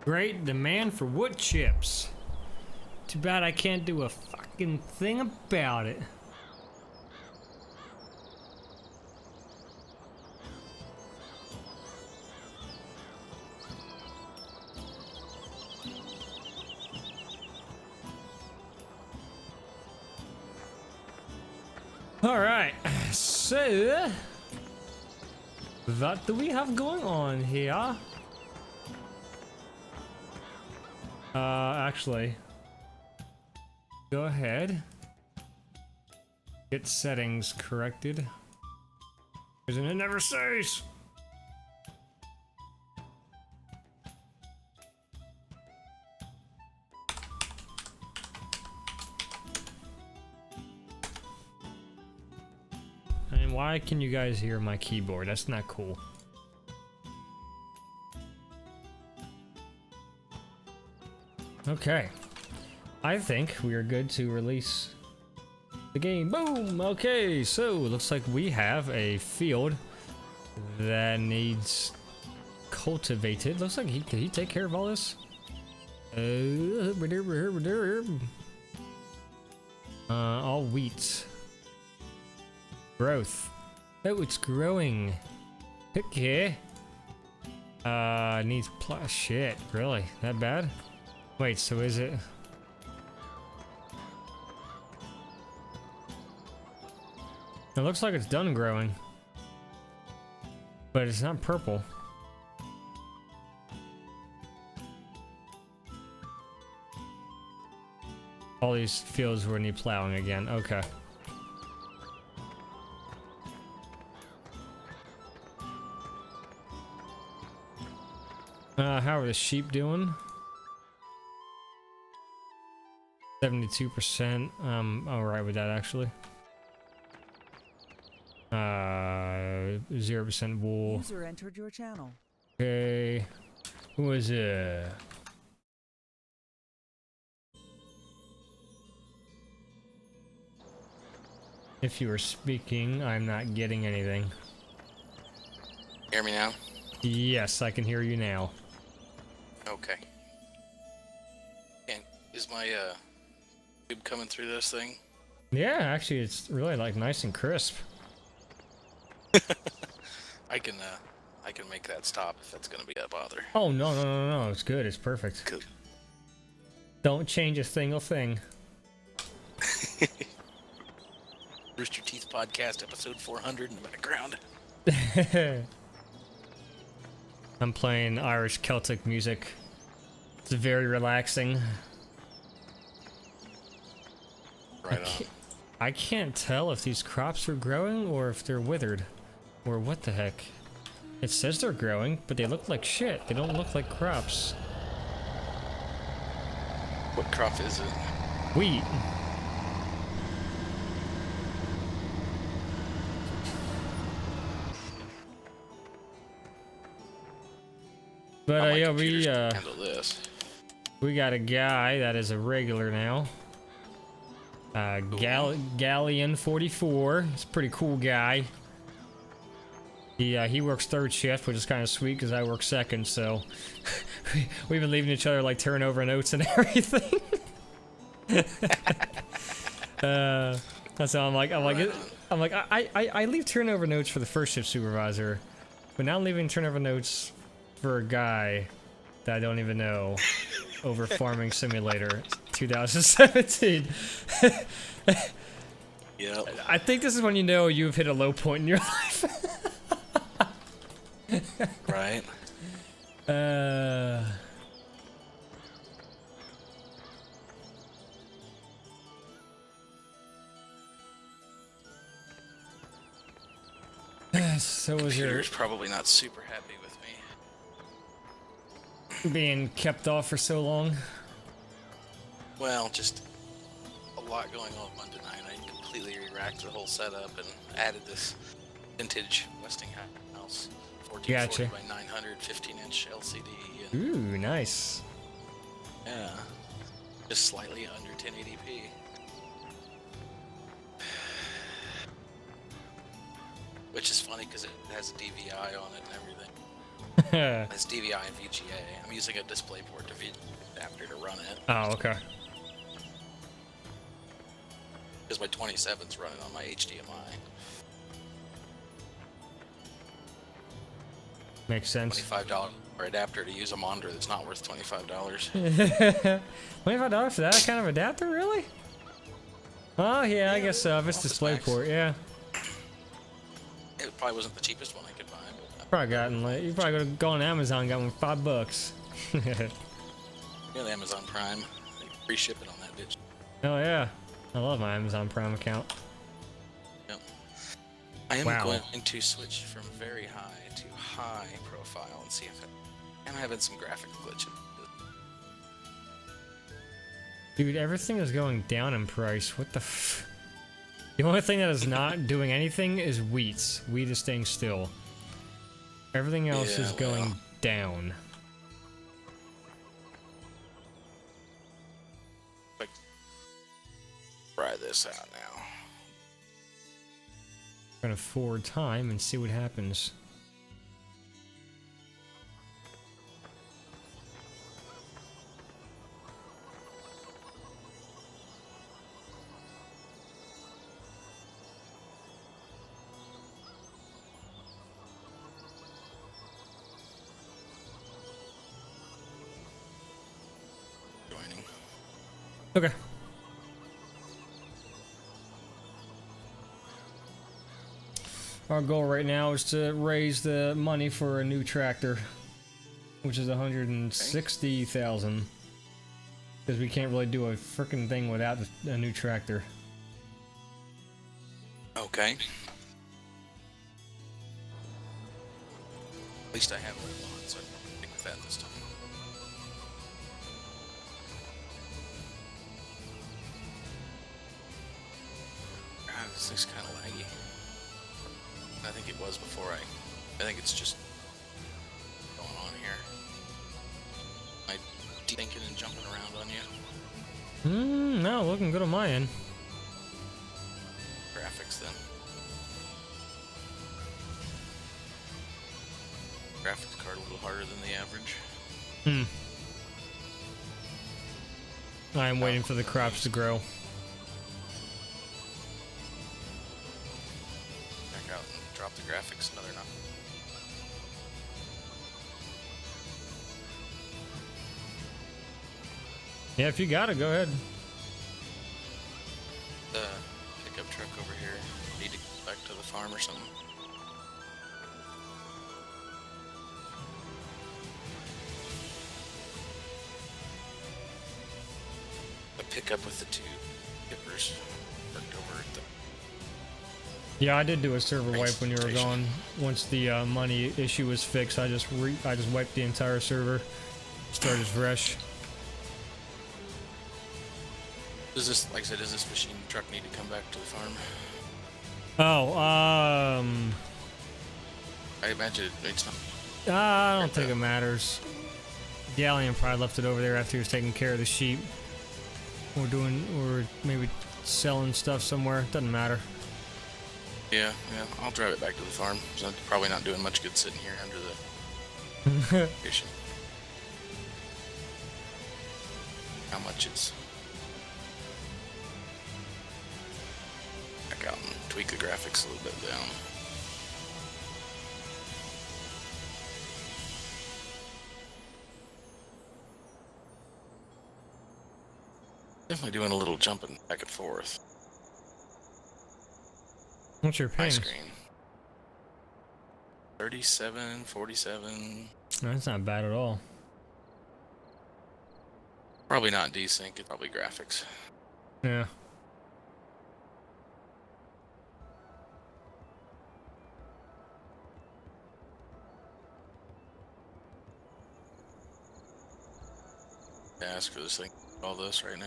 Great demand for wood chips. Too bad I can't do a fucking thing about it. Alright, so what do we have going on here? Actually, go ahead. Get settings corrected. Isn't it never says? And why can you guys hear my keyboard? That's not cool. Okay. I think we are good to release the game. Boom! Okay, so looks like we have a field that needs cultivated. Looks like did he take care of all this? All wheat. Growth. Oh, it's growing. Okay. Needs shit, really? That bad? Wait, so is it? It looks like it's done growing. But it's not purple. All these fields will need plowing again. Okay. How are the sheep doing? 72%. Alright with that actually. 0% wool. User entered your channel. Okay. Who is it? If you are speaking, I'm not getting anything. Hear me now? Yes, I can hear you now. Okay. And is my tube coming through this thing? Yeah, actually, it's really like nice and crisp. I can make that stop if that's gonna be a bother. Oh no! It's good. It's perfect. Good. Don't change a single thing. Rooster Teeth Podcast, episode 400 in the background. I'm playing Irish Celtic music. It's very relaxing. Right on. I can't tell if these crops are growing or if they're withered. Or what the heck. It says they're growing, but they look like shit. They don't look like crops. What crop is it? Wheat. But My yeah, computers can handle this. we got a guy that is a regular now. Galleon 44. He's a pretty cool guy. He works third shift, which is kind of sweet because I work second. So we've been leaving each other like turnover notes and everything. So I'm like I leave turnover notes for the first shift supervisor, but now I'm leaving turnover notes for a guy that I don't even know over Farming Simulator 2017. Yep. I think this is when you know you've hit a low point in your life. Right. So was your Computer's probably not super happy with me. being kept off for so long? Well, just a lot going on tonight. I completely re-racked the whole setup and added this vintage Westinghouse 1440 Gotcha. by 900 15-inch LCD. And, Ooh, nice. yeah, just slightly under 1080p. Which is funny because it has a DVI on it and everything. It's DVI and VGA. I'm using a DisplayPort to adapter to run it. Oh, okay. Because my 27's running on my HDMI. Makes sense. $25 adapter to use a monitor that's not worth $25. $25 for that kind of adapter, really? Oh yeah, I guess so. If it's DisplayPort, yeah. It probably wasn't the cheapest one I could buy. But Probably gotten like you probably go on Amazon, got one for $5. yeah, the Amazon Prime, free shipping on that bitch. Oh yeah, I love my Amazon Prime account. Yep. I am Wow. going to switch from very high to high profile and see if I'm having some graphic glitches. Dude, everything is going down in price. What the f... The only thing that is not doing anything is wheats. Wheat is staying still. Everything else Yeah, is going well. down. Like, try this out now. I'm gonna forward time and see what happens. Joining. Okay. Our goal right now is to raise the money for a new tractor, which is 160,000. Because we can't really do a frickin' thing without a new tractor. Okay. At least I have one on, so I can stick with that this time. God, this thing's kind of laggy. I think it was before I think it's just going on here. Am I thinking and jumping around on you? No, looking good on my end. Graphics then. Graphics card a little harder than the average. I am waiting for the crops to grow. Back out and drop the graphics another notch. Yeah, if you got it, go ahead. The pickup truck over here need to get back to the farm or something. The pickup with the two tippers worked over at the Yeah, I did do a server wipe when you were Station. gone. Once the money issue was fixed, I just wiped the entire server, started fresh. Does this, like I said, does this machine truck need to come back to the farm? Oh, I imagine it's not. I don't think it matters. Galleon probably left it over there after he was taking care of the sheep. Or maybe selling stuff somewhere. Doesn't matter. Yeah, I'll drive it back to the farm. So I'm probably not doing much good sitting here under the station. How much is? Back out and tweak the graphics a little bit down. Definitely doing a little jumping back and forth. What's your My ping? screen. 37, 47. No, that's not bad at all. Probably not desync, it's probably graphics. Yeah. Ask for this thing, all this right now.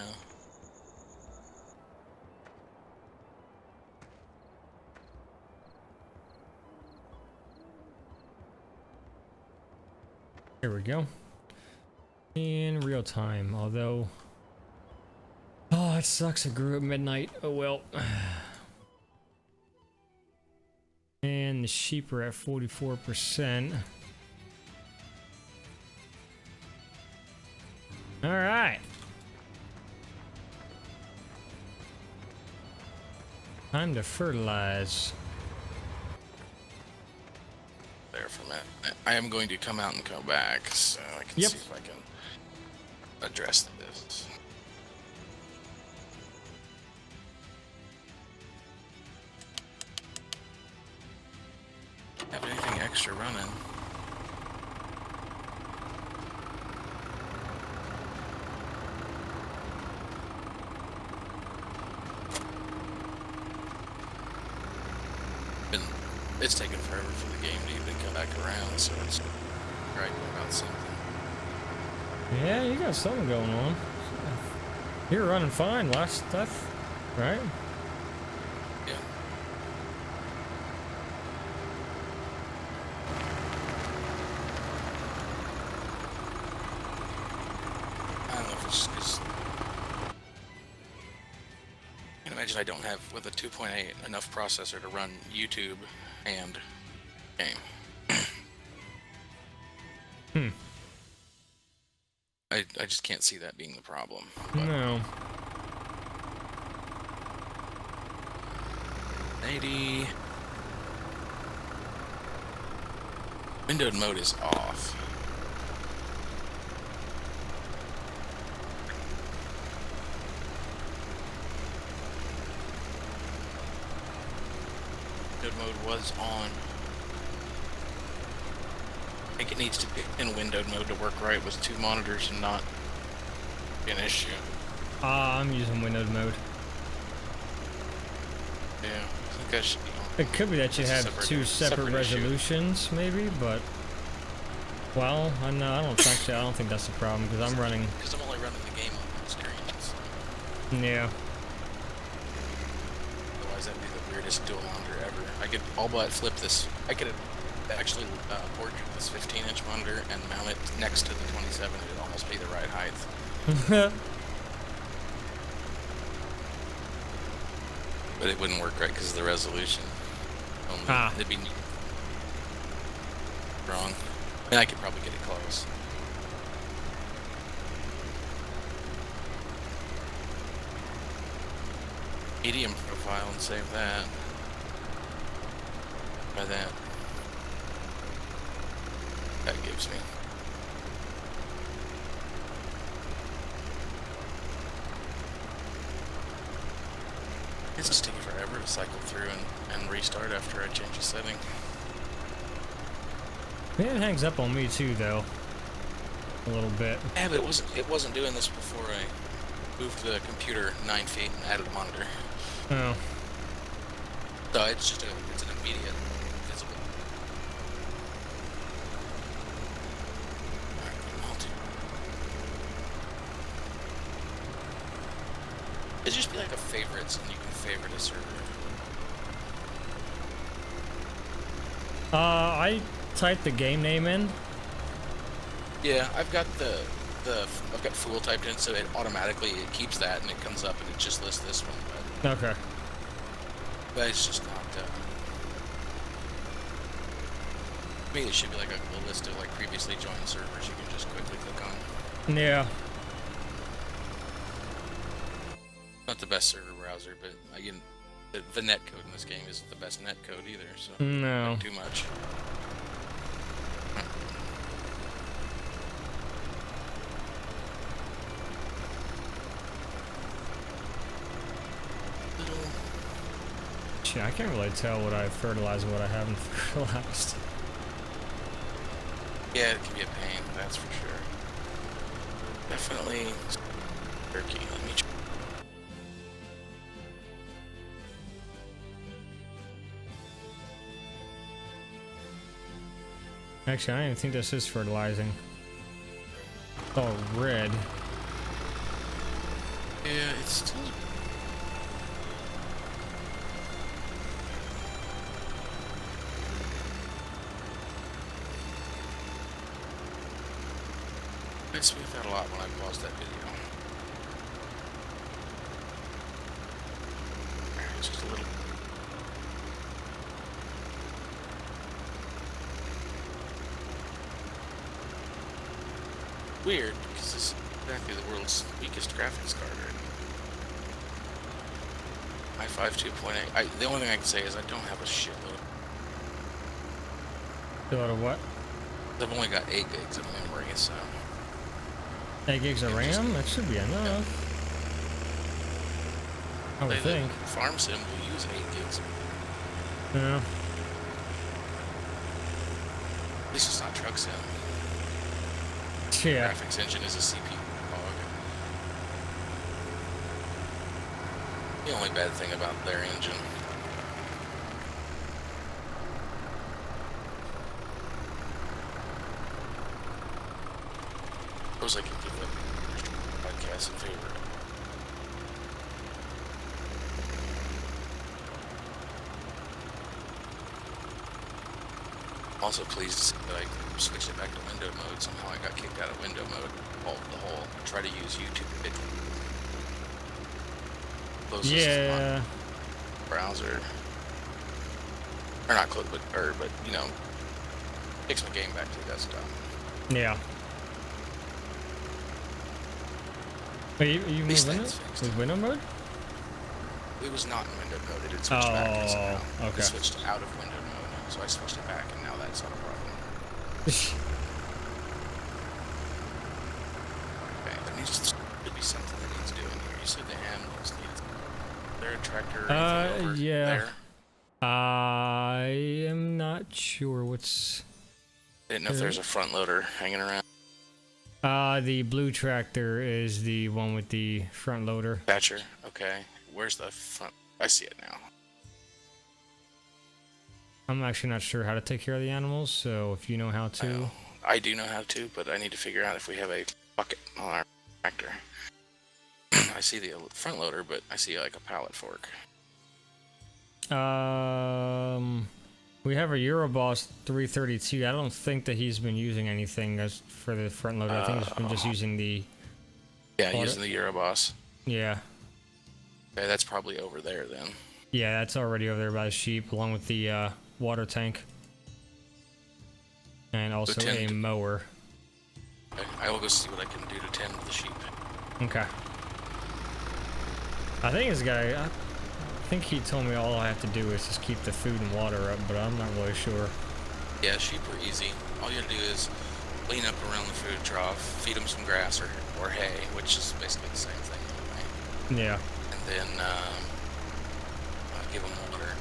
Here we go. In real time, although... Oh, it sucks. It grew at midnight. Oh well. And the sheep are at 44%. All right. Time to fertilize. There for a minute. I am going to come out and come back so I can Yep. see if I can address this. Have anything extra running? It's taken forever for the game to even come back around, so it's right about something. Yeah, you got something going on. You were running fine last stuff, right? Yeah. I don't know if it's just 'cause I can imagine I don't have, with a 2.8, enough processor to run YouTube and game. I just can't see that being the problem. No. 80. Windowed mode is off. Windowed mode was on. I think it needs to be in windowed mode to work right with 2 monitors and not be an issue. I'm using windowed mode. Yeah, I think that should be on. It could be that you That's a have separate- two separate separate issue. resolutions, maybe, but well, I don't think that's the problem because I'm running. Because I'm only running the game on one screen. So Yeah. otherwise, that'd be the weirdest dual monitor ever. I could all but flip this. I could actually port this 15-inch monitor and mount it next to the 27. It'd almost be the right height. But it wouldn't work right because of the resolution. Only, it'd be wrong. And I could probably get it close. Medium profile and save that. By that. That gives me. It's just taking forever to cycle through and restart after I change a setting. Yeah, it hangs up on me too, though. A little bit. Yeah, but it wasn't doing this before I moved the computer 9 feet and added a monitor. Oh. So it's just it's an immediate visible. It'd just be like a favorites, and you can favorite a server. I typed the game name in. Yeah, I've got I've got Fool typed in, so it automatically keeps that, and it comes up, and it just lists this one. Okay. But it's just not. I mean, it should be like a list of like previously joined servers you can just quickly click on. Yeah. Not the best server browser, but again, the net code in this game isn't the best net code either, so No. not too much. Shit, I can't really tell what I fertilized and what I haven't fertilized. Yeah, it can be a pain, that's for sure. Definitely turkey. Let me try. Actually, I don't even think this is fertilizing. It's all red. Yeah, it's still. I smoothed out a lot when I paused that video. Alright, just a little. Weird, because this Exactly the world's weakest graphics card right now. i5 2.8. The only thing I can say is I don't have a shitload. A lot of what? I've only got 8 gigs of memory, so 8 gigs of RAM? That should be enough. I would think. Farm Sim will use 8 gigs. Yeah. At least it's not Truck Sim. Yeah. Graphics engine is a CPU hog. The only bad thing about their engine. Suppose I could give them podcast in favor. Also pleased to see that I switched it back to window mode. Somehow I got kicked out of window mode. The whole try to use YouTube Yeah. Browser. Or not close, but you know, takes my game back to the desktop. Yeah. Wait, you These moving things it? fixed. With window mode? It was not in window mode. It had switched back somehow. Okay. It switched out of window mode, so I switched it back, and now that's not a problem. Okay, there needs to be something that needs doing here. You said the animals need. Is there a tractor or anything over yeah. there? I am not sure what's. Didn't know if there's a front loader hanging around. The blue tractor is the one with the front loader. Thatcher. Okay. Where's the front? I see it now. I'm actually not sure how to take care of the animals, so if you know how to. I do know how to, but I need to figure out if we have a bucket on our tractor. I see the front loader, but I see like a pallet fork. We have a Euroboss 332. I don't think that he's been using anything as for the front loader. I think he's been just using the. Yeah, using the Euroboss. Yeah. Okay, that's probably over there then. Yeah, that's already over there by the sheep, along with the water tank. And also a mower. Okay, I will go see what I can do to tend the sheep. Okay. I think this guy, I think he told me all I have to do is just keep the food and water up, but I'm not really sure. Yeah, sheep are easy. All you gotta do is lean up around the food trough, feed them some grass or hay, which is basically the same thing anyway. Yeah. And then give them water,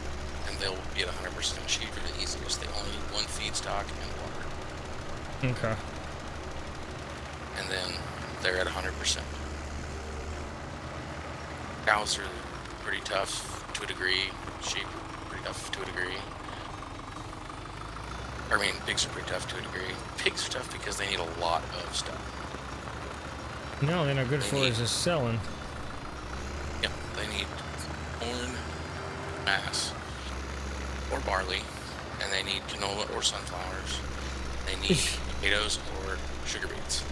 and they'll be at 100%. Sheep are the easiest. They only need one feedstock and water. Okay. And then they're at 100%. Cows are pretty tough to a degree. Sheep are pretty tough to a degree. I mean, pigs are pretty tough to a degree. Pigs are tough because they need a lot of stuff. No, they're not good for is just selling. Yep, they need corn, mass, or barley, and they need canola or sunflowers. They need potatoes or sugar beets.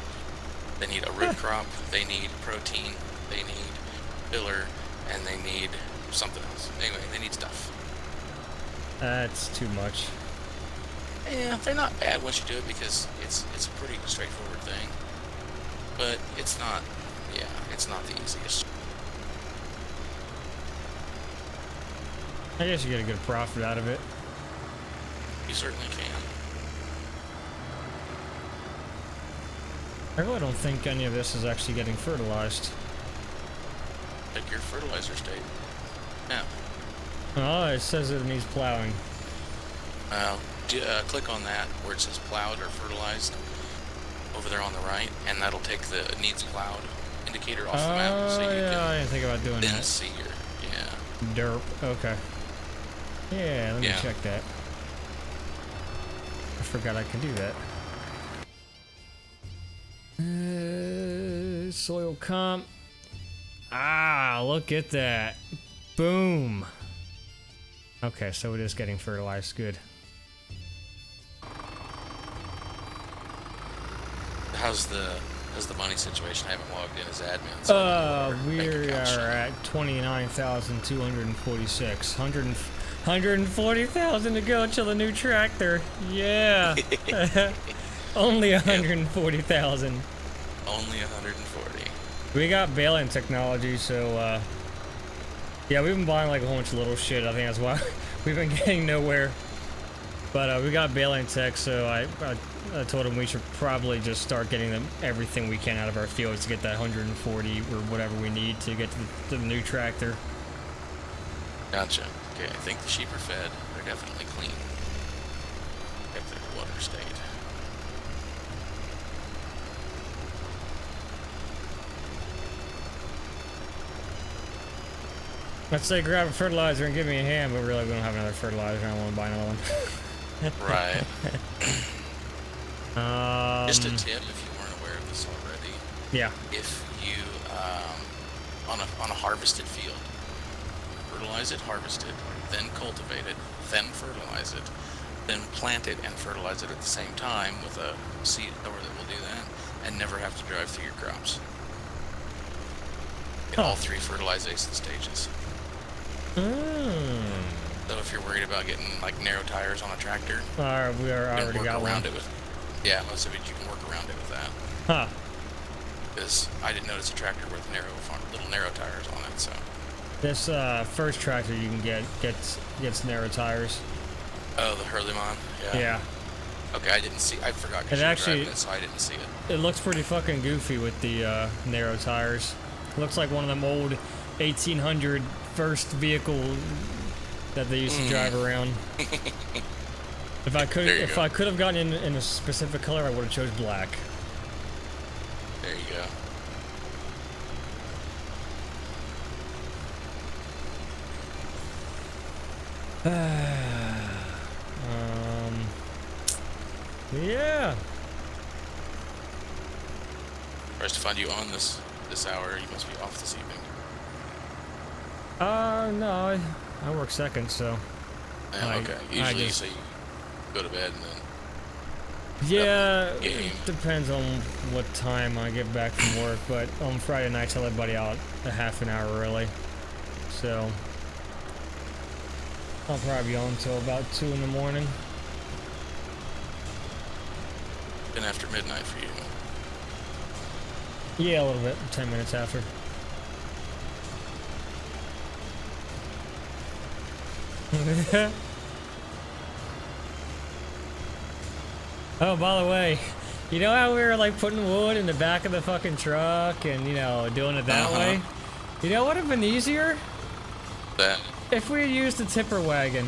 They need a root crop. They need protein. They need filler, and they need something else. Anyway, they need stuff. That's too much. Yeah, they're not bad once you do it because it's a pretty straightforward thing. But it's not, yeah, it's not the easiest. I guess you get a good profit out of it. You certainly can. I really don't think any of this is actually getting fertilized. Pick your fertilizer state. Yeah. Oh, it says it needs plowing. Click on that where it says plowed or fertilized over there on the right, and that'll take the needs plowed indicator off the map, so you can I didn't think about doing then that. see your Derp. Okay. Yeah, let me check that. I forgot I can do that. Soil comp. Ah, look at that. Boom. Okay, so it is getting fertilized. Good. How's the money situation? I haven't logged in as admin. So we are at 29,246. 140,000 to go till the new tractor. Yeah. Only 140,000. Only 140. We got baling technology, so yeah, we've been buying like a whole bunch of little shit. I think that's why we've been getting nowhere. But we got baling tech, so I told him we should probably just start getting them everything we can out of our fields to get that 140 or whatever we need to get to the new tractor. Gotcha. Okay, I think the sheep are fed. They're definitely clean. If they're water state. Let's say grab a fertilizer and give me a hand, but really we don't have another fertilizer. I don't want to buy another one. Right. Just a tip if you weren't aware of this already. Yeah. If you on a harvested field, fertilize it, harvest it, then cultivate it, then fertilize it, then plant it and fertilize it at the same time with a seed thrower that will do that, and never have to drive through your crops. In all 3 fertilization stages. So if you're worried about getting like narrow tires on a tractor, We already got around one. it with. Yeah, most of it you can work around it with that. Huh. Because I didn't notice a tractor with little narrow tires on it, so. This first tractor you can gets narrow tires. Oh, the Hurleymon? Yeah. Yeah. Okay, I didn't see. I forgot. 'Cause It you were actually- driving it, so I didn't see it. It looks pretty fucking goofy with the narrow tires. Looks like one of them old 1800 first vehicle that they used to drive around. If I could have gotten in a specific color, I would have chose black. There you go. Yeah. First to find you on this hour, you must be off this evening. No, I work second, so. Yeah, okay. Usually you say you go to bed and then. Yeah, Game. it depends on what time I get back from work, but on Friday nights I let Buddy out a half an hour early, so I'll probably be on until about 2 in the morning. Been after midnight for you. Yeah, a little bit, 10 minutes after. Oh, by the way, you know how we were like putting wood in the back of the fucking truck and, you know, doing it that way? You know what would have been easier? That. If we had used the tipper wagon.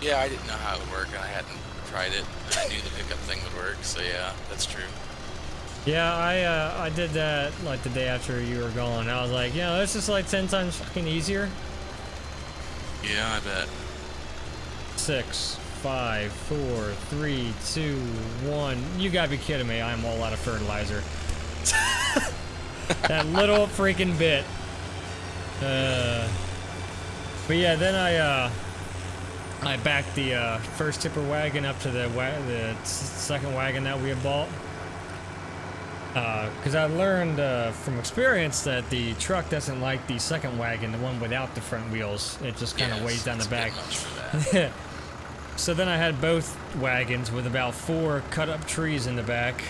Yeah, I didn't know how it would work, and I hadn't tried it. And I knew the pickup thing would work, so yeah, that's true. Yeah, I did that like the day after you were gone. I was like, you know, this is like 10 times fucking easier. Yeah, I bet. 6, 5, 4, 3, 2, 1. You gotta be kidding me. I'm all out of fertilizer. That little freaking bit. But yeah, then I backed the first tipper wagon up to the second wagon that we had bought. Because I learned from experience that the truck doesn't like the second wagon, the one without the front wheels. It just kind of weighs down the back. Much for that. So then I had both wagons with about 4 cut-up trees in the back.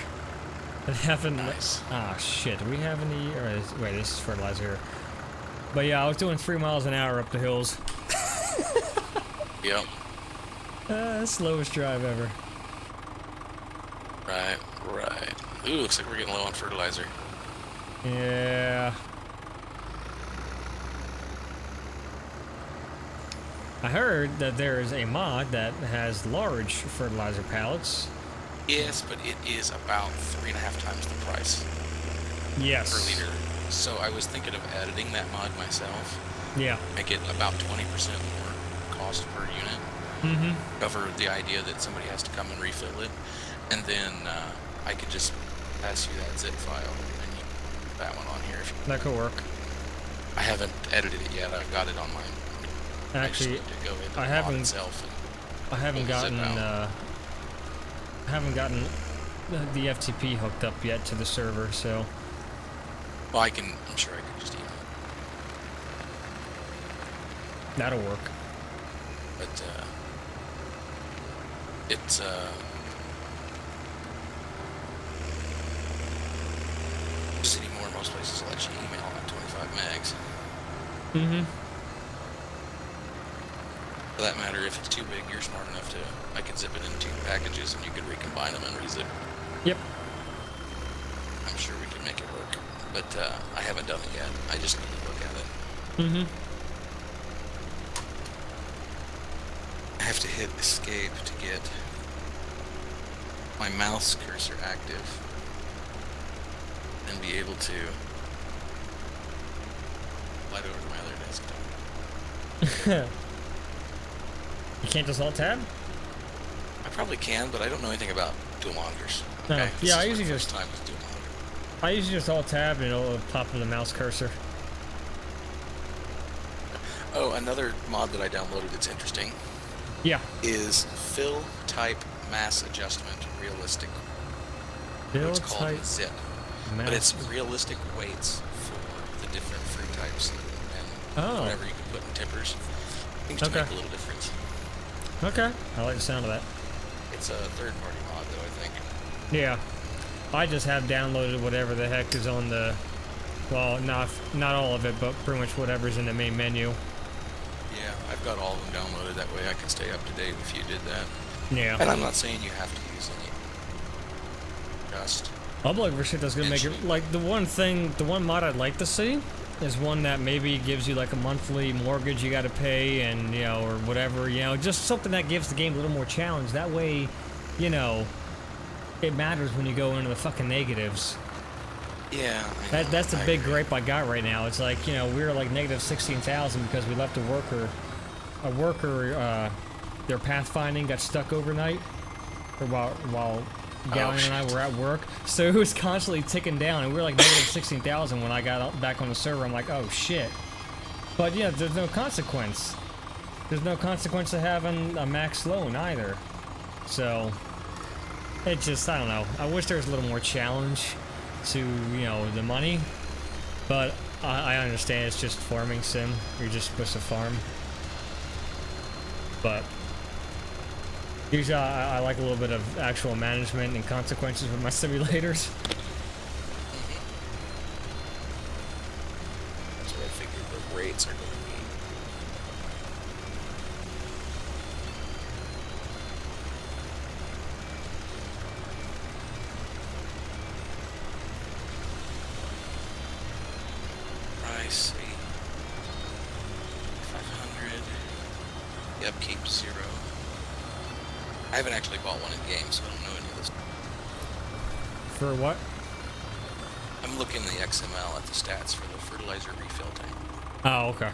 And haven't. Nice. Ah, shit. Do we have any? Wait, this is fertilizer here. But yeah, I was doing 3 miles an hour up the hills. Yep. Slowest drive ever. Right. Ooh, looks like we're getting low on fertilizer. Yeah. I heard that there is a mod that has large fertilizer pallets. Yes, but it is about 3.5 times the price Yes. per liter. So I was thinking of editing that mod myself. Yeah. Make it about 20% more cost per unit. Mm-hmm. Cover the idea that somebody has to come and refill it, and then I could just pass you that zip file and you put that one on here. If you That could work. I haven't edited it yet. I've got it on mine. Actually, I just need to go into the I mod haven't- itself and I haven't Pull the zip gotten out. I haven't gotten the FTP hooked up yet to the server, so well, I'm sure I could just email it. that'll work. But Mm-hmm. For that matter, if it's too big, you're smart enough to, I could zip it in 2 packages and you could recombine them and rezip. Yep. I'm sure we could make it work. But I haven't done it yet. I just need to look at it. Mm-hmm. I have to hit escape to get my mouse cursor active and be able to slide over to my other desktop. You can't just alt tab? I probably can, but I don't know anything about dual monitors. No. Okay? Yeah, I This is usually my just- first time with dual monitor. I usually just alt tab and it'll pop up the mouse cursor. Oh, another mod that I downloaded that's interesting Yeah. is Fill Type Mass Adjustment Realistic. Build It's called type Zip, mass. but it's realistic weights for the different fruit types and Oh. whatever you can put in tippers. Seems to Okay. make a little difference. Okay. I like the sound of that. It's a third-party mod, though, I think. Yeah. I just have downloaded whatever the heck is on the, well, not all of it, but pretty much whatever's in the main menu. Yeah, I've got all of them downloaded. That way I can stay up to date if you did that. Yeah. And I'm not saying you have to use any. Just I'm looking for shit that's gonna make it, like, the one mod I'd like to see is one that maybe gives you like a monthly mortgage you gotta pay and, you know, or whatever, you know, just something that gives the game a little more challenge. That way, you know, it matters when you go into the fucking negatives. yeah. I know, That's the I big agree. gripe I got right now. It's like, you know, we're like negative 16,000 because we left a worker, their pathfinding got stuck overnight, or while Gallion and I shit. were at work. So it was constantly ticking down, and we were like negative 16,000 when I got back on the server. I'm like, oh shit. But yeah, there's no consequence. There's no consequence to having a max loan either. So it just, I don't know. I wish there was a little more challenge to, you know, the money. But I understand it's just farming sim. You're just supposed to farm. But usually I like a little bit of actual management and consequences with my simulators. That's what I figured the rates are going to be. I see. 500. The upkeep 0. I haven't actually bought one in game, so I don't know any of this. For what? I'm looking in the XML at the stats for the fertilizer refill tank. Oh, okay.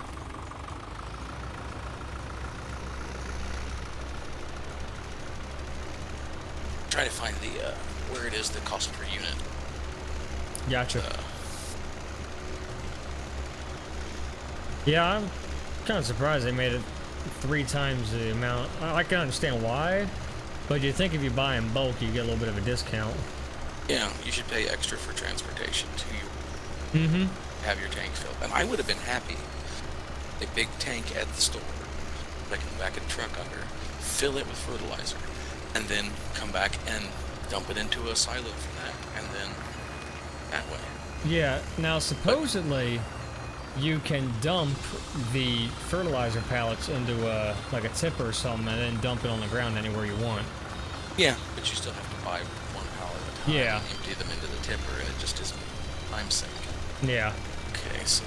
Trying to find the where it is the cost per unit. Gotcha. Yeah, I'm kind of surprised they made it 3 times the amount. I can understand why, but you think if you buy in bulk, you get a little bit of a discount. Yeah, you should pay extra for transportation to your have your tank filled. And I would have been happy. A big tank at the store, I can back a truck under, fill it with fertilizer, and then come back and dump it into a silo for that, and then that way. Yeah, now supposedly you can dump the fertilizer pallets into like a tipper or something and then dump it on the ground anywhere you want. Yeah, but you still have to buy one pallet at a time. Yeah. And empty them into the tipper, and it just isn't time sink. Yeah. Okay, so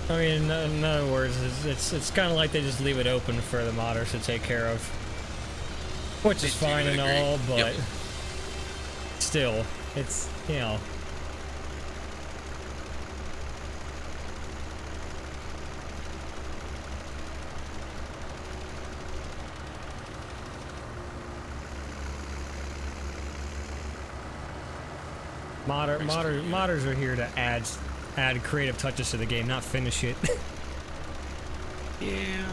I mean, in other words, it's kind of like they just leave it open for the modders to take care of, which is I do fine and agree. all, but Yep. still, it's, you know. Modders are here to add creative touches to the game, not finish it. yeah.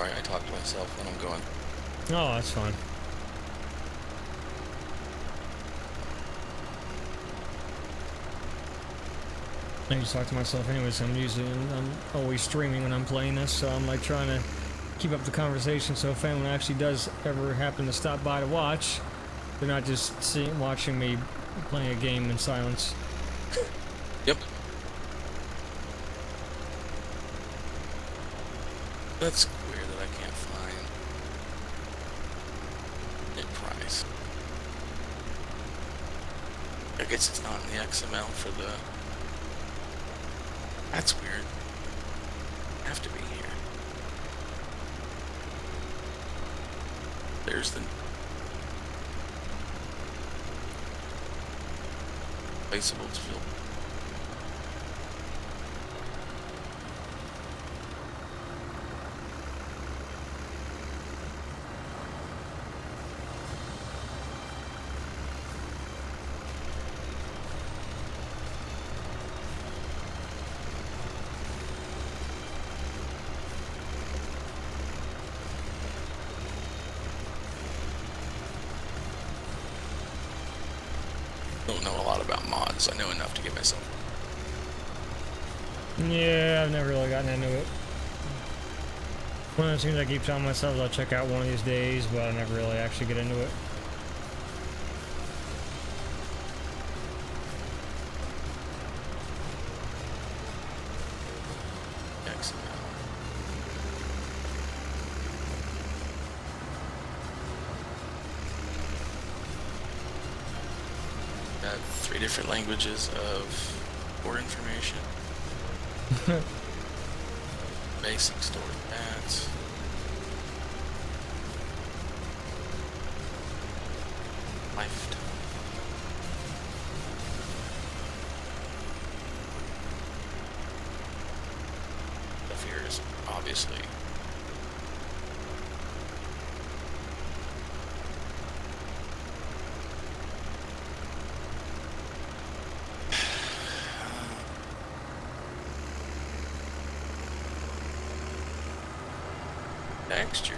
Sorry, I talk to myself when I'm going. Oh, that's fine. I just talk to myself anyways. I'm always streaming when I'm playing this, so I'm like trying to keep up the conversation. So if anyone actually does ever happen to stop by to watch, they're not just watching me playing a game in silence. Yep. That's weird that I can't find it price. I guess it's not in the XML for the... That's weird. Have to be here. There's the placeables field. Don't know a lot about mods. I know enough to get myself. Yeah, I've never really gotten into it. One of the things I keep telling myself is I'll check out one of these days, but I never really actually get into it. Got 3 different languages of core information. Basic stored stats. Lifetime. Stuff here is obviously texture.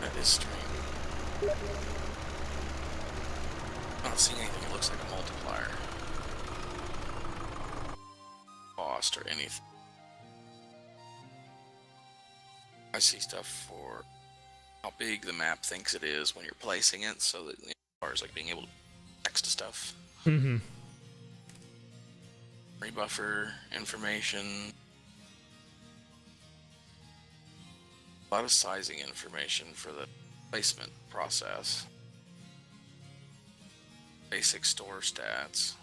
That is strange. Not seeing anything that looks like a multiplier. Cost or anything. I see stuff for how big the map thinks it is when you're placing it, so that as far as like being able to text to stuff. Mm-hmm. Rebuffer information. A lot of sizing information for the placement process. Basic store stats.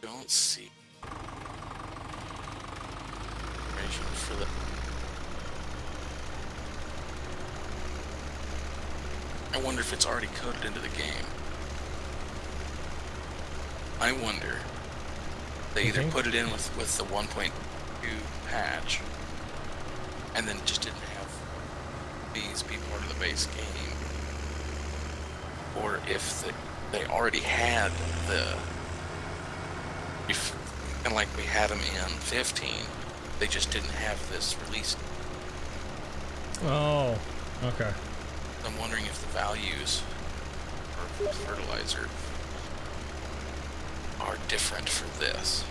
Don't see information for the... I wonder if it's already coded into the game. I wonder. They either put it in with the 1.2 patch and then just didn't have these be part of the base game. Or if they already had the... And like we had them in 15, they just didn't have this released. Oh, okay. I'm wondering if the values for fertilizer are different for this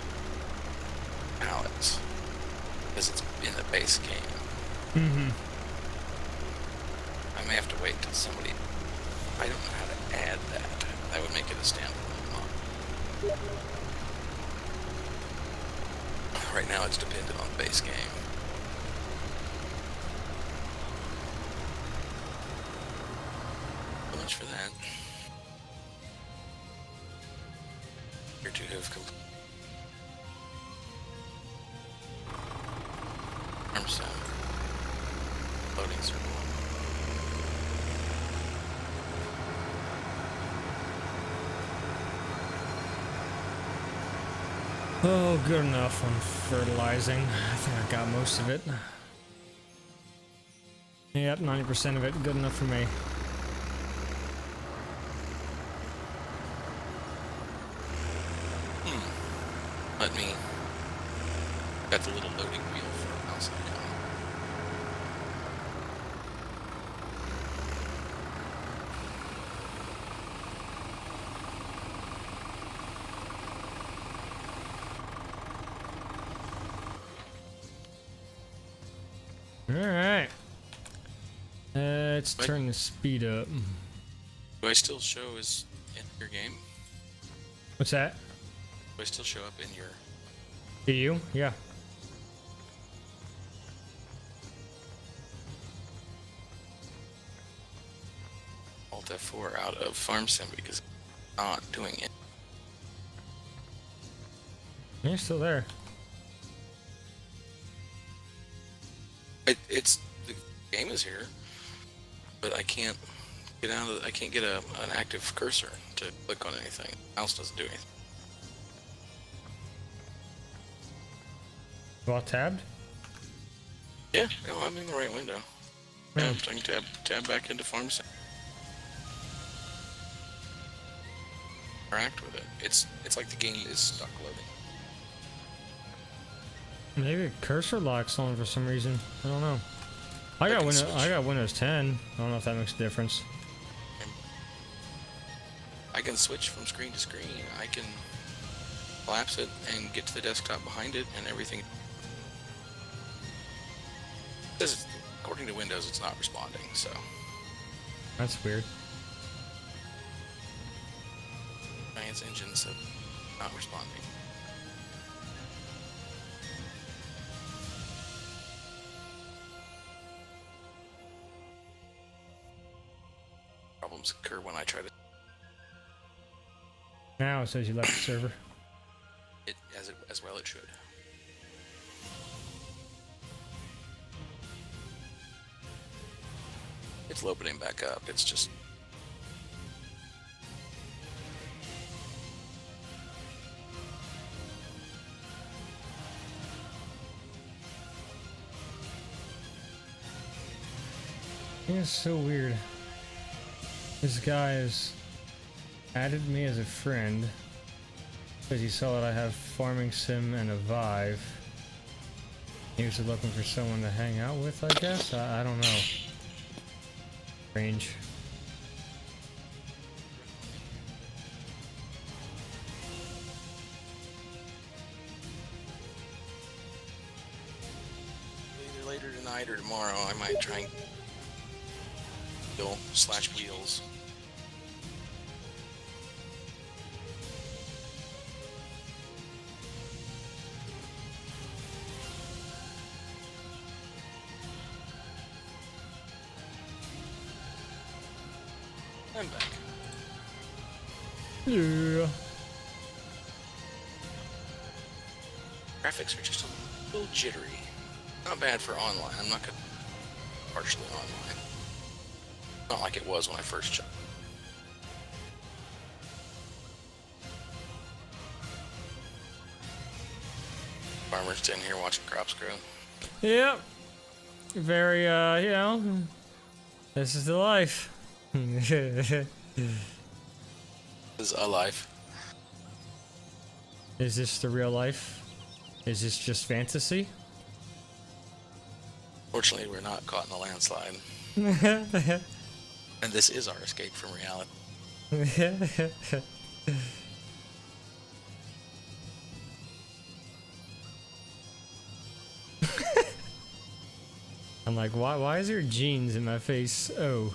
pallets because it's in the base game. Mm-hmm. I may have to wait till somebody... I don't know how to add that. That would make it a standalone mod. Right now it's dependent on the base game. So much for that. Here to have complete. Arm sound. Loading circle. Oh, good enough on fertilizing. I think I got most of it. Yep, 90% of it. Good enough for me. Let me. Got the little loading wheel for outside coming. Alright. Let's turn the speed up. Do I still show as in your game? What's that? Do I still show up in your... Do you? Yeah. Alt F4 out of Farm Sim because I'm not doing it. You're still there. It's the game is here, but I can't get out of. I can't get an active cursor to click on anything. Mouse doesn't do anything. You all tabbed? Yeah, no, I'm in the right window. Yeah. Yeah, so I can tab back into Farm Sim. Interact with it. It's like the game is stuck loading. Maybe a cursor lock's on for some reason. I don't know. I got Windows 10. I don't know if that makes a difference. I can switch from screen to screen. I can collapse it and get to the desktop behind it and everything. This, according to Windows, it's not responding, so. That's weird. Giants engine, so not responding. Problems occur when I try to. Now it says you left the server. As well it should. It's loading back up. It's just. It's so weird. This guy has added me as a friend because he saw that I have Farming Sim and a Vive. He was looking for someone to hang out with, I guess? I don't know. Strange. Either later tonight or tomorrow, I might try and slash wheels. I'm back. Yeah. Graphics are just a little jittery. Not bad for online. I'm not gonna partially online. Not like it was when I first checked. Farmers sitting here watching crops grow. Yep. Very, you know, this is the life. This is a life. Is this the real life? Is this just fantasy? Fortunately, we're not caught in a landslide. And this is our escape from reality. I'm like, why is there jeans in my face? Oh.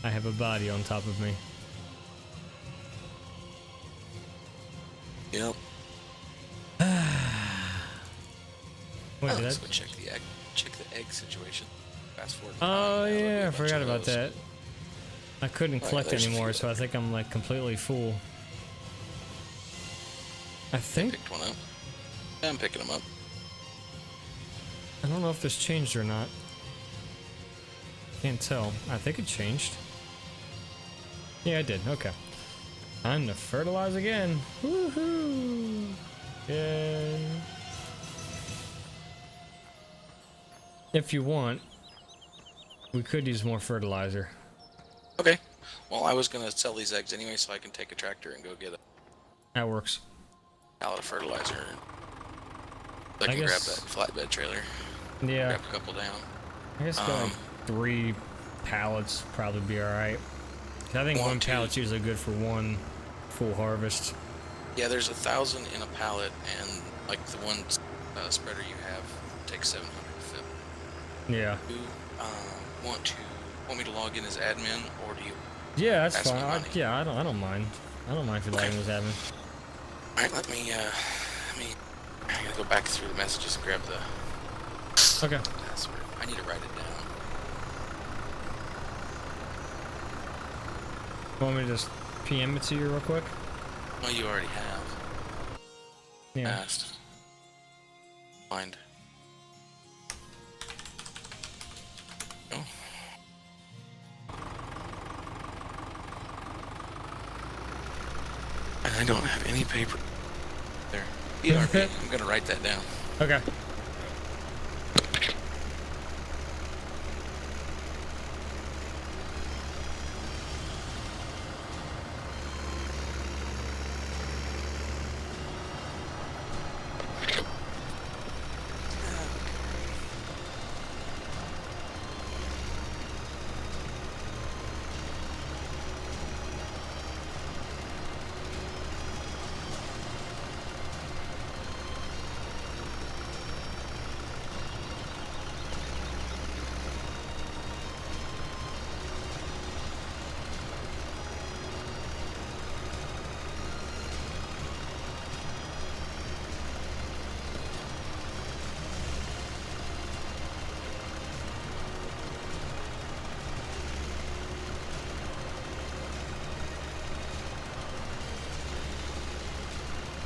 I have a body on top of me. Yep. Wait, did Let's I? go check the egg. Check the egg situation. Fast forward. Oh That'll be yeah, a I bunch forgot of about those. that. I couldn't Alright, collect there's a anymore, few so I think I'm like completely full. I think Picked one up. Yeah, I'm picking them up. I don't know if this changed or not. Can't tell. I think it changed. Yeah, it did. Okay. Time to fertilize again. Woohoo! Yeah. If you want, we could use more fertilizer. Okay. Well, I was gonna sell these eggs anyway, so I can take a tractor and go get a That works. pallet of fertilizer. So I I can grab that guess. flatbed trailer. Yeah. Grab a couple down. I guess got like 3 pallets probably be alright. I think 1 pallet's usually good for 1 full harvest. Yeah, there's 1,000 in a pallet, and like the one spreader you have takes 700 to fill. Yeah. Do you want me to log in as admin, or do you? Yeah, that's Ask me fine. money. Yeah, I don't mind. I don't mind if you Okay. like was having. All right, let me. I gotta go back through the messages and grab the Okay. password. I need to write it down. Want me to just PM it to you real quick? Well, you already have. Yeah. Fast. Find. Oh. And I don't have any paper. There. ERP. I'm gonna write that down. Okay.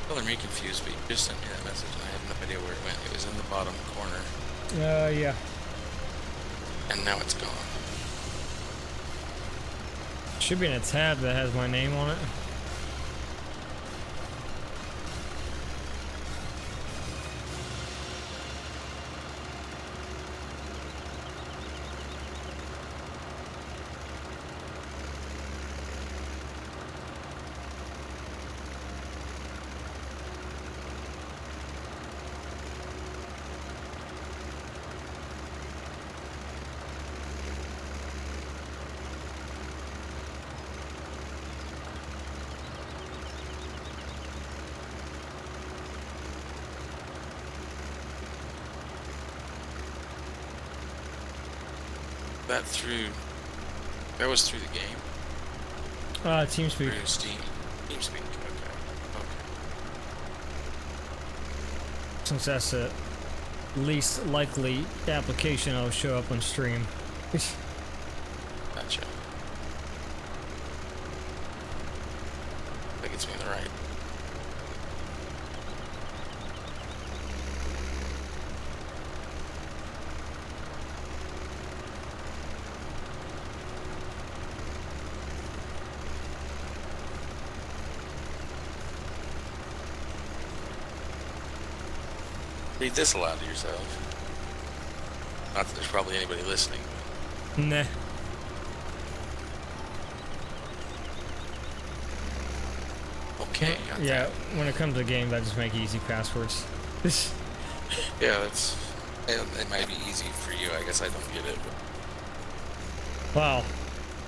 Color me confused, but you just sent me that message and I have no idea where it went. It was in the bottom corner, Yeah. and now it's gone. Should be in a tab that has my name on it. That was through the game. TeamSpeak. Through Steam. TeamSpeak. Okay. Since that's the least likely application that'll show up on stream. Gotcha. That gets me in the right. Read this aloud to yourself. Not that there's probably anybody listening. Nah. Okay. got Yeah, that. when it comes to games, I just make easy passwords. Yeah, it might be easy for you. I guess I don't get it. Well,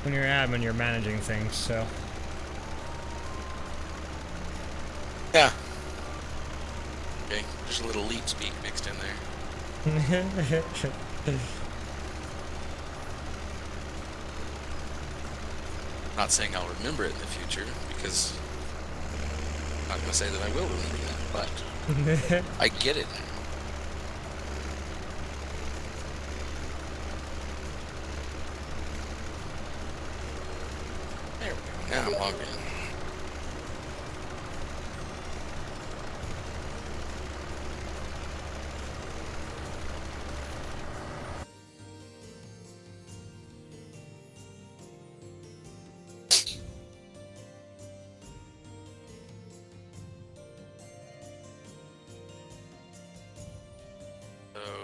when you're admin, you're managing things, so. Yeah. Okay. There's a little leap speak mixed in there. Not saying I'll remember it in the future, because I'm not going to say that I will remember that, but I get it now. There we go. Now I'm logged in.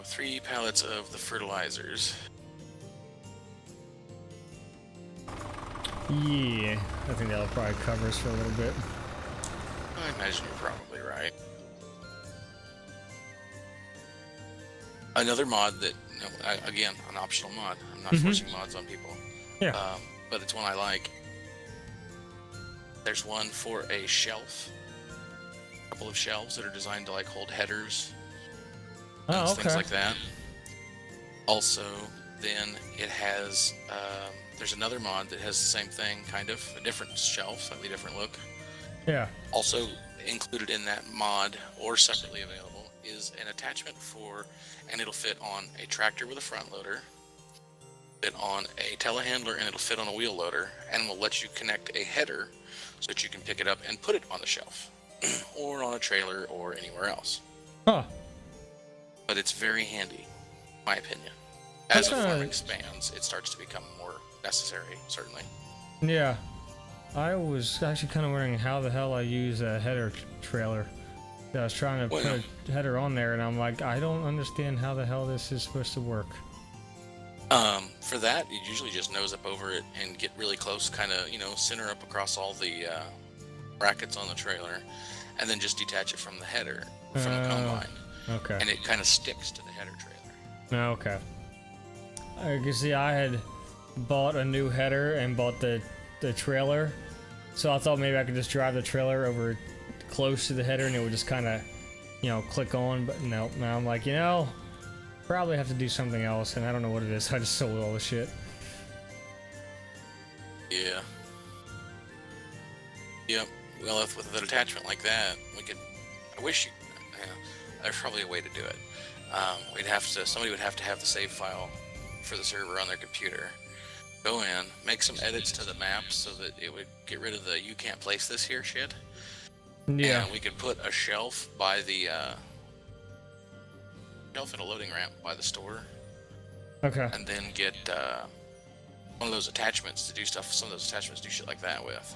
3 pallets of the fertilizers. Yeah, I think that'll probably cover us for a little bit. I imagine you're probably right. Another mod that, again, an optional mod. I'm not forcing mods on people. Yeah. But it's one I like. There's one for a shelf. A couple of shelves that are designed to like hold headers. Oh, okay. Things like that. Also, then it has, there's another mod that has the same thing, kind of, a different shelf, slightly different look. Yeah. Also included in that mod, or separately available, is an attachment for, and it'll fit on a tractor with a front loader, fit on a telehandler, and it'll fit on a wheel loader, and will let you connect a header so that you can pick it up and put it on the shelf, or on a trailer, or anywhere else. Huh. But it's very handy, in my opinion. As the farm expands, it starts to become more necessary, certainly. Yeah. I was actually kind of wondering how the hell I use a header trailer. I was trying to put a header on there, and I'm like, I don't understand how the hell this is supposed to work. For that, you usually just nose up over it and get really close, kind of, center up across all the brackets on the trailer, and then just detach it from the header, from the combine. Okay. And it kind of sticks to the header trailer. Okay. I can see I had bought a new header and bought the trailer, so I thought maybe I could just drive the trailer over close to the header and it would just kind of, click on, but no. Now I'm like, probably have to do something else, and I don't know what it is. I just sold all the shit. Yeah. Yep. Well, with an attachment like that, we could. I wish you. There's probably a way to do it. Somebody would have to have the save file for the server on their computer. Go in, make some edits to the map so that it would get rid of the "you can't place this here" shit. Yeah. And we could put a shelf by the shelf and a loading ramp by the store. Okay. And then get one of those attachments to do stuff. Some of those attachments do shit like that with.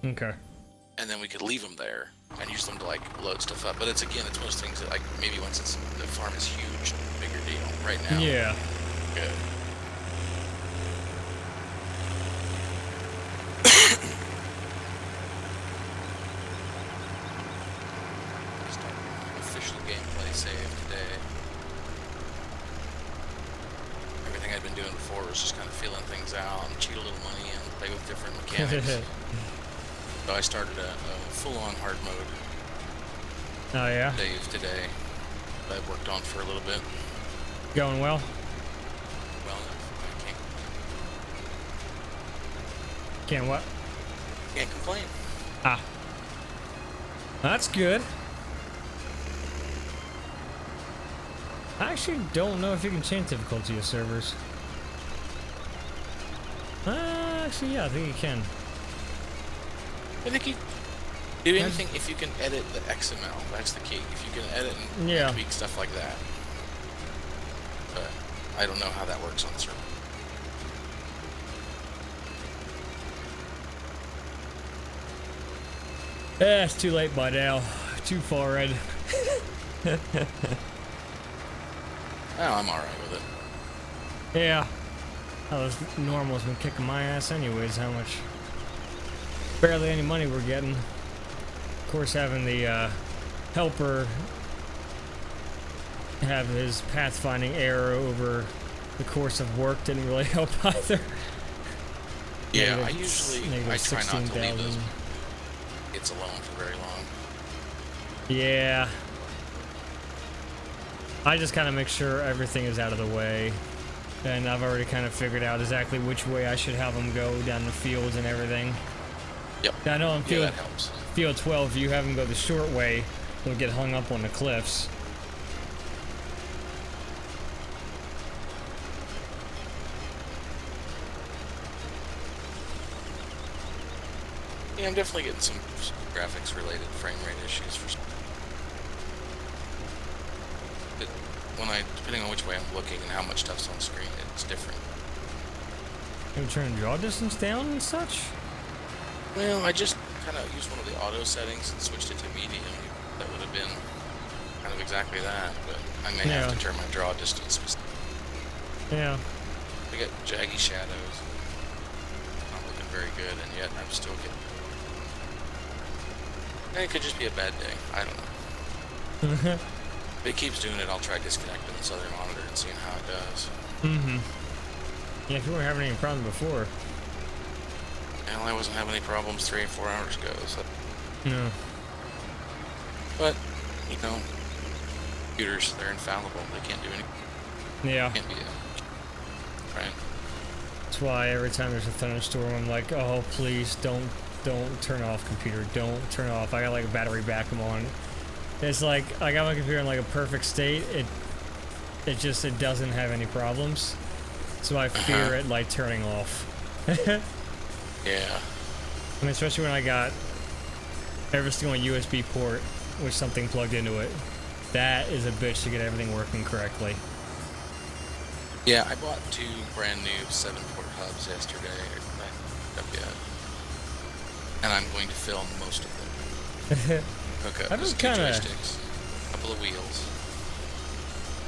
Okay. And then we could leave them there and use them to like load stuff up. But it's one of those things that like maybe once the farm is huge, bigger deal. Right now. Yeah. Good. Official gameplay save today. Everything I'd been doing before was just kind of feeling things out and cheat a little money and play with different mechanics. So I started a full-on hard mode Oh yeah. save today that I've worked on for a little bit. Going well. Well enough. I Can't what? can't complain. Ah. That's good. I actually don't know if you can change difficulty of servers. Actually, yeah, I think you can. I think you do anything if you can edit the XML. That's the key. If you can edit and tweak stuff like that. But I don't know how that works on the server. Yeah, it's too late by now. Too far in. Oh, I'm alright with it. Yeah. Those normal's been kicking my ass anyways, how much? Barely any money we're getting. Of course, having the helper have his pathfinding error over the course of work didn't really help either. Yeah, I try not to leave those kids alone for very long. Yeah. I just kind of make sure everything is out of the way. And I've already kind of figured out exactly which way I should have them go down the fields and everything. Yep. I know on that helps. field 12, if you have them go the short way, they'll get hung up on the cliffs. Yeah, I'm definitely getting some graphics related frame rate issues for some. Depending on which way I'm looking and how much stuff's on screen, it's different. You turn draw distance down and such? Well, I just kind of used one of the auto settings and switched it to medium. That would have been kind of exactly that, but I may have to turn my draw distance. Yeah. We got jaggy shadows. Not looking very good, and yet I'm still getting... And it could just be a bad day. I don't know. If it keeps doing it, I'll try disconnecting this other monitor and seeing how it does. Yeah, if you weren't having any problem before. Well, I wasn't having any problems 3 or 4 hours ago, so... No. But, you know, computers, they're infallible. They can't do anything. Yeah. Can't be a... Right. That's why every time there's a thunderstorm, I'm like, oh, please, don't turn off computer. Don't turn off. I got like a battery backup on. It's like, I got my computer in like a perfect state. It doesn't have any problems. So I fear it like turning off. Yeah. I mean, especially when I got every single USB port with something plugged into it. That is a bitch to get everything working correctly. Yeah, I bought 2 brand new 7-port hubs yesterday. And I'm going to film most of them. Hook up I've been just 2 joysticks, a couple of wheels.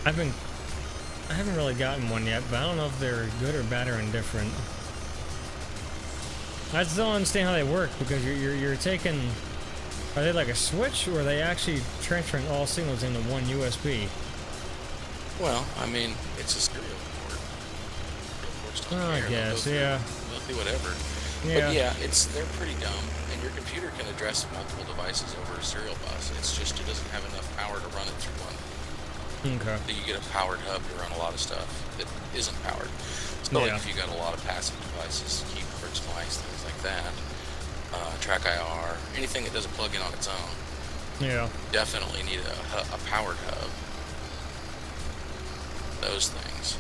I haven't really gotten one yet, but I don't know if they're good or bad or indifferent. I just don't understand how they work, because you're taking... Are they like a switch, or are they actually transferring all signals into one USB? Well, I mean, it's a serial port. Oh, I guess, yeah. They'll do whatever. Yeah. But yeah, they're pretty dumb, and your computer can address multiple devices over a serial bus. It's just it doesn't have enough power to run it through one. Okay. So you get a powered hub to run a lot of stuff that isn't powered. So like if you got a lot of passive devices, keyboards, mice, things like that, track IR, anything that doesn't plug in on its own. Yeah. Definitely need a powered hub. Those things.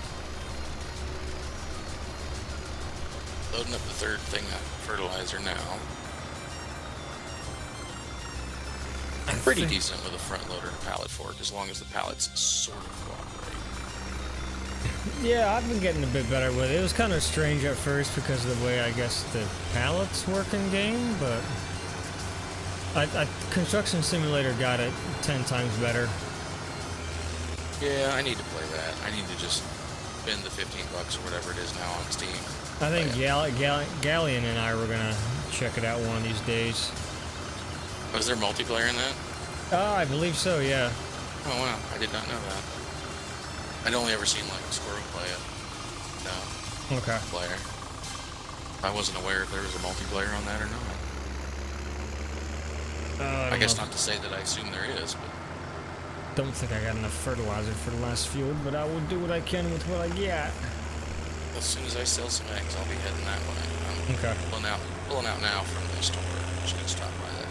Loading up the 3rd thing of fertilizer now. I'm pretty decent with a front loader and a pallet fork, as long as the pallets sort of cooperate. Yeah, I've been getting a bit better with it. It was kind of strange at first because of the way I guess the pallets work in game, but Construction Simulator got it 10 times better. Yeah, I need to play that. I need to just spend the $15 or whatever it is now on Steam. I think Galleon and I were gonna check it out one of these days. Was there multiplayer in that? I believe so, yeah. Oh wow, I did not know that. I'd only ever seen like Squirrel play it. No. Okay. Player. I wasn't aware if there was a multiplayer on that or not. I guess not to say that I assume there is, but... Don't think I got enough fertilizer for the last field, but I will do what I can with what I get. As soon as I sell some eggs, I'll be heading that way. Okay. Pulling out now from the store. I'm just gonna stop by that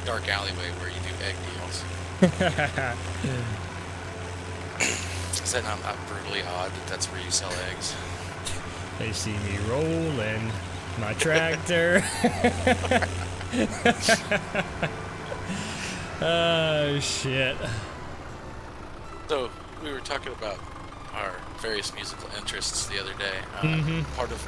dark alleyway where you do egg deals. Is that not brutally odd that that's where you sell eggs? They see me rolling my tractor. Oh, shit. So, we were talking about our various musical interests the other day. Part of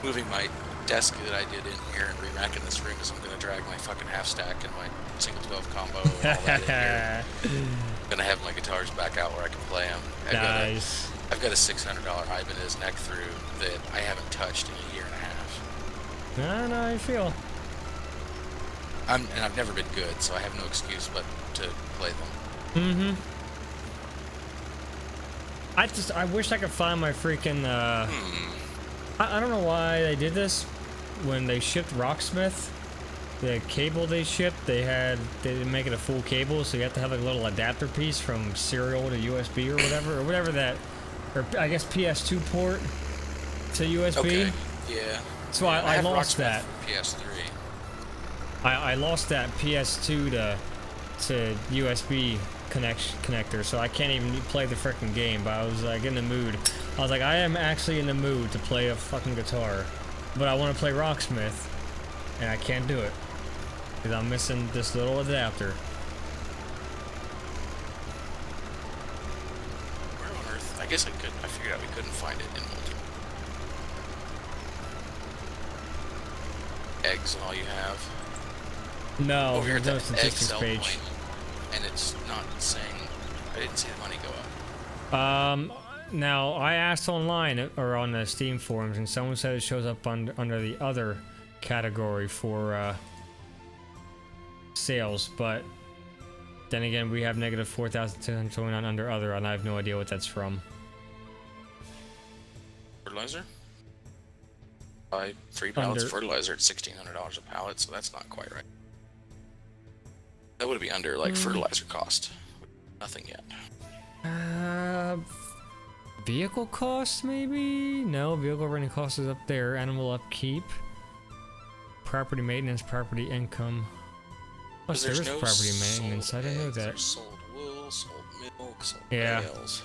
moving my desk that I did in here and re-racking this room is I'm going to drag my fucking half stack and my single 12 combo and all that in here. I'm going to have my guitars back out where I can play them. Nice. I've got a $600 Ibanez neck through that I haven't touched in a year and a half. I know how you feel. And I've never been good, so I have no excuse but to play them. I wish I could find my freaking, I don't know why they did this. When they shipped Rocksmith, the cable they shipped, they didn't make it a full cable, so you have to have like a little adapter piece from serial to USB or whatever that, or I guess PS2 port to USB. Okay, yeah. So I lost that. PS3. I lost that PS2 to USB connector, so I can't even play the freaking game. But I was like in the mood. I was like, I am actually in the mood to play a fucking guitar, but I want to play Rocksmith, and I can't do it because I'm missing this little adapter. Where on earth? I guess I figured out we couldn't find it in multi. Eggs and all you have. No, Over here there's at no the egg statistics sell page. point. and it's not saying. I didn't see the money go up. Now I asked online or on the Steam forums, and someone said it shows up under the other category for sales, but then again, we have negative 4,229 under other, and I have no idea what that's from. Fertilizer? Buy 3 pallets of fertilizer at $1,600 a pallet, so that's not quite right. That would be under like fertilizer cost. Nothing yet. Vehicle cost maybe? No, vehicle renting cost is up there. Animal upkeep, property maintenance, property income. Plus, there is no property maintenance. I didn't know eggs, that. There's sold wool, sold milk, sold Yeah. bales.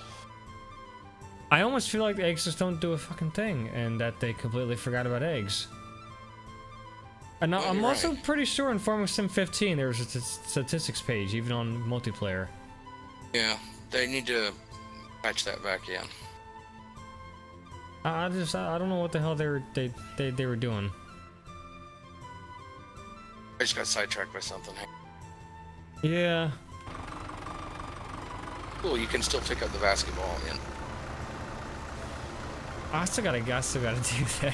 I almost feel like the eggs just don't do a fucking thing, and that they completely forgot about eggs. And Well, I'm you're also right. pretty sure in Farming Sim 15 there was a statistics page, even on multiplayer. Yeah, they need to patch that back in. I don't know what the hell they were doing. I just got sidetracked by something. Yeah. Cool, you can still pick up the basketball in. I still gotta do that.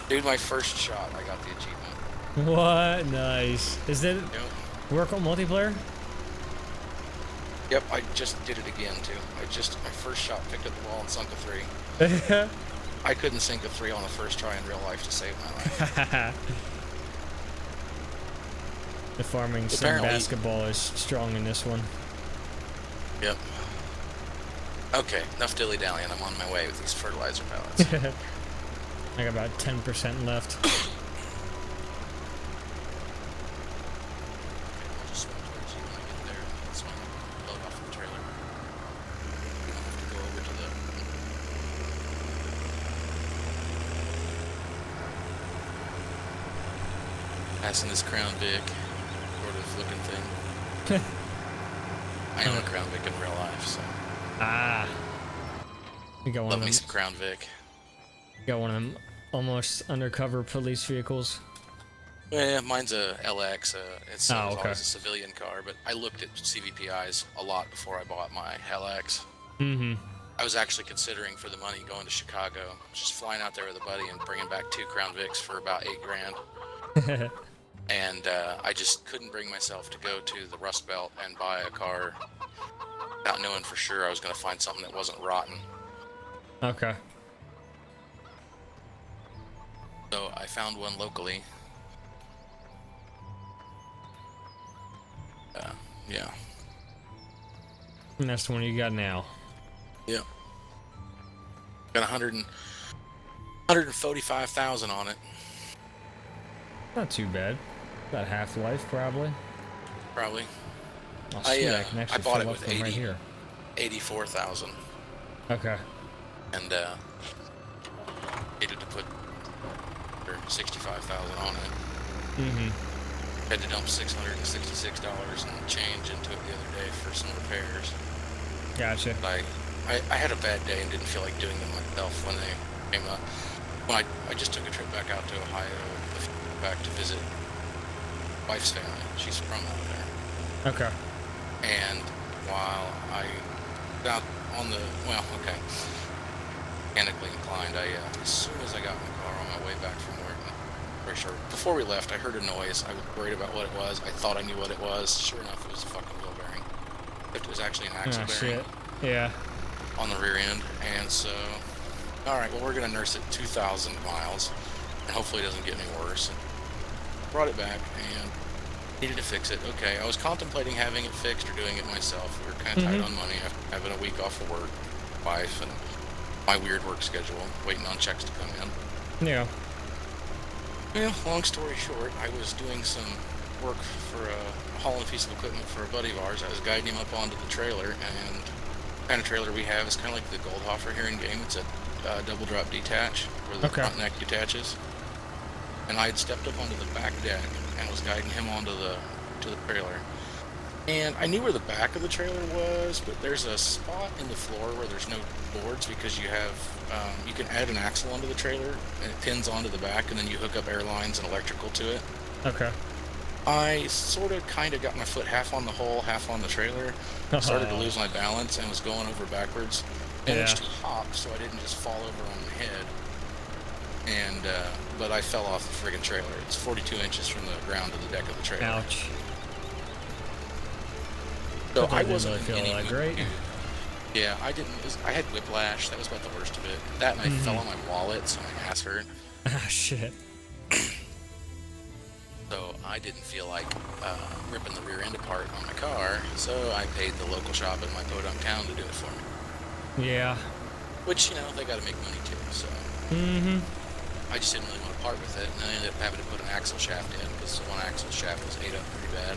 Dude, my first shot, I got the achievement. What? Nice. Is it Yep. work on multiplayer? Yep, I just did it again too. My first shot picked up the ball and sunk a 3. I couldn't sink a 3 on the first try in real life to save my life. The Farming Sim Apparently- basketball is strong in this one. Yep. Okay, enough dilly-dallying. I'm on my way with these fertilizer pallets. I got about 10% left. I'll just swim towards you when I get there. That's when I'll load off the trailer. We don't have to go over to the... Passing this Crown Vic sort of looking thing. I own a Crown Vic in real life, so... Ah. We got one Love of me them. some Crown Vic. Got one of them almost undercover police vehicles. Yeah, mine's a LX. It's Oh, okay. always a civilian car, but I looked at CVPIs a lot before I bought my LX. Mm-hmm. I was actually considering for the money going to Chicago, just flying out there with a buddy and bringing back 2 Crown Vics for about $8,000. And I just couldn't bring myself to go to the Rust Belt and buy a car without knowing for sure I was going to find something that wasn't rotten. Okay. So I found one locally. Yeah. And that's the one you got now. Yeah. Got 145,000 on it. Not too bad. About half-life, probably. Probably. Oh, I, sweet, I can actually bought it fill up with from right 80. here. 84,000. Okay. And needed to put 65,000 on it. Mm-hmm. Had to dump $666 and change into it the other day for some repairs. Gotcha. I had a bad day and didn't feel like doing them myself when they came up. When I just took a trip back out to Ohio, back to visit wife's family. She's from out there. Okay. And while I got on the, mechanically inclined, as soon as I got in the car on my way back from work, pretty sure, before we left, I heard a noise. I was worried about what it was. I thought I knew what it was. Sure enough, it was a fucking wheel bearing. It was actually an axle Oh, bearing shit. Yeah. on the rear end. And so, alright, well, we're going to nurse it 2,000 miles, and hopefully it doesn't get any worse. And brought it back, and needed to fix it. Okay, I was contemplating having it fixed or doing it myself. We were kind of tight on money after having a week off of work, wife, and my weird work schedule, waiting on checks to come in. Yeah. Well, long story short, I was doing some work for hauling a piece of equipment for a buddy of ours. I was guiding him up onto the trailer, and the kind of trailer we have is kind of like the Goldhofer here in game. It's a double drop detach, where the front neck detaches. And I had stepped up onto the back deck and was guiding him onto the trailer. And I knew where the back of the trailer was, but there's a spot in the floor where there's no boards because you have you can add an axle onto the trailer and it pins onto the back, and then you hook up air lines and electrical to it. Okay. I sort of kind of got my foot half on the hole, half on the trailer. Started to lose my balance and was going over backwards. Managed Yeah. to hop so I didn't just fall over on my head. And, but I fell off the friggin' trailer. It's 42 inches from the ground to the deck of the trailer. Ouch. So Hope I didn't wasn't really in feel any that good great. mood. Yeah, I didn't. I had whiplash. That was about the worst of it. That and I fell on my wallet, so my ass hurt. Ah, shit. So I didn't feel like ripping the rear end apart on my car. So I paid the local shop in my podunk town to do it for me. Yeah. Which, you know, they got to make money too. So Mm-hmm. I just didn't really want to part with it, and I ended up having to put an axle shaft in because the one axle shaft was ate up pretty bad.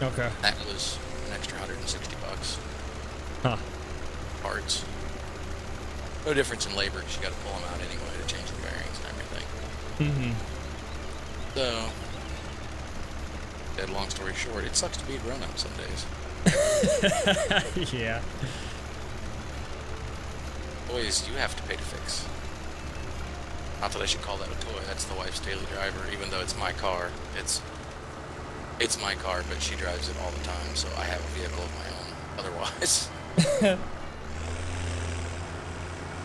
Okay. That was an extra $160 Huh. parts. No difference in labor because you got to pull them out anyway to change the bearings and everything. Mm-hmm. So, dead long story short, it sucks to be a grown-up some days. Yeah. Boys, you have to pay to fix. Not that I should call that a toy. That's the wife's daily driver, even though it's my car. It's my car, but she drives it all the time, so I have a vehicle of my own. Otherwise,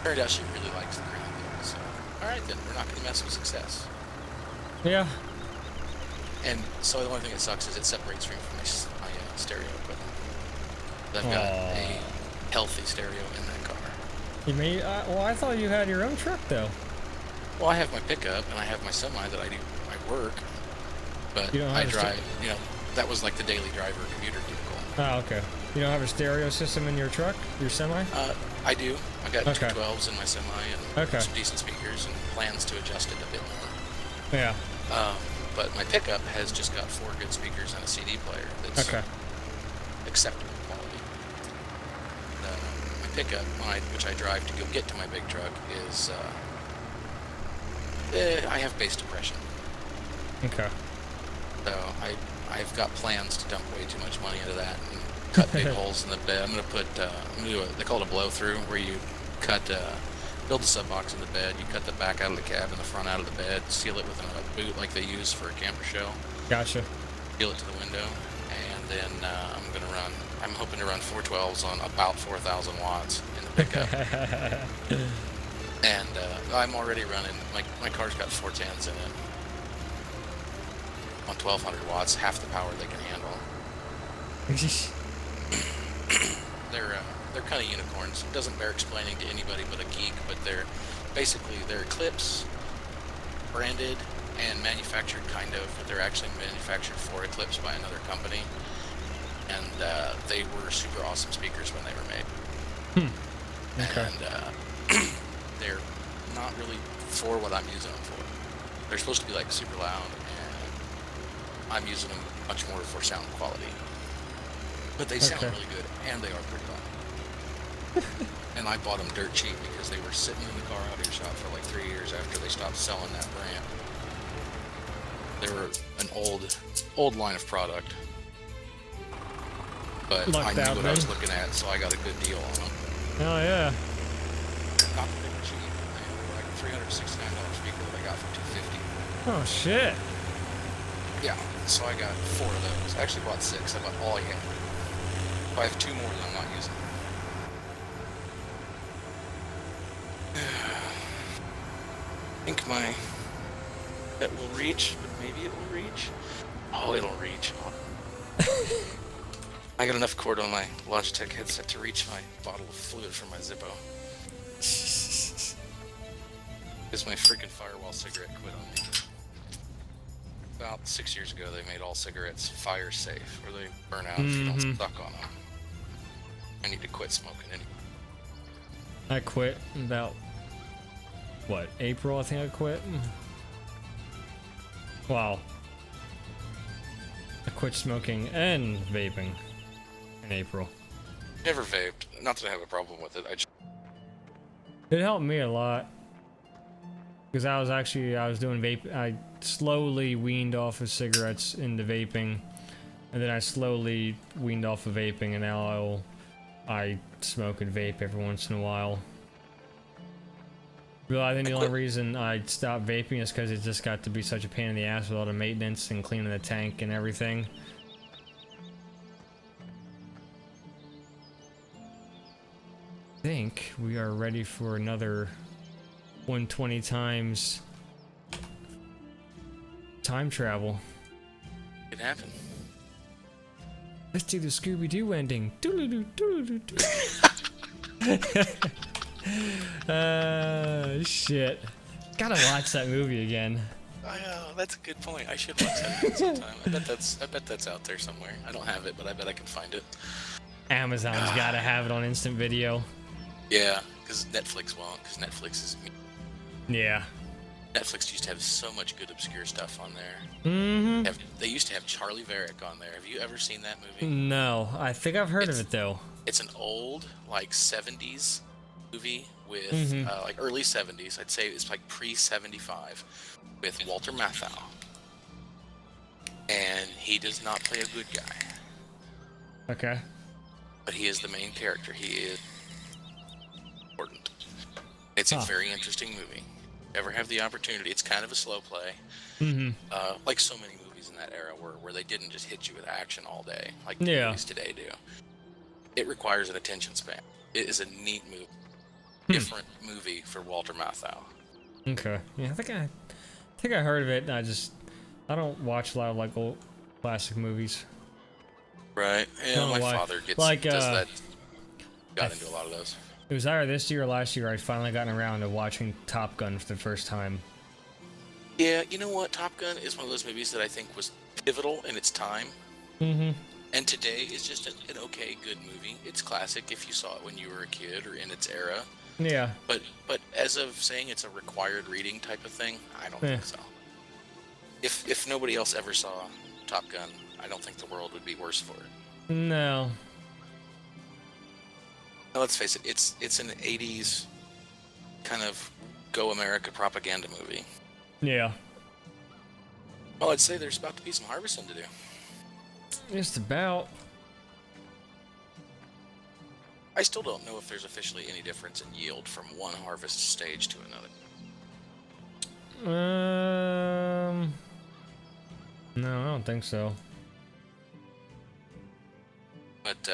turned out she really likes the Crown Vic. So, all right then, we're not going to mess with success. Yeah. And so the only thing that sucks is it separates me from my stereo equipment. I've got a healthy stereo in that car. You mean? Well, I thought you had your own truck though. Well, I have my pickup and I have my semi that I do my work, but You don't I have a drive. You know, that was like the daily driver commuter vehicle. Oh, okay. You don't have a stereo system in your truck, your semi? I do. I got Okay. 212s in my semi and Okay. some decent speakers and plans to adjust it a bit more. Yeah. But my pickup has just got 4 good speakers and a CD player that's Okay. acceptable quality. My pickup, which I drive to go get to my big truck, is I have bass depression. Okay. So I've got plans to dump way too much money into that and cut big holes in the bed. I'm gonna do they call it a blow through, where you build the sub box in the bed, you cut the back out of the cab and the front out of the bed, seal it with a boot like they use for a camper shell, Gotcha. seal it to the window, and then I'm hoping to run 412s on about 4,000 watts in the pickup. And I'm already running, my car's got 410s in it. On 1,200 watts, half the power they can handle. They're kind of unicorns. It doesn't bear explaining to anybody but a geek, but they're Eclipse branded and manufactured kind of, but they're actually manufactured for Eclipse by another company. And they were super awesome speakers when they were made. Okay. And they're not really for what I'm using them for. They're supposed to be like super loud, and I'm using them much more for sound quality. But they sound Okay. really good, and they are pretty loud. And I bought them dirt cheap because they were sitting in the car audio shop for like 3 years after they stopped selling that brand. They were an old line of product, but I Lucked knew out what I was then. looking at, so I got a good deal on them. Oh yeah. Not that they were cheap. They were like $369 speaker that I got for $250. Oh shit. Yeah, so I got 4 of those. I actually bought 6. I bought all I had. I have 2 more that I'm not using. I think my that will reach, but maybe it will reach. Oh, it'll reach. I got enough cord on my Logitech headset to reach my bottle of fluid from my Zippo. Because my freaking Firewall cigarette quit on me. About 6 years ago, they made all cigarettes fire safe, where they burn out if you don't suck on them. I need to quit smoking anyway. I quit about what, April I think I quit. Wow. I quit smoking and vaping in April. Never vaped. Not that I have a problem with it. It helped me a lot. Because I was doing vape. I slowly weaned off of cigarettes into vaping. And then I slowly weaned off of vaping, and now I smoke and vape every once in a while. Well, I think the only reason I stopped vaping is because it just got to be such a pain in the ass with all the maintenance and cleaning the tank and everything. I think we are ready for another 120 times time travel. It happened. Let's do the Scooby-Doo ending. Doodle-doo, doodle-doo, shit. Gotta watch that movie again. That's a good point. I should watch that again sometime. I bet that's out there somewhere. I don't have it, but I bet I can find it. Amazon's gotta have it on instant video. Yeah, because Netflix won't. Because Netflix is. Yeah. Netflix used to have so much good obscure stuff on there. Mm-hmm. They used to have Charlie Varick on there. Have you ever seen that movie? No, I think I've heard of it though. It's an old, like 70s movie with like early 70s. I'd say it's like pre-75 with Walter Matthau. And he does not play a good guy. Okay. But he is the main character. He is important. It's a very interesting movie. Ever have the opportunity, it's kind of a slow play. Like so many movies in that era where they didn't just hit you with action all day like movies today do. It requires an attention span. It is a neat movie. Different movie for Walter Matthau. Okay. Yeah, I think I heard of it. I don't watch a lot of like old classic movies. Right. Yeah, my father does that. Got into a lot of those. It was either this year or last year I'd finally gotten around to watching Top Gun for the first time. Yeah, you know what? Top Gun is one of those movies that I think was pivotal in its time. And today is just an okay, good movie. It's classic if you saw it when you were a kid or in its era. Yeah. But as of saying it's a required reading type of thing, I don't think so. If nobody else ever saw Top Gun, I don't think the world would be worse for it. No. Now, let's face it, it's an 80s kind of Go America propaganda movie. Yeah. Well, I'd say there's about to be some harvesting to do. Just about. I still don't know if there's officially any difference in yield from one harvest stage to another. No, I don't think so. But,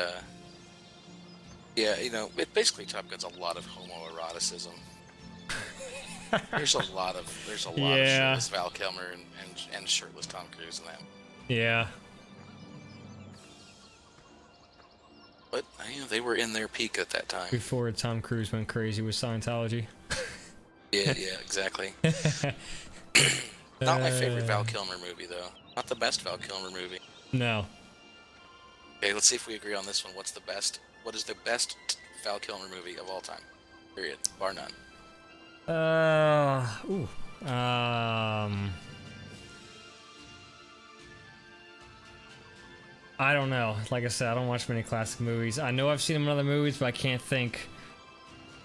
yeah, you know, basically Top Gun's a lot of homoeroticism. There's a lot of shirtless Val Kilmer and shirtless Tom Cruise in that. Yeah. But you know, they were in their peak at that time. Before Tom Cruise went crazy with Scientology. Yeah, exactly. Not my favorite Val Kilmer movie, though. Not the best Val Kilmer movie. No. Okay, let's see if we agree on this one. What is the best Val Kilmer movie of all time? Period. Bar none. I don't know. Like I said, I don't watch many classic movies. I know I've seen them in other movies, but I can't think.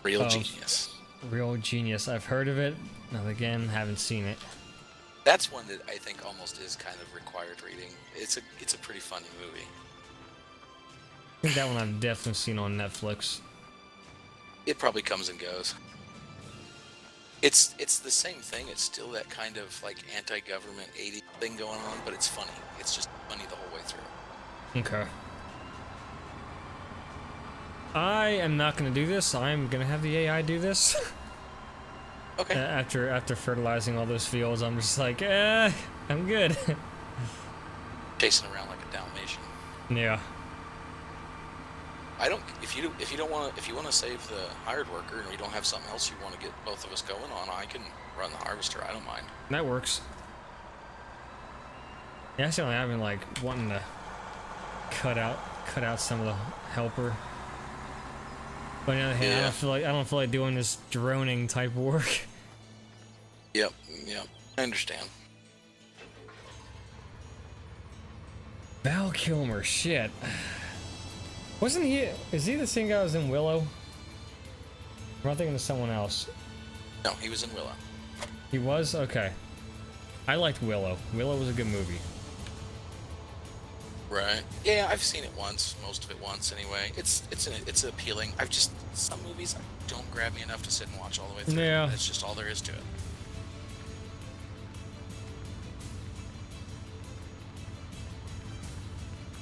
Real Genius. Real Genius. I've heard of it. Now again, haven't seen it. That's one that I think almost is kind of required reading. It's a pretty funny movie. I think that one I've definitely seen on Netflix. It probably comes and goes. It's the same thing. It's still that kind of like anti-government 80s thing going on, but it's funny. It's just funny the whole way through. Okay. I am not going to do this. I'm going to have the AI do this. Okay. After fertilizing all those fields, I'm just like, I'm good. Chasing around like a Dalmatian. Yeah. I don't. If you want to save the hired worker and we don't have something else you want to get both of us going on, I can run the harvester. I don't mind. That works. Yeah, actually, I've been like wanting to cut out some of the helper. But on the other hand, I don't feel like doing this droning type work. Yep. I understand. Val Kilmer, shit. Wasn't he? Is he the same guy who was in Willow? Or am I thinking of someone else? No, he was in Willow. He was? Okay. I liked Willow. Willow was a good movie. Right. Yeah, I've seen it once, most of it once anyway. It's appealing. I've just some movies don't grab me enough to sit and watch all the way through. Yeah. That's just all there is to it.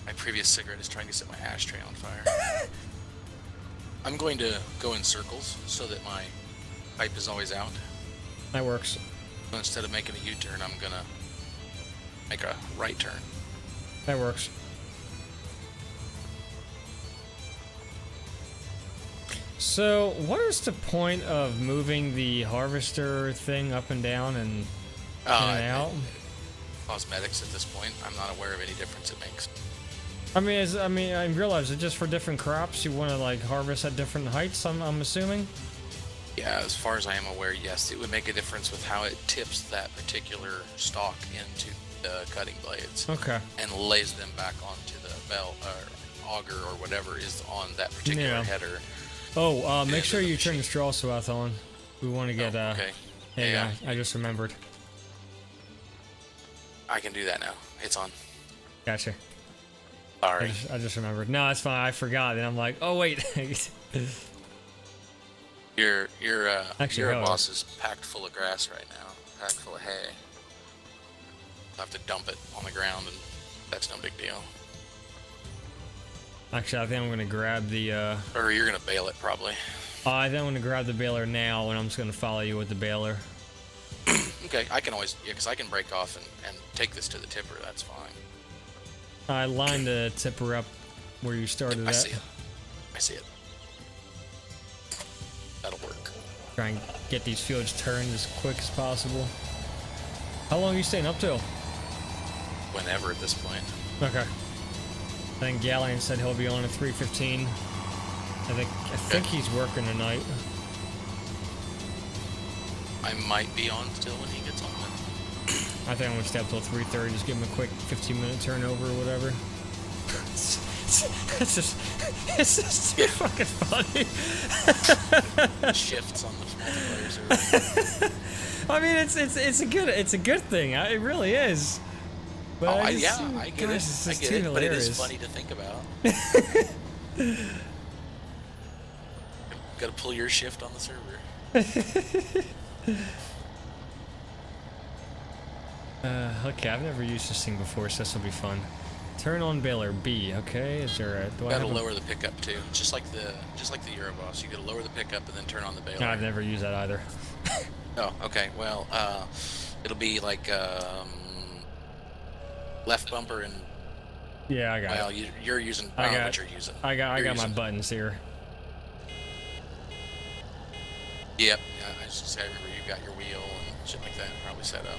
My previous cigarette is trying to set my ashtray on fire. I'm going to go in circles so that my pipe is always out. That works. Instead of making a U-turn, I'm gonna make a right turn. That works. So, what is the point of moving the harvester thing up and down and in and out? Cosmetics at this point. I'm not aware of any difference it makes. I realize it just for different crops you want to like harvest at different heights. I'm assuming. Yeah, as far as I am aware, yes, it would make a difference with how it tips that particular stalk into the cutting blades. Okay. And lays them back onto the bell or auger or whatever is on that particular header. Oh, make sure you turn the straw swath on. We want to get okay. Yeah, I just remembered. I can do that now. It's on. Gotcha. Sorry. I just remembered. No, it's fine. I forgot. And I'm like, oh wait. Your Actually, boss is packed full of grass right now. Packed full of hay. I'll have to dump it on the ground, and that's no big deal. Actually, I think I'm gonna grab the. Or you're gonna bale it probably. I think I'm gonna grab the baler now, and I'm just gonna follow you with the baler. Okay, I can always, because I can break off and take this to the tipper. That's fine. I lined the tipper up where you started I at. see it. I see it. That'll work. Try and get these fields turned as quick as possible. How long are you staying up till? Whenever at this point. Okay. I think Gallion said he'll be on at 3:15. I think he's working tonight. I might be on still when he gets on it. I think I'm gonna stay up till 3:30. Just give him a quick 15-minute turnover or whatever. it's just too fucking funny. Shifts on the multiplayers. I mean, it's a good thing. It really is. But I get it. I get it. But it is funny to think about. Got to pull your shift on the server. Okay, I've never used this thing before, so this will be fun. Turn on baler B. Okay, is there a? You gotta lower the pickup too, just like the Euroboss. You gotta lower the pickup and then turn on the baler. No, I've never used that either. Oh, okay. Well, it'll be like left bumper and. Yeah, I got it. Well, you're using. I got what you're using. I got my buttons here. Yep. I was gonna say I remember you got your wheel and shit like that probably set up.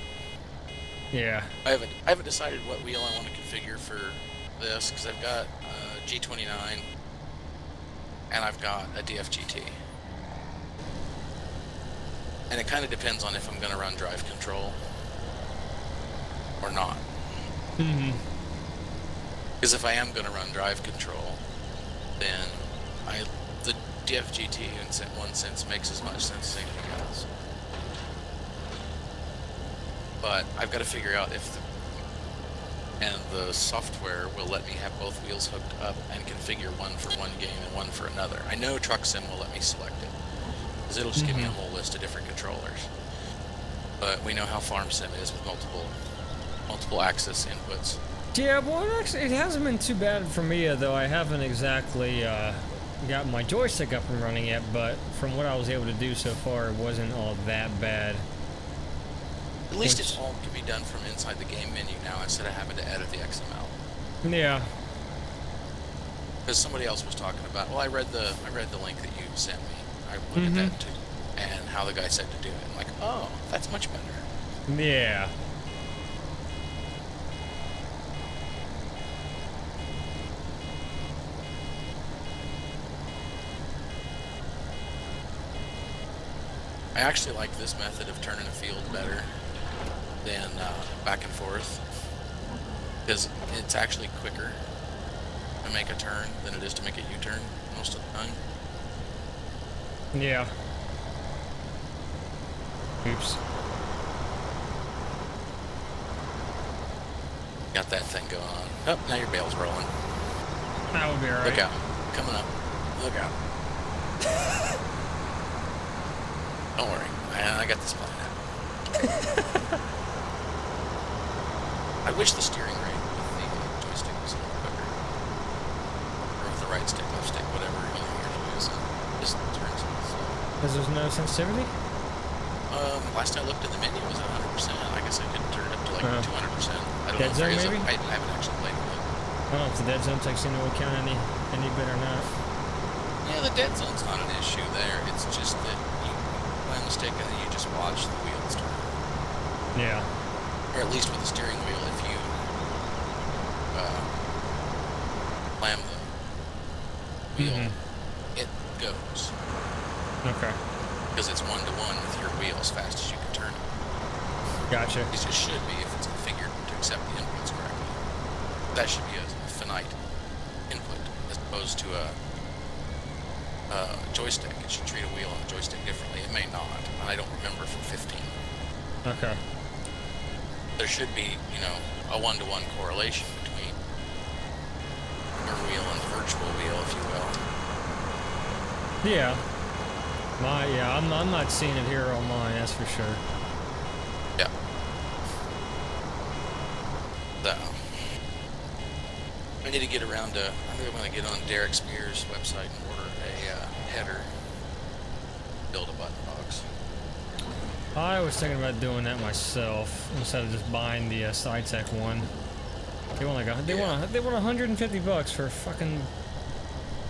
Yeah. I haven't decided what wheel I want to configure for this because I've got G29 and I've got a DFGT. And it kind of depends on if I'm going to run drive control or not. Mm-hmm. Because if I am going to run drive control, then the DFGT in one sense makes as much sense as anything else. But I've got to figure out if the software will let me have both wheels hooked up and configure one for one game and one for another. I know Truck Sim will let me select it, because it'll just give me a whole list of different controllers. But we know how Farm Sim is with multiple axis inputs. Yeah, well, actually, it hasn't been too bad for me, though. I haven't exactly got my joystick up and running yet, but from what I was able to do so far, it wasn't all that bad. At least it all can be done from inside the game menu now instead of having to edit the XML. Yeah. Because somebody else was talking about. Well, I read the link that you sent me. I looked at that too, and how the guy said to do it. I'm like, oh, that's much better. Yeah. I actually like this method of turning a field better than back and forth, because it's actually quicker to make a turn than it is to make a U-turn most of the time. Yeah. Oops. Got that thing going on. Oh, now your bail's rolling. That would be alright. Look out. Coming up. Look out. Don't worry. I got this plan out. I wish the steering rate with the joystick was a little quicker. Or with the right stick, left stick, whatever you're using. Just turns it slow. Because there's no sensitivity? Last I looked at the menu, it was at 100%. I guess I could turn it up to like 200%. I don't Dead know if zone, there is. maybe? I haven't actually played it yet. I don't know if the dead zone takes into account any bit or not. Yeah, the dead zone's not an issue there. It's just that you plan the stick and then you just watch the wheels turn. Yeah. Or at least with the steering wheel, if you slam the wheel, it goes. Okay. Because it's one-to-one with your wheel as fast as you can turn it. Gotcha. It just should be if it's configured to accept the inputs correctly. That should be a finite input as opposed to a joystick. It should treat a wheel and a joystick differently. It may not, and I don't remember from 15. Okay. There should be, a one-to-one correlation between your wheel and the virtual wheel, if you will. Yeah. I'm not seeing it here on mine, that's for sure. Yeah. So, I need to get around to, I think I'm going to get on Derek Spears' website and order a header, build a button box. I was thinking about doing that myself instead of just buying the SciTech one. They want like they want $150 for fucking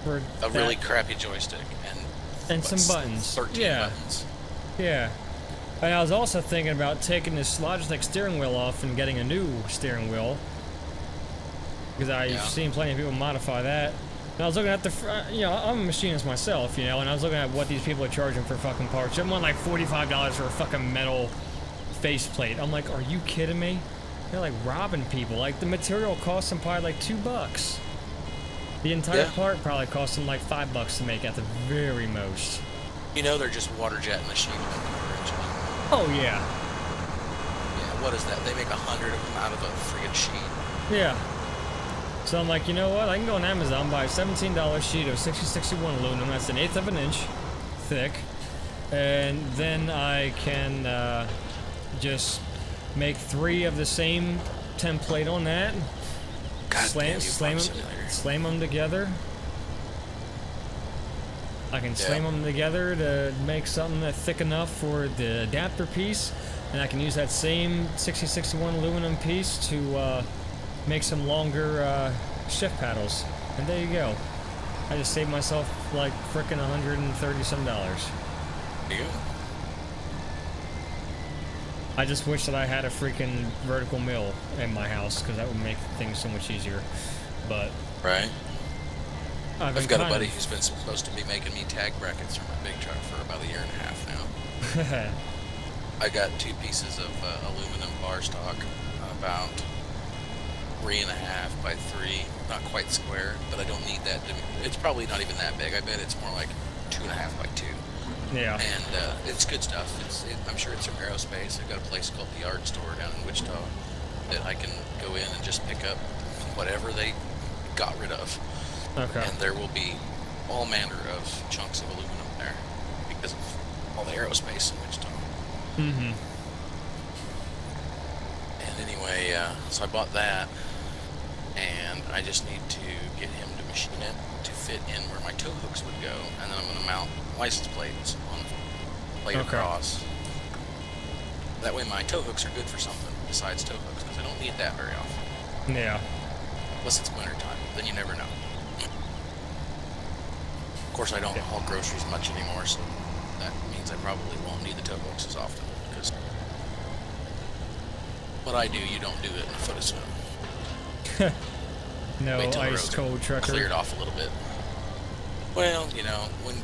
a really crappy joystick and some buttons. 13 buttons. Yeah. And I was also thinking about taking this Logitech steering wheel off and getting a new steering wheel. Because I've seen plenty of people modify that. And I was looking at I'm a machinist myself, and I was looking at what these people are charging for fucking parts. I'm on like $45 for a fucking metal faceplate. I'm like, are you kidding me? They're like robbing people. Like the material costs them probably like $2. The entire part probably costs them like $5 to make at the very most. They're just water jetting the sheet of the Oh yeah. Yeah, what is that? They make 100 of them out of a friggin' sheet. Yeah. So I'm like, you know what? I can go on Amazon, buy a $17 sheet of 6061 aluminum. That's 1/8 of an inch thick. And then I can just make 3 of the same template on that. Slam them together. I can slam them together to make something that's thick enough for the adapter piece. And I can use that same 6061 aluminum piece to make some longer shift paddles, and there you go. I just saved myself like frickin' $130 some. Yeah. I just wish that I had a freaking vertical mill in my house because that would make things so much easier. But right. I've got a buddy who's been supposed to be making me tag brackets for my big truck for about 1.5 years now. I got 2 pieces of aluminum bar stock, about 3.5 by 3, not quite square, but I don't need that. It's probably not even that big. I bet it's more like 2.5 by 2. Yeah. And it's good stuff. I'm sure it's from Aerospace. I've got a place called the Art Store down in Wichita that I can go in and just pick up whatever they got rid of. Okay. And there will be all manner of chunks of aluminum there because of all the aerospace in Wichita. Mm-hmm. And anyway, so I bought that, and I just need to get him to machine it to fit in where my tow hooks would go, and then I'm going to mount license plates on the plate across. That way my tow hooks are good for something besides tow hooks, because I don't need that very often. Yeah. Unless it's winter time, then you never know. Of course, I don't haul groceries much anymore, so that means I probably won't need the tow hooks as often, because what I do, you don't do it in a foot of snow. No ice cold trucker. Cleared off a little bit. Well, when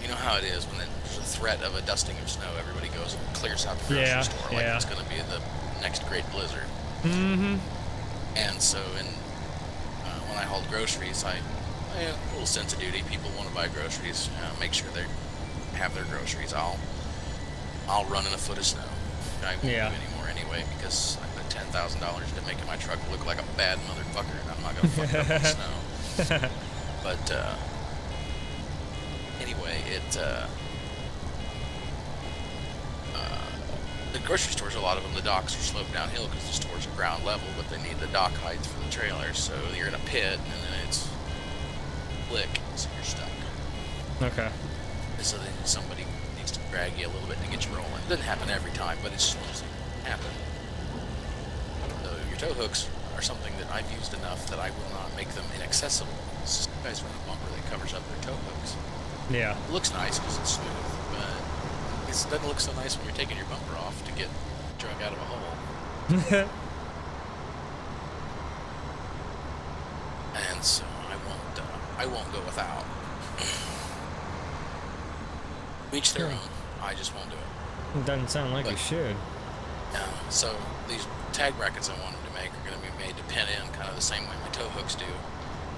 you know how it is when there's a threat of a dusting of snow, everybody goes and clears out the grocery store like it's going to be the next great blizzard. Mm-hmm. And so, when I hauled groceries, a little sense of duty. People want to buy groceries, make sure they have their groceries. I'll run in a foot of snow. I won't do anymore anyway because I $10,000 into making my truck look like a bad motherfucker, and I'm not gonna fuck it up in snow. But anyway, the grocery stores, a lot of them, the docks are sloped downhill because the stores are ground level, but they need the dock heights for the trailers. So you're in a pit, and then it's slick, so you're stuck. Okay. And so then somebody needs to drag you a little bit to get you rolling. It doesn't happen every time, but it's just happen. So your tow hooks are something that I've used enough that I will not make them inaccessible. This guy's running a bumper that covers up their tow hooks. Yeah. It looks nice because it's smooth, but it doesn't look so nice when you're taking your bumper off to get drug out of a hole. And so I won't go without. Each their own. I just won't do it. It doesn't sound like But- you should. So these tag brackets I wanted to make are going to be made to pin in kind of the same way my tow hooks do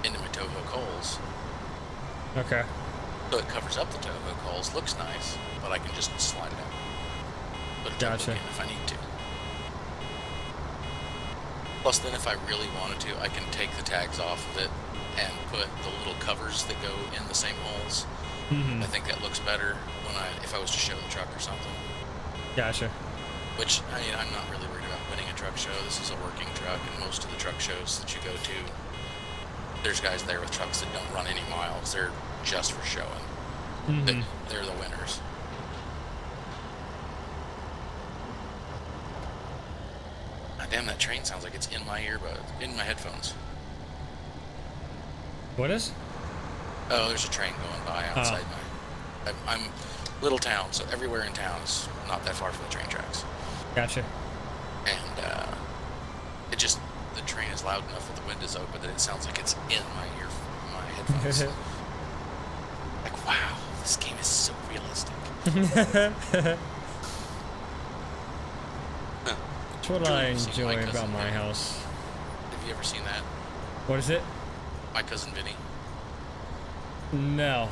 into my tow hook holes. Okay. So it covers up the tow hook holes, looks nice, but I can just slide it out. Put a tow hook Gotcha. in if I need to. Plus then if I really wanted to, I can take the tags off of it and put the little covers that go in the same holes. Mm-hmm. I think that looks better if I was to show the truck or something. Gotcha. Which, I mean, I'm not really worried about winning a truck show. This is a working truck, and most of the truck shows that you go to, there's guys there with trucks that don't run any miles. They're just for showing. Mm-hmm. They're the winners. Ah, damn, that train sounds like it's in my earbuds, in my headphones. What is? Oh, there's a train going by outside I'm little town, so everywhere in town is not that far from the train tracks. Gotcha. And the train is loud enough with the windows open that it sounds like it's in my headphones. Like, wow, this game is so realistic. That's what I You've seen My enjoy Cousin about my Vinny. house. Have you ever seen that? What is it? My Cousin Vinny? No.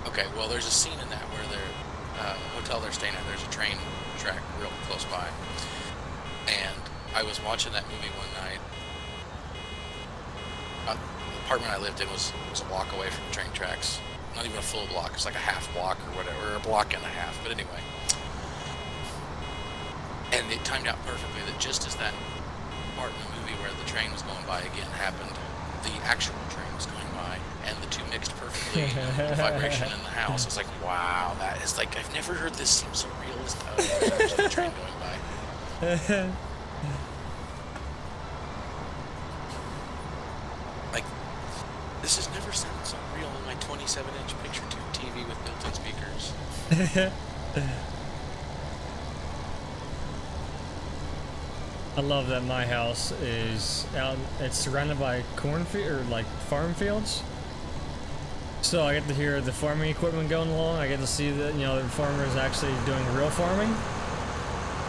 Okay, well, there's a scene in that where hotel they're staying at, there's a train track real close by. And I was watching that movie one night. The apartment I lived in was a block away from the train tracks. Not even a full block, it's like a half block or whatever, or a block and a half, but anyway. And it timed out perfectly that just as that part in the movie where the train was going by again happened, the actual train was going by, and the two mixed perfectly, and the vibration in the house. I was like, wow, that is like, I've never heard this seem so realistic. There's actually a train going by. Like, this has never sounded so real in my 27-inch picture tube TV with built-in speakers. I love that my house is out. It's surrounded by cornfield or like farm fields. So I get to hear the farming equipment going along. I get to see that the farmers actually doing real farming.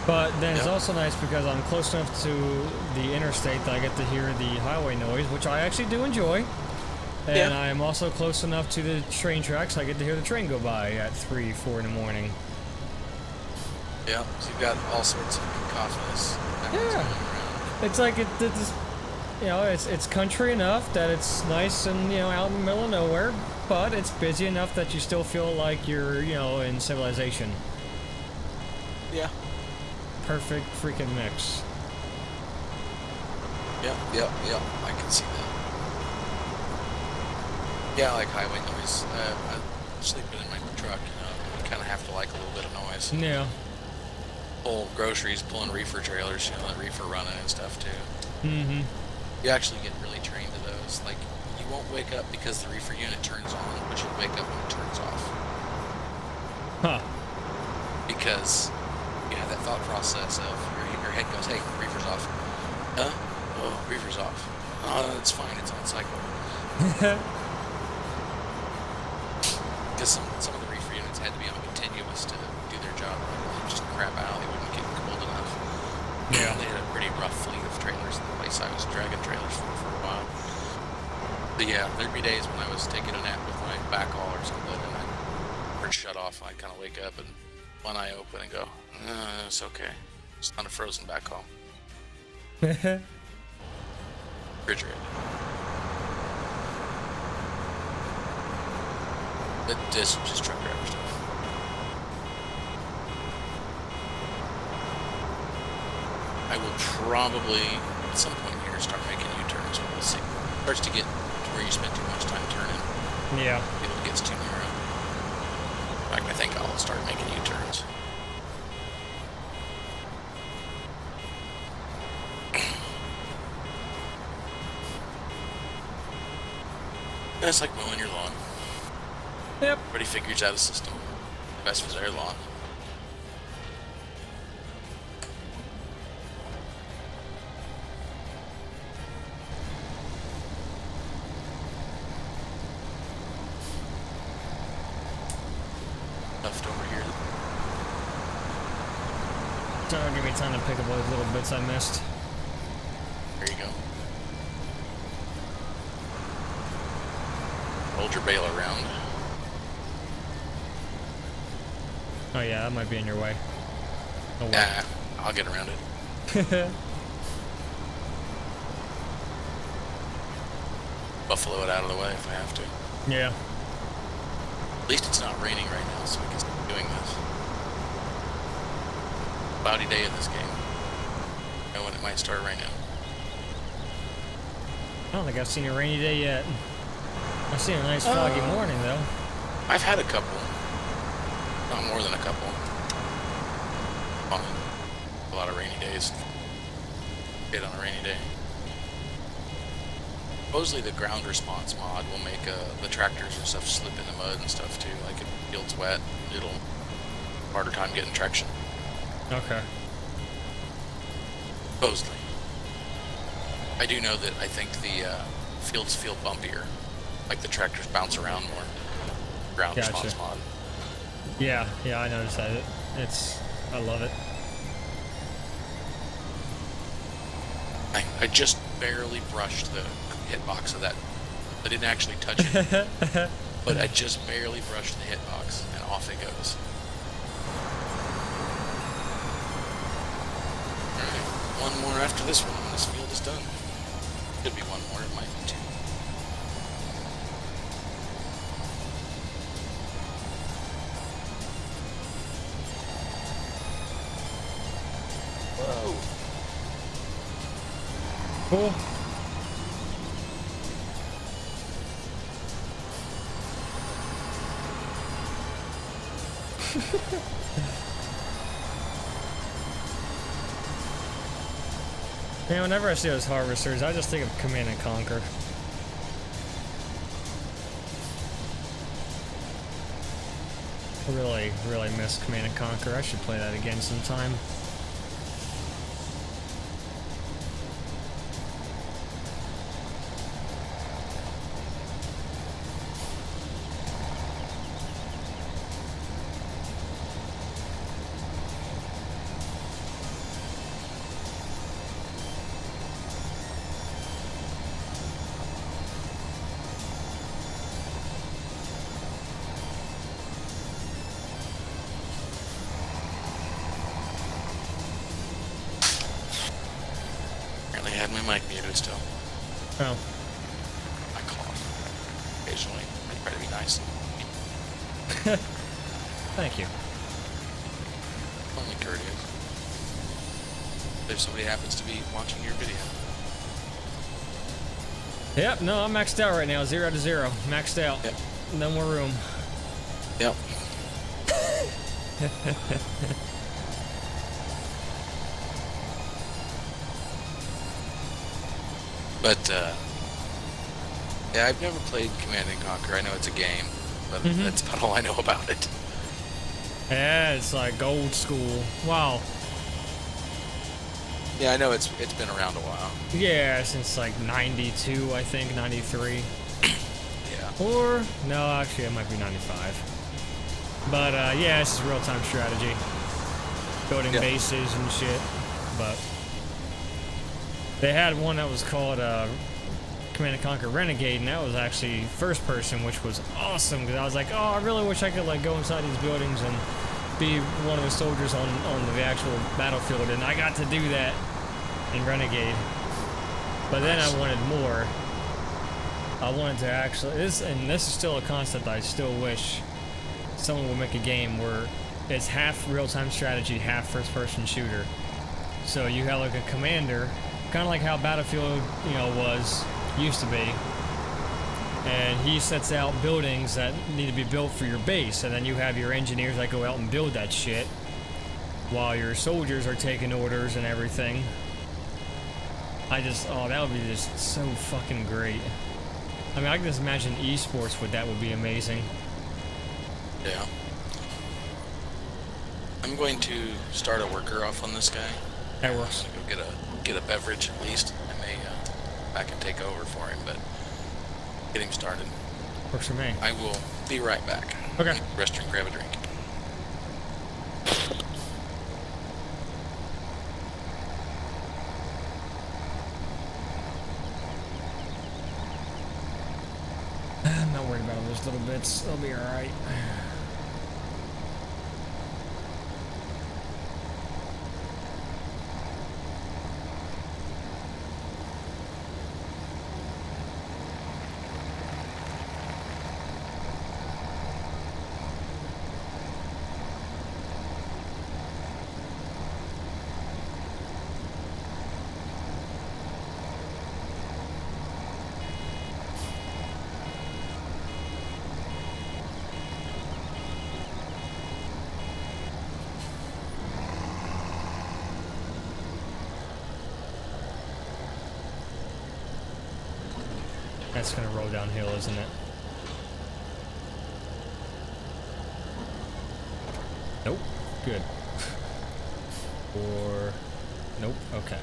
But then it's Yep. also nice because I'm close enough to the interstate that I get to hear the highway noise, which I actually do enjoy. And Yeah. I am also close enough to the train tracks. I get to hear the train go by at 3, 4 in the morning. Yeah, so you've got all sorts of cacophonous sounds Yeah. going around. It's like it's country enough that it's nice and out in the middle of nowhere, but it's busy enough that you still feel like you're in civilization. Yeah. Perfect freaking mix. Yep, I can see that. Yeah, I like highway noise. I'm sleeping in my truck, you kind of have to like a little bit of noise. Yeah. Pull groceries, pulling reefer trailers, the reefer running and stuff too. Mm-hmm. You actually get really trained to those. Like, you won't wake up because the reefer unit turns on, but you'll wake up when it turns off. Huh. Because you have that thought process of your head goes, hey, reefer's off. Huh? Oh, reefer's off. Oh, it's fine, it's on cycle. Because some of the reefer units had to be on continuous to do their job. They'd just crap out, they wouldn't get cold enough. Yeah. They had a pretty rough fleet of trailers in the place I was dragging trailers for a while. But yeah, there'd be days when I was taking a nap with my backhaul or something, and I'd shut off, I'd kind of wake up and one eye open and go, it's okay. It's not a frozen backhaul. Refrigerated. But this is just truck driver stuff. I will probably, at some point here, start making U-turns. We'll see. Starts to get to where you spend too much time turning. Yeah. It gets too narrow. In fact, I think I'll start making U-turns. It's like mowing your lawn. Yep. Everybody figures out a system. The best was their lawn. Left over here. Don't give me time to pick up all those little bits I missed. There you go. Hold your bale around. Oh yeah, that might be in your way. Oh Nah, I'll get around it. well. Buffalo it out of the way if I have to. Yeah. At least it's not raining right now, so we can start doing this. Cloudy day in this game. I know when it might start right now. I don't think I've seen a rainy day yet. I've seen a nice foggy morning though. I've had a couple. Not more than a couple. On a lot of rainy days. Hit on a rainy day. Supposedly the ground response mod will make the tractors and stuff slip in the mud and stuff too. Like if the field's wet, it'll harder time getting traction. Okay. Supposedly. I do know that I think the fields feel bumpier. Like the tractors bounce around more. Ground Gotcha. response mod. Yeah, I noticed that. I love it. I just barely brushed the hitbox of that. I didn't actually touch it, but I just barely brushed the hitbox, and off it goes. Alright, one more after this one, and this field is done. Could be one more, it might be two. Whoa! Cool. Man, whenever I see those harvesters, I just think of Command and Conquer. I really, really miss Command and Conquer. I should play that again sometime. Apparently I had my mic muted still. Oh. I cough. Occasionally. I try to be nice. Thank you. Only courteous. If somebody happens to be watching your video. Yep, no, I'm maxed out right now. 0 to 0. Maxed out. Yep. No more room. Yep. But, yeah, I've never played Command & Conquer. I know it's a game, but that's about all I know about it. Yeah, it's like old school. Wow. Yeah, I know it's been around a while. Yeah, since like 92, I think, 93. Yeah. Or, no, actually, it might be 95. But, yeah, this is real-time strategy. Building bases and shit. But they had one that was called Command & Conquer Renegade, and that was actually first person, which was awesome, because I was like, oh, I really wish I could like go inside these buildings and be one of the soldiers on the actual battlefield, and I got to do that. in Renegade. But then I wanted more. I wanted to actually, this is still a concept I still wish someone would make a game where it's half real-time strategy, half first-person shooter. So you have like a commander, kind of like how Battlefield, used to be. And he sets out buildings that need to be built for your base, and then you have your engineers that go out and build that shit, while your soldiers are taking orders and everything. That would be just so fucking great. I mean, I can just imagine esports with that would be amazing. Yeah. I'm going to start a worker off on this guy. That works. Go get a beverage at least. I may back and take over for him, but get him started. Works for me. I will be right back. Okay. Restroom, grab a drink. I'm not worried about all those little bits. They'll be alright. That's gonna roll downhill, isn't it? Nope. Good. Or... Nope. Okay.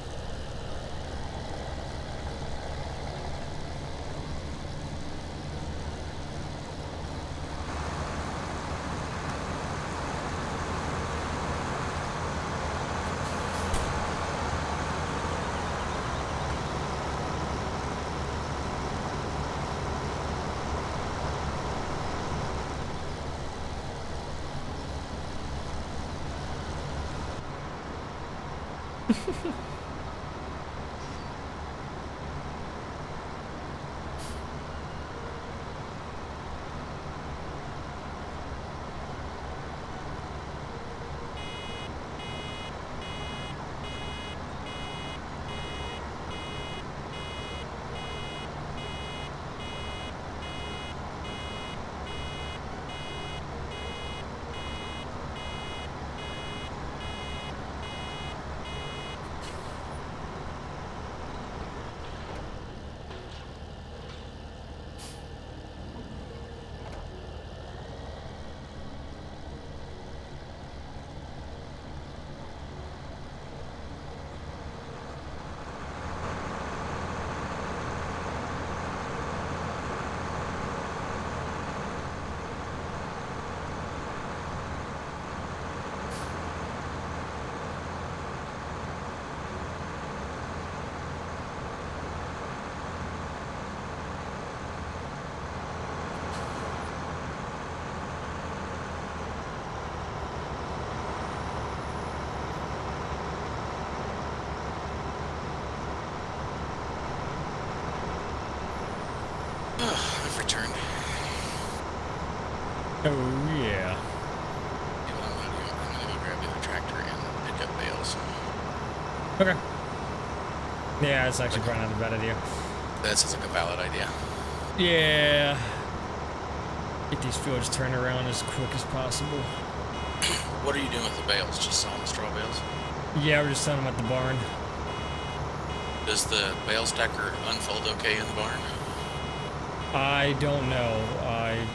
I've returned. Oh, yeah. Yeah, what I'm gonna go grab the other tractor and pick up bales. Okay. Yeah, it's actually probably not a bad idea. That sounds like a valid idea. Yeah. Get these fields turned around as quick as possible. What are you doing with the bales? Just selling the straw bales? Yeah, we're just selling them at the barn. Does the bale stacker unfold okay in the barn? I don't know. I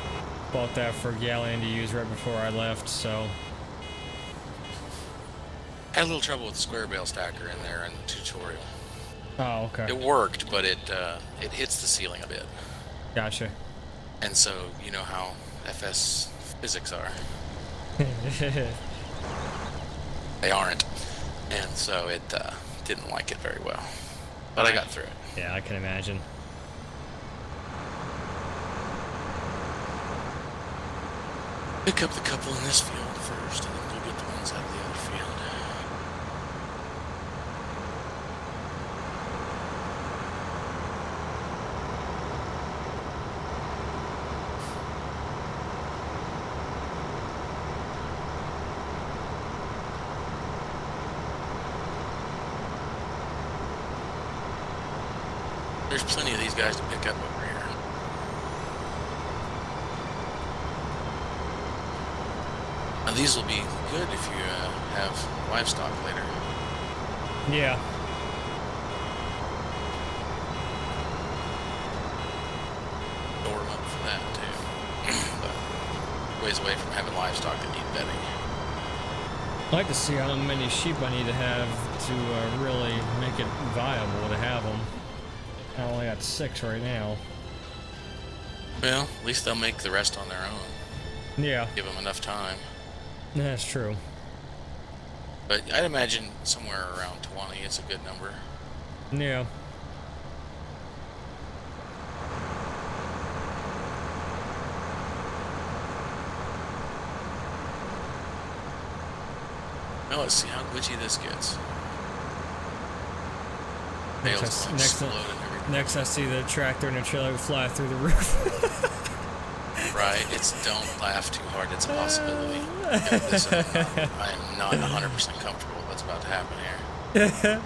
bought that for Galleon to use right before I left, so... Had a little trouble with the square bale stacker in there in the tutorial. Oh, okay. It worked, but it hits the ceiling a bit. Gotcha. And so, you know how FS physics are. They aren't. And so it didn't like it very well. But I got through it. Yeah, I can imagine. Pick up the couple in this field first, and then go get the ones out of the other field. There's plenty of these guys to pick up over here. Now these will be good if you have livestock later. Yeah. Store them up for that too. But ways away from having livestock that need bedding. I'd like to see how many sheep I need to have to really make it viable to have them. I only got 6 right now. Well, at least they'll make the rest on their own. Yeah, Give them enough time. that's true. But I'd imagine somewhere around 20 is a good number. Yeah. Now let's see how glitchy this gets. Next, Bales going explode and everything. next I see the tractor and the trailer fly through the roof. Right, it's don't laugh too hard, it's a possibility. Yeah, this, I am not 100% comfortable with what's about to happen here.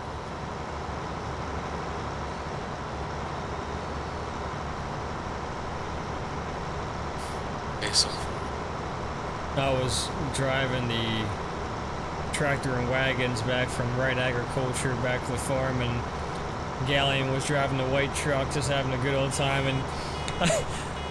Okay, so I was driving the tractor and wagons back from Wright Agriculture back to the farm, and Gallion was driving the white truck, just having a good old time, and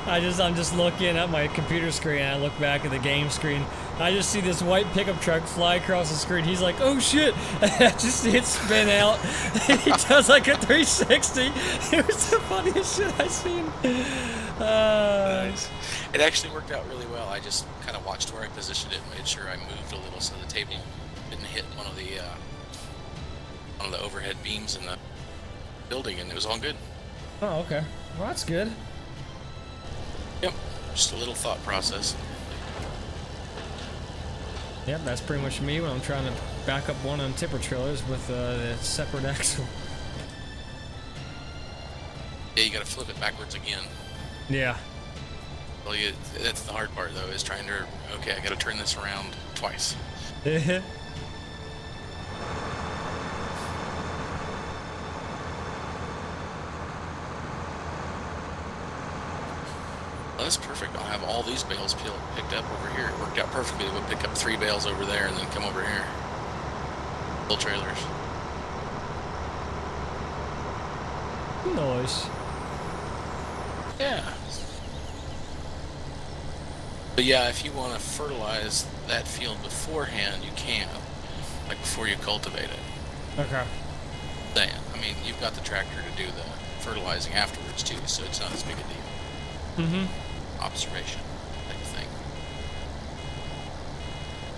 I'm just looking at my computer screen, and I look back at the game screen. I just see this white pickup truck fly across the screen. He's like, "Oh shit!" And I just see it spin out. He does like a 360. It was the funniest shit I've seen. nice. It actually worked out really well. I just kind of watched where I positioned it and made sure I moved a little so the table didn't hit one of the overhead beams in the building, and it was all good. Oh, okay. Well, that's good. Yep, just a little thought process. Yep, that's pretty much me when I'm trying to back up one of them tipper trailers with a separate axle. Yeah, you gotta flip it backwards again. Yeah. Well, that's the hard part, though, is trying to, okay, I gotta turn this around twice. Well, that's perfect. I'll have all these bales picked up over here. It worked out perfectly. We'll pick up 3 bales over there and then come over here. Full trailers. Nice. Yeah. But yeah, if you want to fertilize that field beforehand, you can. Like before you cultivate it. Okay. Then, I mean, you've got the tractor to do the fertilizing afterwards too, so it's not as big a deal. Mm-hmm. Observation type of thing.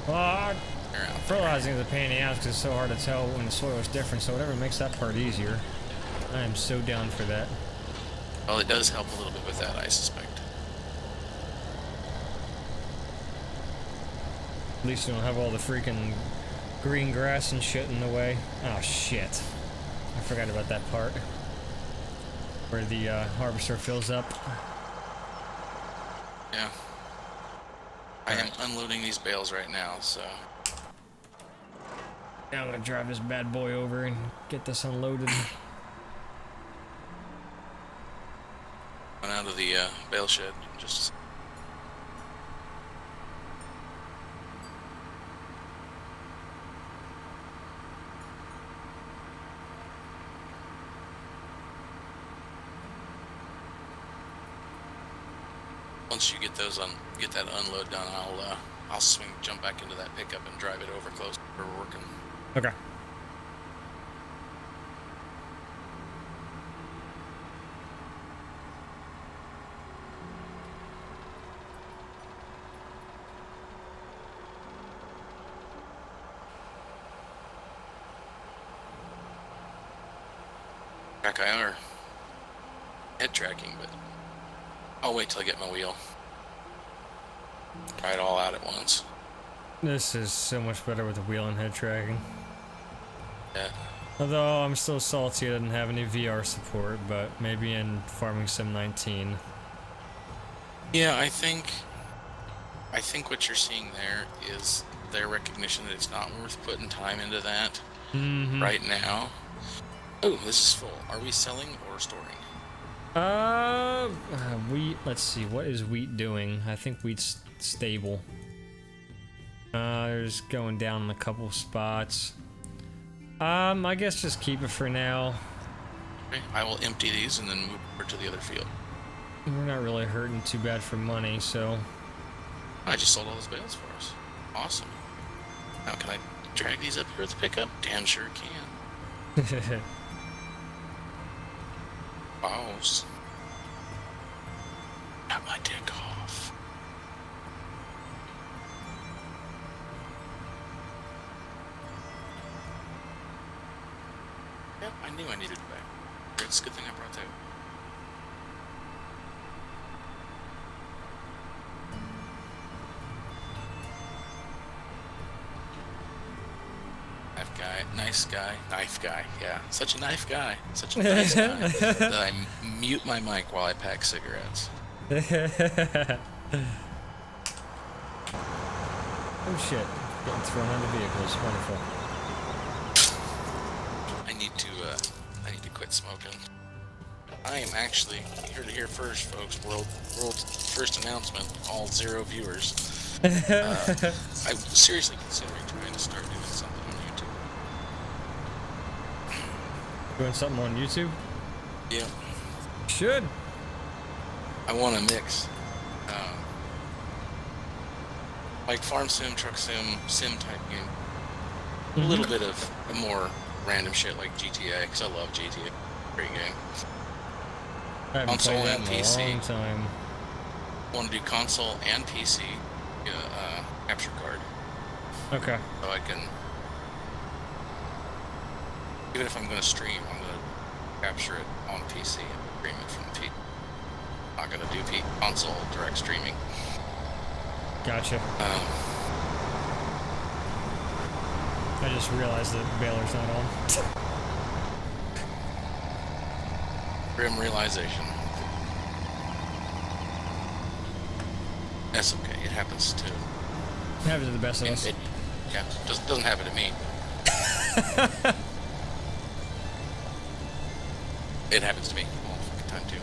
Well, They're out there. fertilizing is a pain in the ass because it's so hard to tell when the soil is different, so whatever makes that part easier. I am so down for that. Well, it does help a little bit with that, I suspect. At least you don't have all the freaking green grass and shit in the way. Oh, shit. I forgot about that part. Where the harvester fills up. Yeah. I am unloading these bales right now, so. Now I'm gonna drive this bad boy over and get this unloaded. Went out of the bale shed. Just. Once you get those get that unload done, I'll jump back into that pickup and drive it over close to where we're working. Okay. Track IR. Head tracking, but I'll wait till I get my wheel. Try it all out at once. This is so much better with the wheel and head tracking. Yeah. Although I'm still salty I didn't have any VR support, but maybe in Farming Sim 19. Yeah, I think what you're seeing there is their recognition that it's not worth putting time into that right now. Oh, this is full. Are we selling or storing? Wheat. Let's see. What is wheat doing? I think wheat's stable. There's going down in a couple spots. I guess just keep it for now. Okay, I will empty these and then move over to the other field. We're not really hurting too bad for money, so. I just sold all those bales for us. Awesome. Now can I drag these up here with the pickup? Damn sure can. Boss. Got my dick off. Yep, I knew I needed it back. It's a good thing I brought that. Knife guy, yeah. Such a knife guy. Such a nice guy that I mute my mic while I pack cigarettes. Oh shit. Getting thrown under vehicles. Wonderful. I need to quit smoking. I am actually here to hear first, folks. World's first announcement. All 0 viewers. I'm seriously considering trying to start doing something on YouTube. Doing something on YouTube? Yeah. Should. I want to mix, like farm sim, truck sim type game. A little bit of more random shit like GTA, because I love GTA. Great game. I haven't Console played that and in a PC. long time. I want to do console and PC capture card, Okay. so I can. Even if I'm going to stream, I'm going to capture it on PC and stream it from PC. I'm not going to do console direct streaming. Gotcha. I just realized that Baylor's not on. Grim realization. That's okay. It happens to. It happens to the best of us. Yeah, doesn't happen to me. It happens to me all the fucking time too.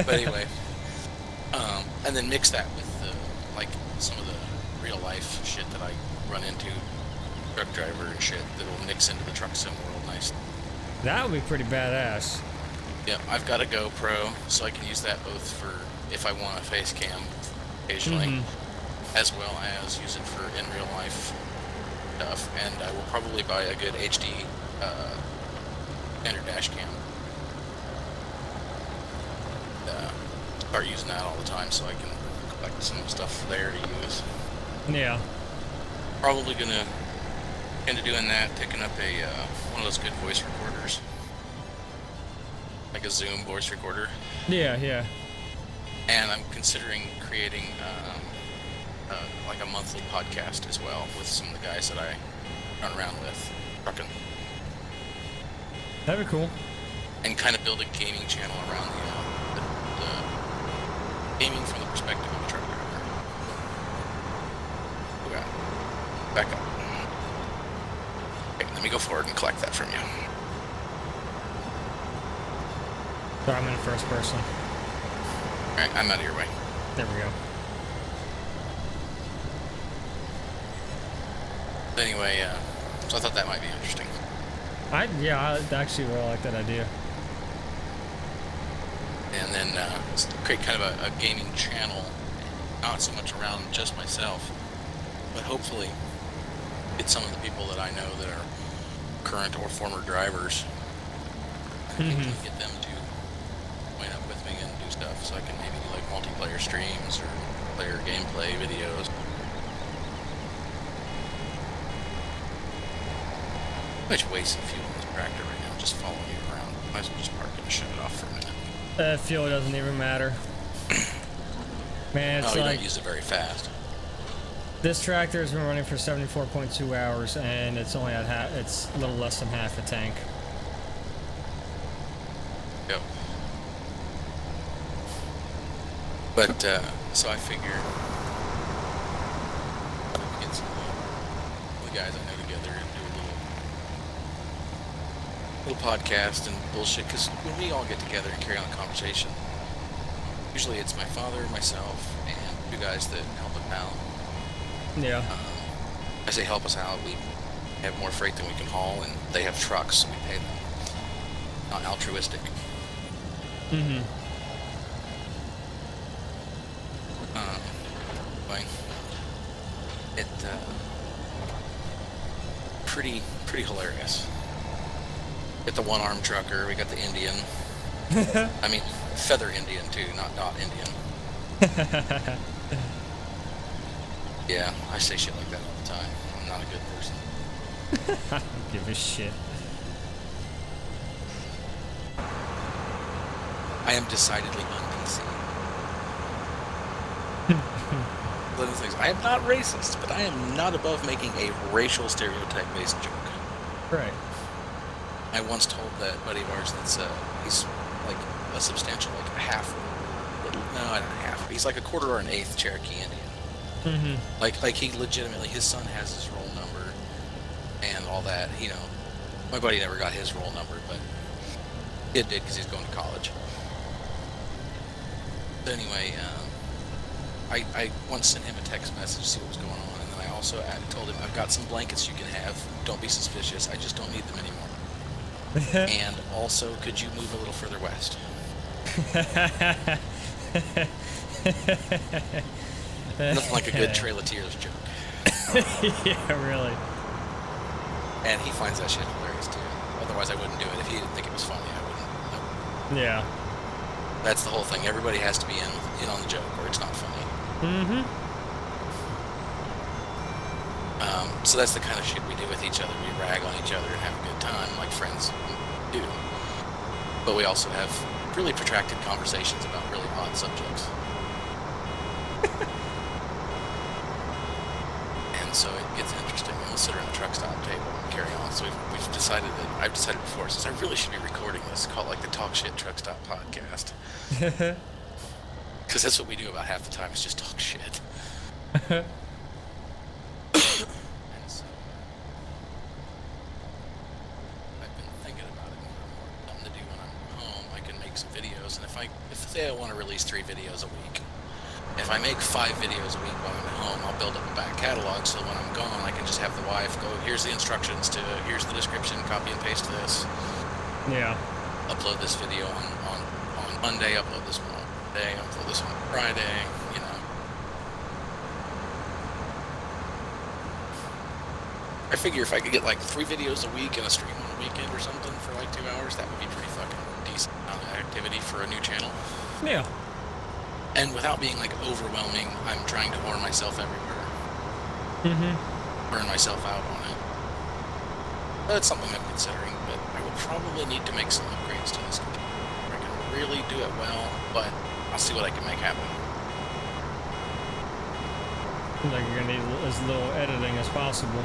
But anyway, and then mix that with like some of the real life shit that I run into, truck driver and shit that'll mix into the truck sim world nice. That would be pretty badass. Yeah, I've got a GoPro, so I can use that both for if I want a face cam occasionally, as well as use it for in real life stuff. And I will probably buy a good HD standard dash cam. Start using that all the time so I can collect some stuff there to use. Yeah. Probably gonna into doing that, picking up a one of those good voice recorders, like a Zoom voice recorder. Yeah, yeah. And I'm considering creating like a monthly podcast as well with some of the guys that I run around with, trucking. That'd be cool. And kind of build a gaming channel around the gaming from the perspective of a truck driver. Okay. Back up. Okay, let me go forward and collect that from you. Sorry, I'm in first person. Alright, I'm out of your way. There we go. Anyway, so I thought that might be interesting. Yeah, I actually really like that idea. And then create kind of a gaming channel, not so much around just myself, but hopefully get some of the people that I know that are current or former drivers, get them to join up with me and do stuff, so I can maybe do like multiplayer streams or player gameplay videos. Much waste of fuel in this tractor right now, just following you around. Might as well just park it and shut it off for a minute. Fuel doesn't even matter. Man, it's you like don't use it very fast. this tractor has been running for 74.2 hours, and it's only at it's a little less than half a tank. Yep. But so I figure get some of the guys I know together and do a little little podcast and bullshit. Because when we all get together and carry on a conversation, usually it's my father, myself, and two guys that help us out. Yeah. I say help us out. We have more freight than we can haul, and they have trucks, so we pay them. Not altruistic. Mm-hmm. Anyway, it pretty hilarious. Get the one-armed trucker. We got the Indian. I mean, feather Indian too, not dot Indian. Yeah, I say shit like that all the time. I'm not a good person. I don't give a shit. I am decidedly un-PC. Little things. I am not racist, but I am not above making a racial stereotype-based joke. Right. I once told that buddy of ours that's he's like a substantial, like a half, no, not a half. He's like a quarter or an eighth Cherokee Indian. Mm-hmm. Like he legitimately, his son has his roll number and all that. You know, my buddy never got his roll number, but it did because he's going to college. But anyway, I once sent him a text message to see what was going on, and then I also told him, I've got some blankets you can have. Don't be suspicious. I just don't need them anymore. And also, could you move a little further west? Nothing like a good Trail of Tears joke. Yeah, really. And he finds that shit hilarious too. Otherwise, I wouldn't do it. If he didn't think it was funny, I wouldn't. Yeah. That's the whole thing. Everybody has to be in on the joke, or it's not funny. Mm-hmm. So that's the kind of shit we do with each other. We rag on each other and have a good time, like friends do. But we also have really protracted conversations about really odd subjects. And so it gets interesting. We'll sit around the truck stop table and carry on. So we've decided that, I've decided before, since I really should be recording this, call it like the Talk Shit Truck Stop Podcast. Because that's what we do about half the time, is just talk shit. And so I've been thinking about it more and more. Something to do when I'm home. I can make some videos, and if say I want to release 3 videos a week, if I make 5 videos a week while I'm at home, I'll build up a back catalog, so when I'm gone, I can just have the wife go, here's the instructions to, here's the description, copy and paste this. Yeah. Upload this video on Monday, upload this one on Monday, upload this one on Friday, you know. I figure if I could get like 3 videos a week and a stream on a weekend or something for like 2 hours, that would be pretty fucking decent amount of activity for a new channel. Yeah. And without being like overwhelming, I'm trying to whore myself everywhere. Mm-hmm. Burn myself out on it. That's something I'm considering, but I will probably need to make some upgrades to this computer. I can really do it well, but I'll see what I can make happen. Like you're gonna need as little editing as possible.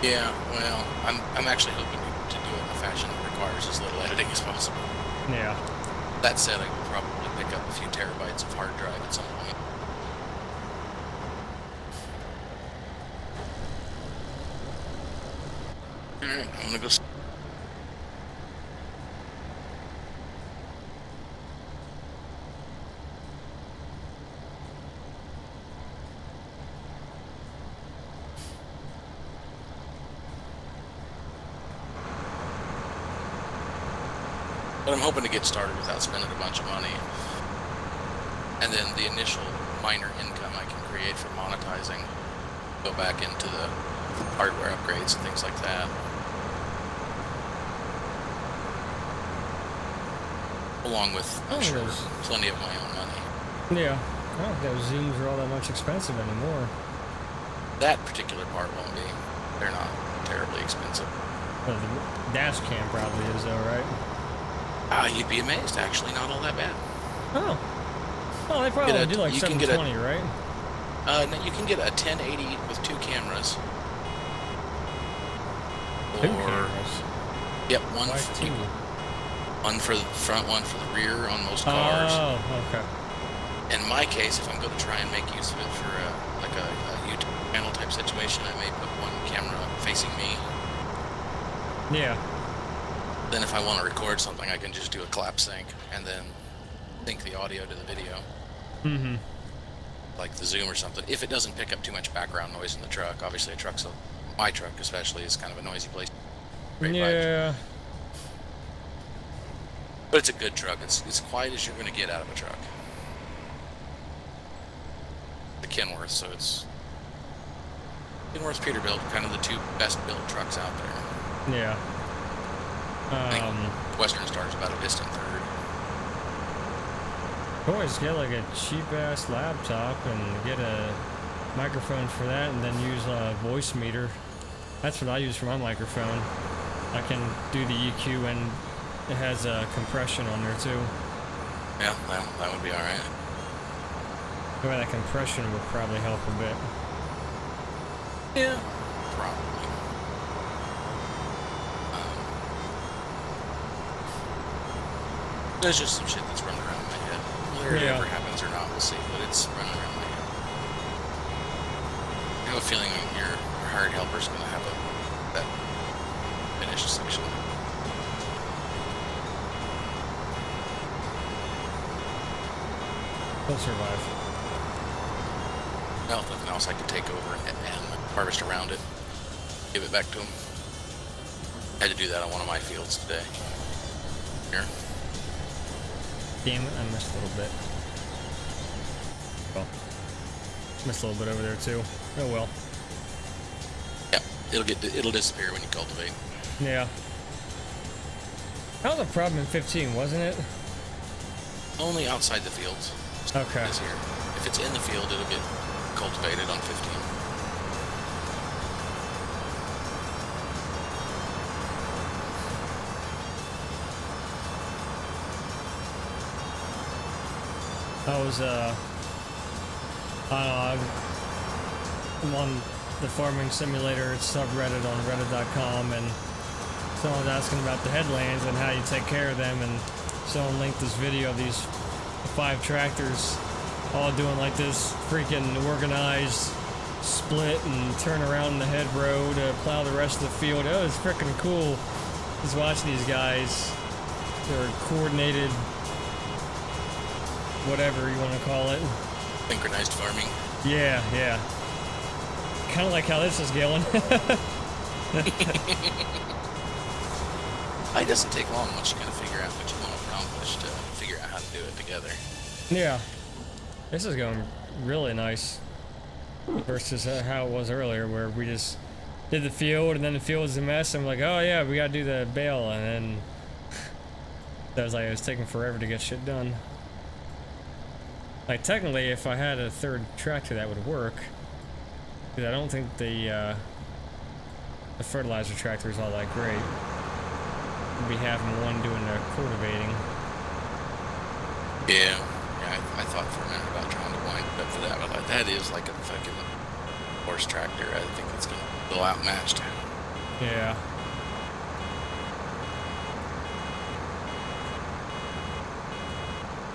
Yeah, well, I'm actually hoping to do it in a fashion that requires as little editing as possible. Yeah. That said, I will probably pick up a few terabytes of hard drive at some point. Alright, I'm gonna go. But I'm hoping to get started without spending a bunch of money. And then the initial minor income I can create from monetizing go back into the hardware upgrades and things like that. Along with, I'm sure, plenty of my own money. Yeah. I don't think those Zooms are all that much expensive anymore. That particular part won't be. They're not terribly expensive. Well, the dash cam probably is though, right? You'd be amazed, actually, not all that bad. Oh. Well, they probably do like 720, right? No, you can get a 1080 with 2 cameras. Two cameras? Yep, Why 2? One for the front, one for the rear on most cars. Oh, okay. In my case, if I'm going to try and make use of it for like a YouTube channel type situation, I may put one camera facing me. Yeah. Then if I want to record something, I can just do a clap sync and then sync the audio to the video. Mm-hmm. Like the Zoom or something. If it doesn't pick up too much background noise in the truck. Obviously, my truck especially is kind of a noisy place. Great Yeah. vibes. But it's a good truck. It's as quiet as you're going to get out of a truck. The Kenworth, so it's Kenworth Peterbilt, kind of the two best built trucks out there. Yeah. I think Western Star's about a distant third. Always get like a cheap ass laptop and get a microphone for that, and then use a voice meter. That's what I use for my microphone. I can do the EQ, and it has a compression on there too. Yeah, that would be alright. Well, that compression would probably help a bit. Yeah, probably. There's just some shit that's running around my head. Whether it ever happens or not, we'll see, but it's running around my head. I have a feeling your hired helper's going to have that finished section. He'll survive. Well, if nothing else, I could take over and harvest around it. Give it back to him. I had to do that on one of my fields today. Here. Damn it, I missed a little bit. Well, missed a little bit over there too. Oh well. Yeah, it'll disappear when you cultivate. Yeah. That was a problem in 15, wasn't it? Only outside the fields. Okay. It is here. If it's in the field, it'll get cultivated on 15. I was, I'm on the farming simulator subreddit on reddit.com, and someone was asking about the headlands and how you take care of them, and someone linked this video of these 5 tractors all doing like this freaking organized split and turn around the head row to plow the rest of the field. It was freaking cool just watching these guys. They're coordinated, whatever you want to call it. Synchronized farming. Yeah, yeah. Kind of like how this is going. It doesn't take long once you kind of figure out what you want to accomplish to figure out how to do it together. Yeah. This is going really nice versus how it was earlier, where we just did the field and then the field was a mess. I'm like, oh yeah, we gotta do the bale, and then that was like, it was taking forever to get shit done. Like technically, if I had a third tractor, that would work. Because I don't think the fertilizer tractor is all that great. We'd be having one doing the cultivating. Yeah, I thought for a minute about trying to wind it up for that, but like, that is like a fucking horse tractor. I think it's gonna be a little outmatched. Yeah.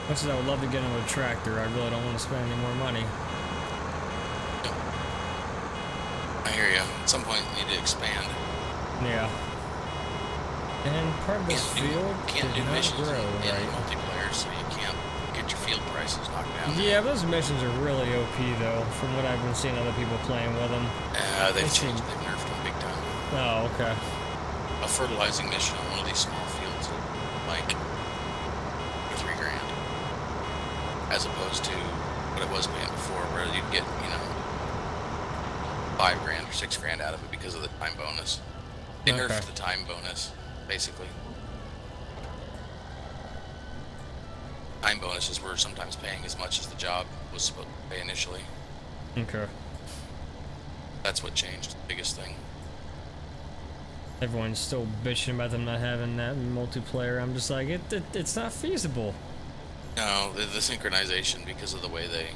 Much as I would love to get into a tractor, I really don't want to spend any more money. I hear you. At some point, you need to expand. Yeah. And part of this field can't did do not missions grow, in right? multiplayer, so you can't get your field prices knocked down. Yeah, those missions are really OP though, from what I've been seeing other people playing with them. They've changed. They've nerfed them big time. Oh, okay. A fertilizing mission on one of these small fields, like $3 grand, as opposed to what it was paying before, where you'd get, $5 grand or $6 grand out of it because of the time bonus. They nerfed the time bonus, basically. Time bonuses were sometimes paying as much as the job was supposed to pay initially. Okay. That's what changed, the biggest thing. Everyone's still bitching about them not having that multiplayer. I'm just like, it's not feasible. No, the synchronization, because of the way they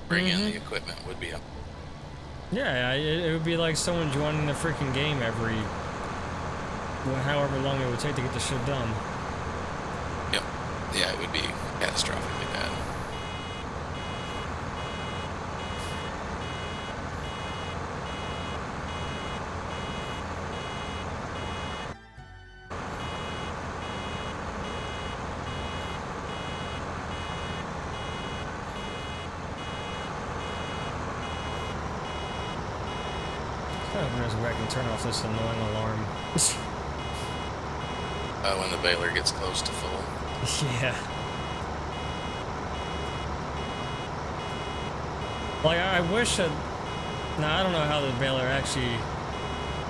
bring in the equipment, would be up. Yeah, it would be like someone joining the freaking game every, however long it would take to get the shit done. Yep. Yeah, it would be catastrophically bad. open this wreck and turn off this annoying alarm. When the baler gets close to full. Yeah. Like, I wish that... Now, I don't know how the baler actually,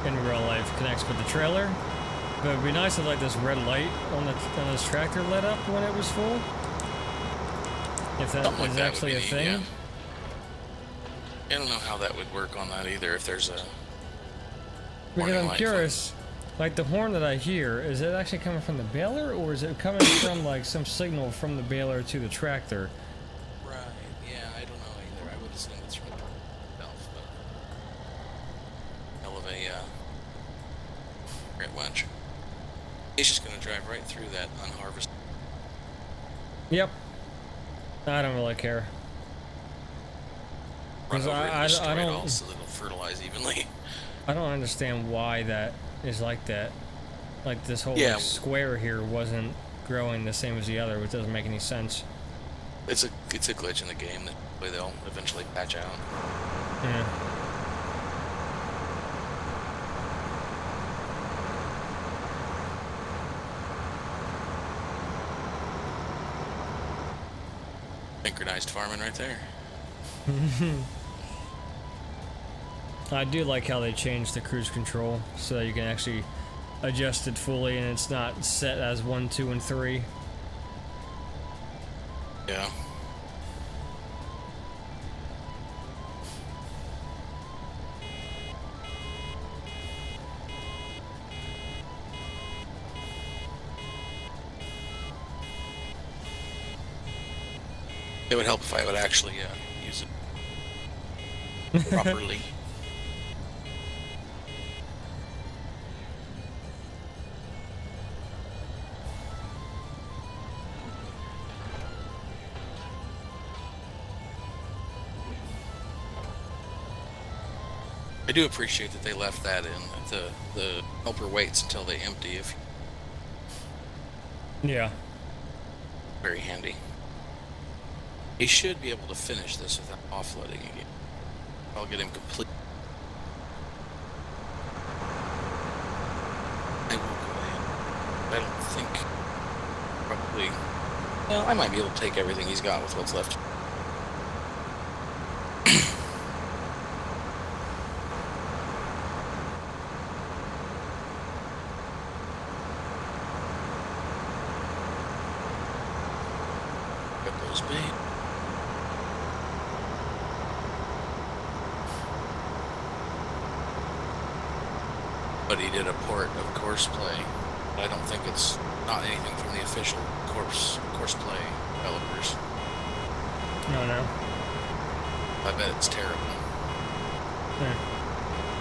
in real life, connects with the trailer. But it'd be nice if, like, this red light on this tractor lit up when it was full. If that Something like is that actually would a be thing. neat, yeah. I don't know how that would work on that either, if there's a... Because warning I'm light curious, like, the horn that I hear, is it actually coming from the baler, or is it coming from, like, some signal from the baler to the tractor? Right, yeah, I don't know either. I would assume it's from itself, but... Hell of a, great wench. He's just gonna drive right through that unharvested... Yep. I don't really care. Run 'Cause over it and I destroy it don't- all so that it'll fertilize evenly. I don't understand why that is like that. Like, this whole Yeah. like, square here wasn't growing the same as the other, which doesn't make any sense. It's a glitch in the game that they'll eventually patch out. Yeah. Synchronized farming right there. I do like how they changed the cruise control so that you can actually adjust it fully and it's not set as 1, 2, and 3. Yeah. It would help if I would actually use it properly. I do appreciate that they left that in, that the helper waits until they empty. If Yeah. very handy. He should be able to finish this without offloading again. I'll get him complete. I will go ahead. I don't think probably. Well, I might be able to take everything he's got with what's left. Get those bait. But he did a port of Course Play. But I don't think it's not anything from the official Course Play developers. No. I bet it's terrible. Yeah.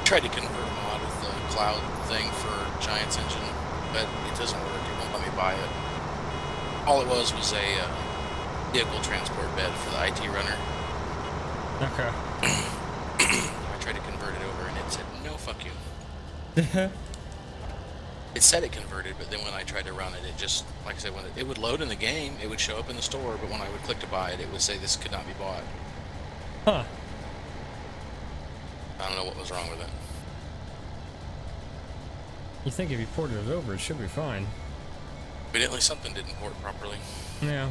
Tried to convert a mod with the cloud thing for Giants Engine, but it doesn't work. It won't let me buy it. All it was a vehicle transport bed for the IT runner. Okay. I tried to convert it over and it said, no, fuck you. It said it converted, but then when I tried to run it, it just, like I said, when it would load in the game, it would show up in the store, but when I would click to buy it, it would say this could not be bought. Huh. I don't know what was wrong with it. You think if you ported it over, it should be fine. Evidently something didn't port properly. Yeah.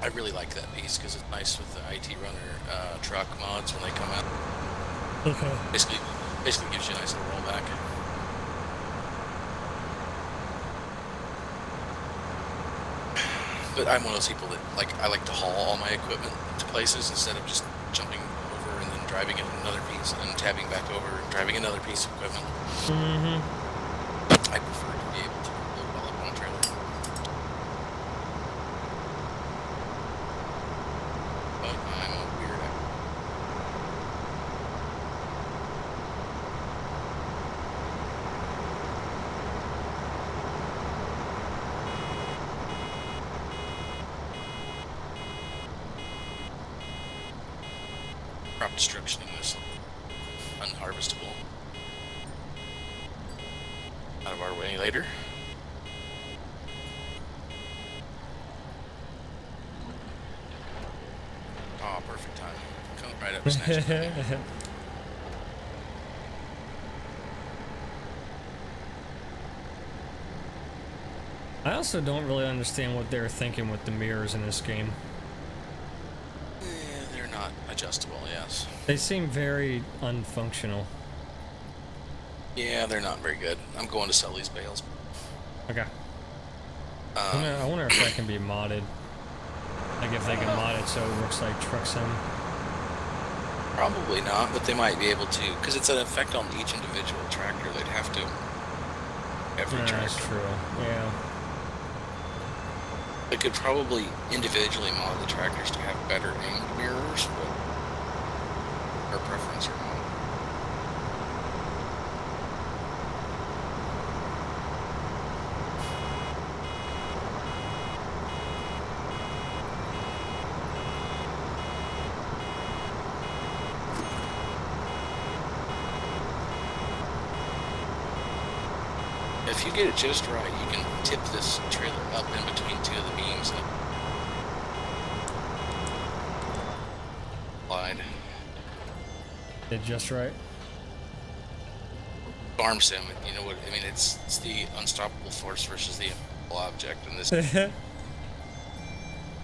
I really like that piece because it's nice with the IT runner truck mods when they come out. Okay. Basically gives you a nice little rollback. But I'm one of those people that I like to haul all my equipment to places instead of just jumping over and then driving in another piece and then tabbing back over and driving another piece of equipment. Mm-hmm. I prefer to be able to load it all up on a trailer. But I'm a weirdo. Crop destruction in this unharvestable. Out of our way later. Oh, perfect time. Come right up and snatch it. I also don't really understand what they're thinking with the mirrors in this game. Yeah, they're not adjustable, yes. They seem very unfunctional. Yeah, they're not very good. I'm going to sell these bales. Okay. I wonder if that can be modded. Like if they can mod it so it looks like Truck Sim. Probably not, but they might be able to, because it's an effect on each individual tractor. They'd have to. Every Yeah, tractor. that's true. Yeah. They could probably individually mod the tractors to have better aimed mirrors, but our preference or not. If you get it just right, you can tip this trailer up in between two of the beams and slide. Did just right. Farm sim, you know what I mean? It's the unstoppable force versus the immovable object, and this either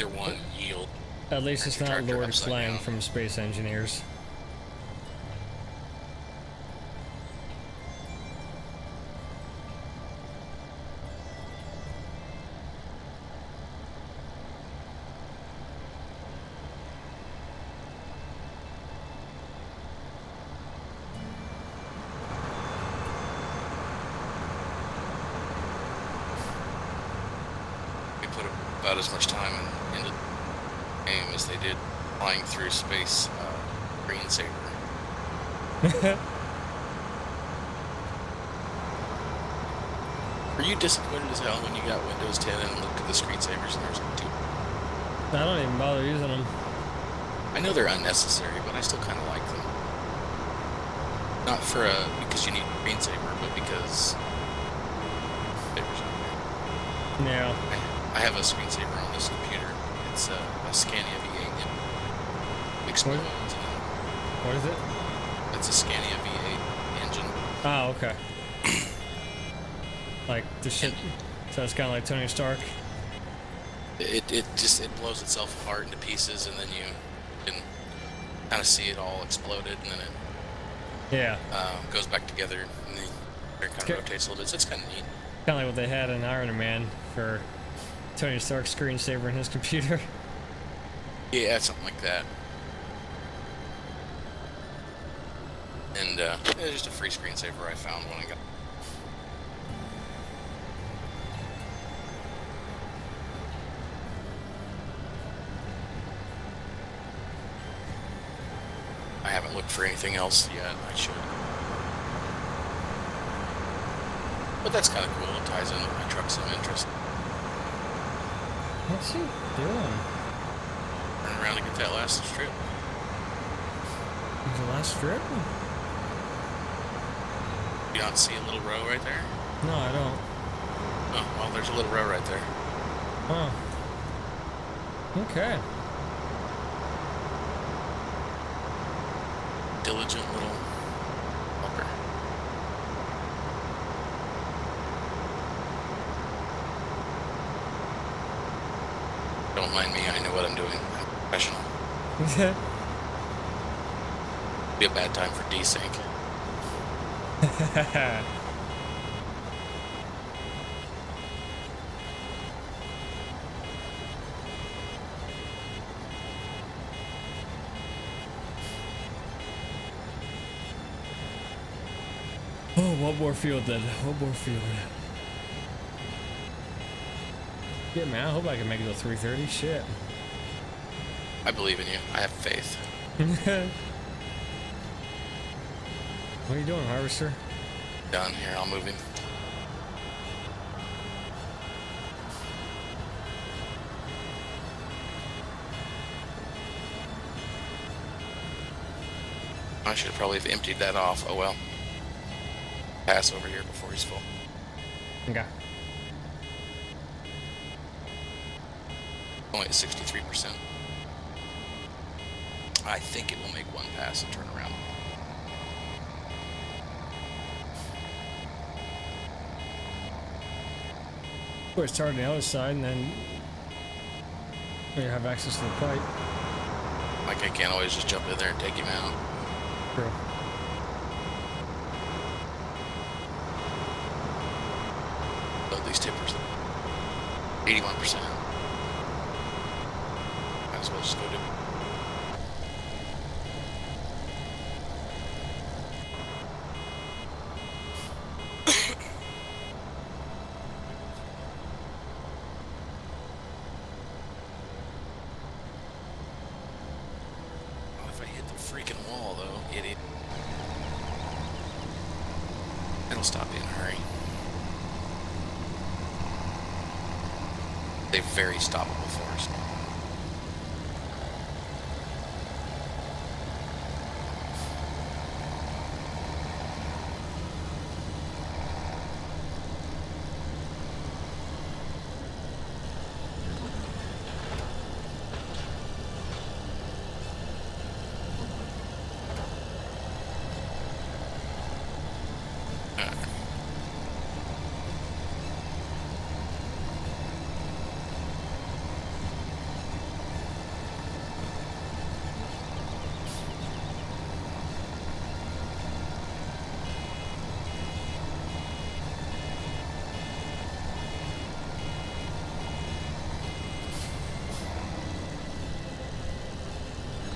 one yield. At least it's not Tractor Lord upside Clang down. from Space Engineers. They put about as much time into the game as they did flying through space Green Saber. Were you disappointed as hell when you got Windows 10 and looked at the screensavers and there was like two? I don't even bother using them. I know they're unnecessary, but I still kind of like them. Not for because you need screensaver, but because savers out there. Yeah. I have a screensaver on this computer. It's a Scania V8 explodes. What is it? It's a Scania V8 engine. Oh, okay. Like the shit. So it's kind of like Tony Stark. It blows itself apart into pieces, and then you can kind of see it all exploded, and then it Yeah. goes back together, and then it kind of rotates a little bit. So it's kind of neat. Kind of like what they had in Iron Man for Tony Stark's screensaver in his computer. Yeah, something like that. And it's just a free screensaver I found when I got. I haven't looked for anything else yet. I should. But that's kind of cool. It ties in with my truck sim interest. What's he doing? Turn around to get that last strip. The last strip? You not see a little row right there? No, I don't. Oh, well, there's a little row right there. Oh. Okay. Diligent little helper. Don't mind me, I know what I'm doing. I'm a professional. Be a bad time for desync. Oh, one more field then. One more field. Yeah, man, I hope I can make it to 3:30. Shit. I believe in you. I have faith. What are you doing, Harvester? Done. Here, I'll move him. I should probably have emptied that off. Oh well. Pass over here before he's full. Okay. Only at 63%. I think it will make one pass and turn around. Or start on the other side and then you have access to the pipe. Like, I can't always just jump in there and take him out. True. Load these tippers. 81%. Might as well just go do. If I hit the freaking wall, though, idiot. It'll stop you in a hurry. They're very stoppable force.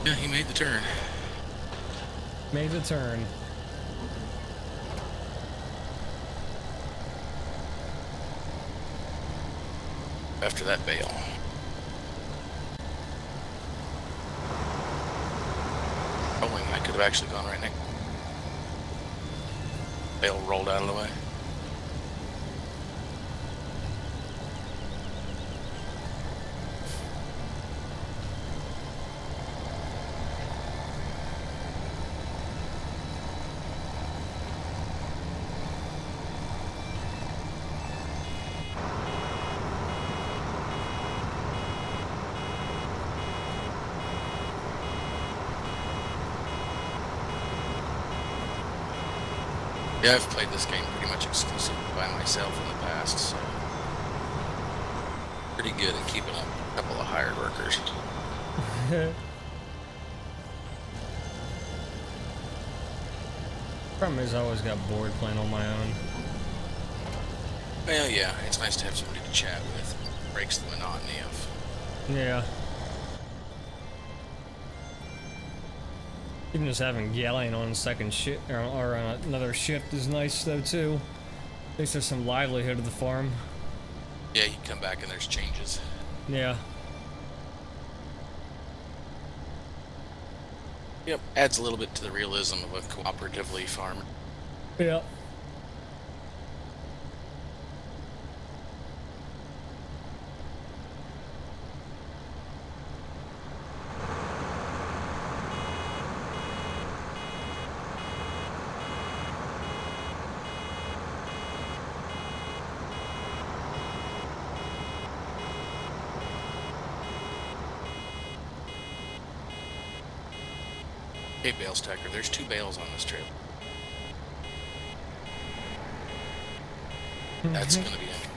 Yeah, he made the turn. Made the turn. After that bail. Rolling, I could have actually gone right next. Bail rolled out of the way. Yeah, I've played this game pretty much exclusively by myself in the past, so pretty good at keeping up a couple of hired workers. Problem is, I always got bored playing on my own. Well, yeah, it's nice to have somebody to chat with. It breaks the monotony of. Yeah. Even just having yelling on second shift or on another shift is nice though too. At least there's some livelihood of the farm. Yeah, you come back and there's changes. Yeah. Yep, adds a little bit to the realism of a cooperatively farmer. Yeah. Hey, bale stacker, there's 2 bales on this trip. That's gonna be interesting.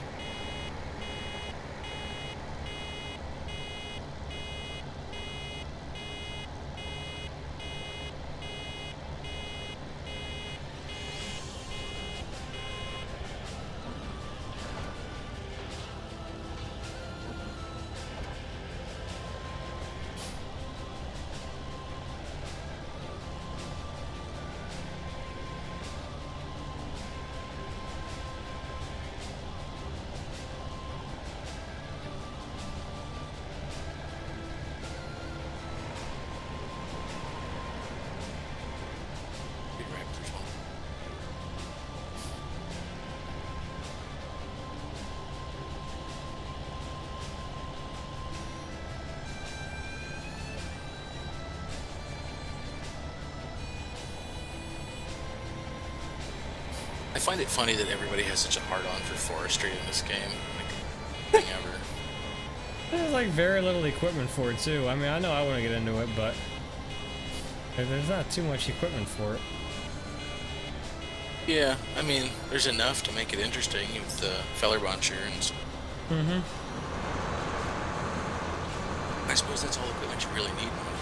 I find it funny that everybody has such a hard-on for forestry in this game. Like, thing ever. There's like very little equipment for it too. I mean, I know I want to get into it, but there's not too much equipment for it. Yeah, I mean, there's enough to make it interesting with the feller buncher and Mm-hmm. I suppose that's all the equipment you really need in one game.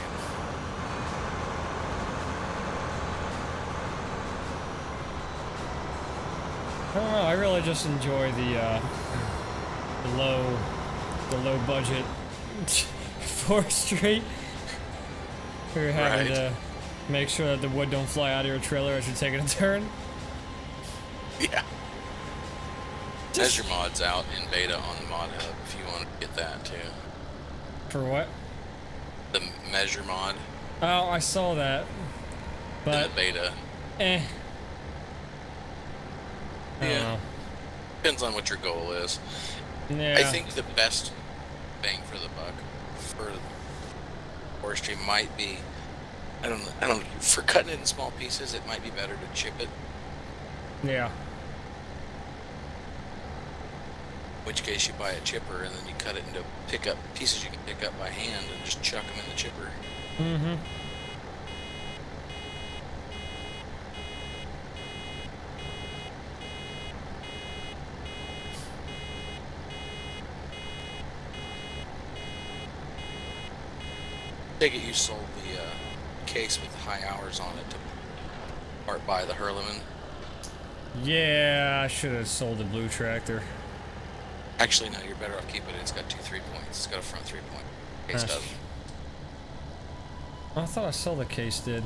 I don't know. I really just enjoy the low budget forestry. We're having Right. to make sure that the wood don't fly out of your trailer as you're taking a turn. Yeah. Measure Mod's out in beta on the Mod Hub if you want to get that too. For what? The Measure Mod Oh, I saw that. in But the beta. I don't Yeah. know. Depends on what your goal is. Yeah. I think the best bang for the buck for forestry might be, I don't know, for cutting it in small pieces, it might be better to chip it. Yeah. In which case you buy a chipper and then you cut it into pieces you can pick up by hand and just chuck them in the chipper. Mm-hmm. Take it you sold the case with the high hours on it to part buy the Hurleman. Yeah, I should have sold the blue tractor. Actually, no, you're better off keeping it. It's got 2 3-points. It's got a front 3-point. Case Nice. doesn't. I thought I saw the case did.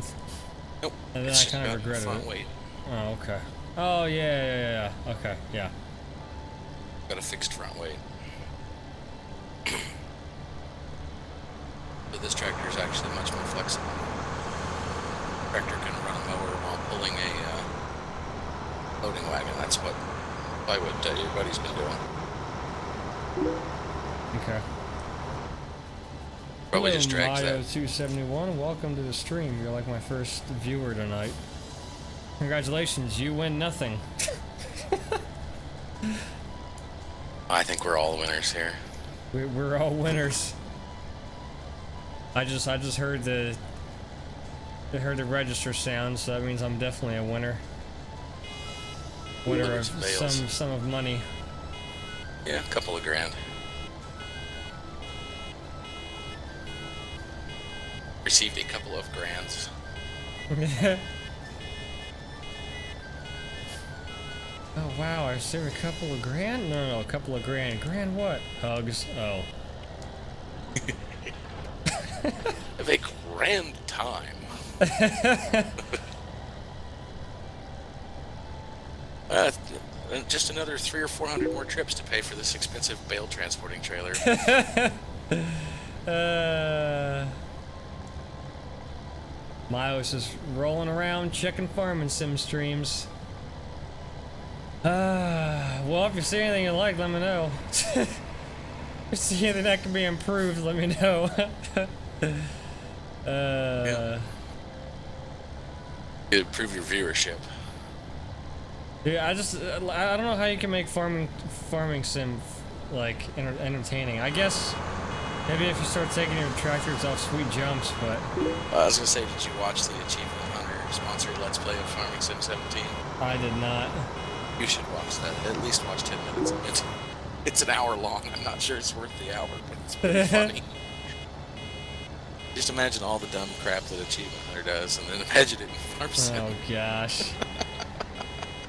Nope. And then it's I just kind of got regretted front it. weight. Oh, okay. Oh, yeah. Okay, yeah. Got a fixed front weight. But this tractor is actually much more flexible. Tractor can run a mower while pulling a loading wagon. That's what everybody's been doing. Okay. Probably Hello, just drags that. Mayo271. Welcome to the stream. You're like my first viewer tonight. Congratulations, you win nothing. I think we're all winners here. We're all winners. I just heard the register sound, so that means I'm definitely a winner. Winner of Look at some bales. some of money. Yeah, a couple of grand. Received a couple of grands. Oh wow, I received a couple of grand? No, a couple of grand. Grand what? Hugs. Oh. Have a grand time. Just another 300 or 400 more trips to pay for this expensive bale transporting trailer. Miles is rolling around checking farming sim streams. Well, if you see anything you like, let me know. If you see anything that can be improved, let me know. Yeah. It'd improve your viewership. Yeah, I don't know how you can make farming sim like entertaining. I guess maybe if you start taking your tractors off sweet jumps, but I was gonna say, did you watch the Achievement Hunter sponsored Let's Play of Farming Sim 17? I did not. You should watch that. At least watch 10 minutes. It's an hour long. I'm not sure it's worth the hour, but it's pretty funny. Just imagine all the dumb crap that Achievement Hunter does, and then imagine it in Farm Sim. Oh gosh.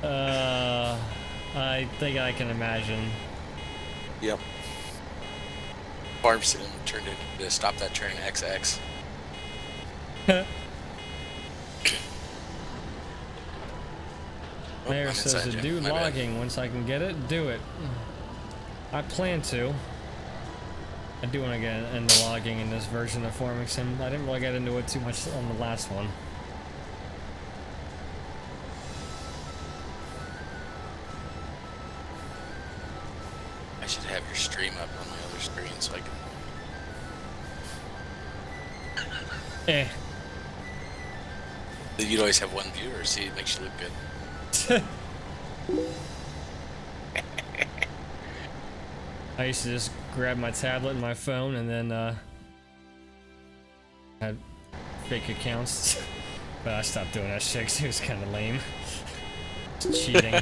I think I can imagine. Yep. Farm Sim turned into Stop That Train XX. Mayor I'm says inside to you. do My bad. logging once I can get it, do it. I plan to. I do want to get into logging in this version of Farming Sim. I didn't really get into it too much on the last one. I should have your stream up on my other screen so I can. Eh. You'd always have one viewer. See, it makes you look good. I used to just grab my tablet and my phone and then had fake accounts. But I stopped doing that shit 'cause it was kind of lame. It's cheating.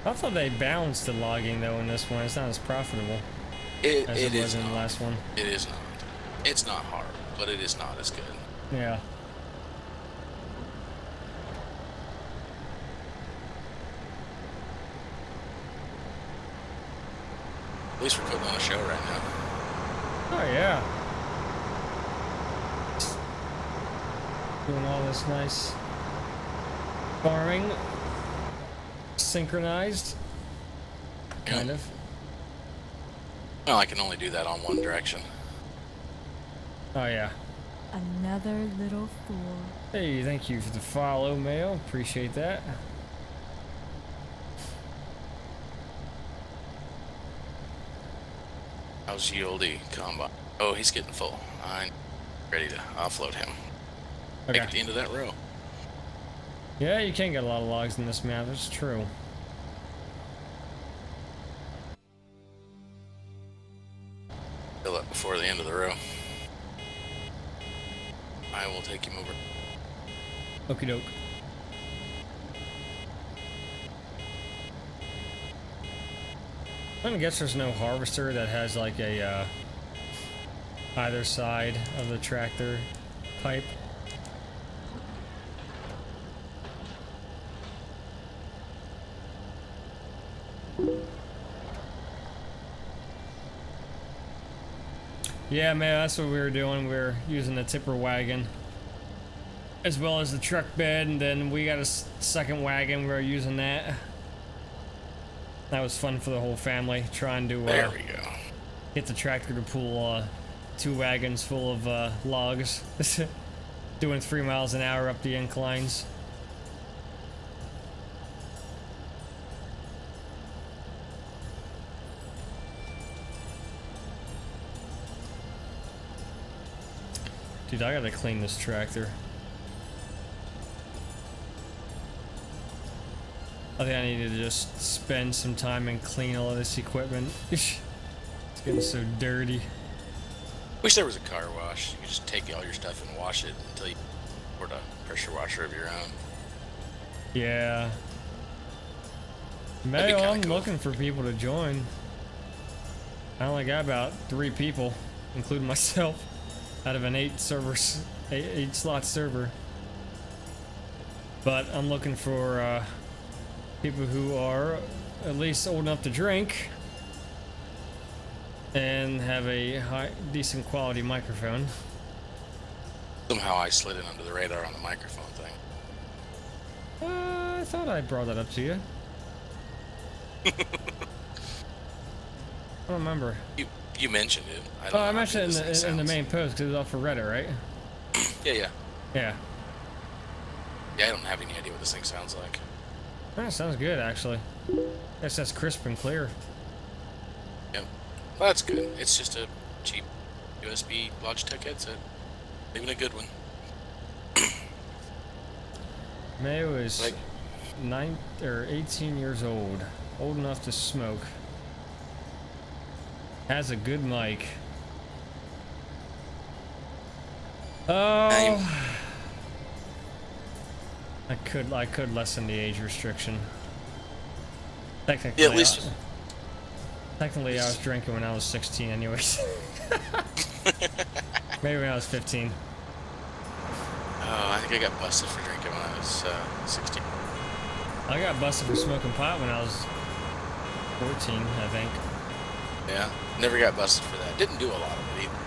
I thought they balanced the logging though in this one. It's not as profitable as It it was is in the not. last one. It is not. It's not hard, but it is not as good. Yeah. At least we're putting on a show right now. Oh yeah. Doing all this nice farming, synchronized, kind of. Well, I can only do that on one direction. Oh yeah. Another little fool. Hey, thank you for the follow, Mail. Appreciate that. How's Yieldy Combine? Oh, he's getting full. I'm ready to offload him. Okay. Make it to the end of that row. Yeah, you can get a lot of logs in this map. It's true. Fill up before the end of the row. I will take him over. Okie doke. I guess there's no harvester that has like a either side of the tractor pipe. Yeah, man, that's what we were doing. We were using the tipper wagon as well as the truck bed, and then we got a second wagon. We were using that. That was fun for the whole family, trying to There we go. get the tractor to pull 2 wagons full of logs, doing 3 miles an hour up the inclines. Dude, I gotta clean this tractor. I think I need to just spend some time and clean all of this equipment. It's getting so dirty. Wish there was a car wash. You could just take all your stuff and wash it until you port a pressure washer of your own. Yeah. That'd be Mayo, kinda I'm cool. looking for people to join. I only got about 3 people, including myself, out of an 8 slot server. But I'm looking for people who are at least old enough to drink and have a decent quality microphone. Somehow I slid in under the radar on the microphone thing. I thought I brought that up to you. I don't remember. You mentioned it. I don't Oh, know I how mentioned good it this thing in the sounds. main post because it was off for Reddit, right? Yeah. Yeah. Yeah, I don't have any idea what this thing sounds like. That sounds good, actually. Guess that's crisp and clear. Yep. Well, that's good. It's just a cheap USB Logitech headset. Even a good one. Mayo is Like- 18 years old enough to smoke. Has a good mic. Oh, I could lessen the age restriction. Technically, Yeah, at least. technically, I was drinking when I was 16, anyways. Maybe when I was 15. Oh, I think I got busted for drinking when I was 16. I got busted for smoking pot when I was 14, I think. Yeah. Never got busted for that. Didn't do a lot of it either.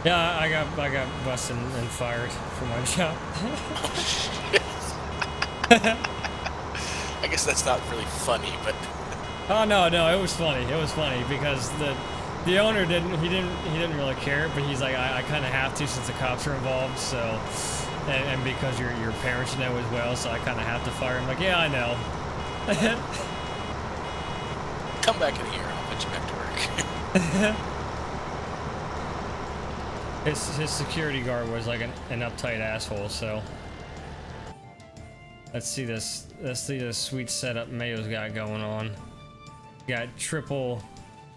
Yeah, I got busted and fired from my job. I guess that's not really funny, but Oh no, it was funny. It was funny because the owner didn't really care, but he's like, I kind of have to since the cops are involved, so and because your parents know as well, so I kind of have to fire him. Like, yeah, I know. come back in a year and I'll put you back to work. His security guard was like an uptight asshole, so let's see this sweet setup Mayo's got going on. Got triple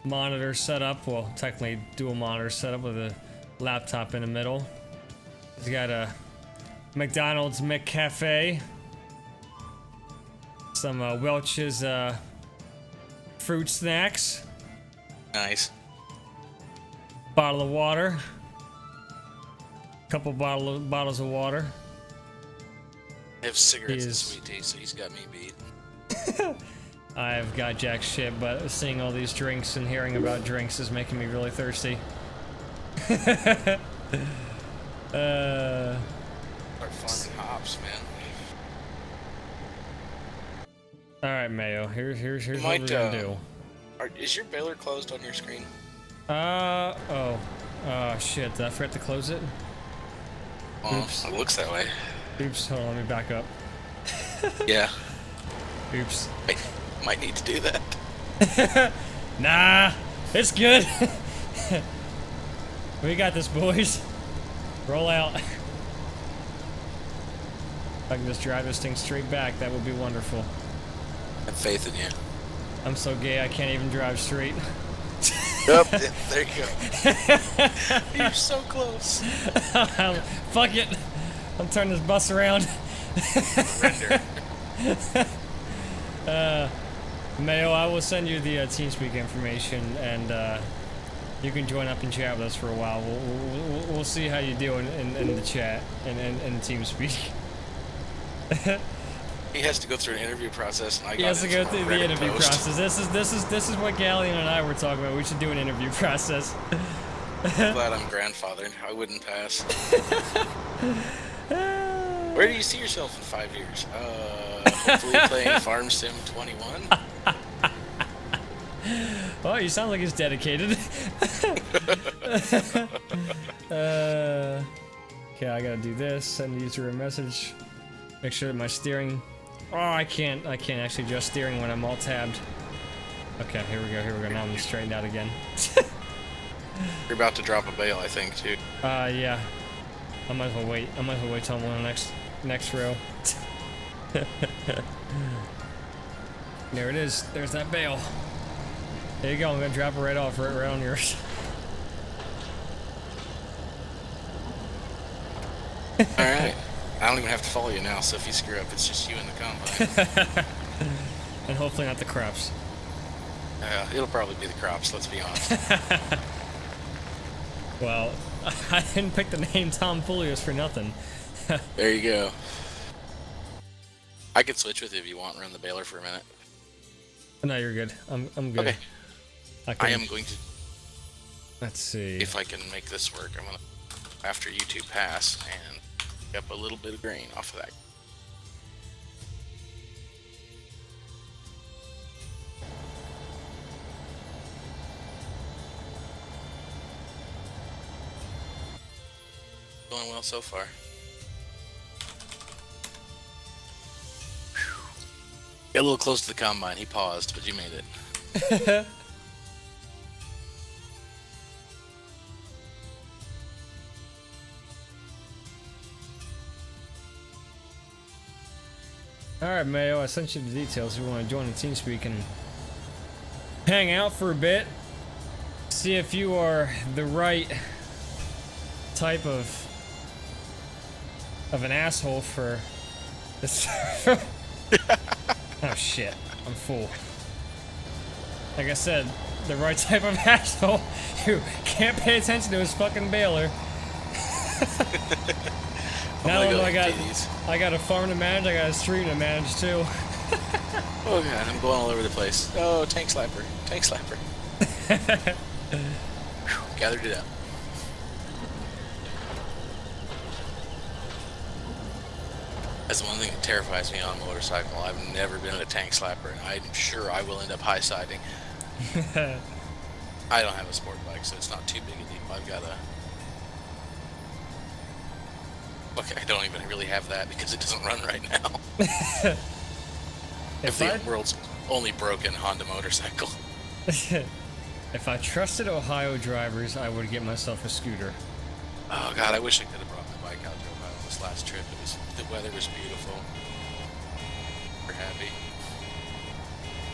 monitor setup, well technically dual monitor setup with a laptop in the middle. He's got a McDonald's McCafe, some Welch's fruit snacks, Nice. bottle of water, couple bottles of water. I have cigarettes and Is- sweet tea, so he's got me beat. I've got jack shit, but seeing all these drinks and hearing about drinks is making me really thirsty. Start farming hops, man. All right, Mayo. Here's what Might, we're gonna do. Is your baler closed on your screen? Oh shit! Did I forget to close it? Well, Oops. it looks that way. Oops. Hold on. Let me back up. Yeah. Oops. Might need to do that. Nah, it's good. We got this, boys. Roll out. If I can just drive this thing straight back, that would be wonderful. I have faith in you. I'm so gay, I can't even drive straight. Yep, there you go. You're so close. Fuck it. I'm turning this bus around. Render. Mayo, I will send you the TeamSpeak information, and you can join up and chat with us for a while. We'll see how you do in the chat and in TeamSpeak. He has to go through an interview process, and I He got has to him go from a through the Reddit interview post. process. This is what Galleon and I were talking about. We should do an interview process. I'm glad I'm grandfathered. I wouldn't pass. Where do you see yourself in 5 years? Hopefully playing Farm Sim 21. Oh, you sound like he's dedicated. Okay, I gotta do this. Send user a message. Make sure that my steering. Oh, I can't actually adjust steering when I'm all tabbed. Okay, here we go. Now I'm straightened out again. You're about to drop a bale, I think, too. Yeah. I might as well wait. Till I'm on the next row. There it is. There's that bale. There you go. I'm gonna drop it right off, right on yours. Alright. I don't even have to follow you now, so if you screw up, it's just you and the combine. And hopefully not the crops. It'll probably be the crops, let's be honest. Well, I didn't pick the name Tom Fulios for nothing. There you go. I could switch with you if you want, run the baler for a minute. No, you're good. I'm good. Okay. I am going to, Let's see. if I can make this work, I'm gonna, after you two pass, and pick up a little bit of grain off of that. Going well so far. Whew. Got a little close to the combine. He paused, but you made it. Alright, Mayo, I sent you the details if you want to join the TeamSpeak and hang out for a bit. See if you are the right type of an asshole for this. Oh shit, I'm full. Like I said, the right type of asshole who can't pay attention to his fucking baler. Now I got a farm to manage, I got a stream to manage too. Oh god, I'm going all over the place. Oh, tank slapper. Tank slapper. Whew, gathered it up. That's the one thing that terrifies me on a motorcycle. I've never been in a tank slapper, and I'm sure I will end up high-siding. I don't have a sport bike, so it's not too big a deal. I've got a... Okay, I don't even really have that because it doesn't run right now. If the world's only broken Honda motorcycle. If I trusted Ohio drivers, I would get myself a scooter. Oh god, I wish I could have brought my bike out to Ohio this last trip. The weather was beautiful. We're happy.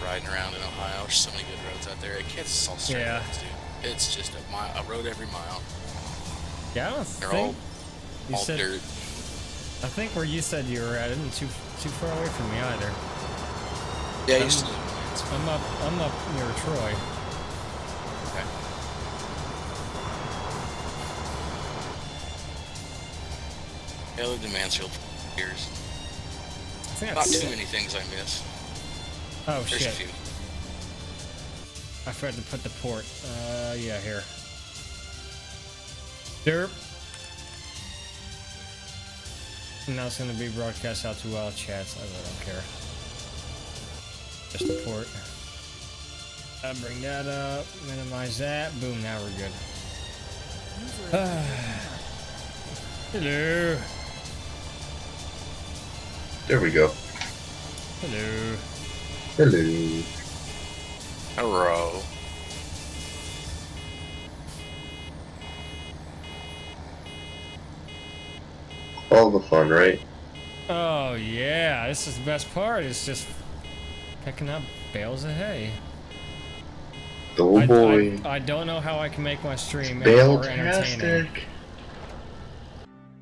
Riding around in Ohio. There's so many good roads out there. It's all straight roads, dude. It's just a road every mile. Yeah, I don't They're think you all said dirt. I think where you said you were at isn't too far away from me either. Yeah, I used to live in I'm up near Troy. Okay. I lived in Mansfield for years. I think Not that's too many things I miss. Oh There's a shit! few. I forgot to put the port. Yeah, here. Derp. And now it's gonna be broadcast out to all chats. I really don't care. Just the port. Bring that up. Minimize that. Boom. Now we're good. Hello. There we go. Hello. Hello. Hello. All the fun, right? Oh yeah, this is the best part. It's just picking up bales of hay. Oh boy. I don't know how I can make my stream any more entertaining. Bale-tastic.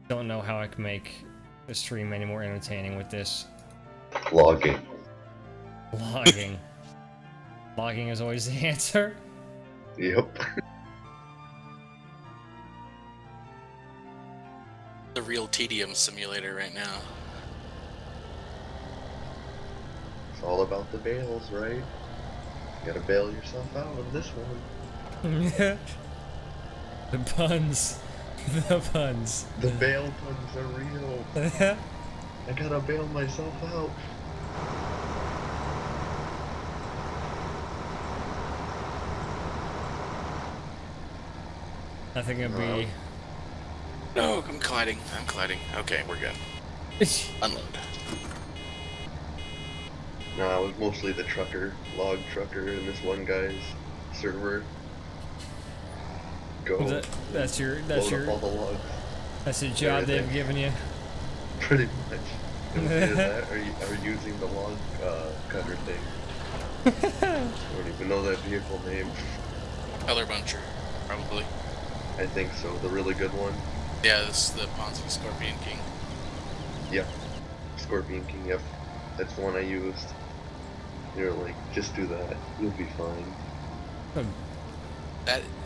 Don't know how I can make the stream any more entertaining with this Logging. logging. Logging is always the answer. Yep. The real tedium simulator right now. It's all about the bales, right? You gotta bail yourself out of this one. The puns. The puns. The bail puns are real. I gotta bail myself out. I think it'd be. No, I'm colliding. I'm colliding. Okay, we're good. Unload. Nah, it was mostly the trucker, log trucker, in this one guy's server. Go. That's your load up all the logs. that's the job they've Everything. given you. Pretty much. It was either that or using the log cutter thing. I don't even know that vehicle name. Color Buncher, probably. I think so. The really good one. Yeah, this is the Ponzi Scorpion King. Yep. Scorpion King, yep. That's the one I used. You're like, just do that. You'll be fine.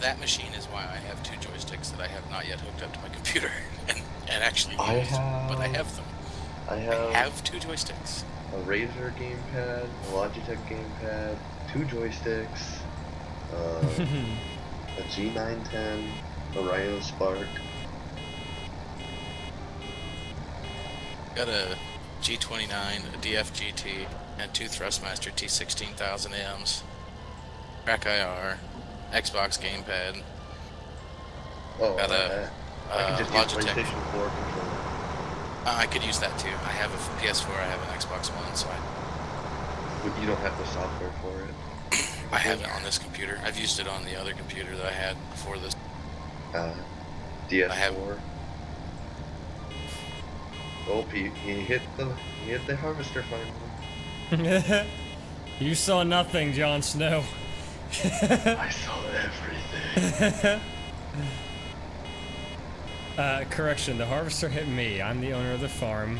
That machine is why I have 2 joysticks that I have not yet hooked up to my computer and actually used. But I have them. I I have have 2 joysticks. a Razer gamepad, a Logitech gamepad, 2 joysticks, a G910, a Rhino Spark. Got a G29, a DF-GT, and 2 Thrustmaster T16000Ms. Rack IR, Xbox gamepad. Oh, Got I can just use Logitech. PlayStation 4 controller. I could use that too. I have a PS4, I have an Xbox One, so But you don't have the software for it. I have it on this computer. I've used it on the other computer that I had before this. DS4. I have- Oh, he hit the harvester finally. You saw nothing, Jon Snow. I saw everything. Correction, the harvester hit me. I'm the owner of the farm.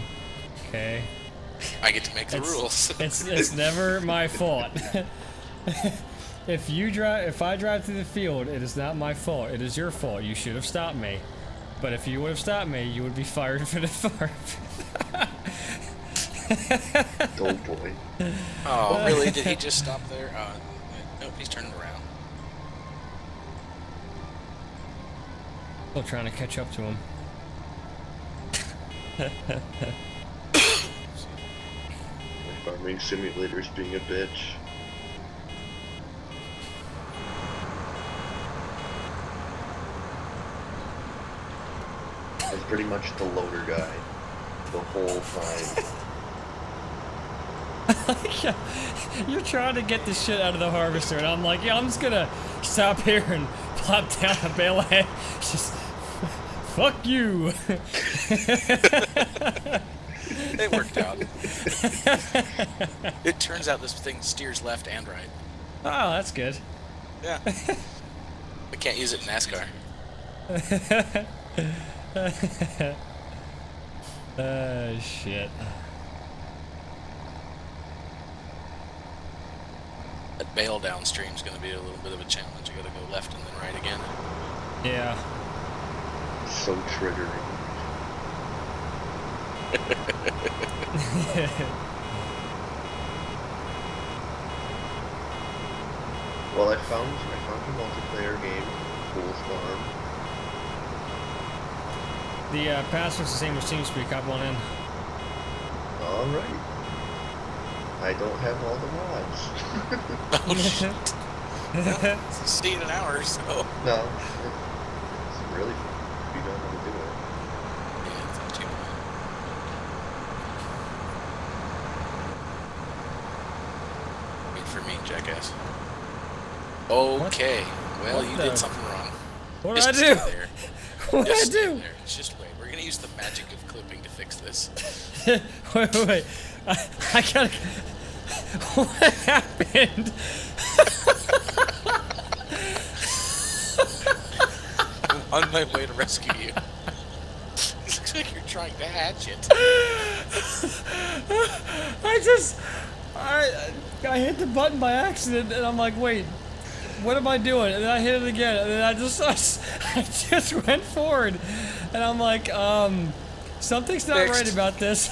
Okay. I get to make the rules. It's never my fault. If I drive through the field, it is not my fault. It is your fault. You should have stopped me. But if you would have stopped me, you would be fired for the farm. Oh boy. Oh, really? Did he just stop there? Nope, he's turning around. Still trying to catch up to him. My farming simulator's being a bitch. I was pretty much the loader guy the whole time. You're trying to get the shit out of the harvester, and I'm like, yeah, I'm just gonna stop here and plop down a bale of hay. Just fuck you. It worked out. It turns out this thing steers left and right. Oh, that's good. Yeah. I can't use it in NASCAR. Shit. That bail downstream is going to be a little bit of a challenge. You got to go left and then right again. Yeah. So triggering. Well, I found a multiplayer game, Fool's Farm. The password's the same as TeamSpeak. Hop on in. All right. I don't have all the mods. Oh, shit. Well, see you in an hour or so. No, it's really fun if you know how to do it. Yeah, it's not too bad. Wait for me, jackass. Okay. Well, What you the- did something wrong. What did I Just do? stay there. What did I Just stay do? there. Just wait. We're gonna use the magic of clipping to fix this. wait. I gotta. What happened? I'm on my way to rescue you. Looks like you're trying to hatch it. I hit the button by accident, and I'm like, wait, what am I doing? And then I hit it again, and then I just went forward, and I'm like, something's not Fixed. right about this.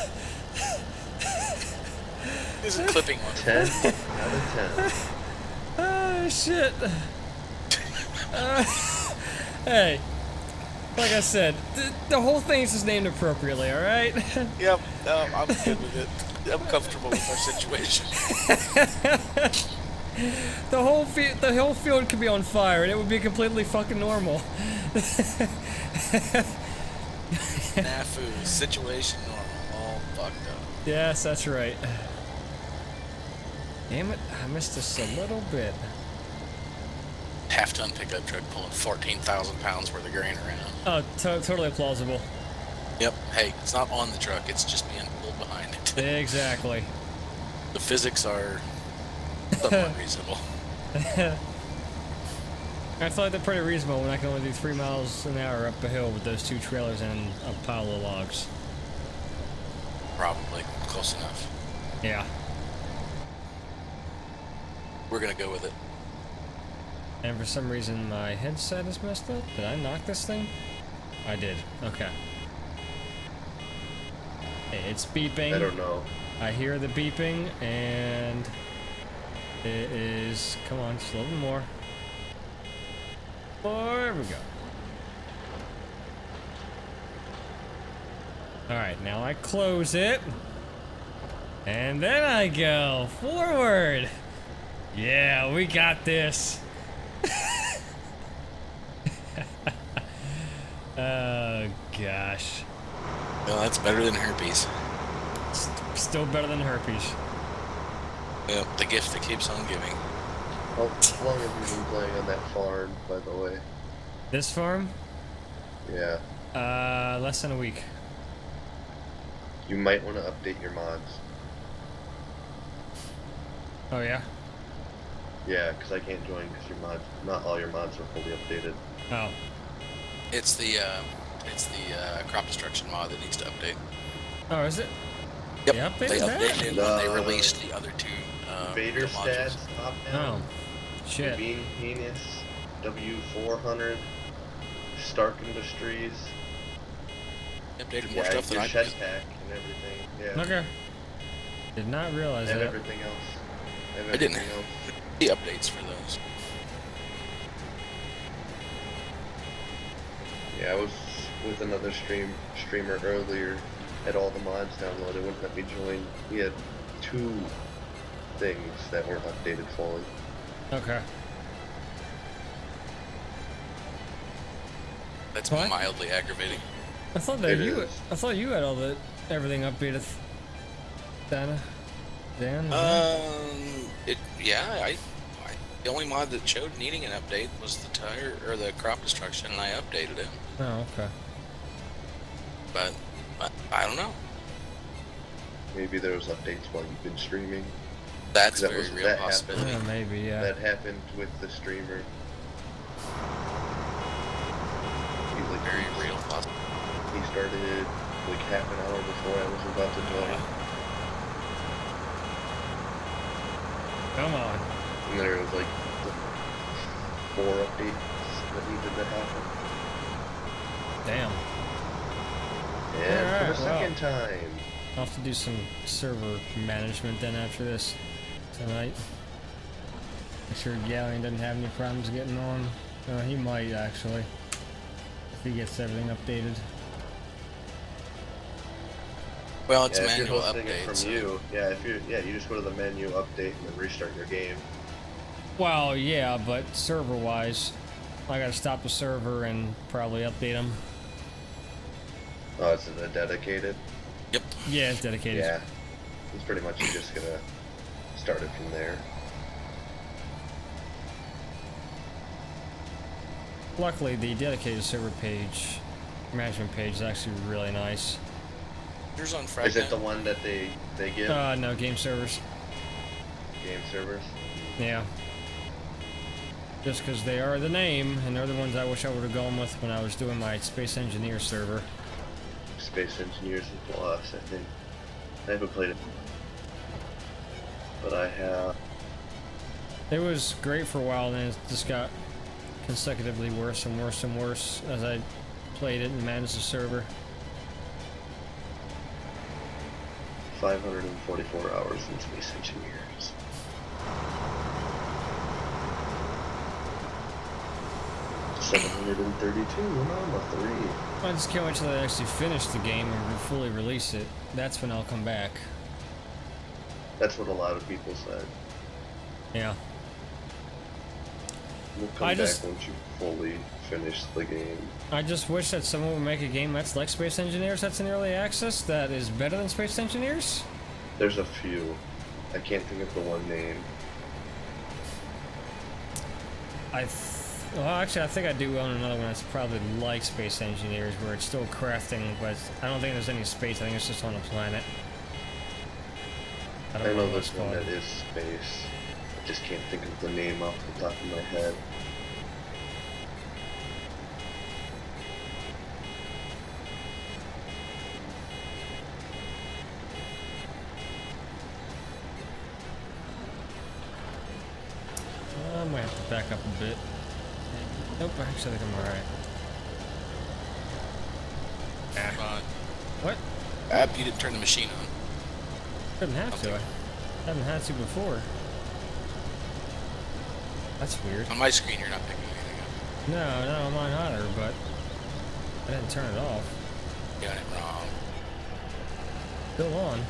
This is clipping one. 10 out of 10. Oh shit. Hey, like I said, the whole thing's just named appropriately, all right? Yep. No, I'm good with it. I'm comfortable with our situation. The whole field could be on fire, and it would be completely fucking normal. Snafu. Situation normal. All fucked up. Yes, that's right. Damn it, I missed this a little bit. Half-ton pickup truck pulling 14,000 pounds worth of grain around. Oh, totally plausible. Yep. Hey, it's not on the truck. It's just being pulled behind it. Exactly. The physics are somewhat reasonable. I feel like they're pretty reasonable when I can only do 3 miles an hour up a hill with those 2 trailers and a pile of logs. Probably. Close enough. Yeah. We're gonna go with it. And for some reason my headset is messed up. Did I knock this thing? I did. Okay. Hey, it's beeping. I don't know. I hear the beeping, and it is. Come on, just a little more. There we go. Alright, now I close it. And then I go forward. Yeah, we got this. Oh, gosh. Well, that's better than herpes. Still better than herpes. Yep, the gift that keeps on giving. How long have you been playing on that farm, by the way? This farm? Yeah. Less than a week. You might want to update your mods. Oh, yeah? Yeah, because I can't join because your mods, not all your mods are fully updated. Oh. It's the crop destruction mod that needs to update. Oh, is it? Yep, They updated they that? updated it when they No. released the other two. Vader modules. stats, top Oh. down. Shit. Bean Penis, W400, Stark Industries. Updated more Yeah, stuff than your I shed did. pack and everything. Yeah. Okay. Did not realize And that. everything else. And I didn't. everything else. The updates for those. Yeah, I was with another streamer earlier, had all the mods downloaded, wouldn't let me join. He had 2 things that weren't updated fully. Okay. That's What? mildly aggravating. I thought that It you. is. I thought you had all the everything updated. Dana. Dan. Yeah, the only mod that showed needing an update was the tire or the crop destruction, and I updated it. Oh, okay. But I don't know. Maybe there was updates while you've been streaming. That's a That very was- real that possibility. Yeah, maybe. Yeah. That happened with the streamer. Very real possibility. He started like half an hour before I was about to join. Come on. And there was like the 4 updates that needed to happen. Damn. And Alright, for the well. second time. I'll have to do some server management then after this tonight. Make sure Galleon doesn't have any problems getting on. He might actually, if he gets everything updated. Well, it's Yeah, if manual you're hosting it updates. from you, you just go to the menu, update, and then restart your game. Well, yeah, but server-wise, I gotta stop the server and probably update them. Oh, it's a dedicated. Yep. Yeah, it's dedicated. Yeah, it's pretty much you're just gonna start it from there. Luckily, the dedicated server page, management page, is actually really nice. Yours on Is Fragment? it the one that they give No, game servers. game servers? Yeah. Just because they are the name, and they're the ones I wish I would have gone with when I was doing my Space Engineer server. Space Engineers and Plus, I think. I haven't played it, but I have. It was great for a while, and then it just got consecutively worse and worse and worse as I played it and managed the server. 544 hours in Space Engineers. $732 and I'm a 3. I just can't wait till I actually finish the game and fully release it. That's when I'll come back. That's what a lot of people said. Yeah. We'll come I back just- once you fully finish the game. I just wish that someone would make a game that's like Space Engineers that's in early access that is better than Space Engineers. There's a few. I can't think of the one name. Well, actually, I think I do own another one that's probably like Space Engineers, where it's still crafting, but I don't think there's any space. I think it's just on a planet. I don't know what it's this one called. that is space. I just can't think of the name off the top of my head. I might have to back up a bit. Nope, actually, I think I'm alright. Ah, what? You didn't turn the machine on. Couldn't have to. Okay. I haven't had to before. That's weird. On my screen, you're not picking anything up. No, not on mine either, but I didn't turn it off. You got it wrong. Still on.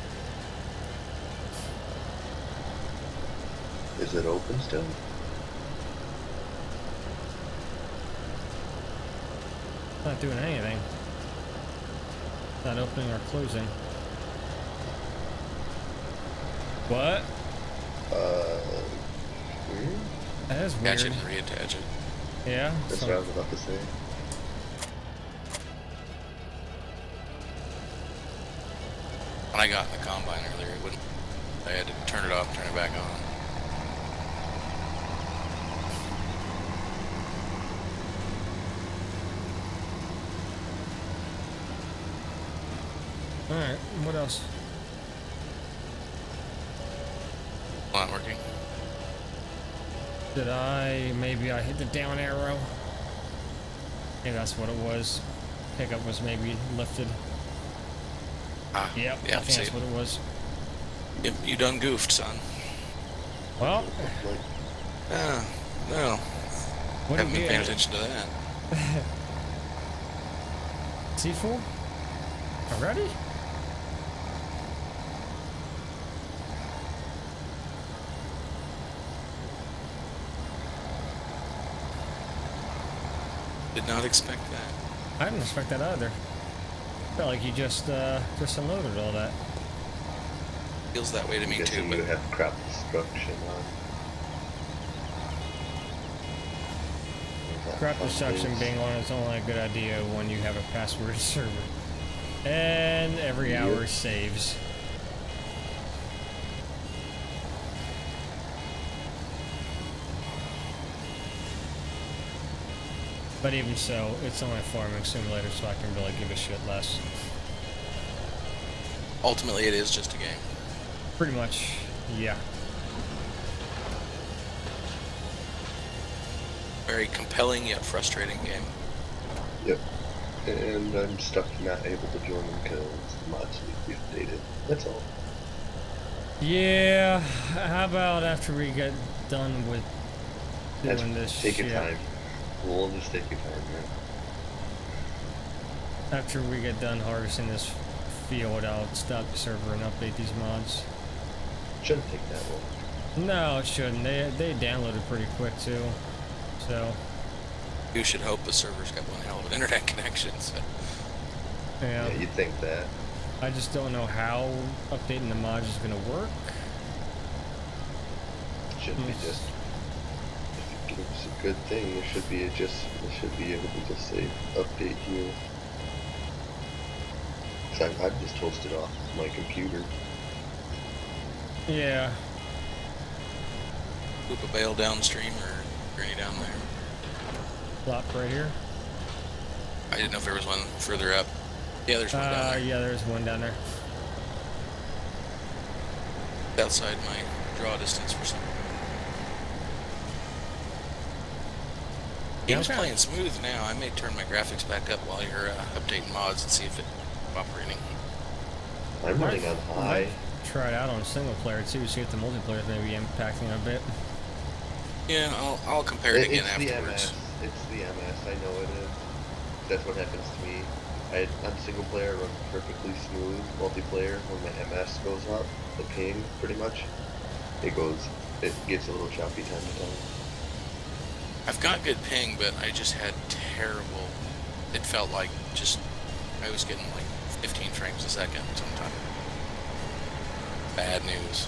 Is it open still? Not doing anything. Not opening or closing. What? Weird? That is Attach weird. it and reattach it. Yeah. That's so- what I was about to say. When I got in the combine earlier, it wouldn't. I had to turn it off, turn it back on. Alright, what else? Not working. Maybe I hit the down arrow? Maybe that's what it was. Pickup was maybe lifted. Ah, Yep, yeah, I think see, that's what it was. you done goofed, son. Well, Like, Ah, well, what haven't did been paying we attention to that. C4? Already? Did not expect that. I didn't expect that either. Felt like you just unloaded all that. Feels that way to I'm me too, guessing but you have crop destruction on. Crop destruction being on is only a good idea when you have a password server. And every hour saves. But even so, it's only a farming simulator, so I can really give a shit less. ultimately it is just a game. Pretty much, yeah. Very compelling yet frustrating game. Yep. And I'm stuck not able to join them because the mods need to be updated. That's all. Yeah, how about after we get done with doing this Take shit? your time. We'll just take your time, man. After we get done harvesting this field, I'll stop the server and update these mods. Shouldn't take that long. No, it shouldn't. They downloaded pretty quick too. So You should hope the server's got one hell of an internet connection. So. yeah, Yeah, you'd think that. I just don't know how updating the mods is gonna work. Shouldn't be just. If it's a good thing, it should be able to just say update here. Cause I've just toasted off my computer. Yeah. Loop a bale downstream or granny down there. Plop right here. I didn't know if there was one further up. Yeah, there's one down there. Yeah, there's one down there. Outside my draw distance for some. Game's Okay. playing smooth now. I may turn my graphics back up while you're updating mods and see if it's operating. I'm running on high. Try it out on single player too, see if the multiplayer may be impacting a bit. Yeah, I'll compare it again It's the afterwards. MS. It's the MS. I know it is. That's what happens to me. On single player, I run perfectly smooth. Multiplayer, when my MS goes up, the ping, pretty much, it gets a little choppy time to time. I've got good ping, but I just had terrible. It felt like I was getting like 15 frames a second sometimes. Bad news.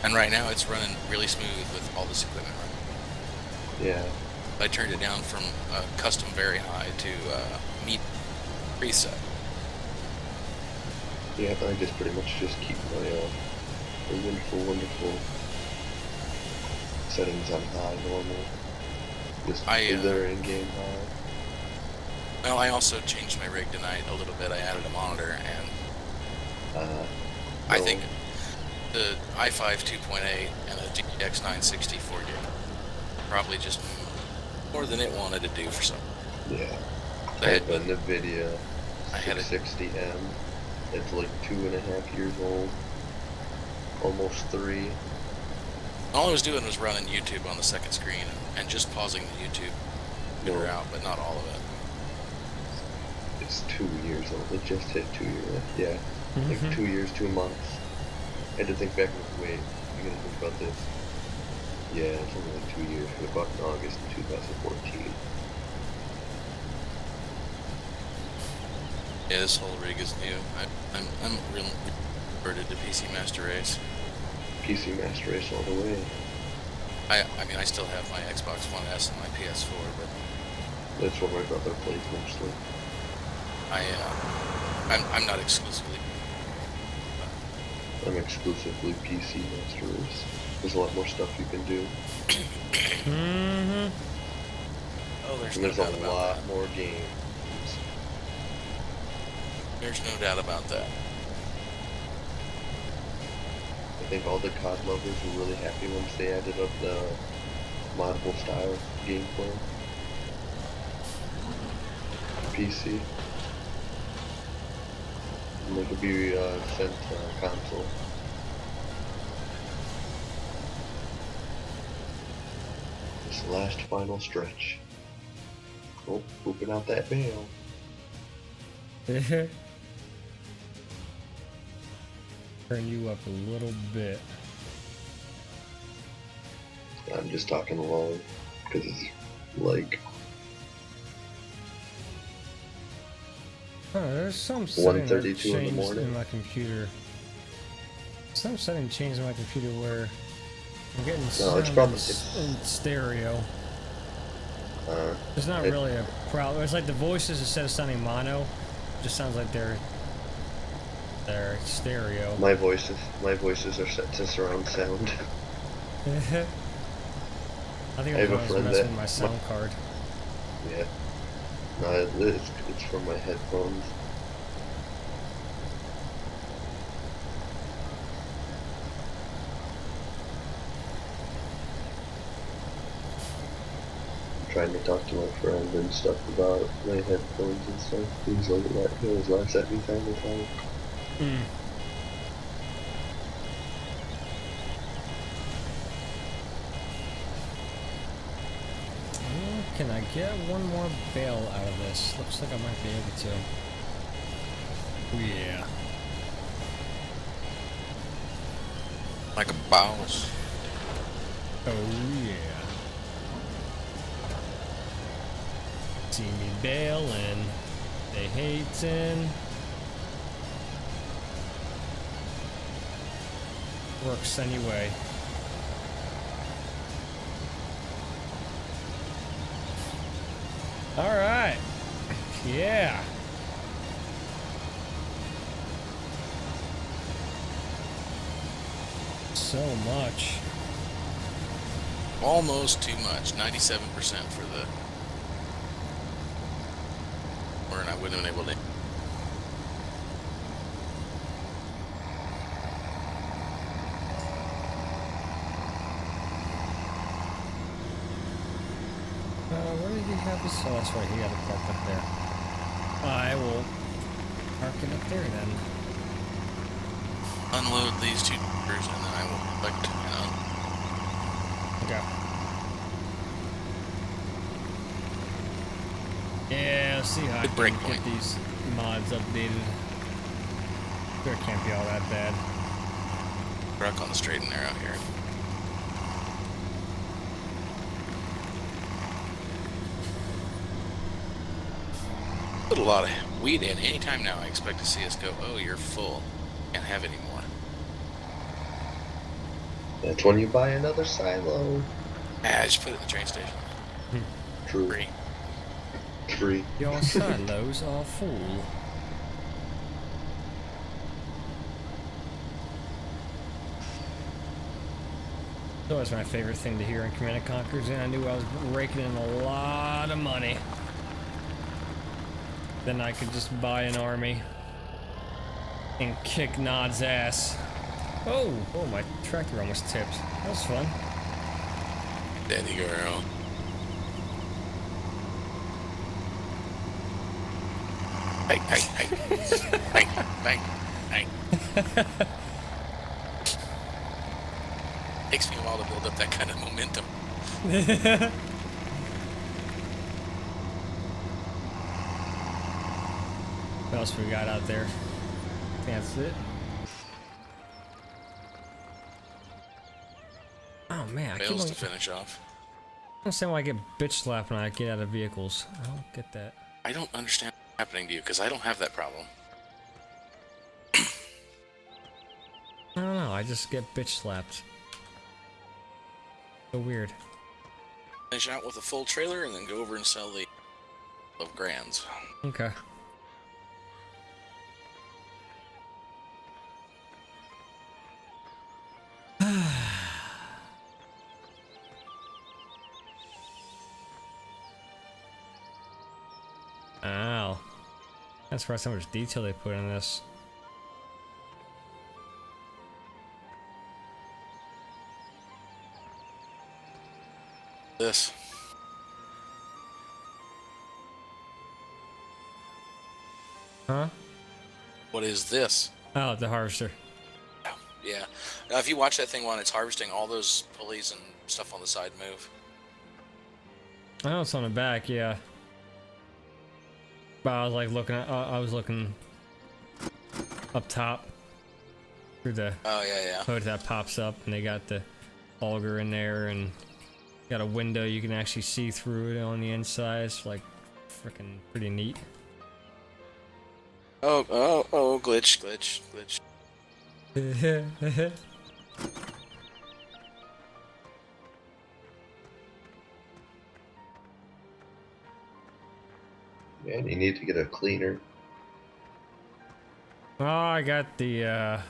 And right now it's running really smooth with all this equipment running. Yeah. I turned it down from custom very high to meet preset. Yeah, I just pretty much just keep my wonderful settings on high normal. Just they're in game high. Well, I also changed my rig tonight a little bit. I added a monitor, and I think the i5 2.8 and a GTX 960 4 gig probably just more than it wanted to do for some. Yeah. I I had have a NVIDIA I had a 660M. It's like 2.5 years old. Almost 3. all I was doing was running YouTube on the second screen and just pausing the YouTube No, out, but not all of it. it's 2 years old. It just hit 2 years. Yeah. Like 2 years, 2 months. I had to think back and wait, you gotta think about this. Yeah, it's only like 2 years. We bought in August 2014. Yeah, this whole rig is new. I'm really converted to PC Master Race. PC Master Race all the way. I mean, I still have my Xbox One S and my PS4, but That's what my brother plays mostly. I'm not exclusively. I'm exclusively PC Master Race. There's a lot more stuff you can do. Oh, there's And no there's doubt a about lot that. more games. There's no doubt about that. I think all the COD lovers were really happy once they added up the moddable style gameplay. PC. And they could be sent to console. This last final stretch. Oh, pooping out that bail. Turn you up a little bit. I'm just talking along because it's like Oh, there's some setting that 1:32 in the changed morning. in my computer. Some setting changed in my computer where I'm getting sound it's probably- in stereo. It's not it- really a problem. It's like the voices, instead of sounding mono, it just sounds like they're stereo. my voices are set to surround sound. I think I have I a was friend messing that- with my sound card. Yeah. No, it's from my headphones. trying to talk to my friend and stuff about my headphones and stuff. He's like, he always laughs at me time to time. Hmm. Can I get one more bale out of this? Looks like I might be able to. Yeah. Like a boss. Oh yeah. See me bailing, they hating. Works anyway. All right. Yeah. So much. Almost too much. 97% for the. Or I wouldn't have been able to. Where did he have his? Oh, that's right. He had it parked up there. I will park it up there then. Unload these two cars and then I will collect and Okay. Yeah, let's see how I Good break can point. get these mods updated. Sure, it can't be all that bad. truck on the straight and narrow here. Put a lot of weed in. Anytime now I expect to see us go, oh, you're full. Can't have any more. That's when you buy another silo. Ah, just put it in the train station. True. Free. Free. Your silos are full. That was my favorite thing to hear in Command & Conquer's, and I knew I was raking in a lot of money. Then I could just buy an army and kick Nod's ass. Oh, my tractor almost tipped. That was fun. Daddy girl. Hey. Hey. Takes me a while to build up that kind of momentum. What else we got out there? That's it. Oh man, I keep Fails on, to finish off. I don't understand why I get bitch slapped when I get out of vehicles. I don't get that. I don't understand what's happening to you because I don't have that problem. I don't know, I just get bitch slapped. So weird. Finish out with a full trailer and then go over and sell the of grands. Okay. Ow. That's right, so much detail they put in this. This. Huh? What is this? Oh, the harvester. Yeah. Now, if you watch that thing while it's harvesting, all those pulleys and stuff on the side move. I know it's on the back, yeah. But I was like looking at, I was looking up top through the Oh, yeah. hood that pops up, and they got the auger in there, and got a window you can actually see through it on the inside. It's like freaking pretty neat. Oh, glitch. Man, you need to get a cleaner. Oh, I got the,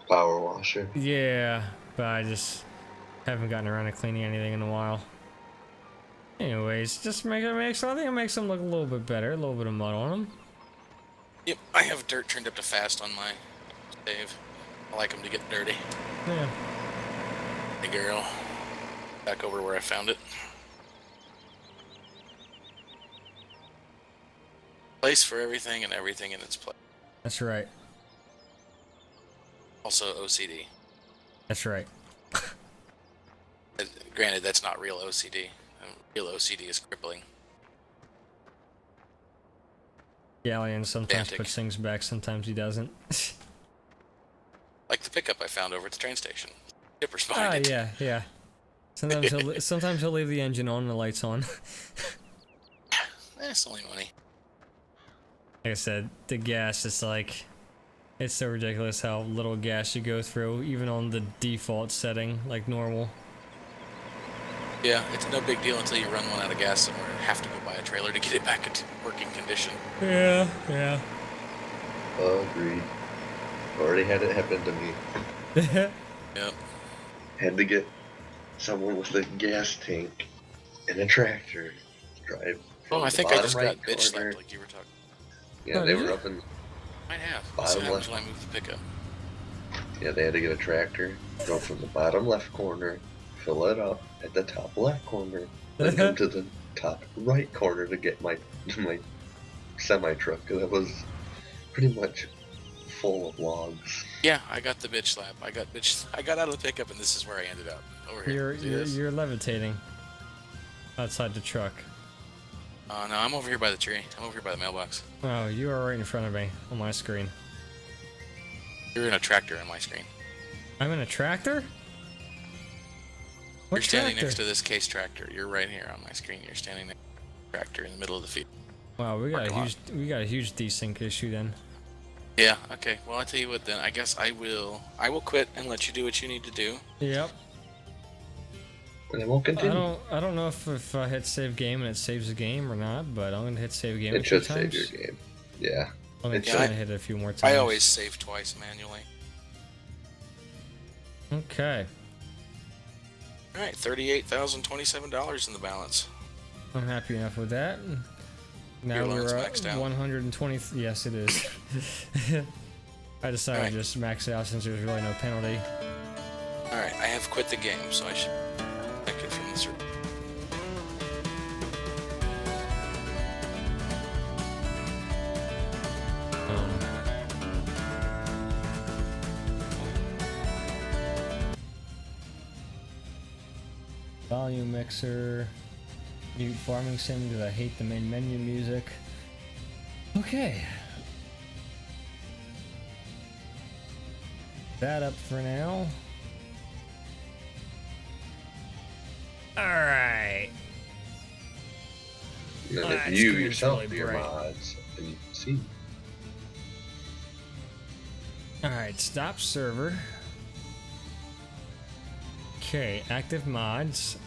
Power washer. yeah, but I just haven't gotten around to cleaning anything in a while. Anyways, just I think it makes them look a little bit better, a little bit of mud on them. Yep, I have dirt turned up to fast on my save. I like them to get dirty. Yeah. Hey, girl. Back over where I found it. Place for everything and everything in its place. That's right. Also OCD. That's right. Granted, that's not real OCD. Real OCD is crippling. Galleon sometimes Pedantic. puts things back, sometimes he doesn't. Like the pickup I found over at the train station. Skipper's Ah, behind it. yeah. Sometimes he'll leave the engine on and the lights on. It's only money. Like I said, the gas is like, it's so ridiculous how little gas you go through, even on the default setting, like normal. Yeah, it's no big deal until you run one out of gas somewhere and have to go buy a trailer to get it back into working condition. Yeah. Agreed. Already had it happen to me. Yep. Had to get someone with a gas tank and a tractor drive. Oh, from I the think I bottom just right got bitch corner. slapped like you were talking. Yeah, Oh, they did were you? up in. Might have. Bottom So left. until I move the pickup. Yeah, they had to get a tractor, go from the bottom left corner, fill it up at the top left corner, then come to the top right corner to get my semi truck that was pretty much full of logs. Yeah, I got the bitch slap. I got out of the pickup and this is where I ended up. Over here. See this? You're levitating outside the truck. Oh no, I'm over here by the tree. I'm over here by the mailbox. Oh, you are right in front of me on my screen. You're in a tractor on my screen. I'm in a tractor? What You're standing tractor? next to this case tractor. You're right here on my screen. You're standing next to the tractor in the middle of the field. Wow, we got Parking lot. a huge desync issue then. Yeah, okay. Well, I'll tell you what then. I guess I will quit and let you do what you need to do. Yep. And it won't continue. I don't know if I hit save game and it saves the game or not, but I'm gonna hit save game a It few should save times. your game. Yeah. I'm gonna It try should. to hit it a few more times. I always save twice manually. Okay. All right, $38,027 in the balance. I'm happy enough with that. Now Your loan's we're at maxed out? 120. Yes, it is. I decided Alright. to just max it out since there's really no penalty. All right, I have quit the game, so I should check it from the server. Um, volume mixer, mute farming sim because I hate the main menu music. Okay. That up for now. Alright. And then Oh, if that you screen's yourself really do your bright. mods, then you can see. Alright, stop server. Okay, active mods.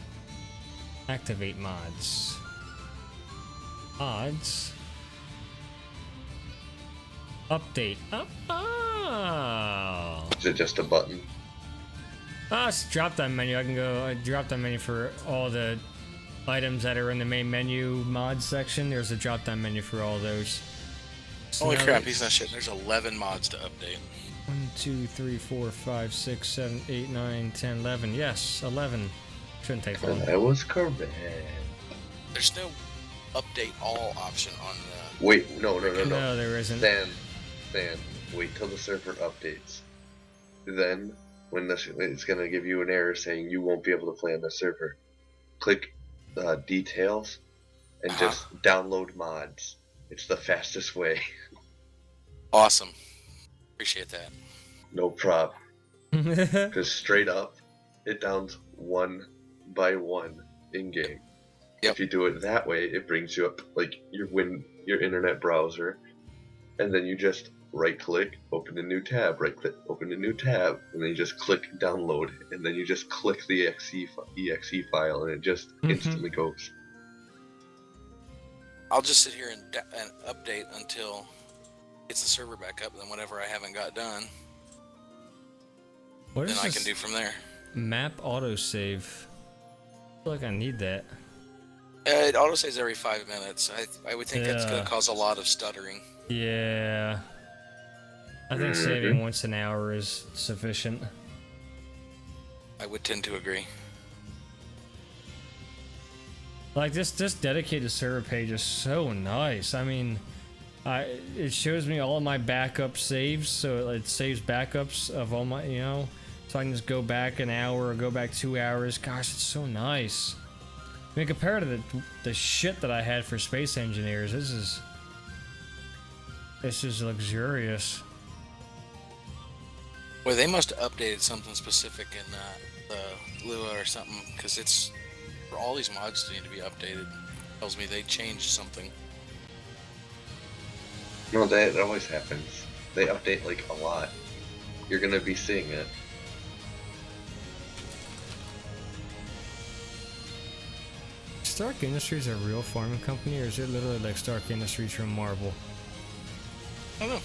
Activate mods. Mods. Update. Oh. Is it just a button? It's a drop down menu. I can go drop down menu for all the items that are in the main menu mod section. There's a drop down menu for all those. So Holy now crap, that- he's not shit. There's 11 mods to update. 1, 2, 3, 4, 5, 6, 7, 8, 9, 10, 11. Yes, 11. Shouldn't take long. And I was correct. There's no update all option on the. Wait, no. No, there isn't. Then, wait till the server updates. Then, when it's gonna give you an error saying you won't be able to play on the server, click details and just download mods. It's the fastest way. Awesome. Appreciate that. No prob. Because straight up, it downs one by one in game. Yep. If you do it that way, it brings you up like your internet browser, and then you just right click, open a new tab, right click, open a new tab, and then you just click download, and then you just click the exe file, and it just instantly goes. I'll just sit here and update until it's the server back up, and then whatever I haven't got done, What then is I this can do from there. map autosave? I feel like I need that. It autosaves every 5 minutes. I would think that's going Yeah. to cause a lot of stuttering. Yeah. I think saving once an hour is sufficient. I would tend to agree. Like this dedicated server page is so nice. I mean, It shows me all of my backup saves, so it saves backups of all my, so I can just go back an hour or go back 2 hours. Gosh, it's so nice. I mean, compared to the shit that I had for Space Engineers, this is luxurious. Well, they must have updated something specific in the Lua or something, because it's for all these mods to need to be updated. Tells me they changed something. No, that always happens. They update like a lot. You're gonna be seeing it. Stark Industries a real farming company, or is it literally like Stark Industries from Marvel? I don't know.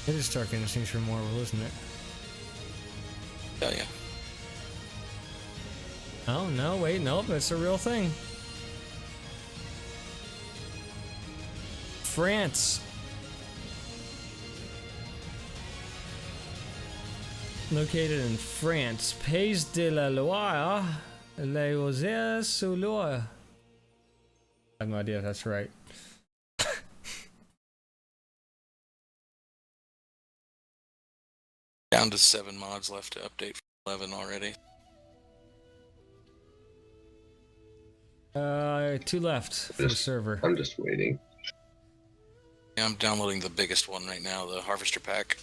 It is Stark Industries from Marvel, isn't it? Tell ya. Oh, no, wait, nope, it's a real thing. France. Located in France, Pays de la Loire, Les Roziers-sur-Loire. I have no idea if that's right. Down to 7 mods left to update for 11 already. 2 left for the server. I'm just waiting. Yeah, I'm downloading the biggest one right now, the Harvester Pack.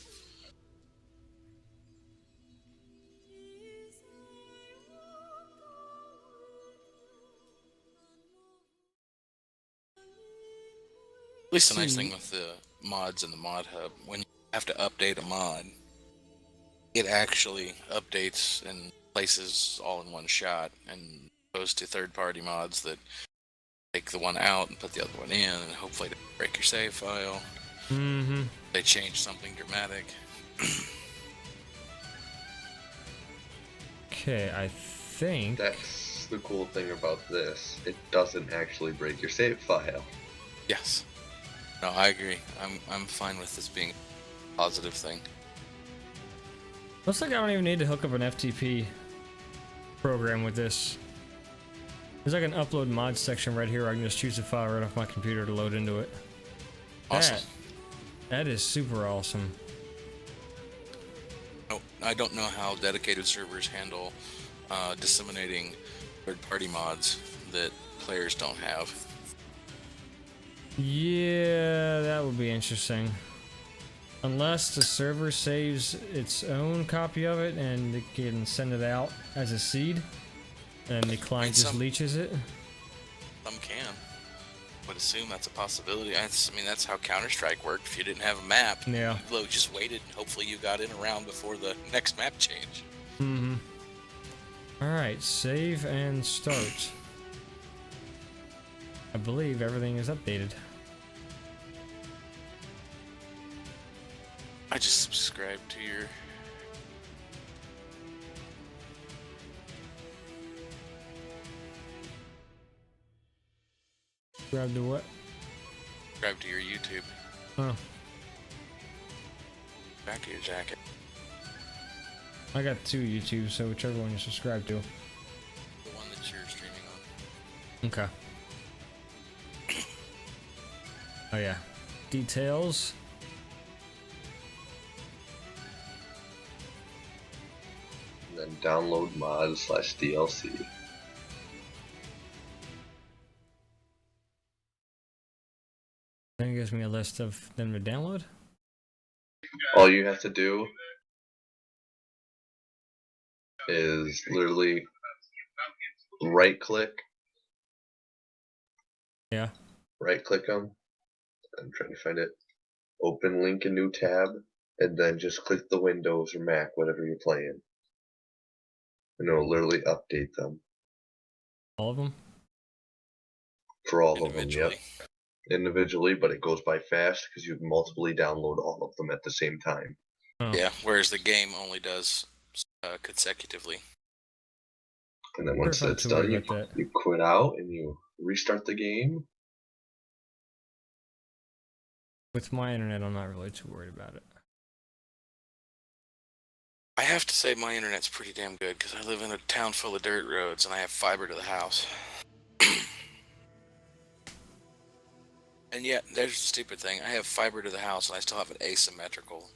At least the nice thing with the mods in the mod hub, when you have to update a mod, it actually updates and places all in one shot, and opposed to third-party mods that take the one out and put the other one in, and hopefully they break your save file. Mm-hmm. They change something dramatic. Okay, I think... That's the cool thing about this. It doesn't actually break your save file. Yes. No, I agree. I'm fine with this being a positive thing. Looks like I don't even need to hook up an FTP program with this. There's like an upload mods section right here where I can just choose a file right off my computer to load into it. Awesome. That is super awesome. No, I don't know how dedicated servers handle disseminating third-party mods that players don't have. Yeah, that would be interesting. Unless the server saves its own copy of it and it can send it out as a seed, and the client just leeches it. Some can. Would assume that's a possibility. I mean, that's how Counter-Strike worked. If you didn't have a map, Yeah. you just waited. Hopefully you got in around before the next map change. Mm-hmm. Alright, save and start. I believe everything is updated. I just subscribed to your... Grab the what? Subscribed to your YouTube. Oh, Back of your jacket. I got 2 YouTubes, so whichever one you subscribe to. The one that you're streaming on. Okay. Oh yeah. Details. And then download mod/DLC. Then it gives me a list of them to download. All you have to do is literally right click. Yeah. Right click them. I'm trying to find it. Open link a new tab, and then just click the Windows or Mac, whatever you're playing. And it'll literally update them. All of them? For all of them, Individually. yep. Individually, but it goes by fast because you can multiply download all of them at the same time. Oh. Yeah, whereas the game only does consecutively. And then once Sure, that's not too done, worried about that. you quit out and you restart the game. With my internet, I'm not really too worried about it. I have to say my internet's pretty damn good because I live in a town full of dirt roads and I have fiber to the house. And yet, there's the stupid thing. I have fiber to the house, and I still have an asymmetrical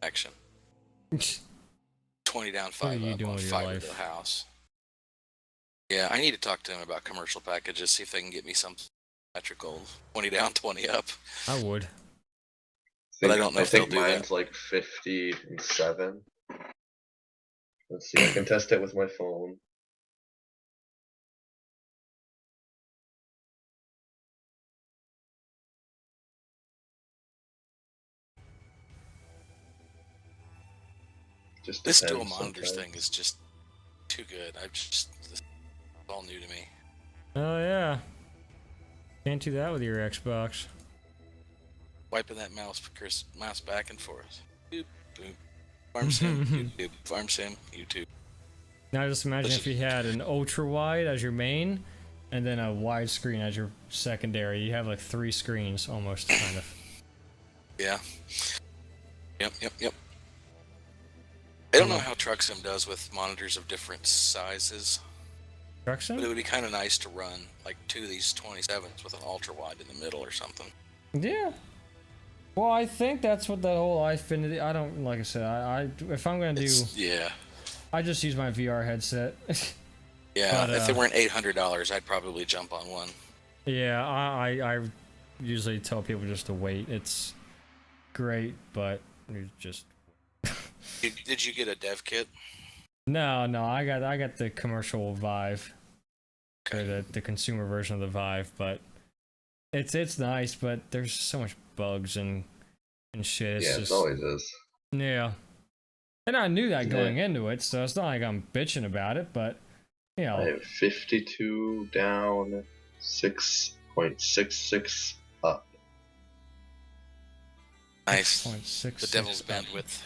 connection. 20 down, 5 you up doing on with your fiber life? to the house. Yeah, I need to talk to him about commercial packages, see if they can get me some symmetrical 20 down, 20 up. I would. But I don't know I if they'll think do that. mine's like 57. Let's see. I can test it with my phone. Just This dual depends monitors sometimes. thing is just too good. This is all new to me. Oh yeah. Can't do that with your Xbox. Wiping that mouse back and forth. Boop, boop. Farm sim, YouTube. Farm sim, YouTube. Now just imagine if you had an ultra wide as your main, and then a wide screen as your secondary. You have like 3 screens almost, kind of. Yeah. Yep. I don't know how Truck Sim does with monitors of different sizes, but it Truxton? would be kind of nice to run like 2 of these 27s with an ultra wide in the middle or something. Yeah. Well, I think that's what that whole Ifinity. I don't like I said. I if I'm gonna do, Yeah. I just use my VR headset. Yeah, But, if they weren't $800, I'd probably jump on one. Yeah, I usually tell people just to wait. It's great, but you just Did you get a dev kit? no. I got the commercial Vive, or the consumer version of the Vive, but it's nice, but there's so much bugs and shit. It's Yeah, just it always is. yeah. And I knew that Yeah. going into it, so it's not like I'm bitching about it, but you know. I have 52 down, 6.66 up. Nice. 6.66 The devil's up. bandwidth.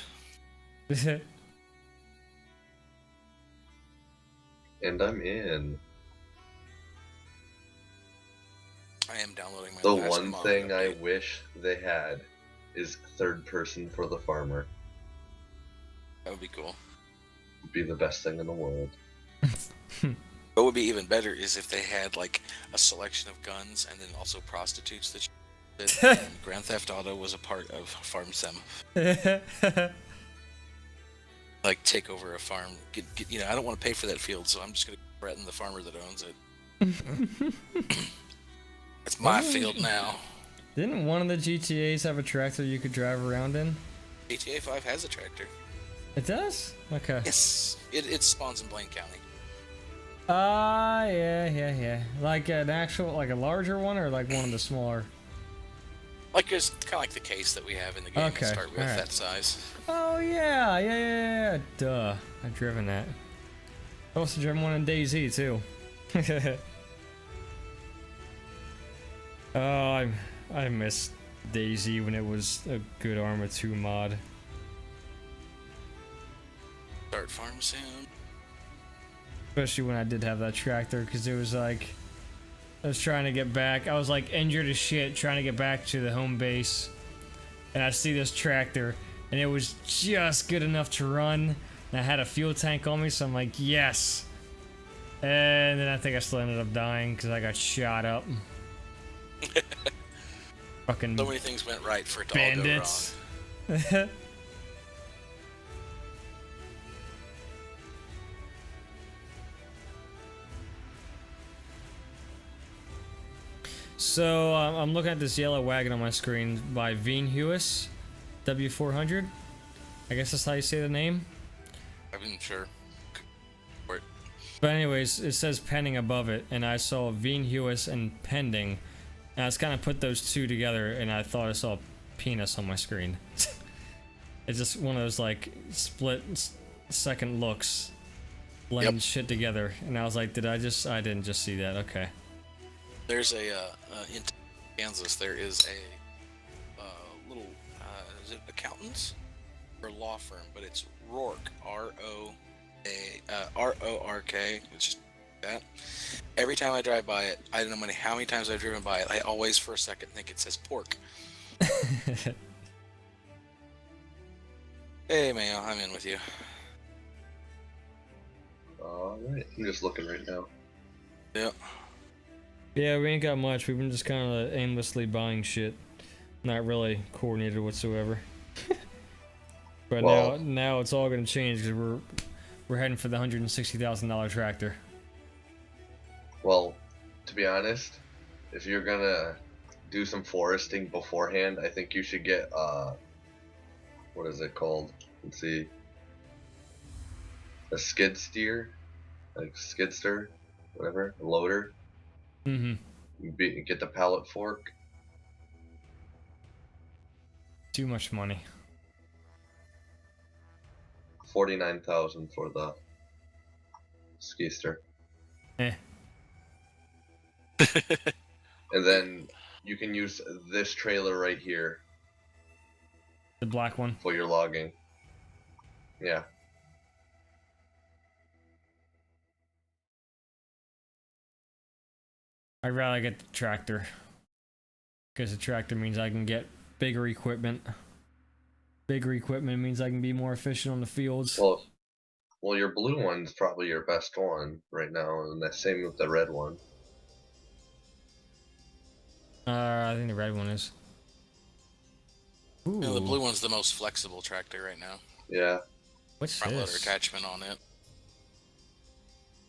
And I'm in. I am downloading my The last one mod thing I update. wish they had is third person for the farmer. That would be cool. Would be the best thing in the world. What would be even better is if they had like a selection of guns and then also prostitutes that and Grand Theft Auto was a part of Farm Sim. Like take over a farm. I don't want to pay for that field, so I'm just gonna threaten the farmer that owns it. It's my field now. Didn't one of the GTAs have a tractor you could drive around in? GTA 5 has a tractor. It does? Okay. Yes, it spawns in Blaine County. Yeah. Like an actual, like a larger one, or like one of the smaller? Like it's kind of like the case that we have in the game. Okay, To start with alright. that size. Oh yeah. Duh, I've driven that. I also driven one in DayZ too. Oh, I miss DayZ when it was a good Arma 2 mod. Start Farm Sim. Especially when I did have that tractor, because it was like, I was trying to get back. I was like injured as shit trying to get back to the home base. And I see this tractor, and it was just good enough to run. And I had a fuel tank on me, so I'm like, yes. And then I think I still ended up dying because I got shot up. Fucking So many things went right for it to bandits. all go wrong. So I'm looking at this yellow wagon on my screen by Veen Hewis, W400. I guess that's how you say the name. I'm sure. But anyways, it says pending above it, and I saw Veen Hewis and pending, and I just kind of put those two together, and I thought I saw a penis on my screen. It's just one of those like second looks, blend shit together, and I was like, I didn't just see that. Okay. There's in Kansas, there is a little, is it accountants or law firm, but it's Rourke, R-O-R-K. It's just that. Every time I drive by it, I don't know how many times I've driven by it, I always for a second think it says pork. Hey, Mayo, I'm in with you. Alright, I'm just looking right now. Yeah. Yeah, we ain't got much. We've been just kind of aimlessly buying shit, not really coordinated whatsoever. But Well- now it's all gonna change because we're heading for the $160,000 tractor. Well, to be honest, if you're gonna do some foresting beforehand, I think you should get what is it called? Let's see, a skid steer, like skidster, whatever, a loader. Mm-hmm. Get the pallet fork. Too much money. 49,000 for the skister. Eh. And then you can use this trailer right here The black one. for your logging. Yeah. I'd rather get the tractor. Because the tractor means I can get bigger equipment. Bigger equipment means I can be more efficient on the fields. Well, your blue one's probably your best one right now, and the same with the red one. I think the red one is. Ooh. The blue one's the most flexible tractor right now. Yeah. What's Front loader this? attachment on it.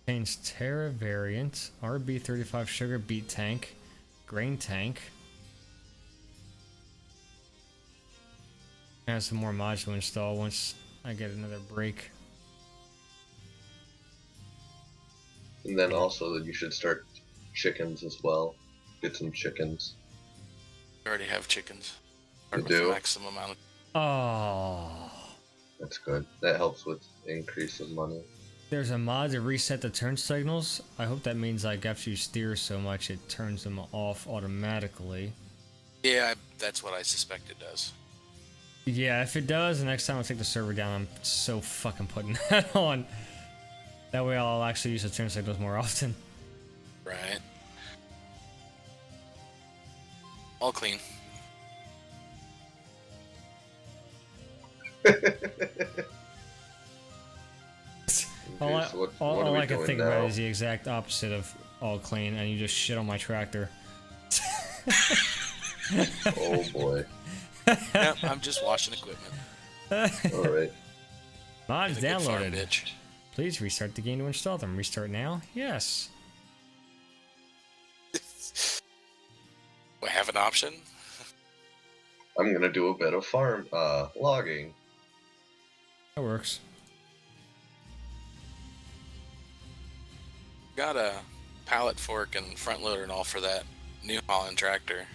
Contains Terra variant, RB35 sugar beet tank, grain tank. I have some more mods to install once I get another break. And then also that you should start chickens as well. Get some chickens. I already have chickens. You Start with the do? maximum amount of. Oh, That's good. That helps with increase of money. there's a mod to reset the turn signals. I hope that means like after you steer so much, it turns them off automatically. Yeah, that's what I suspect it does. Yeah, if it does, the next time I take the server down, I'm so fucking putting that on. That way I'll actually use the turn signals more often. Right. All clean. All Okay, so what all are we I can doing think now? about is the exact opposite of all clean, and you just shit on my tractor. Oh boy. Yep, I'm just washing equipment. Alright. Mods Get a good farm, downloaded. bitch. Please restart the game to install them. Restart now? Yes. Do I have an option? I'm gonna do a bit of farm logging. That works. Got a pallet fork and front loader and all for that New Holland tractor.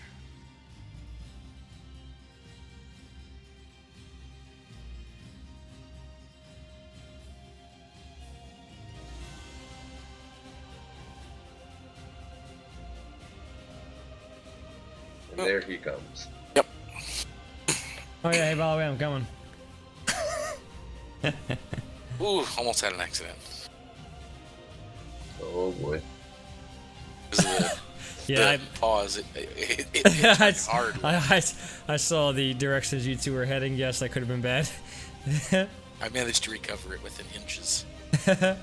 And there he comes. Oh yeah, hey, by the way, I'm coming. Ooh, almost had an accident. Oh boy. Because of Yeah, the pause, it I, turned hard. I saw the directions you two were heading. Yes, that could have been bad. I managed to recover it within inches. I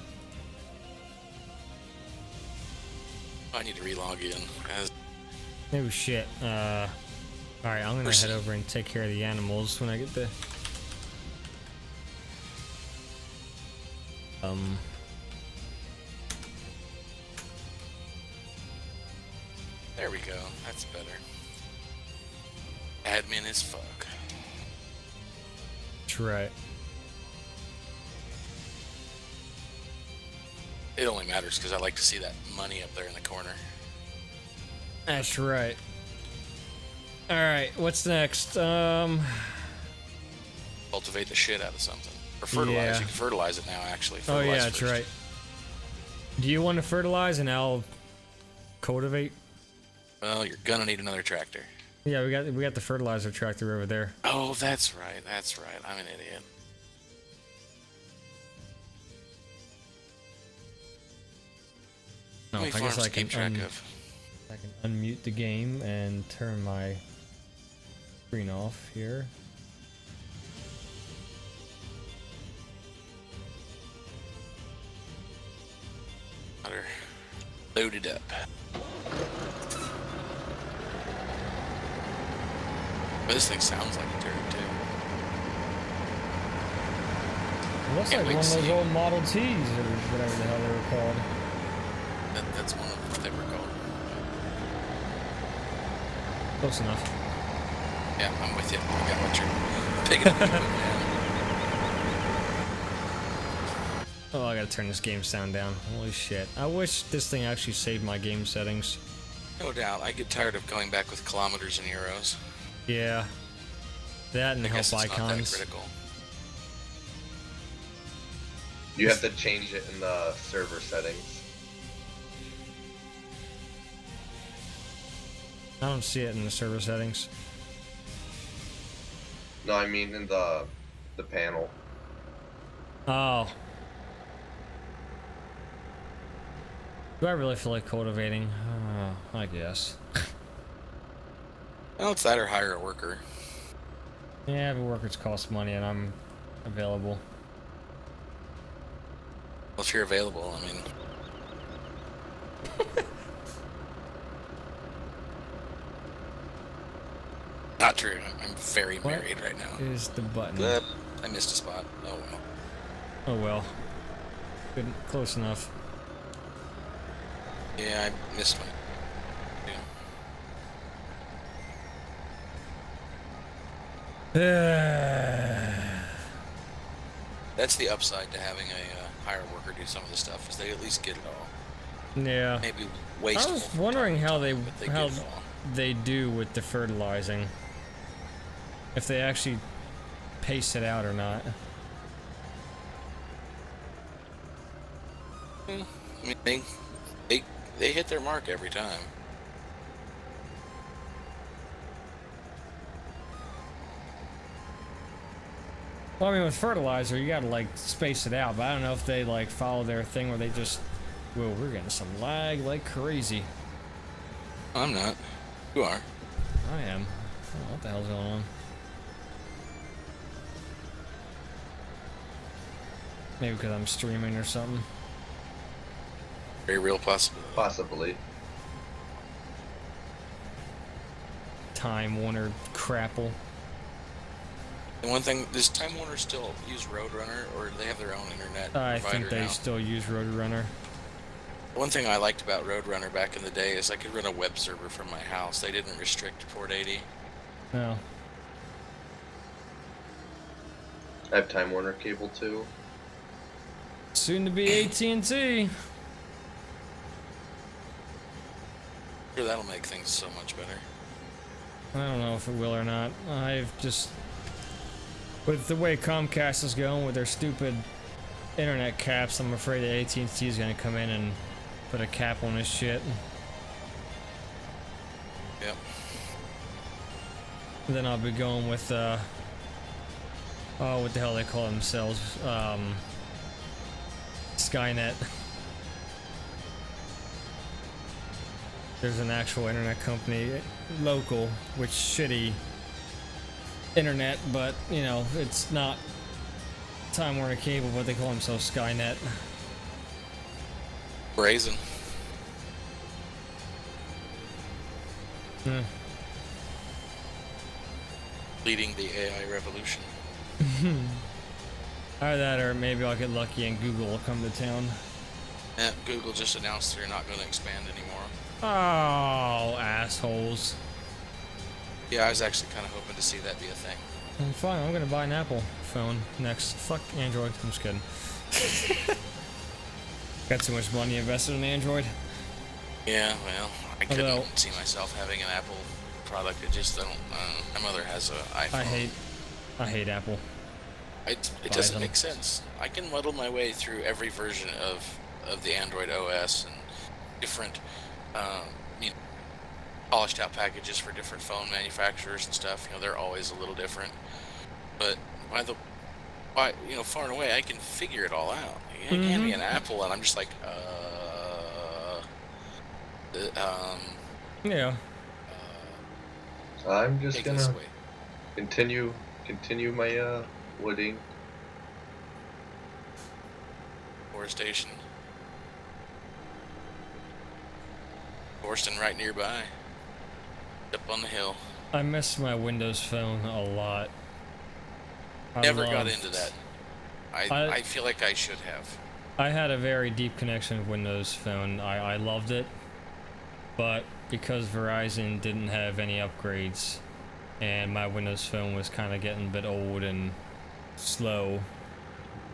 need to relog in. As Oh shit. Alright, I'm gonna Proceed. head over and take care of the animals when I get the there we go. That's better. Admin as fuck. that's right. It only matters because I like to see that money up there in the corner. That's right. Alright, what's next? Cultivate the shit out of something. Or fertilize. Yeah. You can fertilize it now, actually. Oh yeah, Fertilize that's first. right. Do you want to fertilize and I'll cultivate? Well, you're gonna need another tractor. Yeah, we got the fertilizer tractor over there. Oh, that's right. That's right. I'm an idiot. No, How I many guess farms I to can keep track of? I can unmute the game and turn my screen off here. Water loaded up. But this thing sounds like a turret too. It looks Can't like wait one to of those see. old Model Ts or whatever the hell they were called. That's one of what they were called. Close enough. Yeah, I'm with you. I got what you're picking up. Man. Oh, I gotta turn this game sound down. Holy shit. I wish this thing actually saved my game settings. No doubt. I get tired of going back with kilometers and euros. Yeah. That and I guess help it's not that icons. critical. You have to change it in the server settings. I don't see it in the server settings. No, I mean in the panel. Oh. Do I really feel like cultivating? I guess. Well, it's that or hire a worker. Yeah, but workers cost money and I'm available. Well, if you're available, I mean. Not true. I'm very What married right now. is the button? Blip. I missed a spot. Oh well. Oh well. Good, close enough. Yeah, I missed my. That's the upside to having a hire worker do some of the stuff, is they at least get it all. Yeah. Maybe I wasteful. was wondering how they but they how get it all. they do with the fertilizing. If they actually pace it out or not. I mean, they hit their mark every time. Well, I mean, with fertilizer, you gotta like space it out, but I don't know if they like follow their thing where they just. Whoa, we're getting some lag like crazy. I'm not. You are. I am. I don't know what the hell's going on. Maybe because I'm streaming or something. Very real possibility. Possibly. Time Warner crapple. And one thing, does Time Warner still use Roadrunner, or do they have their own internet I provider think they now? still use Roadrunner. One thing I liked about Roadrunner back in the day is I could run a web server from my house. They didn't restrict port 80. No. I have Time Warner cable too. Soon to be AT&T. Sure, that'll make things so much better. I don't know if it will or not. I've just, with the way Comcast is going with their stupid internet caps, I'm afraid that AT&T is going to come in and put a cap on this shit. Yep. And then I'll be going with, oh, what the hell they call themselves? Skynet. There's an actual internet company, local, which shitty internet, but, you know, it's not Time Warner Cable, but they call themselves Skynet. Brazen. Hmm. Leading the AI revolution. Either that, or maybe I'll get lucky and Google will come to town. Yeah, Google just announced they're not going to expand anymore. Oh, assholes. Yeah, I was actually kind of hoping to see that be a thing. Fine, I'm gonna buy an Apple phone next. Fuck Android. I'm just kidding. Got too much money invested in Android. Yeah, well, I couldn't Although- see myself having an Apple product. It just don't. My mother has an iPhone. I hate Apple. It buy doesn't them. make sense. I can muddle my way through every version of the Android OS and different, you know, polished out packages for different phone manufacturers and stuff. You know, they're always a little different. But you know, far and away, I can figure it all out. You hand me an Apple, and I'm just like, Yeah. I'm just take this gonna away. continue my wooding. Forestation. Foresting right nearby. Up on the hill. I miss my Windows Phone a lot. Never got into that. I- I feel like I should have. I had a very deep connection with Windows Phone. I loved it, but because Verizon didn't have any upgrades, and my Windows Phone was kind of getting a bit old and slow,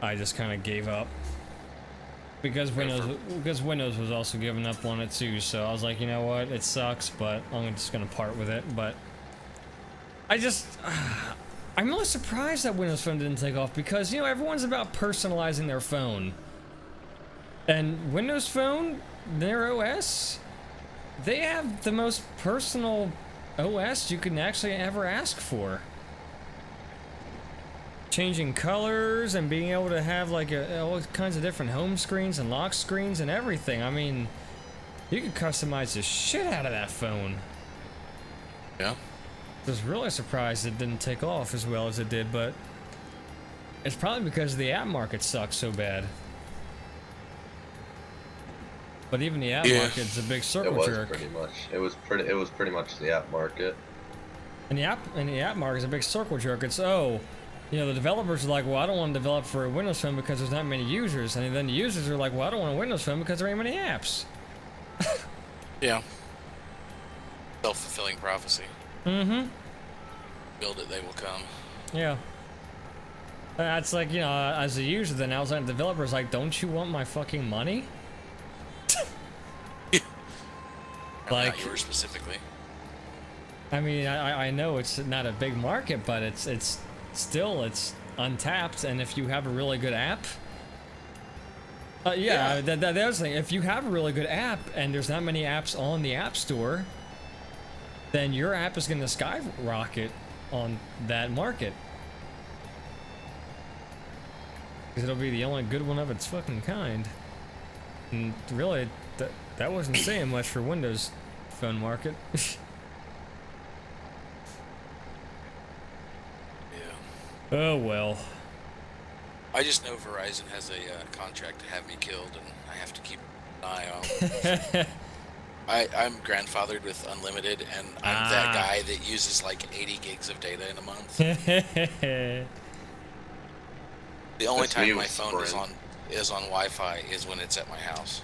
I just kind of gave up. Because Windows was also giving up on it too, so I was like, you know what, it sucks, but I'm just gonna part with it. But I'm really surprised that Windows Phone didn't take off, because you know everyone's about personalizing their phone, and Windows Phone, their OS, they have the most personal OS you can actually ever ask for. Changing colors and being able to have like all kinds of different home screens and lock screens and everything. I mean, you could customize the shit out of that phone. Yeah. I was really surprised it didn't take off as well as it did, but it's probably because the app market sucks so bad. But even the app market's a big circle jerk. It was pretty much the app market. And the app market's a big circle jerk. It's you know, the developers are like, well, I don't want to develop for a Windows Phone because there's not many users, and then the users are like, well, I don't want a Windows Phone because there ain't many apps. Yeah. Self-fulfilling prophecy. Mm-hmm. Build it, they will come. Yeah. That's like, you know, as a user, then outside developers like, don't you want my fucking money? Like not yours specifically. I mean, I know it's not a big market, but it's still untapped, and if you have a really good app, that was the thing. If you have a really good app and there's not many apps on the App Store, then your app is going to skyrocket on that market, because it'll be the only good one of its fucking kind. And really, that wasn't saying much for Windows Phone market. Oh well. I just know Verizon has a contract to have me killed, and I have to keep an eye on. I'm grandfathered with unlimited, and I'm that guy that uses like 80 gigs of data in a month. The only time my phone is on Wi-Fi is when it's at my house.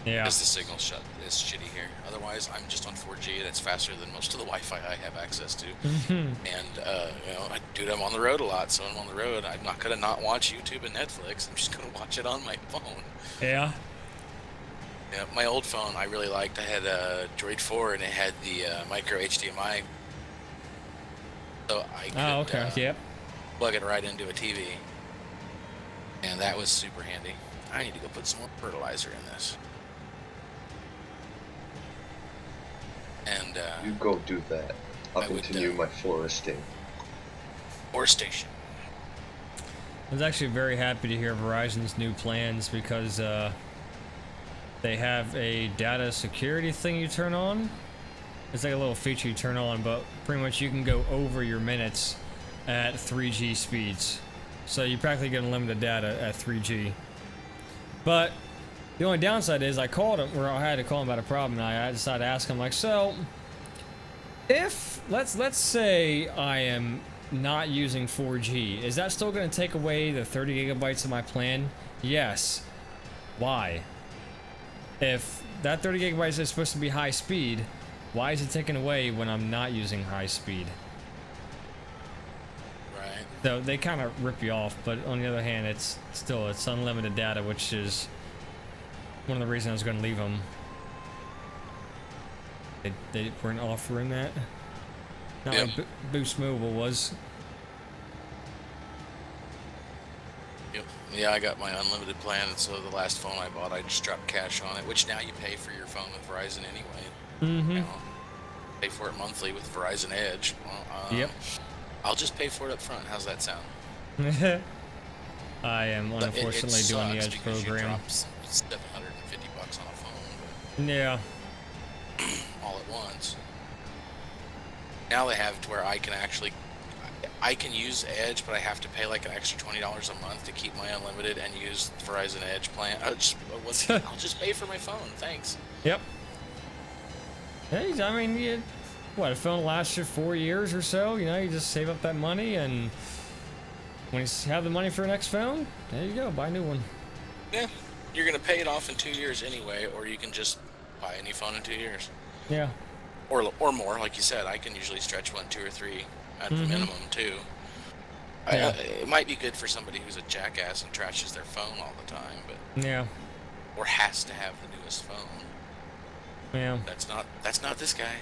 Yeah. Because the signal is shitty here. Otherwise, I'm just on 4G, and it's faster than most of the Wi-Fi I have access to. And you know, dude, I'm on the road a lot, so I'm on the road. I'm not gonna not watch YouTube and Netflix. I'm just gonna watch it on my phone. Yeah. Yeah. My old phone, I really liked. I had a Droid 4, and it had the micro HDMI, so I could plug it right into a TV, and that was super handy. I need to go put some more fertilizer in this. And you go do that. I'll continue my foresting. Forestation. I was actually very happy to hear Verizon's new plans, because they have a data security thing you turn on. It's like a little feature you turn on, but pretty much you can go over your minutes at 3G speeds. So you practically get unlimited data at 3G. But the only downside is I called him, or I had to call him about a problem, and I decided to ask him, like, so if let's say I am not using 4G, is that still going to take away the 30 gigabytes of my plan? Yes. Why? If that 30 gigabytes is supposed to be high speed, why is it taken away when I'm not using high speed? Right. So they kind of rip you off, but on the other hand, it's unlimited data, which is one of the reasons I was going to leave them. They weren't offering that. Not like Boost Mobile was. Yep. Yeah, I got my unlimited plan, and so the last phone I bought, I just dropped cash on it, which now you pay for your phone with Verizon anyway. Mm-hmm. You know, pay for it monthly with Verizon Edge. Well, yep. I'll just pay for it up front. How's that sound? I am unfortunately doing the Edge program. $750 on a phone. But Yeah. all at once. Now they have it to where I can use Edge, but I have to pay like an extra $20 a month to keep my unlimited and use Verizon Edge plan. I'll just pay for my phone. Thanks. Yep. Hey, I mean, what, a phone lasts you 4 years or so. You know, you just save up that money, and when you have the money for the next phone, there you go, buy a new one. Yeah, you're gonna pay it off in 2 years anyway, or you can just buy a new phone in 2 years. Yeah. Or more, like you said. I can usually stretch 1, 2, or 3 at the minimum too. Yeah. It might be good for somebody who's a jackass and trashes their phone all the time, but Yeah. or has to have the newest phone. Yeah. That's not this guy.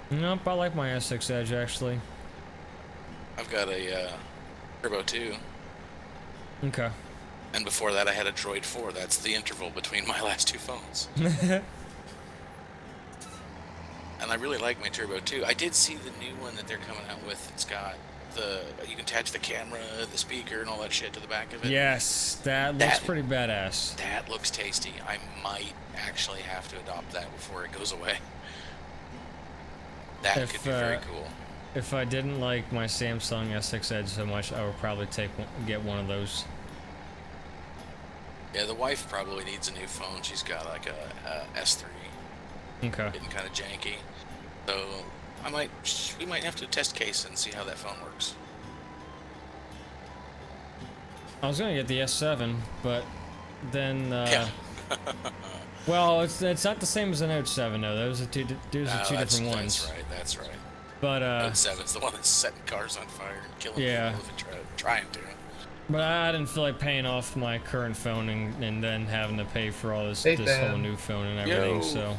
Nope, I like my S6 Edge actually. I've got a Turbo 2, Okay. and before that I had a Droid 4. That's the interval between my last 2 phones. And I really like my Turbo 2. I did see the new one that they're coming out with. It's got you can attach the camera, the speaker, and all that shit to the back of it. Yes, that looks pretty badass. That looks tasty. I might actually have to adopt that before it goes away. That could be very cool. If I didn't like my Samsung S6 Edge so much, I would probably get one of those. Yeah, the wife probably needs a new phone. She's got like a S3. Okay. Getting kind of janky. So we might have to test case and see how that phone works. I was gonna get the S7, but then Yeah. well, it's not the same as the Note 7 though. Those are two different ones. That's right. But Note 7's the one that's setting cars on fire and killing people if it trying to. But I didn't feel like paying off my current phone and then having to pay for all this whole new phone and everything. Yo. So.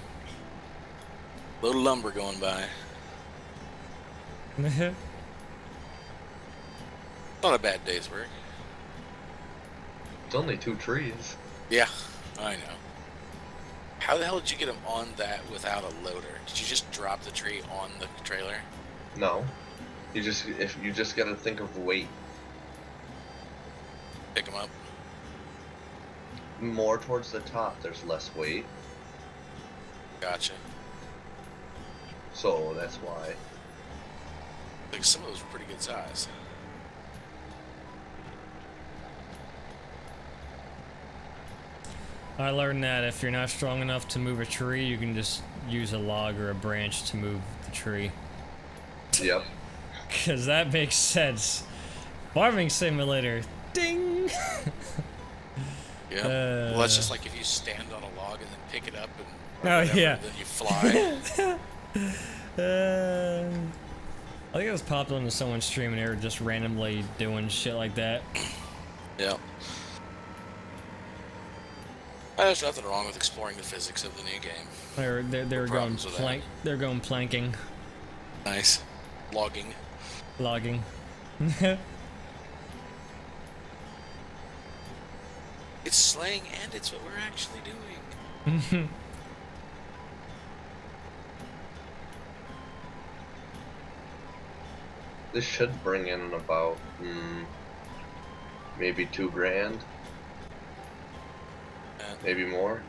Load of lumber going by. Not a bad day's work. It's only 2 trees. Yeah, I know. How the hell did you get them on that without a loader? Did you just drop the tree on the trailer? No. You just gotta think of weight. Pick them up? More towards the top, there's less weight. Gotcha. So that's why. Like some of those were pretty good size. I learned that if you're not strong enough to move a tree, you can just use a log or a branch to move the tree. Yep. Because that makes sense. Farming simulator. Ding! Yeah. Well, that's just like if you stand on a log and then pick it up and yeah. then you fly. I think it was popped onto someone's stream and they were just randomly doing shit like that. Yeah. There's nothing wrong with exploring the physics of the new game. They were going they're going planking. Nice. Logging. Logging. It's slang and it's what we're actually doing. This should bring in about maybe $2,000. Maybe more.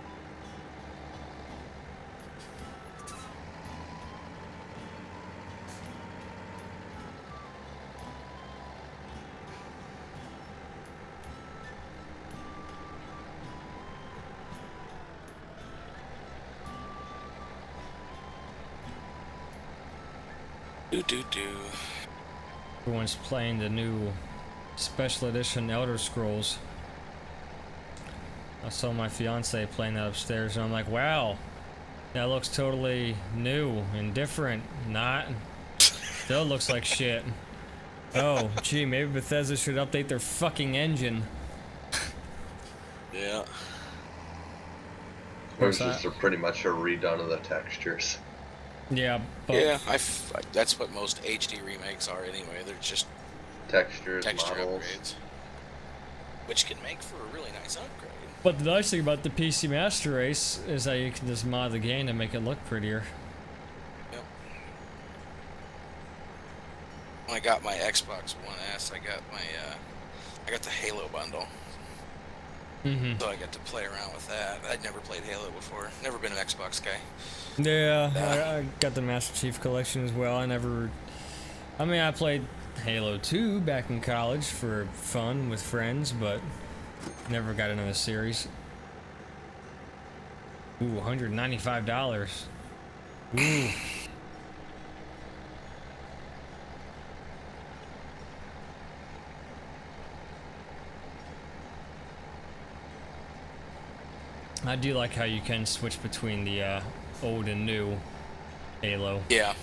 Everyone's playing the new special edition Elder Scrolls. I saw my fiance playing that upstairs and I'm like, wow, that looks totally new and different. Not. Still looks like shit. Oh, gee, maybe Bethesda should update their fucking engine. Yeah. It's just pretty much a redone of the textures. Yeah, but yeah, that's what most HD remakes are anyway. They're just texture models. Upgrades, which can make for a really nice upgrade. But the nice thing about the PC Master Race is that you can just mod the game to make it look prettier. Yep. When I got my Xbox One S, I got the Halo bundle. So I got to play around with that. I'd never played Halo before. Never been an Xbox guy. Yeah, I got the Master Chief Collection as well. I played Halo 2 back in college for fun with friends, but never got into the series. Ooh, $195. Ooh. I do like how you can switch between the old and new Halo. Yeah.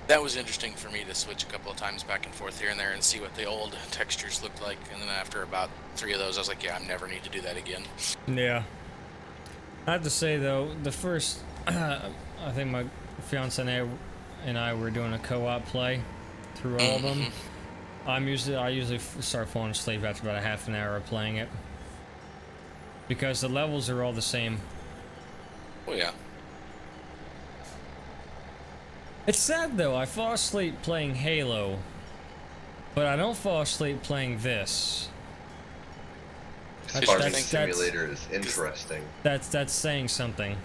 That was interesting for me to switch a couple of times back and forth here and there and see what the old textures looked like. And then after about 3 of those, I was like, yeah, I never need to do that again. Yeah. I have to say though, the first, I think my fiance and I were doing a co-op play through all of them. I usually start falling asleep after about a half an hour of playing it, because the levels are all the same. Oh yeah. It's sad though, I fall asleep playing Halo, but I don't fall asleep playing this. Farming Simulator is interesting. That's saying something.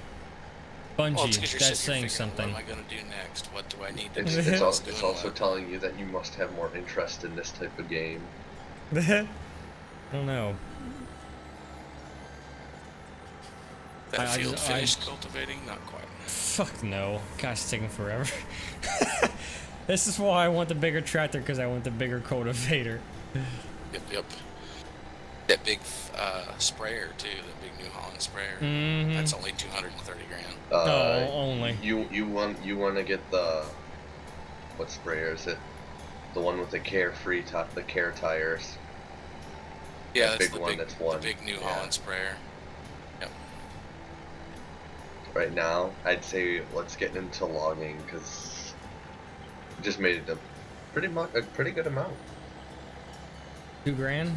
Bungie, Well, it's 'cause you're that's sitting saying here figuring, something. What am I going to do next? What do I need to It's, do? it's also telling you that you must have more interest in this type of game. I don't know. That I field just- finished cultivating? Not quite. Fuck no. Gosh, it's taking forever. This is why I want the bigger tractor, because I want the bigger cultivator. Yep. That big sprayer too, the big New Holland sprayer. Mm-hmm. That's only 230 grand. Only. You want to get the what sprayer is it? The one with the carefree top, the care tires. Yeah, That that's big the one, big, that's one. the big New Yeah. Holland sprayer. Yep. Right now, I'd say let's get into logging because just made it a pretty good amount. $2,000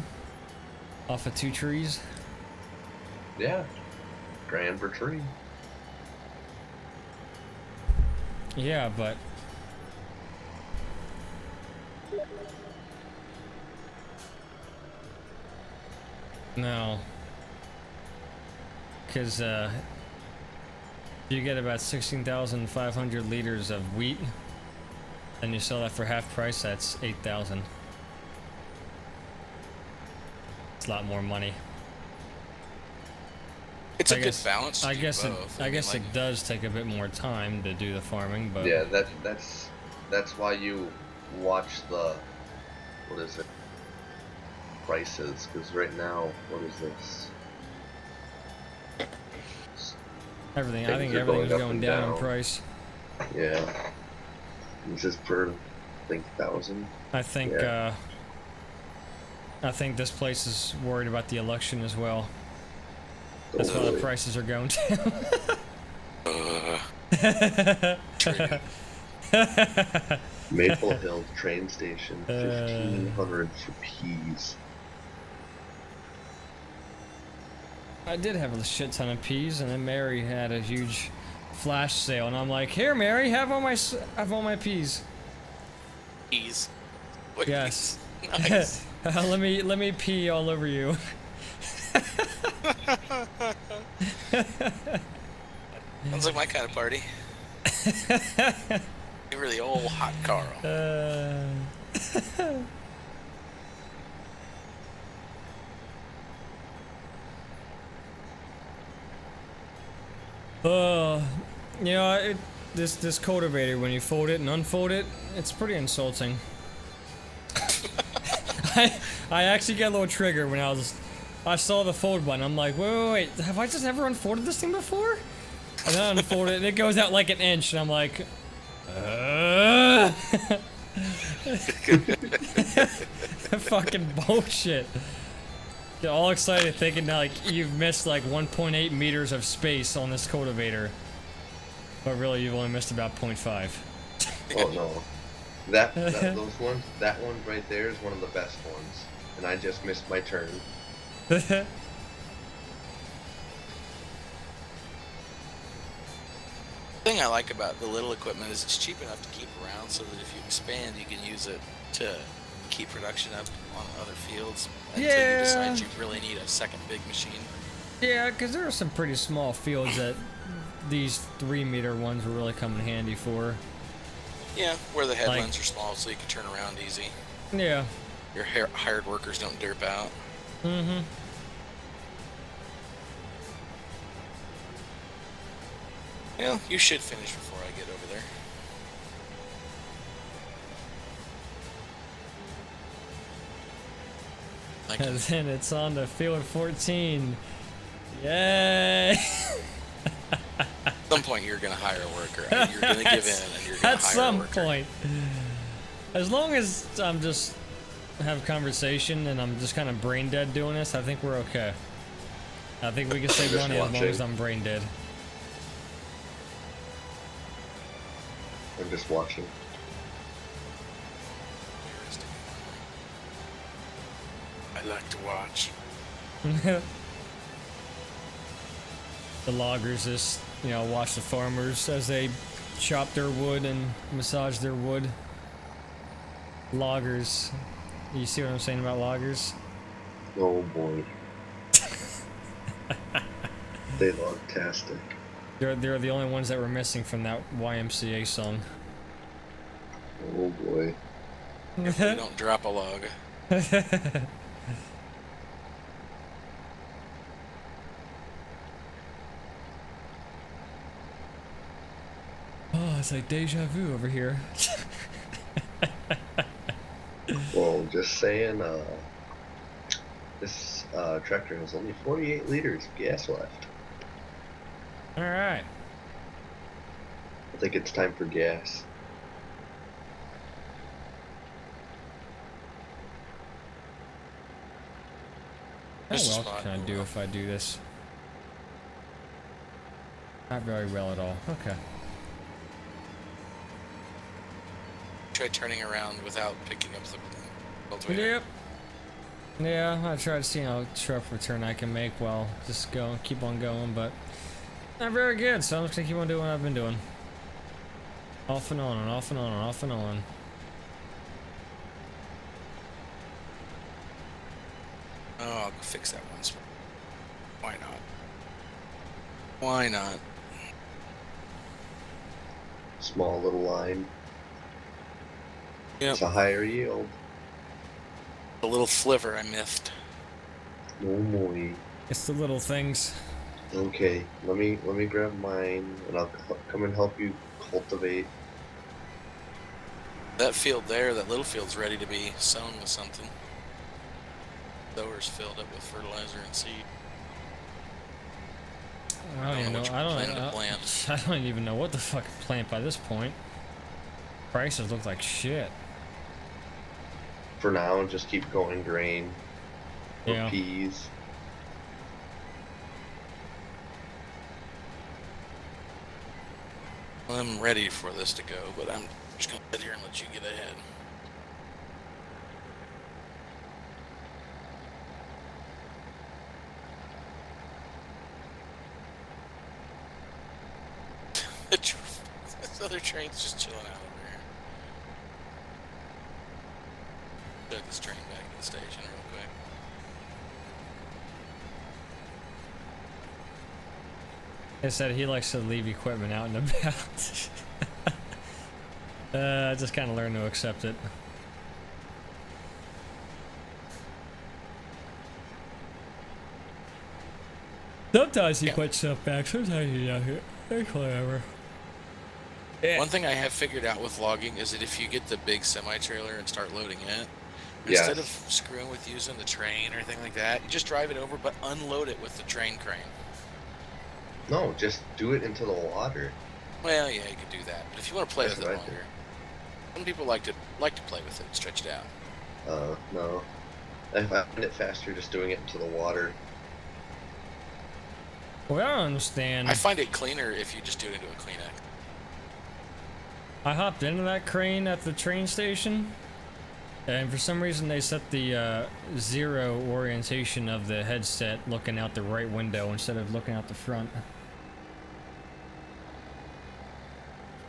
off of 2 trees. Yeah, grand per tree. Yeah, but no, because you get about 16,500 liters of wheat, and you sell that for half price. That's 8,000. It's a lot more money. It's a I good guess- balance. To I do guess both. I mean, guess like, it does take a bit more time to do the farming, but Yeah, that's why you watch the what is it prices because right now what is this? everything. I things think are going everything's up going and down in down. price. Yeah, this is per I think 1,000. I think Yeah. I think this place is worried about the election as well. That's why the Totally. prices are going down. true. Maple Hill train station, Uh. 1,500 for peas. I did have a shit ton of peas, and then Mary had a huge flash sale, and I'm like, "Here, Mary, have all my peas." Ease. Wait, Yes. Nice. let me pee all over you. Sounds like my kind of party. You're really old hot Carl. You know, this cultivator, when you fold it and unfold it, it's pretty insulting. I actually get a little trigger when I saw the fold button. I'm like, wait, have I just ever unfolded this thing before? And then I unfold it, and it goes out like an inch, and I'm like, fucking bullshit. Get all excited thinking that, like, you've missed like 1.8 meters of space on this cultivator, but really you've only missed about 0.5. Oh no, that those ones, that one right there is one of the best ones, and I just missed my turn. The thing I like about the little equipment is it's cheap enough to keep around so that if you expand, you can use it to keep production up on other fields until Yeah. you decide you really need a second big machine. Yeah, because there are some pretty small fields that these 3-meter ones were really coming handy for. Yeah, where the headlands are small so you can turn around easy. Yeah. Your hired workers don't derp out. Mm-hmm. Well, you should finish before I get over there. I And can, then it's on to field 14. Yay! At some point, you're gonna hire a worker. And you're gonna give in, and you're gonna At hire a some worker. point. As long as I'm just have conversation and I'm just kind of brain dead doing this, I think we're okay. I think we can save Just money as long watching. as I'm brain dead. I'm just watching. I like to watch. The loggers just, you know, watch the farmers as they chop their wood and massage their wood. Loggers. You see what I'm saying about loggers? Oh boy. They log-tastic. They're the only ones that were missing from that YMCA song. Oh boy. You don't drop a log. Oh, it's like deja vu over here. Well, just saying, this tractor has only 48 liters of gas left. Alright. I think it's time for gas. How There's a well spot. can I do if I do this? Not very well at all. Okay. Try turning around without picking up the cultivator. Yep. Yeah, I tried seeing how sharp return I can make while just keep on going, but not very good, so I'm just gonna keep on doing what I've been doing. Off and on and off and on and off and on. Oh, I'll go fix that one spot. Why not? Why not? Small little line. Yep. It's a higher yield. The little sliver I missed. No boy. It's the little things. Okay, let me grab mine, and I'll come and help you cultivate. That field there, that little field's ready to be sown with something. Sower's filled up with fertilizer and seed. I don't even know. what you I plan to don't. plant. I don't even know what the fuck to plant by this point. Prices look like shit. For now, just keep going grain or Yeah. peas. I'm ready for this to go, but I'm just gonna sit here and let you get ahead. This other train's just chilling out over here. Took this train back to the station real quick. They said he likes to leave equipment out and about. I just kind of learned to accept it. Sometimes you Yeah. put stuff back, sometimes you don't. It's whatever. Yeah. One thing I have figured out with logging is that if you get the big semi-trailer and start loading it, Yes. instead of screwing with using the train or anything like that, you just drive it over but unload it with the train crane. No, just do it into the water. Well, yeah, you could do that, but if you want to play That's with it what I longer, some people like to play with it, and stretch it out. No. I find it faster just doing it into the water. Well, I don't understand. I find it cleaner if you just do it into a Kleenex. I hopped into that crane at the train station, and for some reason they set the zero orientation of the headset looking out the right window instead of looking out the front.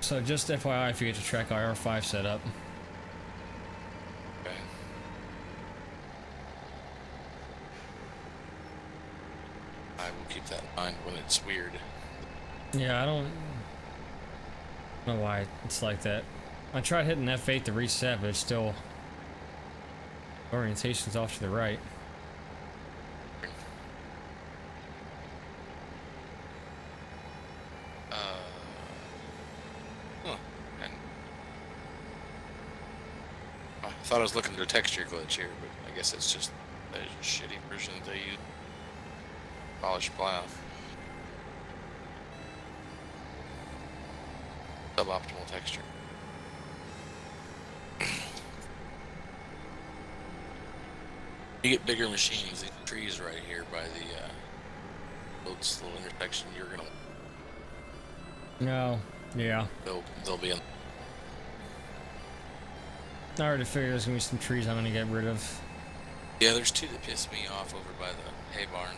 So just FYI if you get your Trek IR5 set up. Okay. I will keep that in mind when it's weird. Yeah, I don't know why it's like that. I tried hitting F8 to reset, but it's still orientation's off to the right. Huh. And I thought I was looking at a texture glitch here, but I guess it's just a shitty version that they use. polished plow. Suboptimal texture. You get bigger machines, these trees right here by the little intersection, you're gonna. No. Yeah. They'll be in. I already figured there's gonna be some trees I'm gonna get rid of. Yeah, there's two that piss me off over by the hay barn.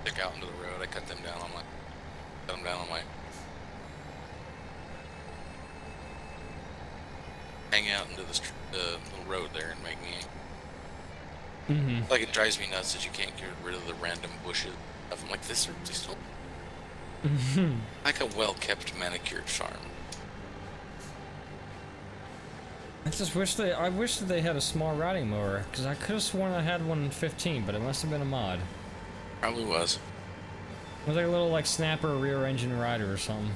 Stick out into the road. I cut them down on my. Hang out into the little road there and make me. Mm-hmm. Like, it drives me nuts that you can't get rid of the random bushes. I'm like, these don't. Like a well-kept, manicured farm. I wish that they had a small riding mower, because I could have sworn I had one in 15, but it must have been a mod. Probably was. It was like a little like snapper rear engine rider or something.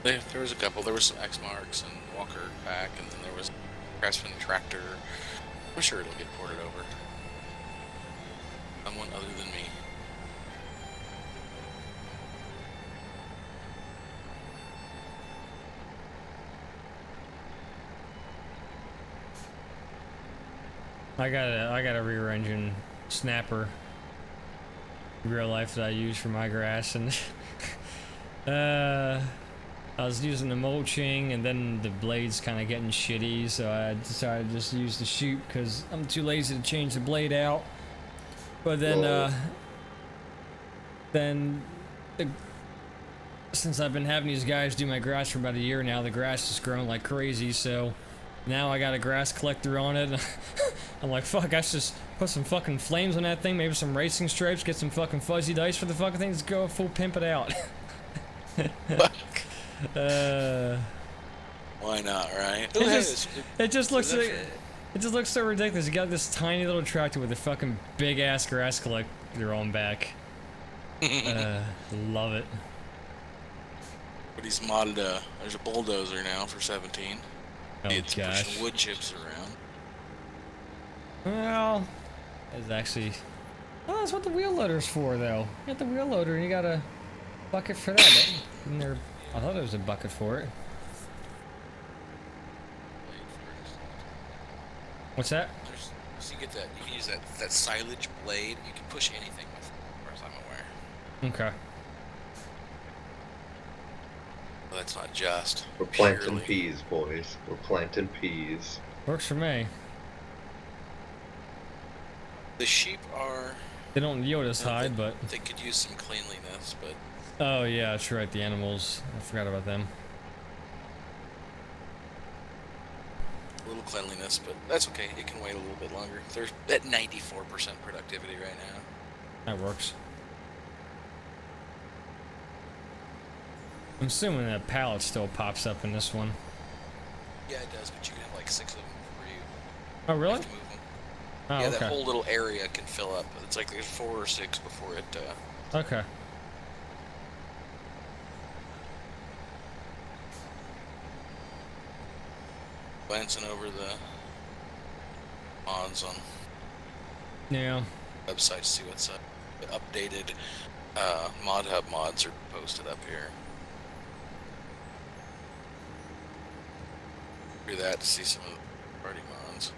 There was a couple. There was some X Marks and Walker pack, and then there was Craftsman tractor. I'm sure it'll get ported over. Someone other than me. I got a rear engine snapper in real life that I use for my grass, and I was using the mulching, and then the blades kind of getting shitty, so I decided to just use the chute because I'm too lazy to change the blade out. But then since I've been having these guys do my grass for about a year now, the grass has grown like crazy, so now I got a grass collector on it. I'm like, fuck, I should just put some fucking flames on that thing, maybe some racing stripes, get some fucking fuzzy dice for the fucking thing, just go full pimp it out. Why not, right? It just looks so ridiculous. You got this tiny little tractor with a fucking big ass grass collector on back. Love it. But he's modded there's a bulldozer now for 17. Oh It's gosh. pushing wood chips around. Well, it's actually. Oh, that's what the wheel loader's for, though. You got the wheel loader, and you got a bucket for that. And there, I thought there was a bucket for it. What's that? So you get that. You can use that silage blade. You can push anything with it, as far as I'm aware. Okay. Well, that's not just. We're planting purely- peas, boys. We're planting peas. Works for me. The sheep are. They don't yield as high, they, but. they could use some cleanliness, but Oh, yeah, that's right. The animals. I forgot about them. a little cleanliness, but that's okay. It can wait a little bit longer. They're at 94% productivity right now. That works. I'm assuming that pallet still pops up in this one. Yeah, it does, but you can have like 6 of them before you Oh, really? have to move them. Oh, Yeah, okay. that whole little area can fill up. It's like there's 4 or 6 before it. Okay. Glancing over the mods on Yeah. website to see what's up. The updated Mod Hub mods are posted up here. Do that to see some of the party mods.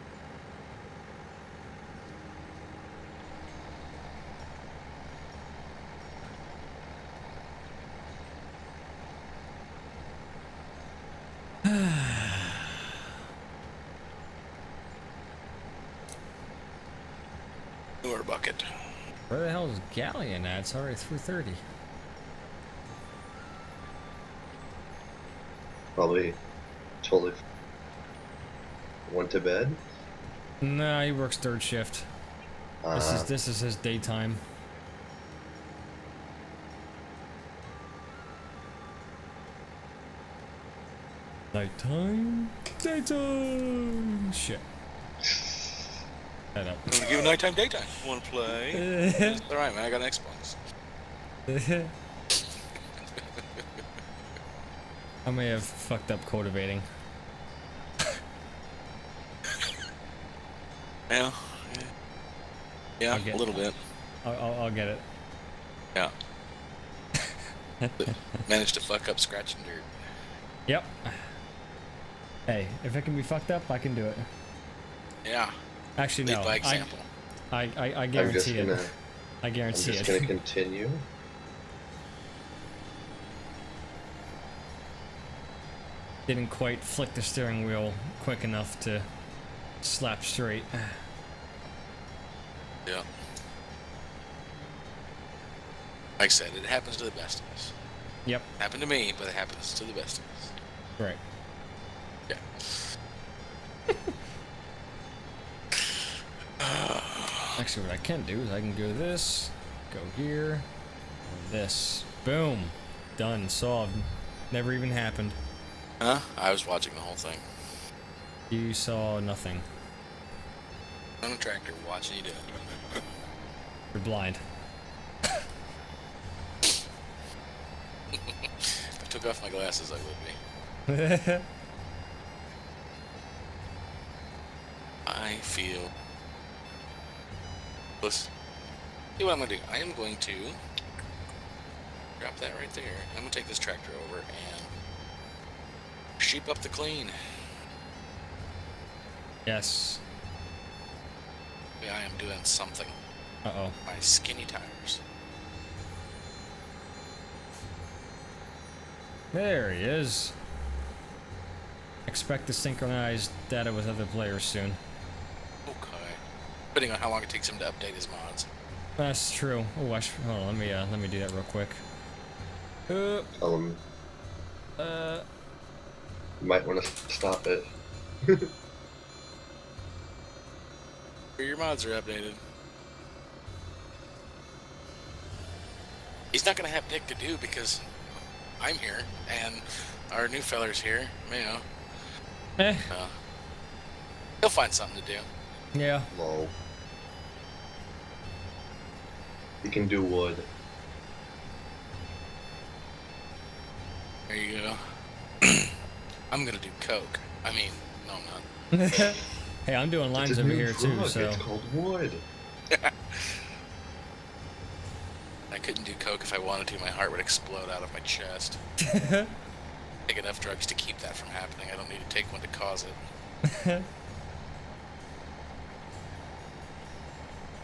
Newer bucket. Where the hell is Galleon at? It's already 3:30. Probably totally went to bed. Nah, he works third shift. This is his daytime. Nighttime. Daytime. Shit. Head up. I'm gonna give nighttime, daytime. Wanna play? Alright, man, I got an Xbox. I may have fucked up cultivating. Yeah. Yeah, I'll get- a little bit. I'll get it. Yeah. Managed to fuck up scratching dirt. Yep. Hey, if it can be fucked up, I can do it. Yeah. Actually, Lead no. by example. I I'm just guarantee gonna. it. I I'm guarantee just it. gonna continue. Didn't quite flick the steering wheel quick enough to slap straight. Yeah. Like I said, it happens to the best of us. Yep. Happened to me, but it happens to the best of us. Right. Yeah. Actually, what I can do is I can go this, go here, and this. Boom. Done. Solved. Never even happened. Huh? I was watching the whole thing. You saw nothing. On a tractor, watching you do it. You're blind. If I took off my glasses, I would be. I feel. Listen. See what I'm gonna do. I am going to drop that right there. I'm gonna take this tractor over and sheep up the clean. Yes. Yeah, I am doing something. Uh-oh. My skinny tires. There he is. Expect to synchronize data with other players soon. Okay. Depending on how long it takes him to update his mods. That's true. Oh, hold on. Let me do that real quick. Tell him you might want to stop it. Your mods are updated. He's not gonna have dick to do because I'm here and our new feller's here. You know, Eh. he'll find something to do. Yeah. Lol. You can do wood. There you go. I'm gonna do coke. I mean, no, I'm not. Hey, I'm doing lines It's a over new here too, drug. so. It's called wood. I couldn't do coke if I wanted to. My heart would explode out of my chest. Take enough drugs to keep that from happening. I don't need to take one to cause it.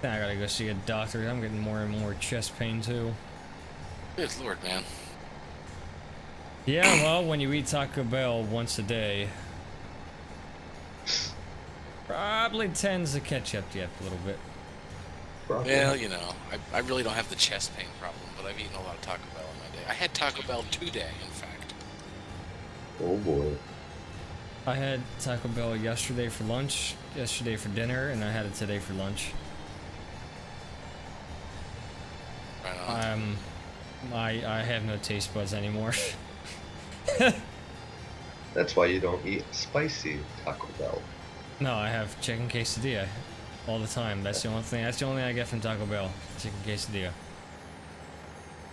I gotta go see a doctor. I'm getting more and more chest pain too. Good lord, man. Yeah, well, when you eat Taco Bell once a day, probably tends to catch up to you a little bit. Probably. Well, you know, I really don't have the chest pain problem, but I've eaten a lot of Taco Bell in my day. I had Taco Bell today, in fact. Oh boy. I had Taco Bell yesterday for lunch, yesterday for dinner, and I had it today for lunch. Right on. I have no taste buds anymore. That's why you don't eat spicy Taco Bell. No, I have chicken quesadilla all the time. That's the only thing. That's the only thing I get from Taco Bell. Chicken quesadilla.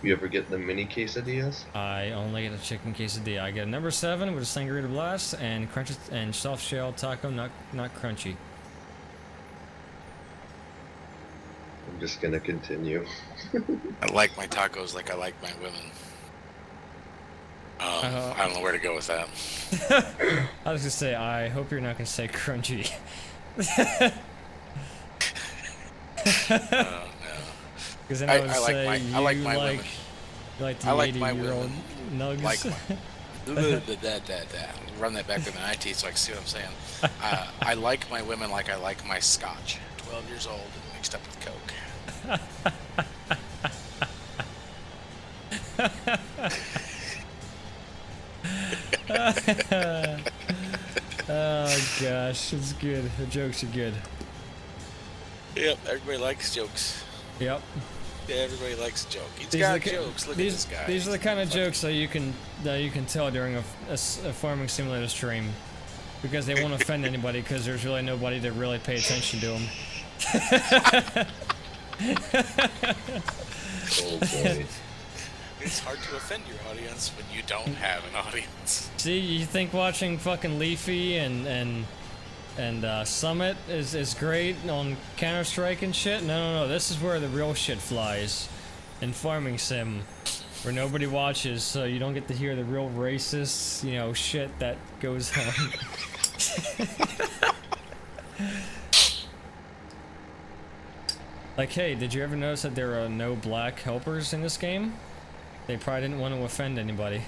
You ever get the mini quesadillas? I only get a chicken quesadilla. I get a number 7 with a Sangria Blast and crunchy and soft shell taco, not crunchy. I'm just gonna continue. I like my tacos like I like my women. I don't know where to go with that. I was gonna say, I hope you're not gonna say crunchy. No. Because then I I would like say my- you I like my women. you like the I like my 80-year-old women nugs. like Run that back to my IT so I can see what I'm saying. I like my women like I like my scotch. 12 years old and mixed up with Coke. Oh gosh, it's good. The jokes are good. Yep, everybody likes jokes. Yep. Yeah, everybody likes a joke. He's These got are the jokes. Look these, at this guy. These are the He's kind of fucking- jokes that you can tell during a farming simulator stream, because they won't offend anybody because there's really nobody to really pay attention to them. Oh boy. It's hard to offend your audience when you don't have an audience. See, you think watching fucking Leafy and Summit is great on Counter-Strike and shit? No, this is where the real shit flies. in Farming Sim, where nobody watches, so you don't get to hear the real racist, you know, shit that goes on. Like, hey, did you ever notice that there are no black helpers in this game? They probably didn't want to offend anybody.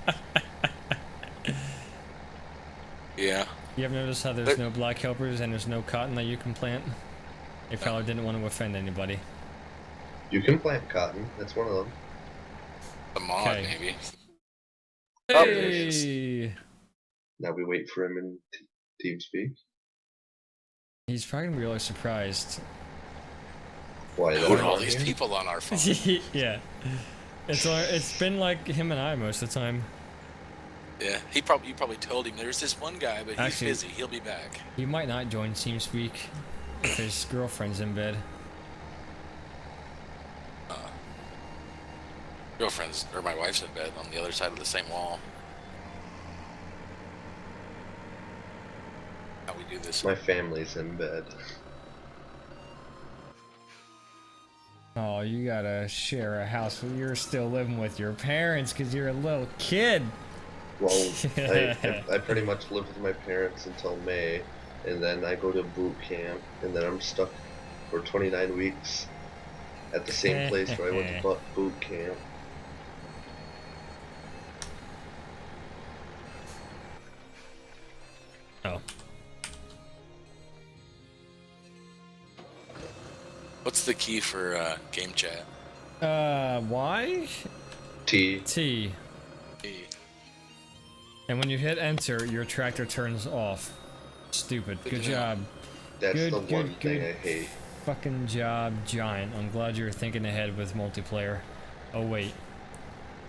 Yep. Yeah. You ever notice how there's no black helpers and there's no cotton that you can plant? They probably didn't want to offend anybody. You can plant cotton. That's one of them. The mod, Okay. maybe. Hey! Now we wait for him in TeamSpeak. He's probably gonna be really surprised. Why? Who are all on these here? people on our phone? Yeah. It's been like him and I most of the time. Yeah, you probably told him there's this one guy, but he's Actually- busy. He'll be back. He might not join TeamSpeak if his girlfriend's in bed. Girlfriend's or my wife's in bed on the other side of the same wall. How we do this? My family's in bed. Oh, you gotta share a house when you're still living with your parents because you're a little kid. Well, I pretty much live with my parents until May, and then I go to boot camp, and then I'm stuck for 29 weeks at the same place where I went to boot camp. Oh. What's the key for game chat? Y? T. T. Key. And when you hit enter, your tractor turns off. Stupid. Good to know. job. That's Good, the good, one thing good. I hate. Fucking job, Giant. I'm glad you were thinking ahead with multiplayer. Oh wait,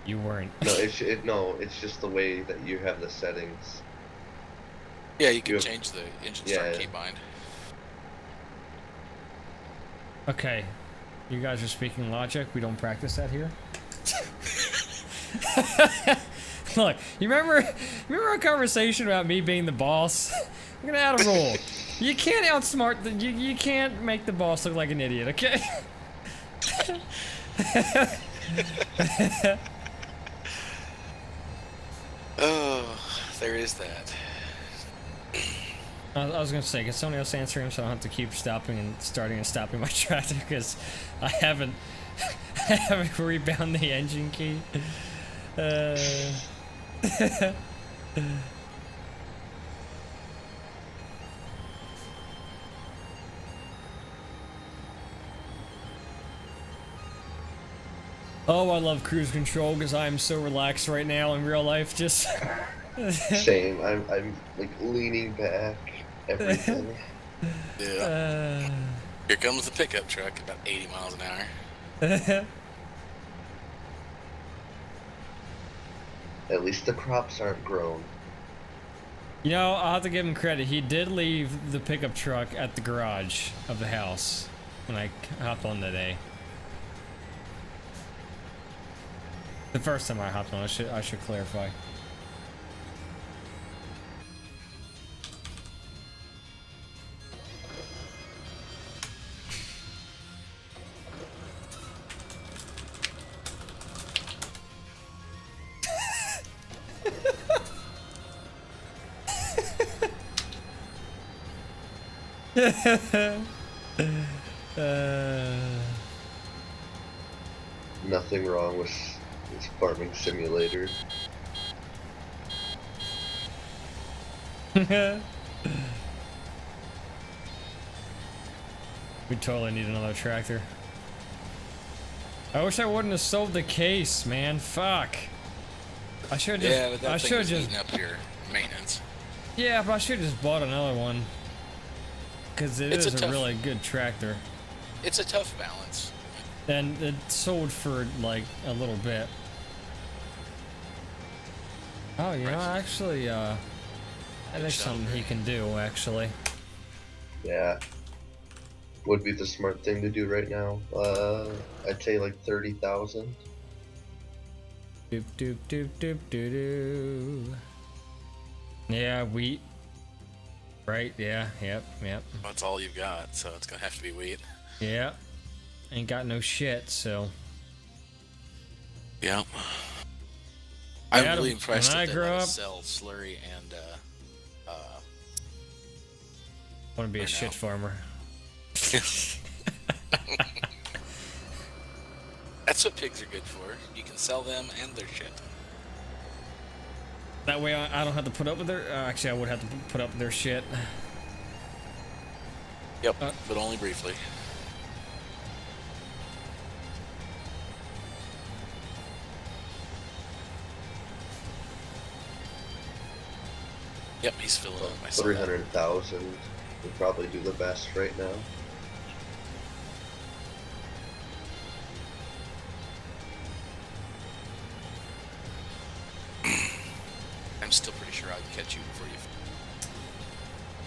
you weren't. No, it's just the way that you have the settings. Yeah, you can You- change the engine start yeah. keybind. Okay, you guys are speaking logic. We don't practice that here. Look, you remember our conversation about me being the boss? I'm gonna add a rule. You can't outsmart the. You can't make the boss look like an idiot. Okay. Oh, there is that. I was gonna say, can someone else answer him so I don't have to keep stopping and starting and stopping my tractor because I haven't rebound the engine key. Oh, I love cruise control because I am so relaxed right now in real life. Just Same. I'm like leaning back. Everything. Yeah. Here comes the pickup truck, about 80 miles an hour. At least the crops aren't grown. You know, I'll have to give him credit. He did leave the pickup truck at the garage of the house when I hopped on today. The first time I hopped on, I should clarify. Nothing wrong with this farming simulator. We totally need another tractor. I wish I wouldn't have sold the case, man. Fuck. I should have Yeah, but just. that I thing should have was just. eating up your maintenance. Yeah, but I should have just bought another one. Cause It's a is a tough- really good tractor. It's a tough balance. And it sold for like a little bit. Oh, you know, Right. actually, that is something he can do, actually. Yeah. Would be the smart thing to do right now. I'd say like 30,000. Doop doop doop doop doo doo. Yeah, wheat. Right, yeah, yep. That's all you've got, so it's gonna have to be wheat. Yeah. ain't got no shit, so. Yeah. I'm Adam, really impressed when I that they grow let up- us sell slurry and Want to be a I shit know. farmer. That's what pigs are good for. You can sell them and their shit. That way I don't have to put up with their. Actually, I would have to put up with their shit. Yep, but only briefly. Yep, he's filling up. I saw that. 300,000 would probably do the best right now. I'm still pretty sure I'd catch you before you.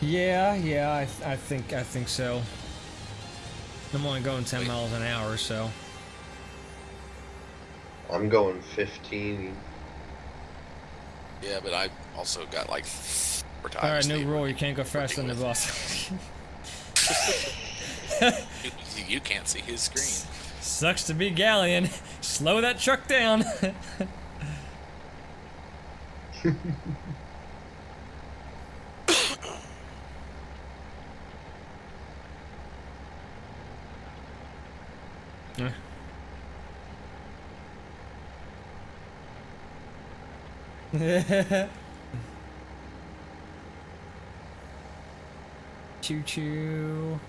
Yeah, I think so. I'm only going 10 Wait. miles an hour, so. I'm going 15. Yeah, but I also got like 4 times. All right, new they rule: were you can't go faster than the working boss. You can't see his screen. Sucks to be Galleon. Slow that truck down. Eh. Choo choo.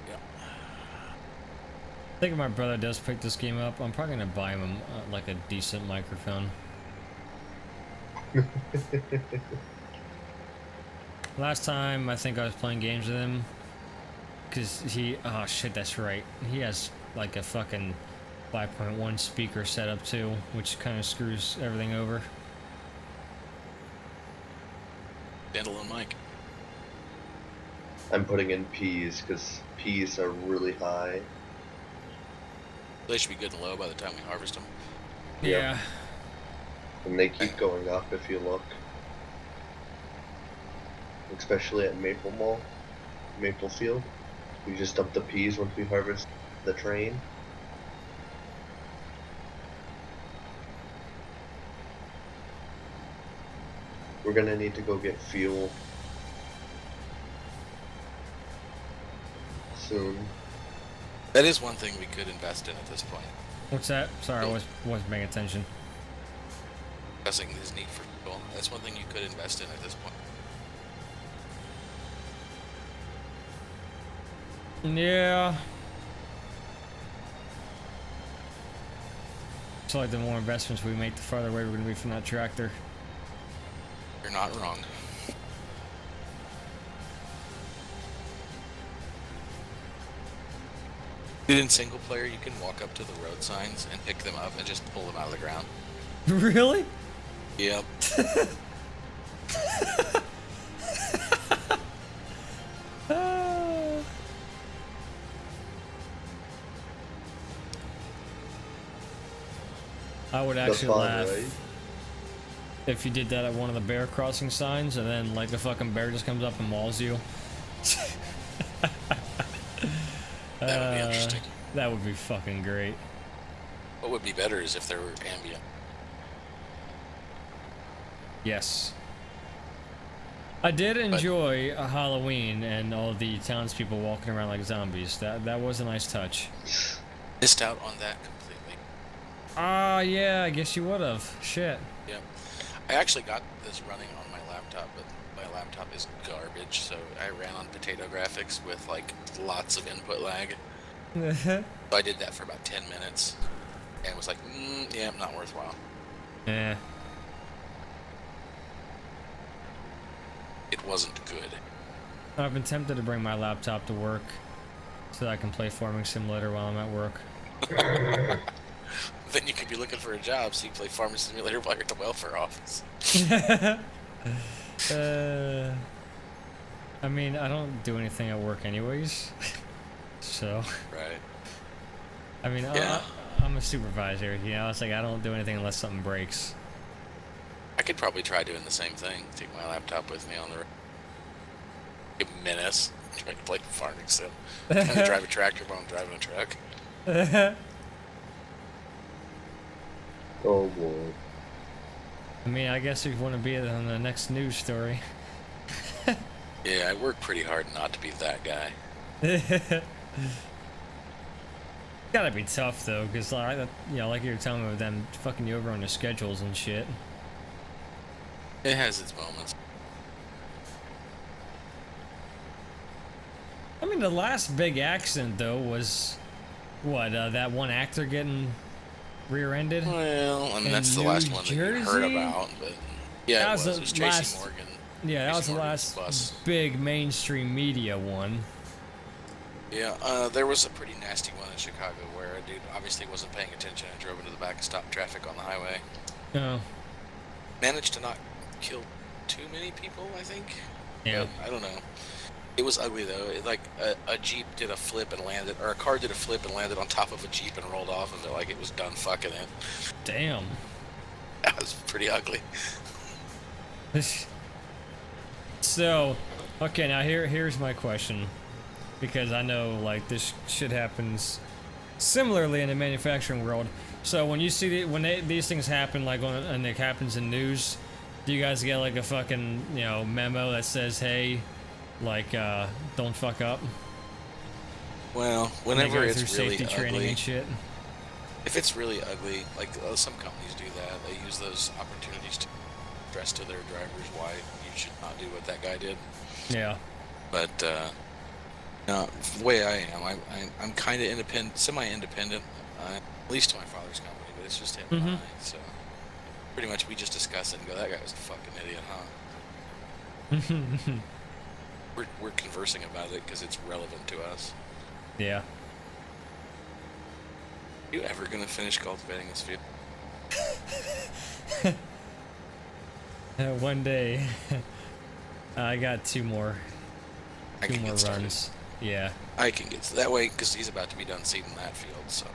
Yep. I think if my brother does pick this game up, I'm probably gonna buy him like a decent microphone. Last time I think I was playing games with him, cause oh shit, that's right. He has like a fucking 5.1 speaker setup too, which kind of screws everything over. Standalone mic. I'm putting in P's because P's are really high. They should be good and low by the time we harvest them. Yep. Yeah. And they keep going up if you look. Especially at Maplefield. We just dump the peas once we harvest the train. We're gonna need to go get fuel soon. That is one thing we could invest in at this point. What's that? Sorry, I wasn't paying attention. Discussing his need for fuel. That's one thing you could invest in at this point. Yeah. It's like the more investments we make, the farther away we're gonna be from that tractor. You're not wrong. Dude, in single player, you can walk up to the road signs and pick them up and just pull them out of the ground. Really? Yep. I would The actually fun, laugh right? if you did that at one of the bear crossing signs, and then like the fucking bear just comes up and mauls you. That would be interesting. That would be fucking great. What would be better is if there were ambient. Yes. I did enjoy Halloween and all the townspeople walking around like zombies. That was a nice touch. Missed out on that completely. Ah, yeah, I guess you would have. Shit. Yep. I actually got this running on my laptop, but my laptop is garbage, so I ran on potato graphics with like lots of input lag. So I did that for about 10 minutes and was like, yeah, not worthwhile. Yeah. It wasn't good. I've been tempted to bring my laptop to work so that I can play Farming Simulator while I'm at work. Then you could be looking for a job, so you play Farming Simulator while you're at the welfare office. I mean, I don't do anything at work anyways. So, Right. I mean, Yeah. I'm a supervisor, you know? It's like I don't do anything unless something breaks. I could probably try doing the same thing. Take my laptop with me on the road. Give menace. Trying to play farming sim. Trying to drive a tractor while I'm driving a truck. Oh boy. I mean, I guess if you want to be on the next news story. Yeah, I work pretty hard not to be that guy. Gotta be tough though, cause like like you were telling me with them fucking you over on the schedules and shit. It has its moments. I mean, the last big accident though was what that one actor getting rear-ended. Well, I mean In that's the New last one that you heard Jersey? about, but yeah, That it was was. the It was Tracy last- Morgan. Yeah, that was Tracy the Morgan's last bus. big mainstream media one. Yeah, there was a pretty nasty one in Chicago where a dude obviously wasn't paying attention and drove into the back and stopped traffic on the highway. Oh, Managed to not kill too many people, I think. yeah. But I don't know. It was ugly though. A Jeep did a flip and landed, or a car did a flip and landed on top of a Jeep and rolled off of it like it was done fucking it. Damn. That was pretty ugly. So, okay, now here's my question, because I know like this shit happens similarly in the manufacturing world. So when you see these things happen, like and it happens in news, do you guys get like a fucking memo that says, hey, like don't fuck up? Well, When they whenever go through it's really safety training ugly, and shit. if it's really ugly, like some companies do that, they use those opportunities to stress to their drivers why you should not do what that guy did. Yeah. But no, the way I am, I'm kind of independent, semi-independent, at least to my father's company, but it's just him and I. So pretty much we just discuss it and go, that guy was a fucking idiot, huh? We're conversing about it because it's relevant to us. Yeah. You ever gonna finish cultivating this field? One day. I got two more I can get started. runs. Yeah. I can get that way because he's about to be done seeding that field, so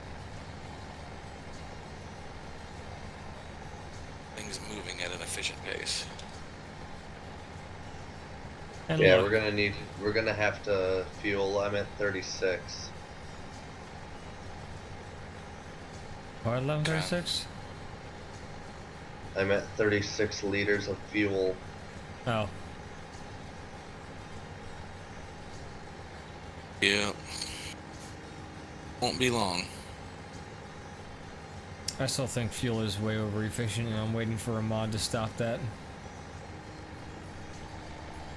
things moving at an efficient pace. And Yeah, look, we're gonna have to fuel. I'm at 36. What, 1136? I'm at 36 liters of fuel. Oh. Yeah. Won't be long. I still think fuel is way over efficient, and I'm waiting for a mod to stop that.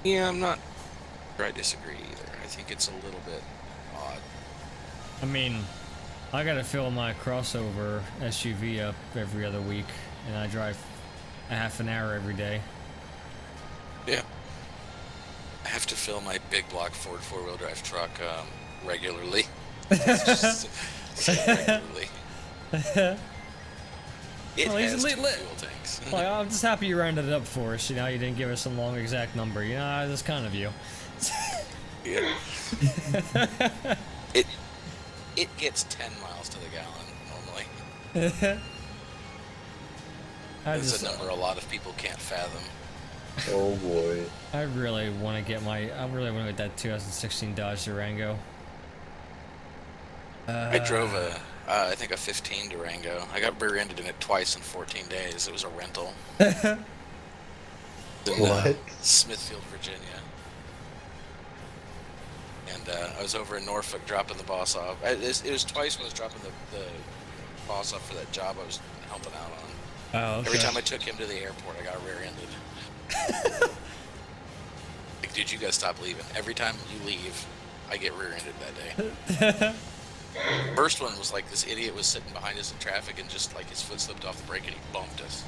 Yeah, I'm not sure I disagree either. I think it's a little bit odd. I mean, I gotta fill my crossover SUV up every other week, and I drive a half an hour every day. Yeah. I have to fill my big block Ford four-wheel drive truck regularly. Just regularly. It Well, he's has lit- two lit. fuel tanks. Like, I'm just happy you rounded it up for us. You didn't give us some long exact number. That's kind of you. Yeah. It gets 10 miles to the gallon normally. It's a number a lot of people can't fathom. Oh boy. I really want to get that 2016 Dodge Durango. I drove I think a 15 Durango. I got rear-ended in it twice in 14 days. It was a rental. In What? Smithfield, Virginia. And I was over in Norfolk dropping the boss off. It was twice when I was dropping the boss off for that job I was helping out on. Oh, okay. Every time I took him to the airport, I got rear-ended. Like, dude, you gotta stop leaving. Every time you leave, I get rear-ended that day. First one was like this idiot was sitting behind us in traffic and just like his foot slipped off the brake and he bumped us.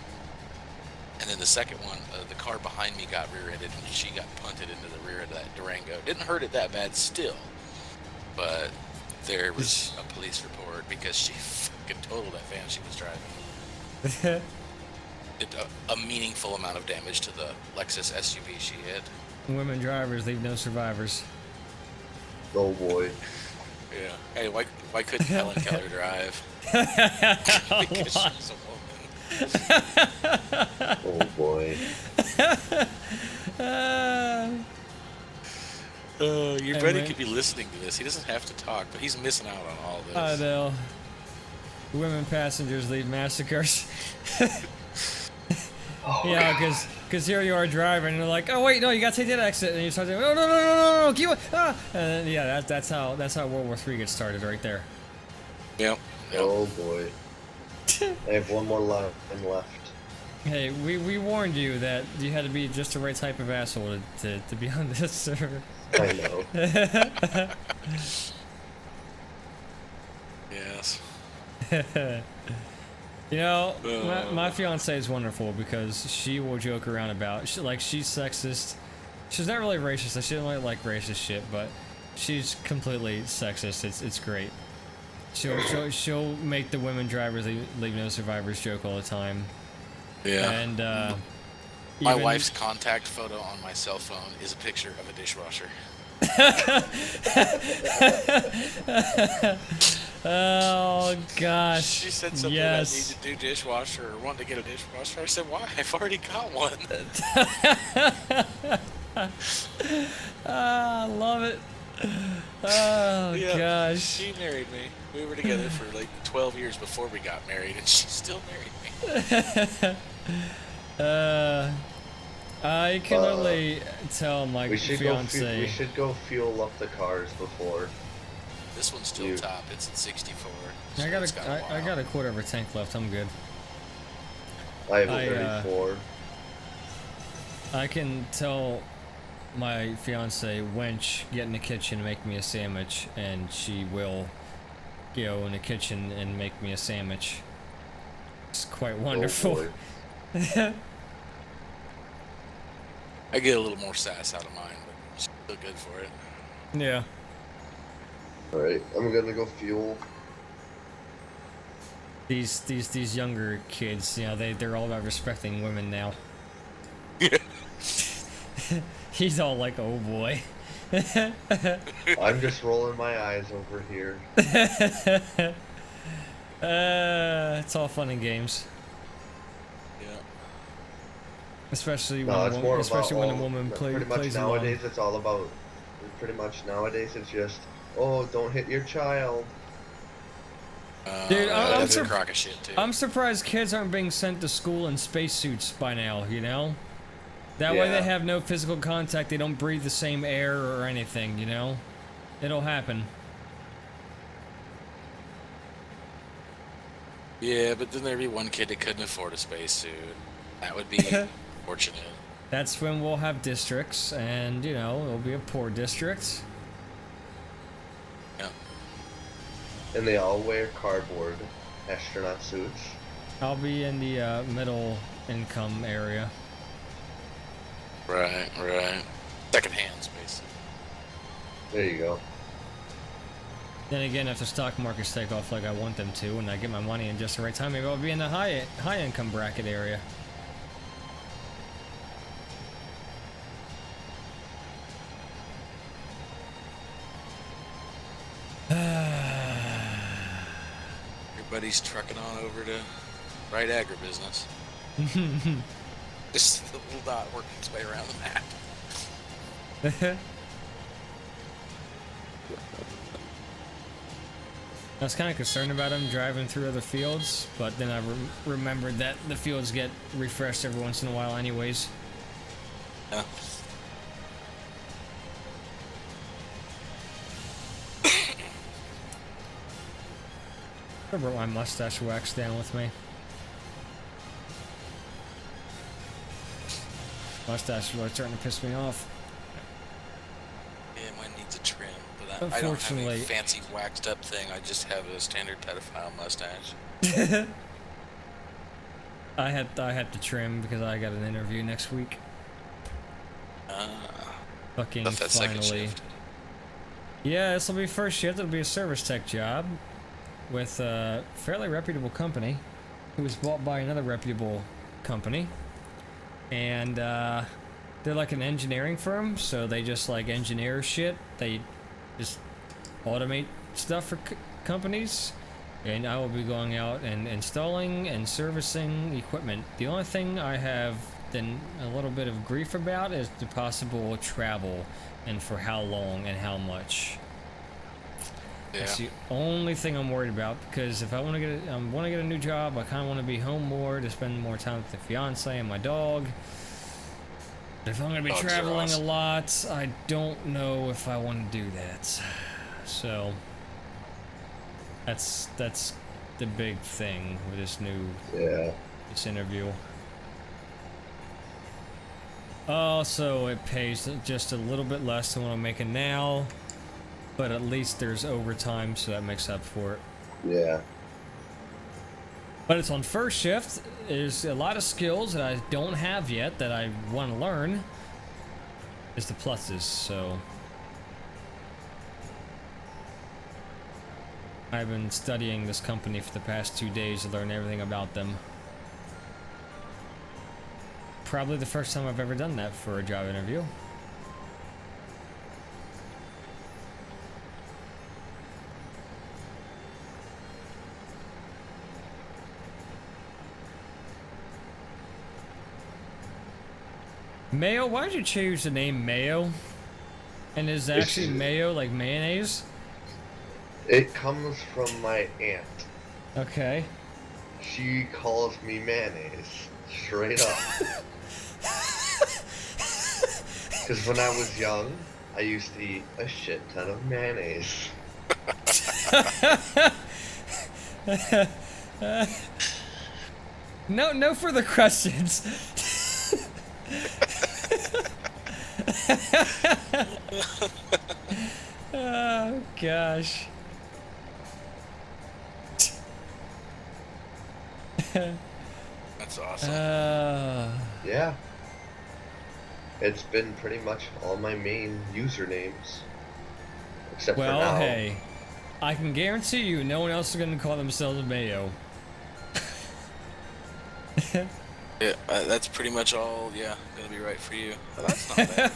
And then the second one, the car behind me got rear-ended and she got punted into the rear of that Durango. Didn't hurt it that bad still, but there was a police report because she fucking totaled that van she was driving. Did a meaningful amount of damage to the Lexus SUV she hit. Women drivers leave no survivors. Oh boy. Yeah. Hey, why couldn't Helen Keller drive? Because she's a woman. Oh boy. Your Hey, buddy man. could be listening to this. He doesn't have to talk, but he's missing out on all this. I know. Women passengers lead massacres. Oh, Yeah, God. because here you are driving, and they're like, oh wait, no, you gotta take that exit, and you start saying, no, no, no, no, no, no, keep it, ah, and then, yeah, that's how World War III gets started right there. Yep. Yep. Oh boy. I have one more line left. Hey, we warned you that you had to be just the right type of asshole to be on this server. I know. Yes. You know, my fiance is wonderful because she will joke around about she's sexist. She's not really racist. She doesn't really like racist shit, but she's completely sexist. It's great. She'll make the women drivers leave no survivors joke all the time. Yeah. And My even- wife's contact photo on my cell phone is a picture of a dishwasher. Oh gosh. She said something yes. I need to do dishwasher or want to get a dishwasher. I said, why? I've already got one. Ah, I love it. Oh Yeah, gosh. She married me. We were together for like 12 years before we got married, and she still married me. I can only tell my We should fiance. we should go fuel up the cars before. This one's still You- top. It's at 64. So I got it's got a I while. got a quarter of a tank left. I'm good. I have a I, 34. I can tell my fiance wench get in the kitchen and make me a sandwich, and she will go in the kitchen and make me a sandwich. It's quite wonderful. Oh, boy. I get a little more sass out of mine, but still good for it. Yeah. Alright, I'm gonna go fuel. These younger kids, you know, they're all about respecting women now. He's all like, oh boy. I'm just rolling my eyes over here. It's all fun and games, Yeah. especially No, when it's a more woman, especially when a about woman pretty much plays along. nowadays. It's all about. Pretty much nowadays, it's just, oh, don't hit your child. Dude, I'm that's a sur- crock of shit too. I'm surprised kids aren't being sent to school in spacesuits by now, you know? That way they Yeah. have no physical contact, they don't breathe the same air or anything, you know? It'll happen. Yeah, but then there'd be one kid that couldn't afford a spacesuit. That would be fortunate. That's when we'll have districts, and, you know, it'll be a poor district. Yeah. And they all wear cardboard astronaut suits. I'll be in the middle income area. Right, right. Secondhand space. There you go. Then again, if the stock markets take off like I want them to, and I get my money in just the right time, maybe I'll be in the high income bracket area. Everybody's trucking on over to right agribusiness. Just the little dot working its way around the map. I was kind of concerned about him driving through other fields, but then I remembered that the fields get refreshed every once in a while anyways. Yeah. I brought my mustache wax down with me. Mustache is really starting to piss me off. Yeah, mine needs a trim, but I don't have Unfortunately- a fancy waxed up thing. I just have a standard pedophile mustache. I had to trim because I got an interview next week. Fucking That's that second finally. shift. Yeah, this will be first shift. It'll be a service tech job with a fairly reputable company who was bought by another reputable company. And they're like an engineering firm, so they just like engineer shit. They just automate stuff for companies. and I will be going out and installing and servicing equipment. The only thing I have been a little bit of grief about is the possible travel, and for how long and how much. Yeah. That's the only thing I'm worried about, because if I want to get a new job, I kind of want to be home more to spend more time with the fiance and my dog. But if I'm going to be Dogs are traveling awesome. a lot, I don't know if I want to do that. So that's the big thing with Yeah. this interview. Also, it pays just a little bit less than what I'm making now, but at least there's overtime, so that makes up for it. Yeah. But it's on first shift. There's a lot of skills that I don't have yet that I want to learn. Is the pluses, so I've been studying this company for the past 2 days to learn everything about them. Probably the first time I've ever done that for a job interview. Mayo? Why did you choose the name Mayo? And is it actually mayo like mayonnaise? It comes from my aunt. Okay. She calls me mayonnaise. Straight up. Because when I was young, I used to eat a shit ton of mayonnaise. No further questions. Oh gosh. That's awesome. Yeah. It's been pretty much all my main usernames. Except for Well, now. hey, I can guarantee you no one else is going to call themselves Mayo. Yeah, that's pretty much all. Yeah, gonna be right for you. Oh, that's not bad.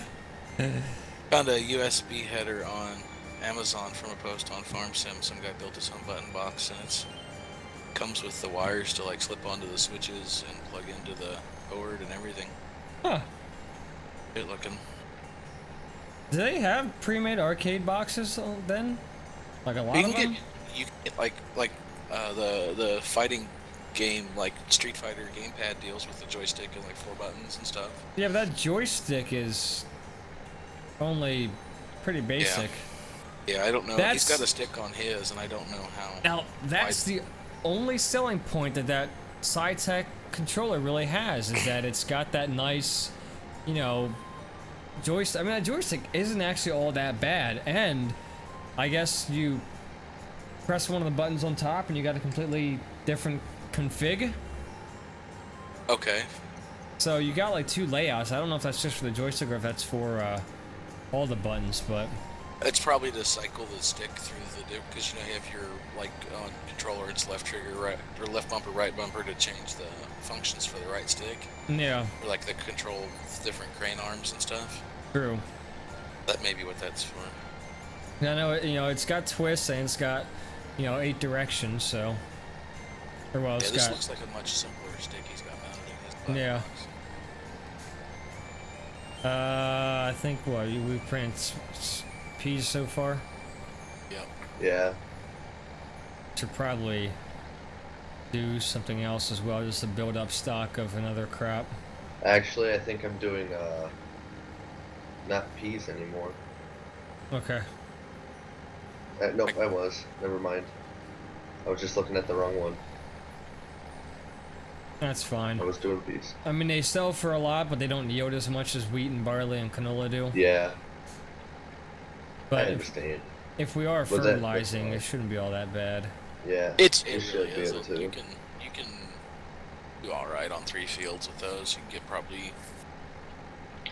Found a USB header on Amazon from a post on FarmSim. Some guy built his own button box, and it's comes with the wires to like slip onto the switches and plug into the board and everything. Huh. Good looking. Do they have pre-made arcade boxes then? Like a lot You of can them? get like the fighting game like Street Fighter gamepad deals with the joystick and like 4 buttons and stuff. Yeah, but that joystick is only pretty basic. Yeah, I don't know. That's- He's got a stick on his, and I don't know how. Now, that's the only selling point that SciTech controller really has, is that it's got that nice, you know, joystick. I mean, that joystick isn't actually all that bad, and I guess you press one of the buttons on top and you got a completely different config. Okay. So you got like 2 layouts. I don't know if that's just for the joystick or if that's for all the buttons, but It's probably to cycle the stick through the because you know you have your like on controller it's left trigger right or left bumper right bumper to change the functions for the right stick yeah, or like the control different crane arms and stuff. true. That may be what that's for. And I know it's got twists and it's got 8 directions, so or well, Yeah, it's this got looks like a much simpler stick he's got mounted in his button Yeah. box. I think we print P's so far. Yep. Yeah. Should probably do something else as well, just to build up stock of another crop. Actually, I think I'm doing, not peas anymore. Okay. Nope, I was. Never mind. I was just looking at the wrong one. That's fine. I was doing peas. I mean, they sell for a lot, but they don't yield as much as wheat and barley and canola do. Yeah, I But understand. if we are Well, that's fertilizing, fine. it shouldn't be all that bad. Yeah. It you really should be is. able to. You can do all right on 3 fields with those. You can get probably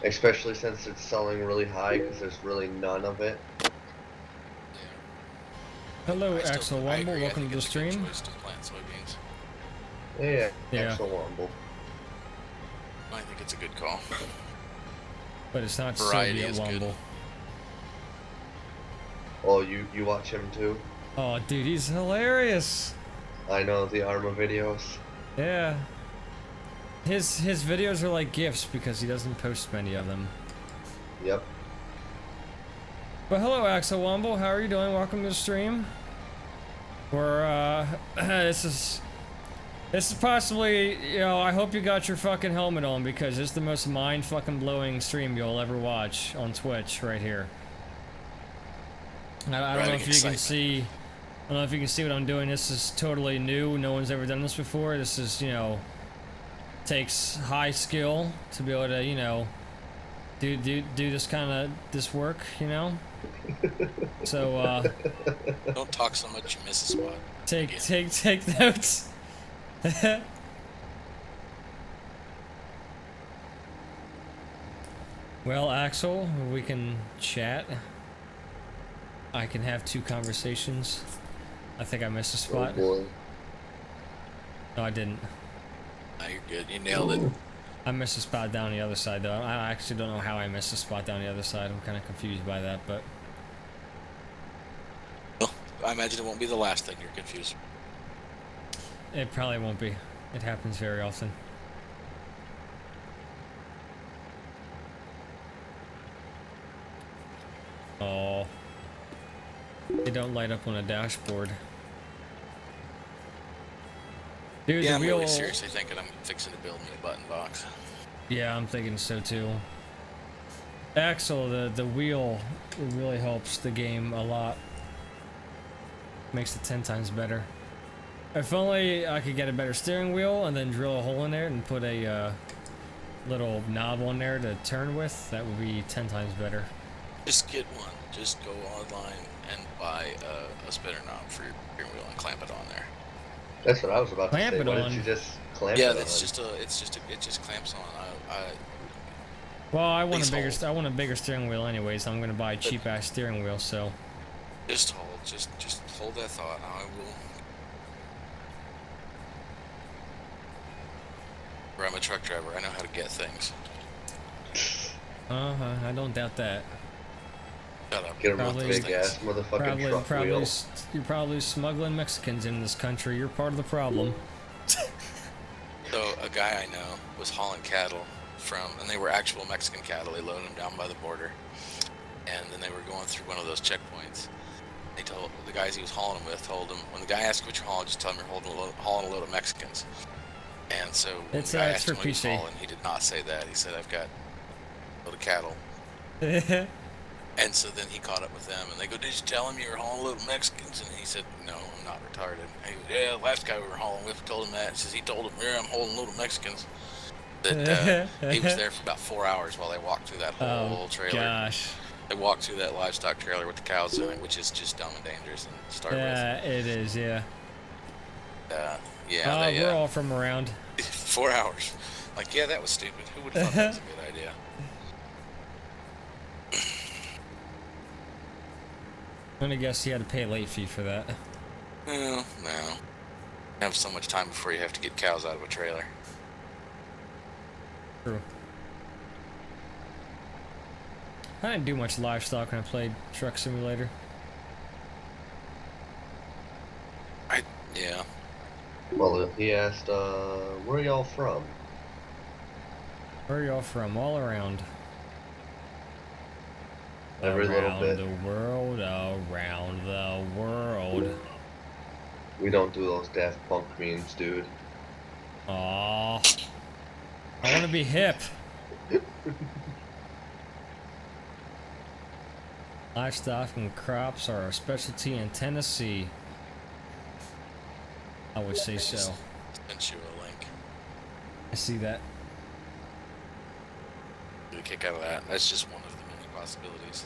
Especially since it's selling really high because there's really none of it. Hello, I still- Axel I Wumble. agree. I Welcome think to the it's a good stream. choice to plant soybeans. Yeah, Yeah. Axel Womble. I think it's a good call. But it's not Variety Soviet is good. Wumble. Oh, you watch him too? Oh, dude, he's hilarious. I know the Arma videos. Yeah. His videos are like gifts because he doesn't post many of them. Yep. But hello, Axel Womble. How are you doing? Welcome to the stream. We're this is possibly, you know, I hope you got your fucking helmet on because it's the most mind fucking blowing stream you'll ever watch on Twitch right here. I don't know if you can see. I don't know if you can see what I'm doing. This is totally new. No one's ever done this before. This is, you know, takes high skill to be able to, you know, do this kind of this work, you know. So Don't talk so much, you miss a spot. take notes. Well, Axel, we can chat. I can have 2 conversations. I think I missed a spot. Oh boy. No, I didn't. No, you're good. You nailed it. I missed a spot down the other side, though. I actually don't know how I missed a spot down the other side. I'm kind of confused by that, but... Well, I imagine it won't be the last thing you're confused. It probably won't be. It happens very often. Oh. They don't light up on a dashboard. Dude, Yeah, the I'm wheel... really seriously thinking I'm fixing to build me a button box. Yeah, I'm thinking so too. Axle, the wheel, it really helps the game a lot. Makes it 10 times better. If only I could get a better steering wheel and then drill a hole in there and put a little knob on there to turn with, that would be 10 times better. Just get one. Just go online and buy a spinner knob for your steering wheel and clamp it on there. That's what I was about to Clamp say. it Why on. didn't you just clamp Yeah, it that's on? it just clamps on. Well, I want Please a bigger steering wheel anyway, so I'm gonna buy a But- cheap ass steering wheel. So Just hold that thought. I will. Or I'm a truck driver. I know how to get things. I don't doubt that. Shut up. Get him Probably- with big ass motherfucking truck wheel. You're probably smuggling Mexicans in this country. You're part of the problem. So a guy I know was hauling cattle and they were actual Mexican cattle. They loaded them down by the border, and then they were going through one of those checkpoints. They told the guys he was hauling them with, told him, when the guy asked what you're hauling, just tell him you're hauling a load of Mexicans. And so when It's the guy it's asked for him what he was PC. hauling, he did not say that. He said, I've got a load of cattle. And so then he caught up with them, and they go, did you tell him you were hauling a load of Mexicans? And he said, no, I'm not retarded. And he goes, yeah, the last guy we were hauling with told him that. He says, he told him, yeah, I'm hauling a load of Mexicans. That he was there for about 4 hours while they walked through that whole trailer. Gosh. They walked through that livestock trailer with the cows in it, which is just dumb and dangerous and start Yeah, it is. Yeah. with. Yeah, We're all from around. 4 hours. Like, yeah, that was stupid. Who would have thought that was a good idea? I'm gonna guess you had to pay a late fee for that. Well, no. You have so much time before you have to get cows out of a trailer. True. I didn't do much livestock when I played Truck Simulator. Yeah. Well, he asked, where are y'all from? Where are y'all from? All around. Every little around bit. the world, around the world. We don't do those Daft Punk memes, dude. Aw. I want to be hip. Livestock and crops are a specialty in Tennessee. I would say so. Sent you a link. I see that. Get a kick out of that. That's just one of the many possibilities.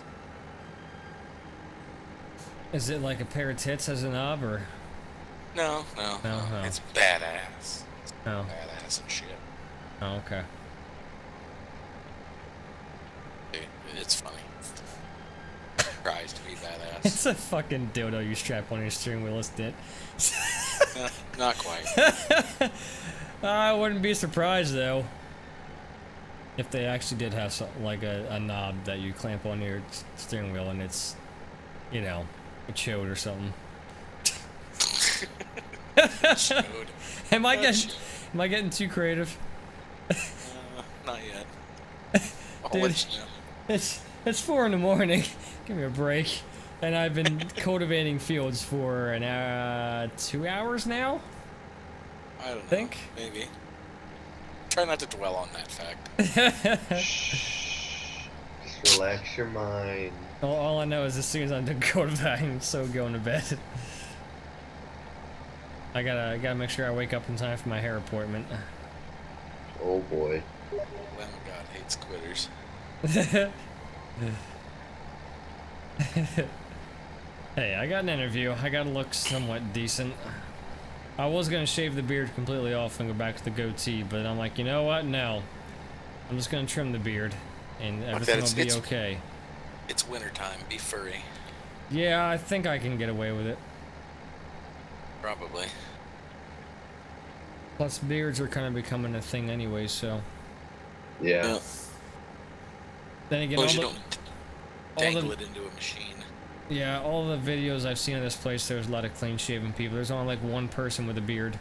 Is it like a pair of tits as a knob, or? No. No. It's badass. Oh, Badass and shit. oh okay. Dude, it's funny. Tries to be badass. It's a fucking dildo you strap on your steering wheel, isn't it? Not quite. I wouldn't be surprised though if they actually did have something like a knob that you clamp on your steering wheel and it's, you know, a chode or something. Showed. Am I That getting showed. am I getting too creative? Not yet. I'll Dude. let you know. It's 4 in the morning. Give me a break. And I've been cultivating fields for 2 hours now. I don't know. Think? Maybe. Try not to dwell on that fact. Shh. Just relax your mind. All I know is as soon as I'm done cultivating, I'm so going to bed. I gotta make sure I wake up in time for my hair appointment. Oh boy. Lamb of God hates quitters. Hey, I got an interview. I gotta look somewhat decent. I was gonna shave the beard completely off and go back to the goatee, but I'm like, you know what? No. I'm just gonna trim the beard, and everything will be okay. It's wintertime. Be furry. Yeah, I think I can get away with it. Probably. Plus, beards are kind of becoming a thing anyway, so. Yeah. Then again, As long all as you the, don't all dangle the it into a machine. yeah, all the videos I've seen of this place, there's a lot of clean-shaven people. There's only like one person with a beard,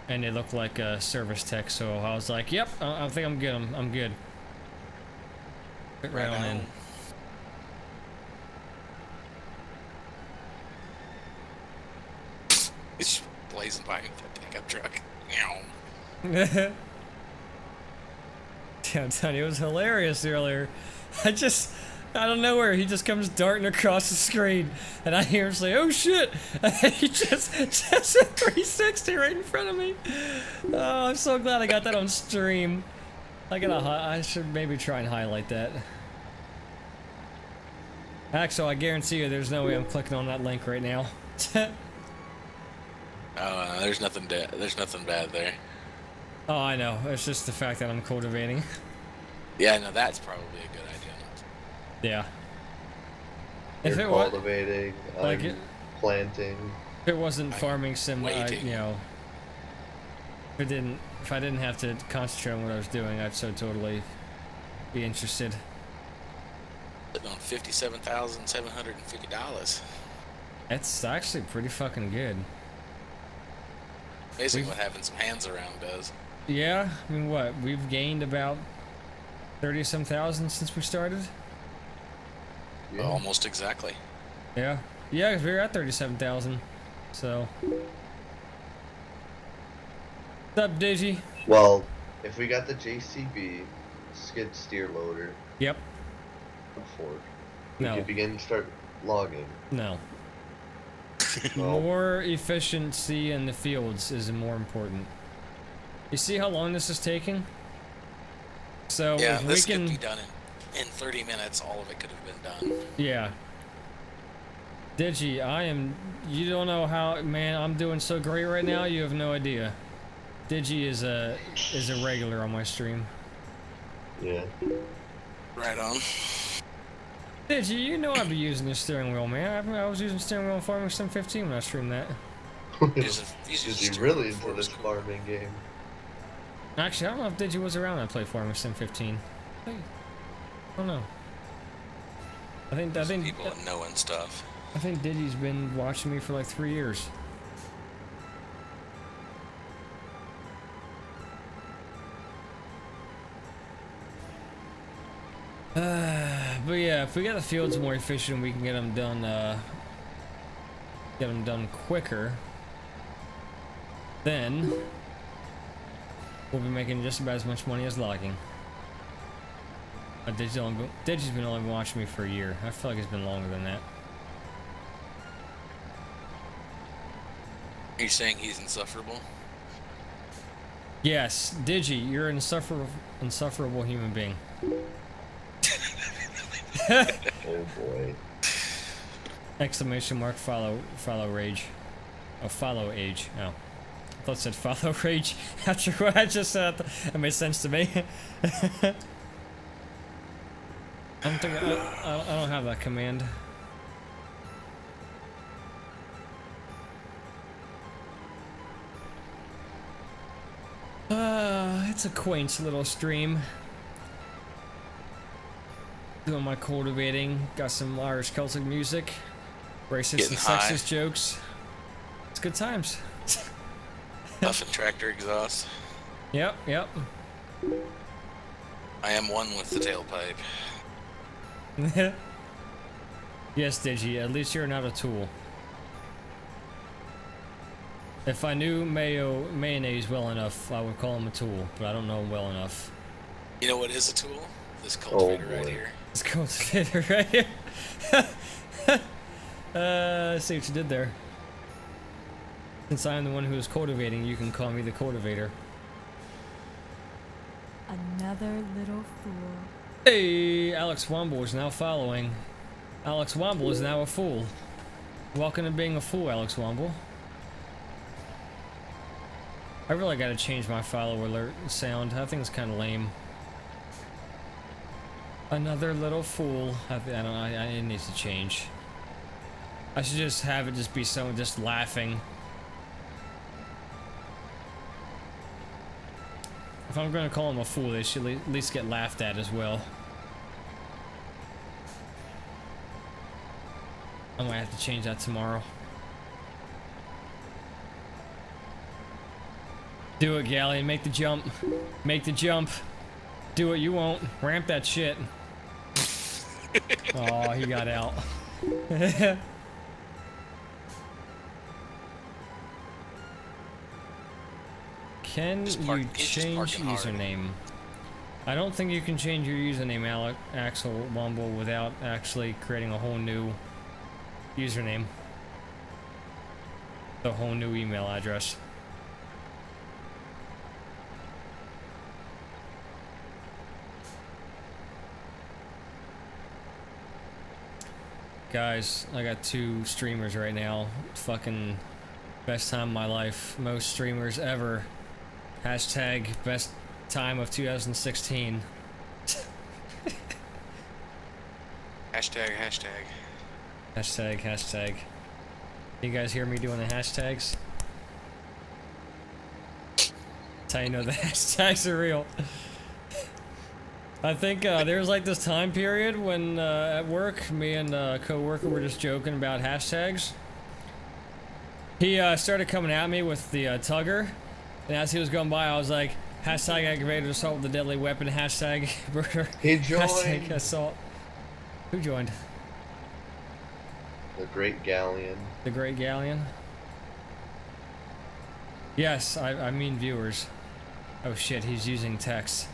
and they look like a service tech. So I was like, "Yep, I think I'm good. I'm good." Fit right on in. It's blazing by with that pickup truck. Meow. Yeah, I'm telling you, it was hilarious earlier. Out of nowhere, he just comes darting across the screen, and I hear him say, "Oh shit!" And he just a 360 right in front of me. Oh, I'm so glad I got that on stream. I should maybe try and highlight that. Axel, I guarantee you, there's no way I'm clicking on that link right now. Oh, there's nothing bad there. Oh, I know. It's just the fact that I'm cultivating. Yeah, no, that's probably a good idea. Yeah. You're If it was, cultivating. like I'm it- planting. if it wasn't I'm farming sim, waiting. if I didn't have to concentrate on what I was doing, I'd so totally be interested. Sitting on $57,750. That's actually pretty fucking good. Amazing We've- what having some hands around does. Yeah, I mean, what? We've gained about 30-some thousand since we started? Yeah. Almost exactly. Yeah. Yeah, 'cause we were at 37,000. So. What's up, Digi? Well, if we got the JCB skid steer loader Yep. fork, we No. could begin to start logging. No. Well, More efficiency in the fields is more important. You see how long this is taking? So Yeah, if we this can, could be done in 30 minutes. All of it could have been done. yeah. Digi, you don't know how, man, I'm doing so great right now, you have no idea. Digi is a regular on my stream. yeah. Right on. Digi, you know I'd be using your steering wheel, man. I was using steering wheel in Farming Sim 15 when I streamed that. Is Is he really into this farming game? Actually, I don't know if Digi was around when I played Farming Sim 15. I don't know. I think People knowing stuff. I think Digi's been watching me for like 3 years. But yeah, if we get the fields more efficient, we can get them done quicker. Then we'll be making just about as much money as logging. Digi's been only watching me for a year. I feel like it's been longer than that. Are you saying he's insufferable? Yes, Digi, you're an insufferable human being. Oh boy. Exclamation mark follow rage. Oh, follow age. Oh. I thought it said follow rage. After what I just said, that made sense to me. I don't have that command. It's a quaint little stream. Doing my cultivating, got some Irish Celtic music, racist Getting and high. sexist jokes. It's good times. Puffin tractor exhaust. Yep, yep. I am one with the tailpipe. Yes, Digi, at least you're not a tool. If I knew mayonnaise well enough, I would call him a tool, but I don't know him well enough. You know what is a tool? This cultivator right boy. here. It's cultivator right here. I see what you did there. Since I am the one who is cultivating, you can call me the cultivator. Another little fool. Hey, Alex Womble is now following. Alex Womble is now a fool. Welcome to being a fool, Alex Womble. I really gotta change my follow alert sound. I think it's kind of lame. Another little fool. I don't know. It needs to change. I should just have it just be someone just laughing. If I'm gonna call him a fool, they should at least get laughed at as well. I might have to change that tomorrow. Do it, Galleon. Make the jump. Make the jump. Do what you won't. Ramp that shit. Oh, he got out. Can Just you park- he's just change parking hard. username? I don't think you can change your username, Axel Womble, without actually creating a whole new username. A whole new email address. Guys, I got 2 streamers right now. Fucking best time of my life. Most streamers ever. Hashtag best time of 2016. Hashtag. Hashtag. You guys hear me doing the hashtags? That's how you know the hashtags are real. I think there was like this time period when at work, me and a co-worker were just joking about hashtags. He started coming at me with the tugger, and as he was going by, I was like, hashtag aggravated assault with a deadly weapon, hashtag murder, He joined. hashtag assault. Who joined? The Great Galleon. The Great Galleon? Yes, I mean viewers. Oh shit, he's using text.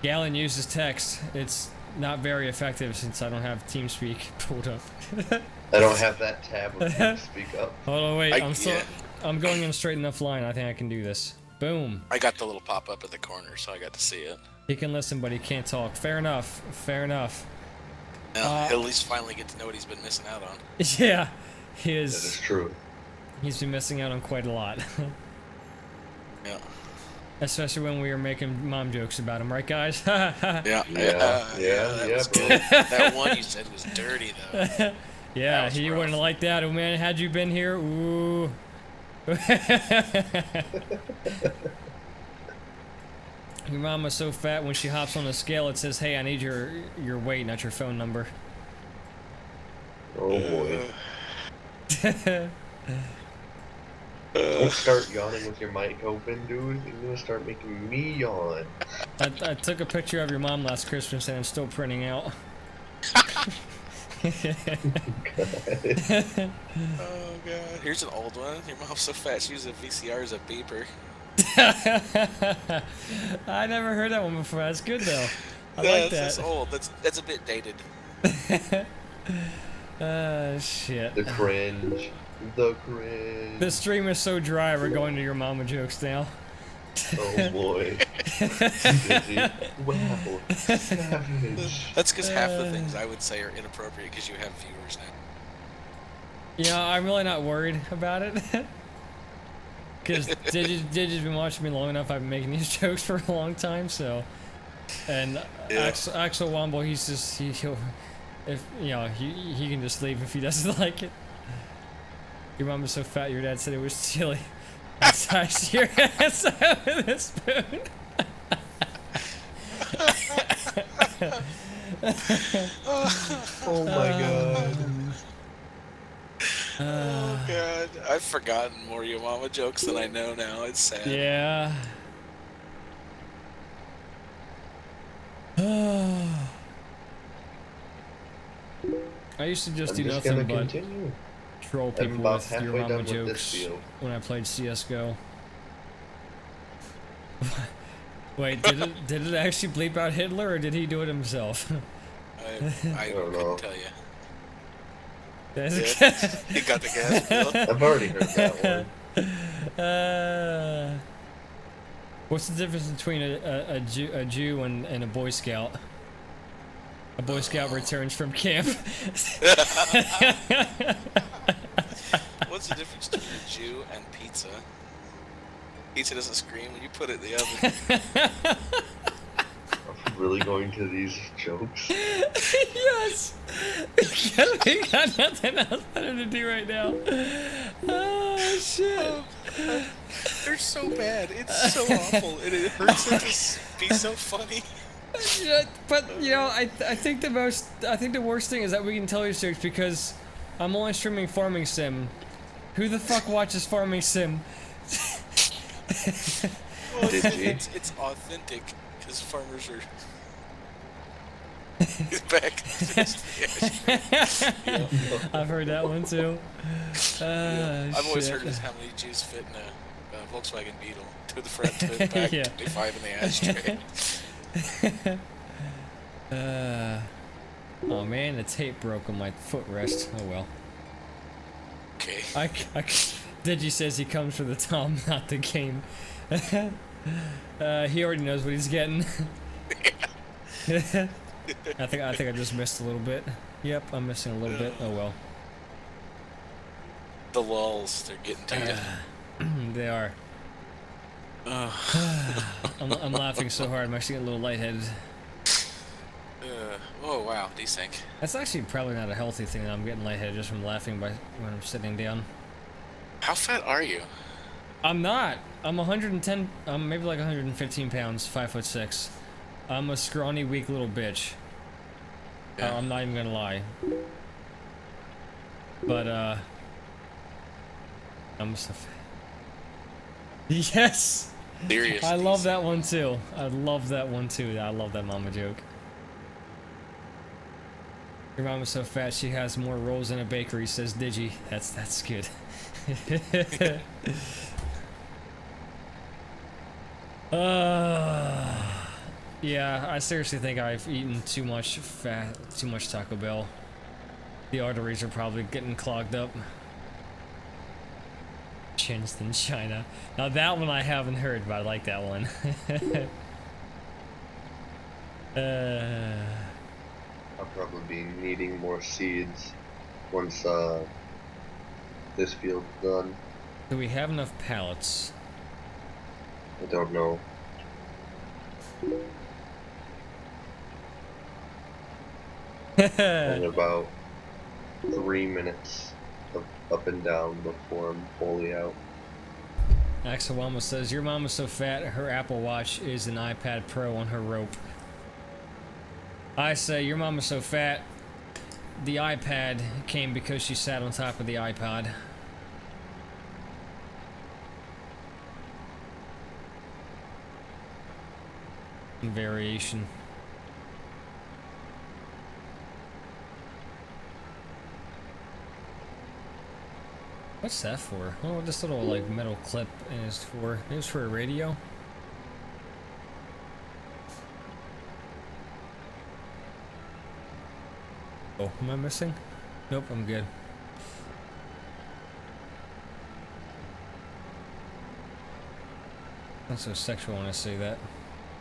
Galleon uses text. It's not very effective since I don't have TeamSpeak pulled up. I don't have that tab of you speak up. Hold on, wait. Yeah. I'm going in a straight enough line. I think I can do this. Boom. I got the little pop up at the corner, so I got to see it. He can listen, but he can't talk. Fair enough. Fair enough. Now, he'll at least finally get to know what he's been missing out on. Yeah, he That is is. true. He's been missing out on quite a lot. Yeah. Especially when we were making mom jokes about him, right, guys? Yeah. Yeah, That was bro. good. That one you said was dirty, though. Yeah, was he rough. wouldn't have liked that. Oh man, had you been here, ooh. Your mom was so fat when she hops on the scale it says, hey, I need your weight, not your phone number. Oh boy. Don't start yawning with your mic open, dude. You're gonna start making me yawn. I took a picture of your mom last Christmas and I'm still printing out. Oh god. Here's an old one. Your mom's so fat she uses a VCR as a beeper. I never heard that one before. That's good though. I Yeah, like that's that. old. That's a bit dated. Shit. The cringe. The cringe. This stream is so dry. We're going to your mama jokes now. Oh boy. Busy. Wow. Savage. That's because half the things I would say are inappropriate because you have viewers now. You know, I'm really not worried about it. Because Digi's been watching me long enough. I've been making these jokes for a long time, so. And Yeah. Axel Womble, he's just he'll if you know he can just leave if he doesn't like it. Your mom is so fat. Your dad said it was chilly. I sliced your ass out with a spoon. Oh my god. Oh god, I've forgotten more Yo Mama jokes than I know now. It's sad. Yeah. I used to just I'm do just nothing gonna but continue. troll I'm people about with Your halfway Mama done with this jokes field. when I played CS:GO. Wait, did it actually bleep out Hitler, or did he do it himself? I don't know. couldn't tell you. That's Yeah. He got the gas bill. I've already heard that one. What's the difference between a Jew and a Boy Scout? A Boy Scout returns from camp. What's the difference between a Jew and pizza? Pizza doesn't scream when you put it in the oven. I'm really going to these jokes. Yes! We got nothing else better to do right now. Oh, shit. They're so bad. It's so awful. And it hurts them to be so funny. Yeah, but, you know, I think the worst thing is that we can tell these jokes because I'm only streaming Farming Sim. Who the fuck watches Farming Sim? Well, Did you? it's authentic because farmers are. He's back. Yeah. I've heard that one too. I've always Shit. heard is how many Jews fit in a Volkswagen Beetle. To the front, to the back, Yeah. 25 in the ashtray. Oh man, the tape broke on my footrest. Oh well. Okay. Digi says he comes for the Tom, not the game. He already knows what he's getting. I think I just missed a little bit. Yep, I'm missing a little bit. Oh well. The lulls, they're getting to you. They are. I'm laughing so hard. I'm actually getting a little lightheaded. Oh wow, desync. That's actually probably not a healthy thing that I'm getting lightheaded just from laughing when I'm sitting down. How fat are you? I'm not. I'm 110. I'm maybe like 115 pounds, 5'6". I'm a scrawny, weak little bitch. Yeah. I'm not even gonna lie. But I'm so fat. Yes. Serious. I love that one too. I love that one too. I love that mama joke. Your mama's so fat she has more rolls in a bakery, says Digi. That's good. Yeah, I seriously think I've eaten too much Taco Bell. The arteries are probably getting clogged up. Chins in China. Now that one I haven't heard, but I like that one. I'll probably be needing more seeds once this field's done. Do we have enough pallets? I don't know. And about 3 minutes of up and down before I'm fully out. Axawama says, your mama's so fat, her Apple Watch is an iPad Pro on her rope. I say, your mama's so fat, the iPad came because she sat on top of the iPod. Variation. What's that for? Oh, what this little like metal clip is for? It was for a radio. Oh, am I missing? Nope, I'm good. That's so sexual when I say that.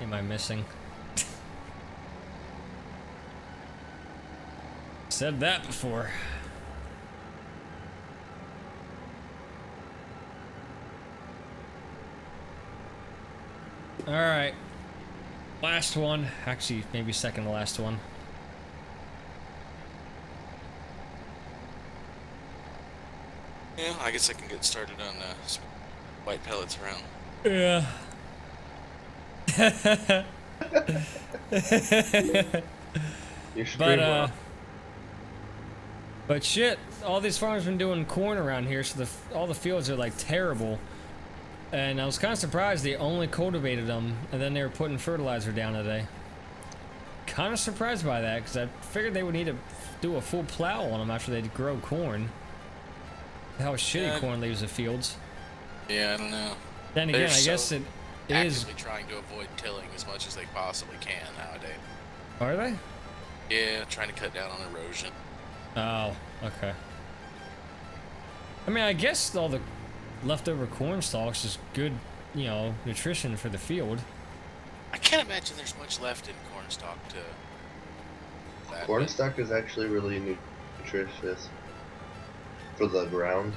Am I missing? Said that before. Alright. Last one. Actually, maybe second to last one. Yeah, I guess I can get started on some white pellets around. Yeah. You should But, dream well. But shit, all these farmers been doing corn around here, so all the fields are like terrible. And I was kind of surprised they only cultivated them, and then they were putting fertilizer down today. Kind of surprised by that, because I figured they would need to do a full plow on them after they grow corn. How shitty corn leaves the fields. Yeah, I don't know. Then again, I guess it is. Actively trying to avoid tilling as much as they possibly can nowadays. Are they? Yeah, trying to cut down on erosion. Oh, okay. I mean, I guess all the leftover corn stalks is good, you know, nutrition for the field. I can't imagine there's much left in corn stalk to. Corn stalk is actually really nutritious for the ground.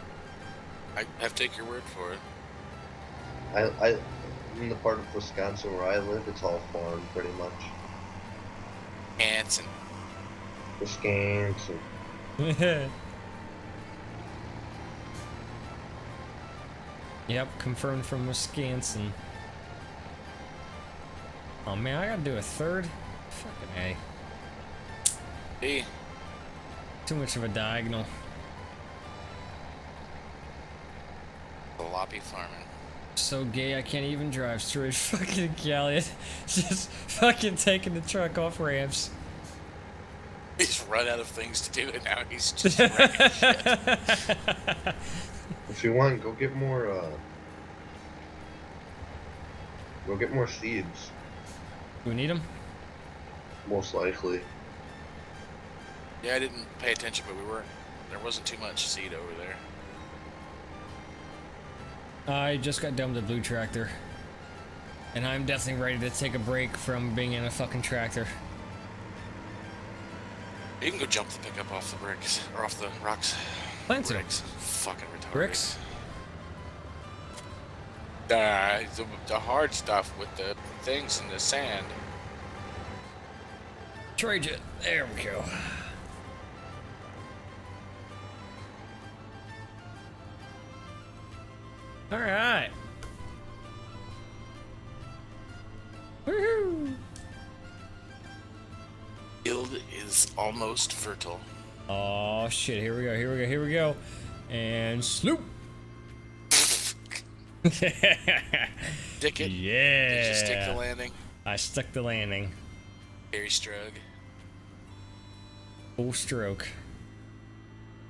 I have to take your word for it. I in the part of Wisconsin where I live, it's all farm pretty much. Ants and Wisconsin. Yep, confirmed from Wisconsin. Oh man, I gotta do a third? Fucking A. B. Too much of a diagonal. Jalopy farming. So gay I can't even drive straight. Fucking Galleon. Just fucking taking the truck off ramps. He's run out of things to do and now he's just wrecking shit. If you want, go get more seeds. Do we need them? Most likely. Yeah, I didn't pay attention, but there wasn't too much seed over there. I just got done with the blue tractor. And I'm definitely ready to take a break from being in a fucking tractor. You can go jump the pickup off the bricks, or off the rocks. Plan to. Bricks. Fucking retarded. Bricks? The hard stuff with the things in the sand. Trade it. There we go. Alright. Woohoo! Field is almost fertile. Oh shit, here we go, here we go, here we go. And sloop! Stick it. Yeah. Did you stick the landing? I stuck the landing. Harry Strug. Full stroke.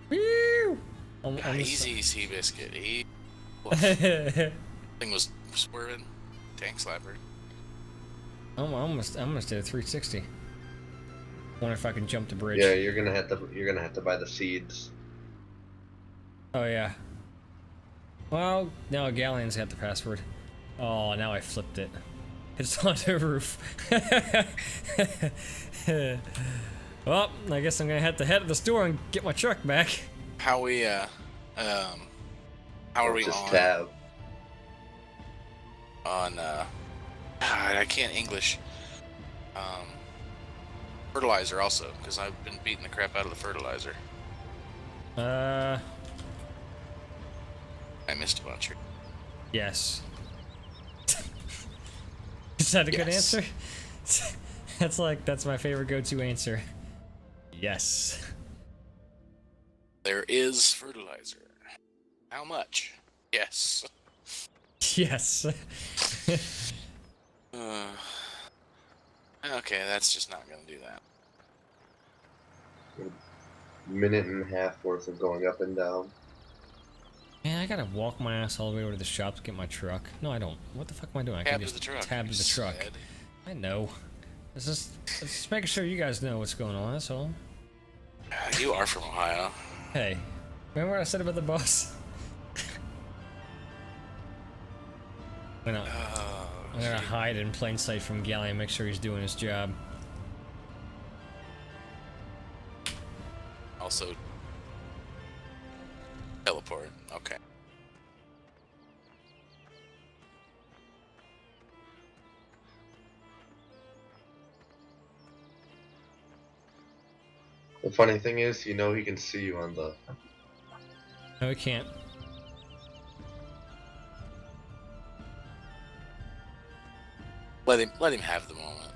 Woo! Easy, Seabiscuit. He thing was swerving. Tank slapper. I'm almost did a 360. Wonder if I can jump the bridge. Yeah, you're gonna have to buy the seeds. Oh yeah. Well, now Galleon's got the password. Oh, now I flipped it. It's on the roof. Well, I guess I'm gonna have to head to the store and get my truck back. How are we Just on? tab. I can't English. Fertilizer also, because I've been beating the crap out of the fertilizer. I missed a bunch. Yes. Is that a good Yes. answer? That's my favorite go-to answer. Yes. There is fertilizer. How much? Yes. Yes. Okay, that's just not gonna do that. Minute and a half worth of going up and down. Man, I gotta walk my ass all the way over to the shop to get my truck. No, I don't. What the fuck am I doing? I Tab can to just the truck. tab to the truck. Sad. I know. It's just making sure you guys know what's going on, that's all. You are from Ohio. Hey, remember what I said about the boss? I'm gonna hide in plain sight from Galleon and make sure he's doing his job. Also, teleport. Okay. The funny thing is, you know he can see you on the. No, we can't. Let him have the moment.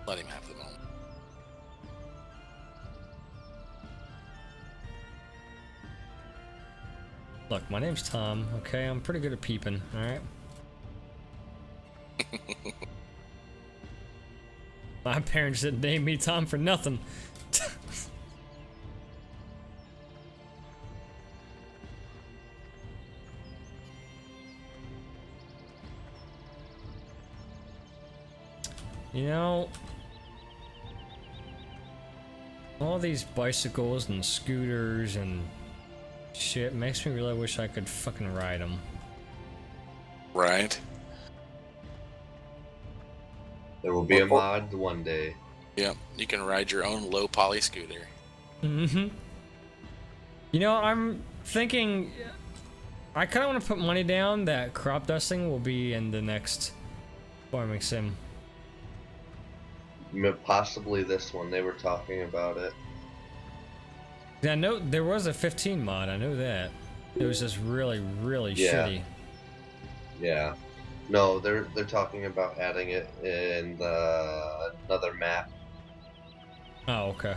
Let him have the moment. Look, my name's Tom, okay? I'm pretty good at peeping, alright? My parents didn't name me Tom for nothing. You know, all these bicycles and scooters and shit makes me really wish I could fucking ride them. Right. There will be a mod one day. Yeah, you can ride your own low poly scooter. Mm-hmm. You know, I'm thinking I kind of want to put money down that crop dusting will be in the next farming sim. Possibly this one. They were talking about it. I know there was a 15 mod. I know that. It was just really, really shitty. Yeah. No, they're talking about adding it in another map. Oh, okay.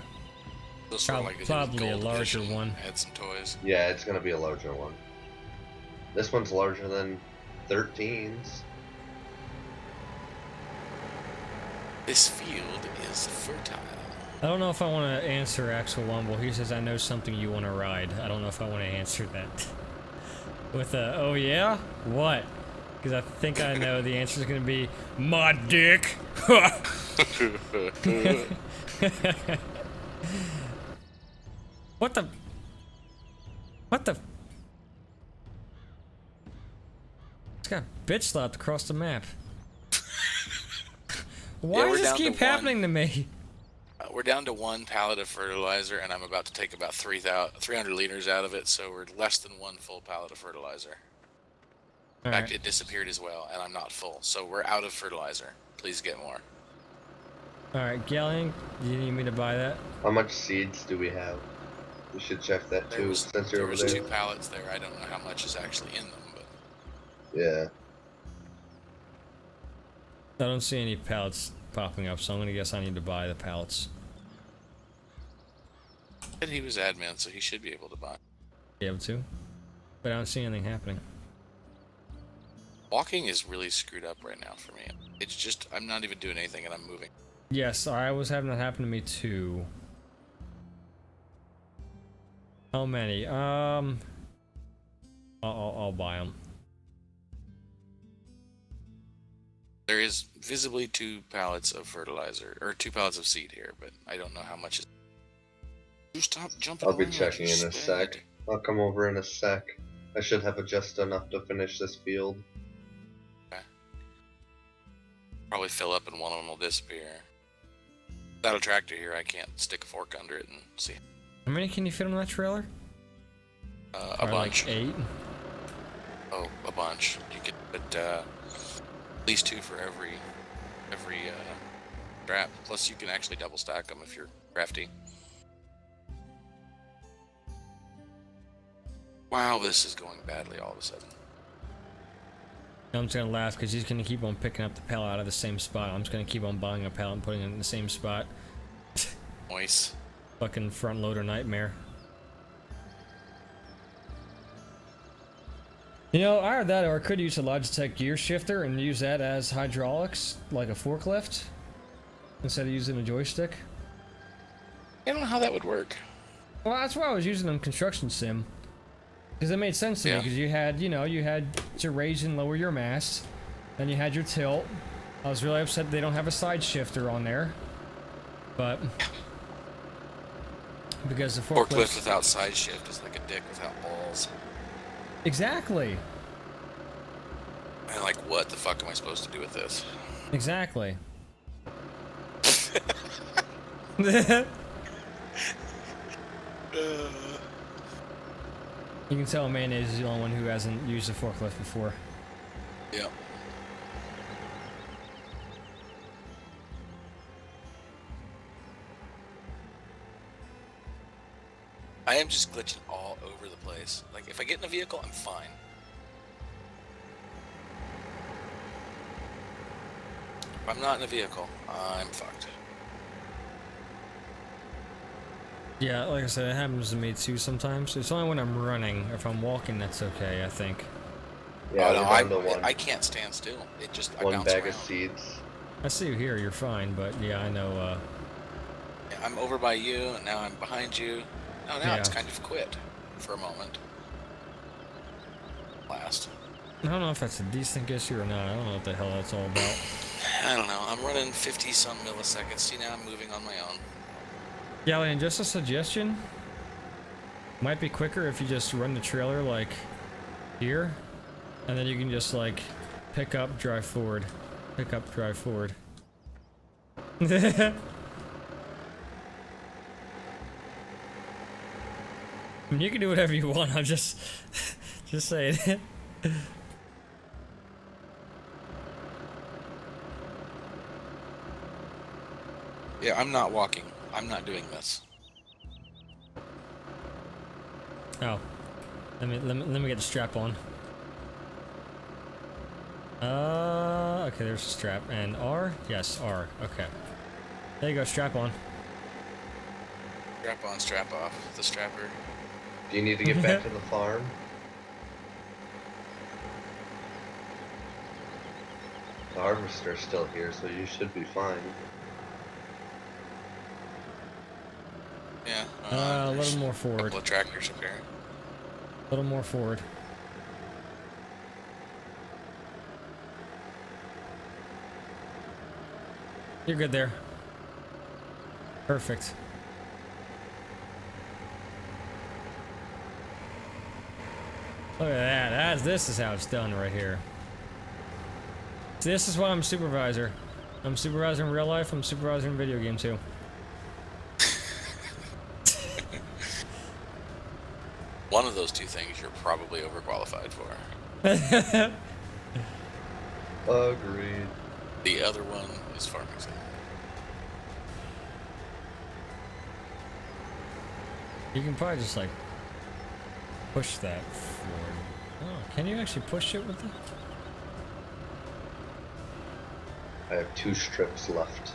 So sort of like they did with Probably a Gold larger Edition, one. Add some toys. Yeah, it's gonna be a larger one. This one's larger than 13's. This field is fertile. I don't know if I want to answer Axel Wumble. He says, I know something you want to ride. I don't know if I want to answer that. With a, oh yeah? What? Because I think I know the answer is going to be, my dick! What the? What the? It's got bitch slapped across the map. Why we're does this down to keep happening one. to me? We're down to 1 pallet of fertilizer, and I'm about to take about 300 liters out of it, so we're less than 1 full pallet of fertilizer. In fact, it disappeared as well, and I'm not full, so we're out of fertilizer. Please get more. Alright, Gallion, do you need me to buy that? How much seeds do we have? We should check that too, since you're over there. 2 pallets there. I don't know how much is actually in them, but Yeah. I don't see any pallets popping up, so I'm gonna guess I need to buy the pallets. and he was admin, so he should be able to buy. Be able to, but I don't see anything happening. Walking is really screwed up right now for me. It's just I'm not even doing anything, and I'm moving. Yes, I was having that happen to me too. How many? I'll buy them. There is visibly 2 pallets of fertilizer, or 2 pallets of seed here, but I don't know how much is. You stop jumping I'll be around, checking you in a stag. sec. I'll come over in a sec. I should have just enough to finish this field. Probably fill up and one of them will disappear. Without a tractor here, I can't stick a fork under it and see. How many can you fit on that trailer? A Probably bunch. Like 8. Oh, a bunch. You could put at least 2 for every strap. Plus, you can actually double stack them if you're crafty. Wow, this is going badly all of a sudden. I'm just gonna laugh because he's gonna keep on picking up the pallet out of the same spot. I'm just gonna keep on buying a pallet and putting it in the same spot. Noise. Fucking front loader nightmare. You know, either that or I could use a Logitech gear shifter and use that as hydraulics, like a forklift, instead of using a joystick. I don't know how that would work. Well, that's why I was using them in Construction Sim. Because it made sense to me, Yeah. because you had to raise and lower your mast, then you had your tilt. I was really upset they don't have a side shifter on there, but because the Forklift without side shift is like a dick without balls. Exactly. And like, what the fuck am I supposed to do with this? Exactly. You can tell Mayonnaise is the only one who hasn't used a forklift before. Yeah. I am just glitching all over the place. Like, if I get in a vehicle, I'm fine. If I'm not in a vehicle, I'm fucked. Yeah, like I said, it happens to me too sometimes. It's only when I'm running. If I'm walking, that's okay, I think. Yeah, Oh, no, we're down to one. I can't stand still. It just, I One bounce bag around. of seeds. I see you here, you're fine, but yeah, I know, Yeah, I'm over by you, and now I'm behind you. Oh, now it's Yeah. kind of quit for a moment. Last. I don't know if that's a desync issue or not. I don't know what the hell that's all about. I don't know. I'm running 50 some milliseconds. See, now I'm moving on my own. Yeah, and just a suggestion. Might be quicker if you just run the trailer like here, and then you can just like pick up, drive forward, pick up, drive forward. I mean, you can do whatever you want. I'm just saying. Yeah, I'm not walking. I'm not doing this. Oh, let me get the strap on. Okay, there's the strap. And R? Yes, R. Okay. There you go, strap on. Strap on, strap off. The strapper. Do you need to get back to the farm? The harvester's still here, so you should be fine. Yeah. A there's little more a forward. couple of tractors up here. A little more forward. You're good there. Perfect. Look at that. This is how it's done right here. This is why I'm supervisor. I'm supervisor in real life. I'm supervisor in video game too. One of those two things you're probably overqualified for. Agreed. The other one is farming sim. You can probably just like push that forward. Oh, can you actually push it with the? I have 2 strips left.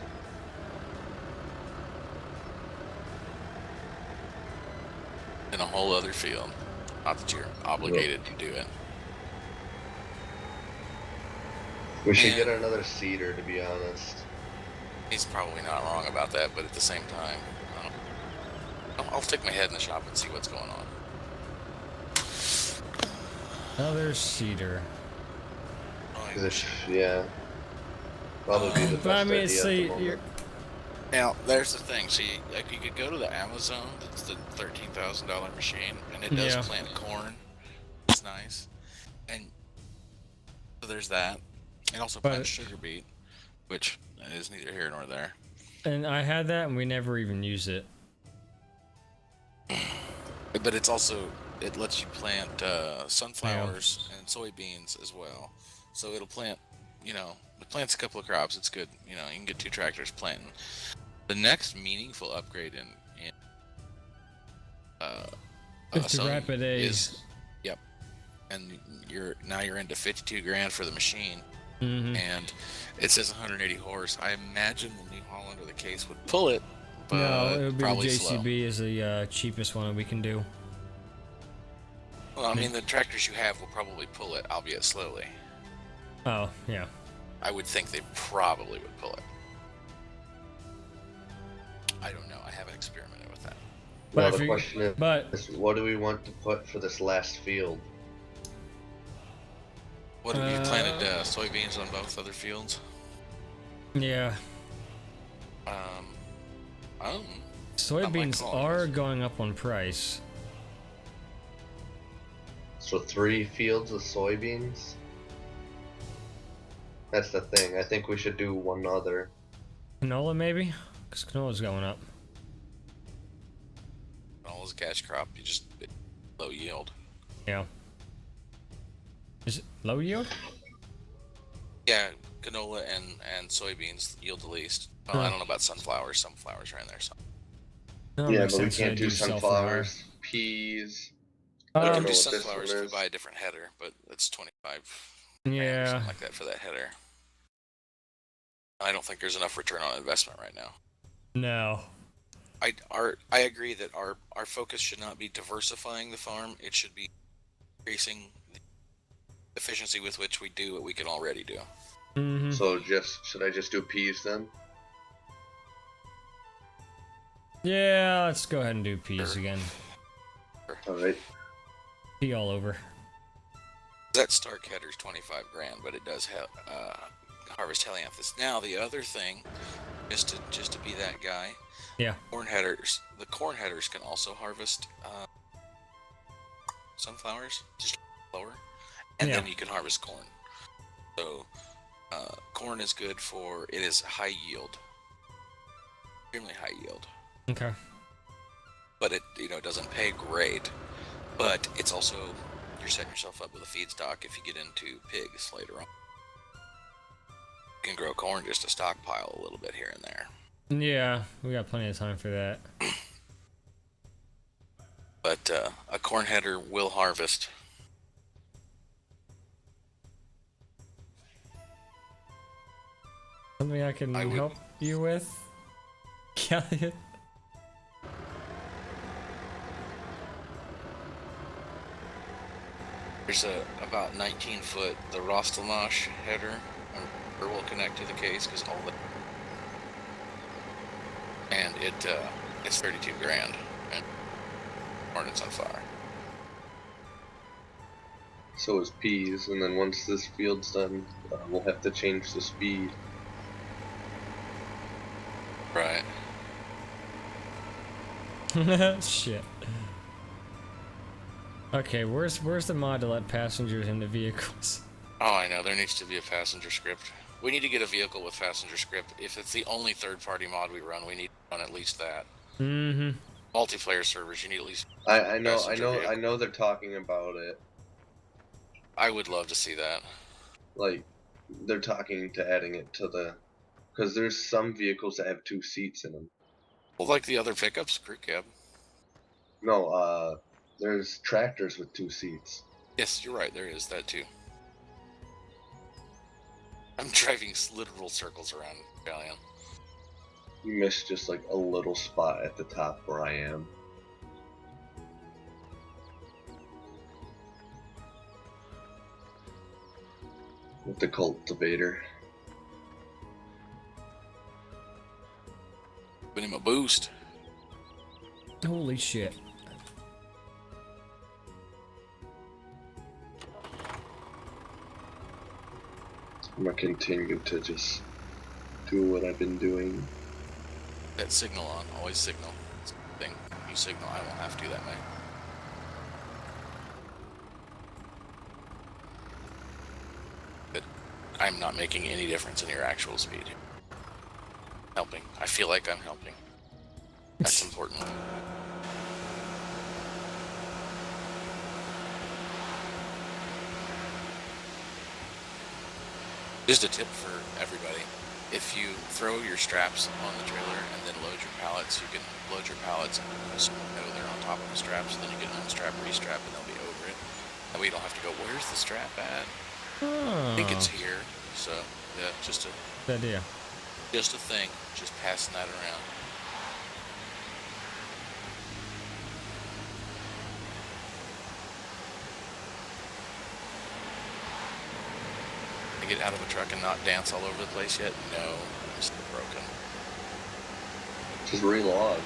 In a whole other field. Not that you're obligated to do it. We should Man. get another seeder, to be honest. He's probably not wrong about that, but at the same time, I'll stick my head in the shop and see what's going on. Another cedar. Cause it's, yeah. Probably be the best But I mean, idea see, at the you're, moment. Now, there's the thing. See, like you could go to the Amazon. That's the $13,000 machine, and it does Yeah. plant corn. It's nice, and so there's that. It also But- plants sugar beet, which is neither here nor there. and I had that, and we never even used it. But it's also, it lets you plant sunflowers and soybeans as well. So it'll plant, it plants a couple of crops. It's good. You can get 2 tractors planting. The next meaningful upgrade in It's a Sony Rapid A. is, yep. And you're into 52 grand for the machine, Mm-hmm. and it says 180 horse. I imagine the New Holland or the Case would pull it, but No, it would be the probably slow. JCB is the cheapest one that we can do. Well, I mean, the tractors you have will probably pull it, albeit slowly. Oh, yeah. I would think they probably would pull it. I don't know. I haven't experimented with that. But Now if the you- question But is, what do we want to put for this last field? What have you planted soybeans on both other fields? yeah, soybeans call, are yes. going up on price. So 3 fields of soybeans? That's the thing. I think we should do one other. Canola maybe, because canola's going up. All as a cash crop, you just low yield. Yeah. Is it low yield? Yeah, canola and soybeans yield the least. Oh, Huh. I don't know about sunflowers. Some flowers are in there. So. No, it Yeah, makes but we sense to can't do self-hire. sunflowers, peas. You don't can know do what this sunflowers one if you is. buy a different header, but it's 25 grand or Yeah, something like that for that header. I don't think there's enough return on investment right now. no. I agree that our focus should not be diversifying the farm. It should be increasing the efficiency with which we do what we can already do. Mm-hmm. So should I just do peas then? Yeah, let's go ahead and do peas again. All right. Pea all over. That Stark header's 25 grand, but it does have harvest helianthus. Now the other thing, just to be that guy, Yeah. corn headers. The corn headers can also harvest sunflowers, just lower, and Yeah. then you can harvest corn. So corn is good for it is high yield, extremely high yield. Okay. But it it doesn't pay great. But it's also you're setting yourself up with a feedstock if you get into pigs later on. You can grow corn just to stockpile a little bit here and there. Yeah, we got plenty of time for that. But a corn header will harvest. Something I can I would- help you with? Elliot? There's about 19 foot, the Rostelmash header, or will connect to the case because all the, and it's 32 grand, and corn it's on fire. So is peas, and then once this field's done, we'll have to change the speed. Right. Shit. Okay, where's the mod to let passengers into vehicles? Oh, I know. There needs to be a passenger script. We need to get a vehicle with passenger script. If it's the only third-party mod we run, we need to run at least that. Mm-hmm. Multiplayer servers, you need at least. I Passenger vehicle. know they're talking about it. I would love to see that. Like, they're talking to adding it to the, because there's some vehicles that have 2 seats in them. Well, like the other pickups, crew cab. No, there's tractors with 2 seats. Yes, you're right. There is that too. I'm driving literal circles around Galleon. You missed just like a little spot at the top where I am. With the cultivator. Giving him a boost. Holy shit. I'm gonna continue to just do what I've been doing. That signal on. Always signal. It's a thing. You signal. I won't have to do that, mate. But I'm not making any difference in your actual speed. Helping. I feel like I'm helping. That's important. Just a tip for everybody. If you throw your straps on the trailer and then load your pallets, you can load your pallets and just know they're on top of the straps, then you can unstrap, restrap, and they'll be over it. That way you don't have to go, where's the strap at? I think it's here. So, yeah, just Good idea. a thing. Just passing that around. I get out of a truck and not dance all over the place yet? No, I'm still broken. Just relog.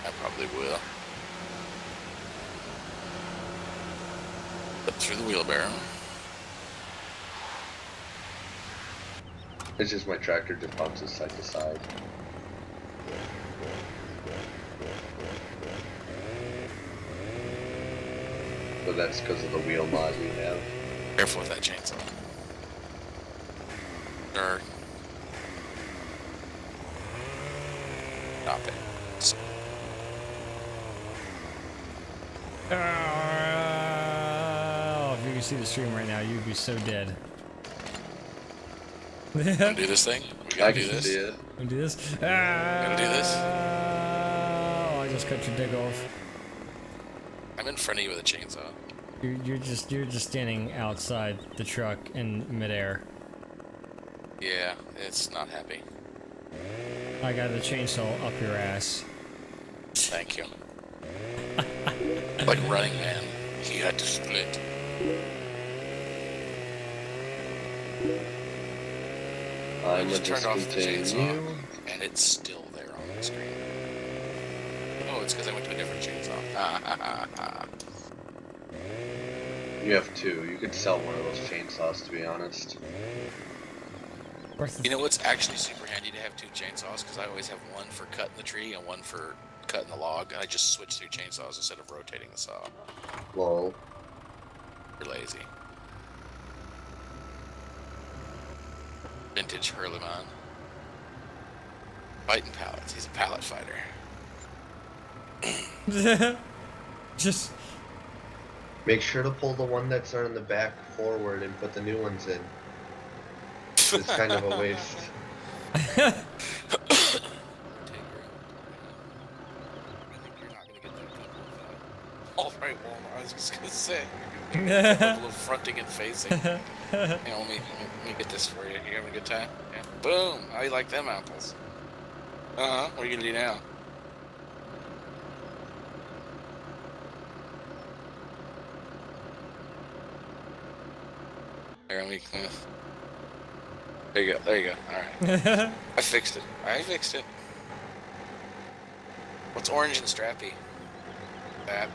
I probably will. Up through the wheelbarrow. It's just my tractor just bounces side to side. But that's because of the wheel mod we have. Careful with that chainsaw. Or stop it. Oh, if you could see the stream right now, you'd be so dead. Wanna do this thing? We gotta do this. Yeah. Wanna do this? Gotta do this. Oh, I just cut your dick off. I'm in front of you with a chainsaw. You're just standing outside the truck in midair. Yeah, it's not happy. I got the chainsaw up your ass. Thank you. Like Running Man, he had to split. I I'm just gonna turned off the chainsaw, continue. and it's still there on the screen. Oh, it's because I went to a different chainsaw. You have two. You could sell one of those chainsaws, to be honest. You know what's actually super handy to have two chainsaws? Because I always have one for cutting the tree and one for cutting the log. And I just switch through chainsaws instead of rotating the saw. Lol. You're lazy. Vintage Hurleman. Fighting pallets. He's a pallet fighter. Just Make sure to pull the one that's on the back forward and put the new ones in. It's kind of a waste. Take your own. I think you're not gonna get that couple of that. All right, well, I was just gonna say you're gonna get a couple of fronting and facing. Hang on, let me get this for you. You having a good time? Yeah. Boom! How you like them apples? What are you gonna do now? There, let me. There you go. There you go. All right. I fixed it. I fixed it. What's orange and strappy? That.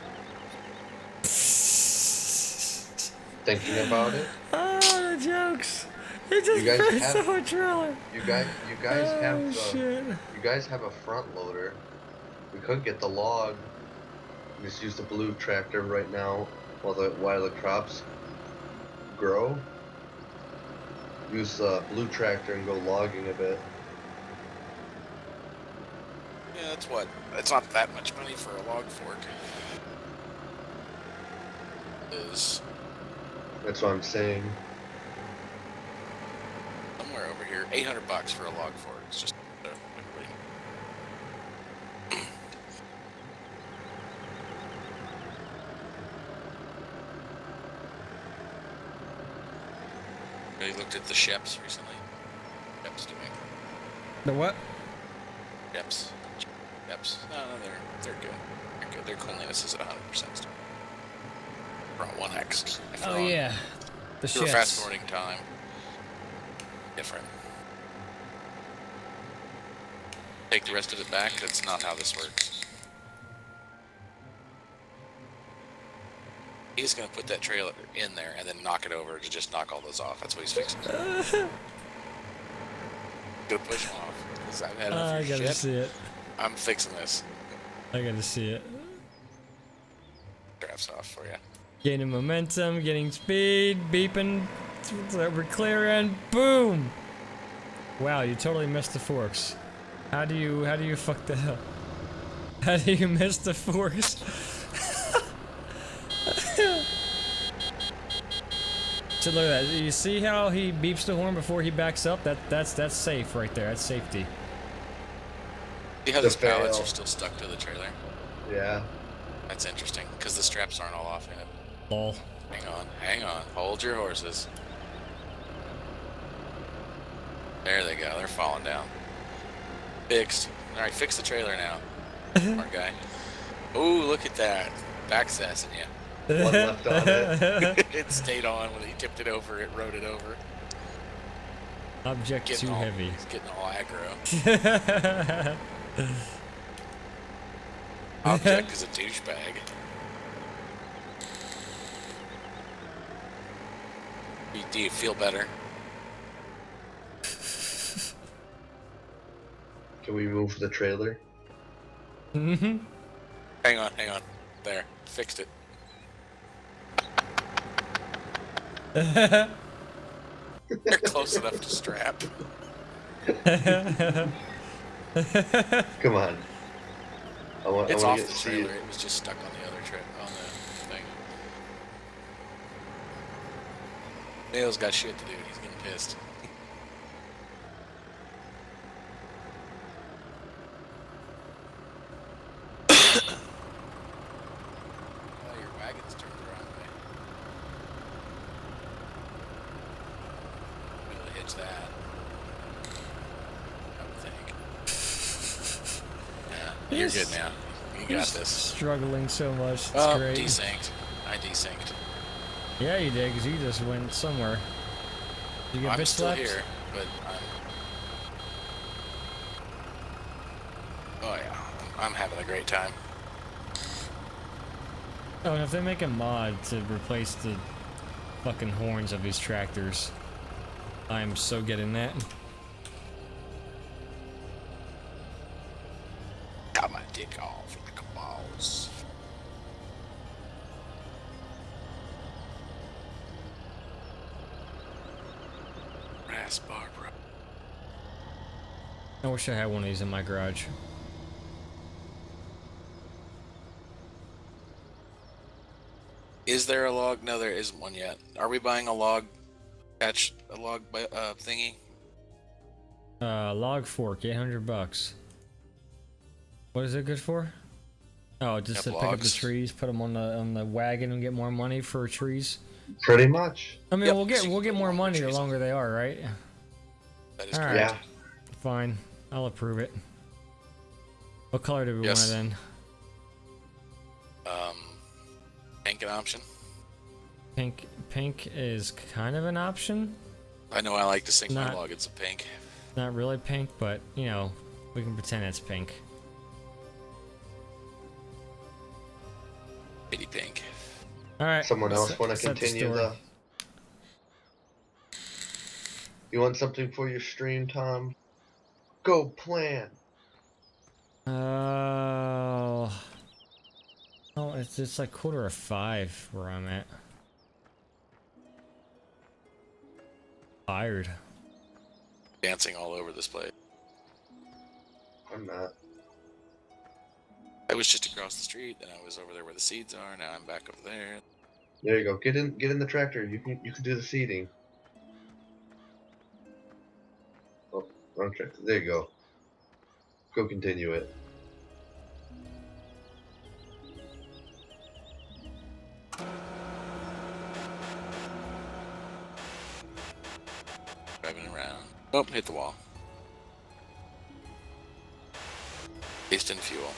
Thinking about it. oh, the jokes. He just You guys pressed have- the trailer. You guys have Oh the. shit. You guys have a front loader. We could get the log. Just use the blue tractor right now while the crops grow. Use the blue tractor and go logging a bit. Yeah, that's what. It's not that much money for a log fork. Is That's what I'm saying. somewhere over here. $800 for a log fork. It's just. Have you looked at the Sheps recently? Sheps doing. The what? Sheps. Sheps. No, they're good. They're good. Their cleanliness is at 100% still. We're on 1x. If Oh we're on- yeah. The if we're shits. fast forwarding time. Different. Take the rest of it back. That's not how this works. He's gonna put that trailer in there and then knock it over to just knock all those off. That's what he's fixing. Gonna push them off. 'Cause I've had enough I of your gotta shit. see it. I'm fixing this. I gotta see it. Drafts off for you. Gaining momentum, getting speed, beeping. We're clear and boom! Wow, you totally missed the forks. How do you fuck that up? How do you miss the forks? So look at that. You see how he beeps the horn before he backs up? That's safe right there. That's safety. See how The these pallets fail. are still stuck to the trailer? Yeah. That's interesting, because the straps aren't all off yet. Lol. Hang on. Hold your horses. There they go. They're falling down. Fixed. Alright, fix the trailer now. Smart guy. Ooh, look at that. Back sassing you. One left on it. It stayed on when he tipped it over. It rode it over. Object too heavy. He's getting all aggro. Object is a douchebag. Do you feel better? Can we move the trailer? Mm-hmm. Hang on. There. Fixed it. They're close enough to strap. Come on. It's I wanna off get the see trailer. it. It was just stuck on the other on the thing. Dale's got shit to do. He's getting pissed. Oh, your wagon's turned the wrong way. We'll hitch that. I would think. Yeah, you're good now. You got this. Struggling so much. It's Oh, great. desynced. I desynced. Yeah, you did, because you just went somewhere. You get I'm bit still slapped? here, but oh yeah, I'm having a great time. Oh, and if they make a mod to replace the fucking horns of these tractors, I'm so getting that. Got my dick off like a boss. Brass Barbara. I wish I had one of these in my garage. Is there a log? No, there isn't one yet. Are we buying a log? A log thingy? Log fork, $800. What is it good for? Oh, just Yep, to pick up the logs. trees, put them on the wagon, and get more money for trees. Pretty much. I mean, Yep, we'll so you get can put more longer money the trees on. longer they are, right? That is All correct. right. Fine, I'll approve it. What color do we Yes. want it in? Pink an option? Pink is kind of an option. I know I like to sink my Not- log. It's a pink. Not really pink, but you know, we can pretend it's pink. Pretty pink. All right. Someone else set- want to set the continue story. You want something for your stream, Tom? Go plan. Oh, it's like 4:45 where I'm at. Tired. Dancing all over this place. I'm not. I was just across the street, then I was over there where the seeds are. Now I'm back over there. There you go. Get in the tractor. You can do the seeding. Oh, wrong tractor. There you go. Go continue it. Driving around. Oh, hit the wall. Wasting fuel.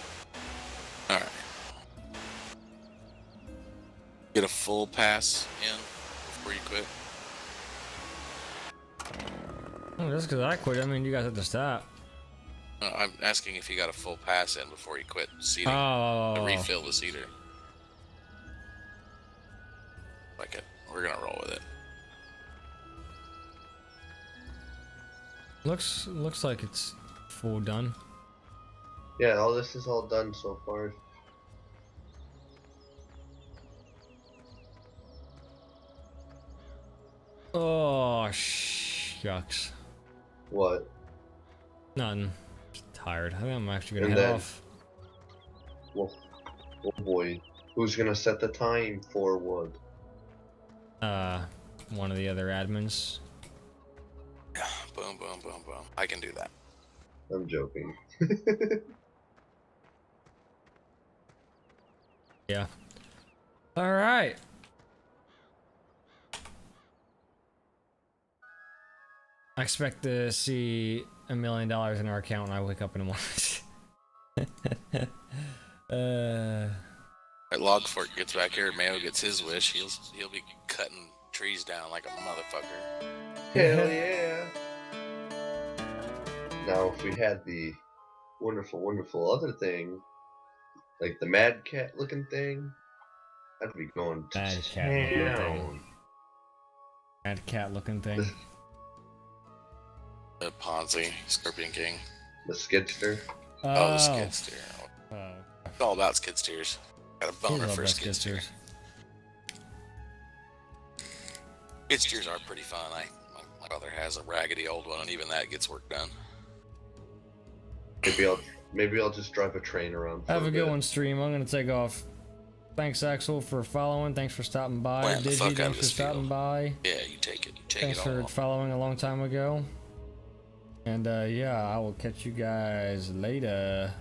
Alright. Get a full pass in before you quit. Oh, just because I quit, I mean you guys have to stop. I'm asking if you got a full pass in before you quit seeding. Oh, To refill the seeder. Like it. We're gonna roll with it. looks like it's full done. Yeah, all this is all done so far. Oh, shucks. What? Nothing. Just tired. I think I'm actually gonna And head then- off. Well, oh boy. Who's gonna set the time for what? One of the other admins. Boom, boom, boom, boom. I can do that. I'm joking. Yeah. All right. I expect to see $1 million in our account when I wake up in the morning. Right, Logfork gets back here. Mayo gets his wish. He'll be cutting trees down like a motherfucker. Hell yeah! Now, if we had the wonderful, wonderful other thing, like the Mad Cat looking thing, I'd be going to Mad Cat looking thing. town. Mad cat looking thing. The Ponzi, Scorpion King. The Skidster. Oh, the skid steer. Oh. It's all about skid steers. Got a I boner love for that skid steer. skidsters. Skid steers are pretty fun. My brother has a raggedy old one, and even that gets work done. Maybe I'll just drive a train around. For Have a good bit. one, stream. I'm gonna take off. Thanks, Axel, for following. Thanks for stopping by. Plant the Digi, fuck out of thanks for this stopping field. by. Yeah, you take it. You take Thanks it for all. following a long time ago. And yeah, I will catch you guys later.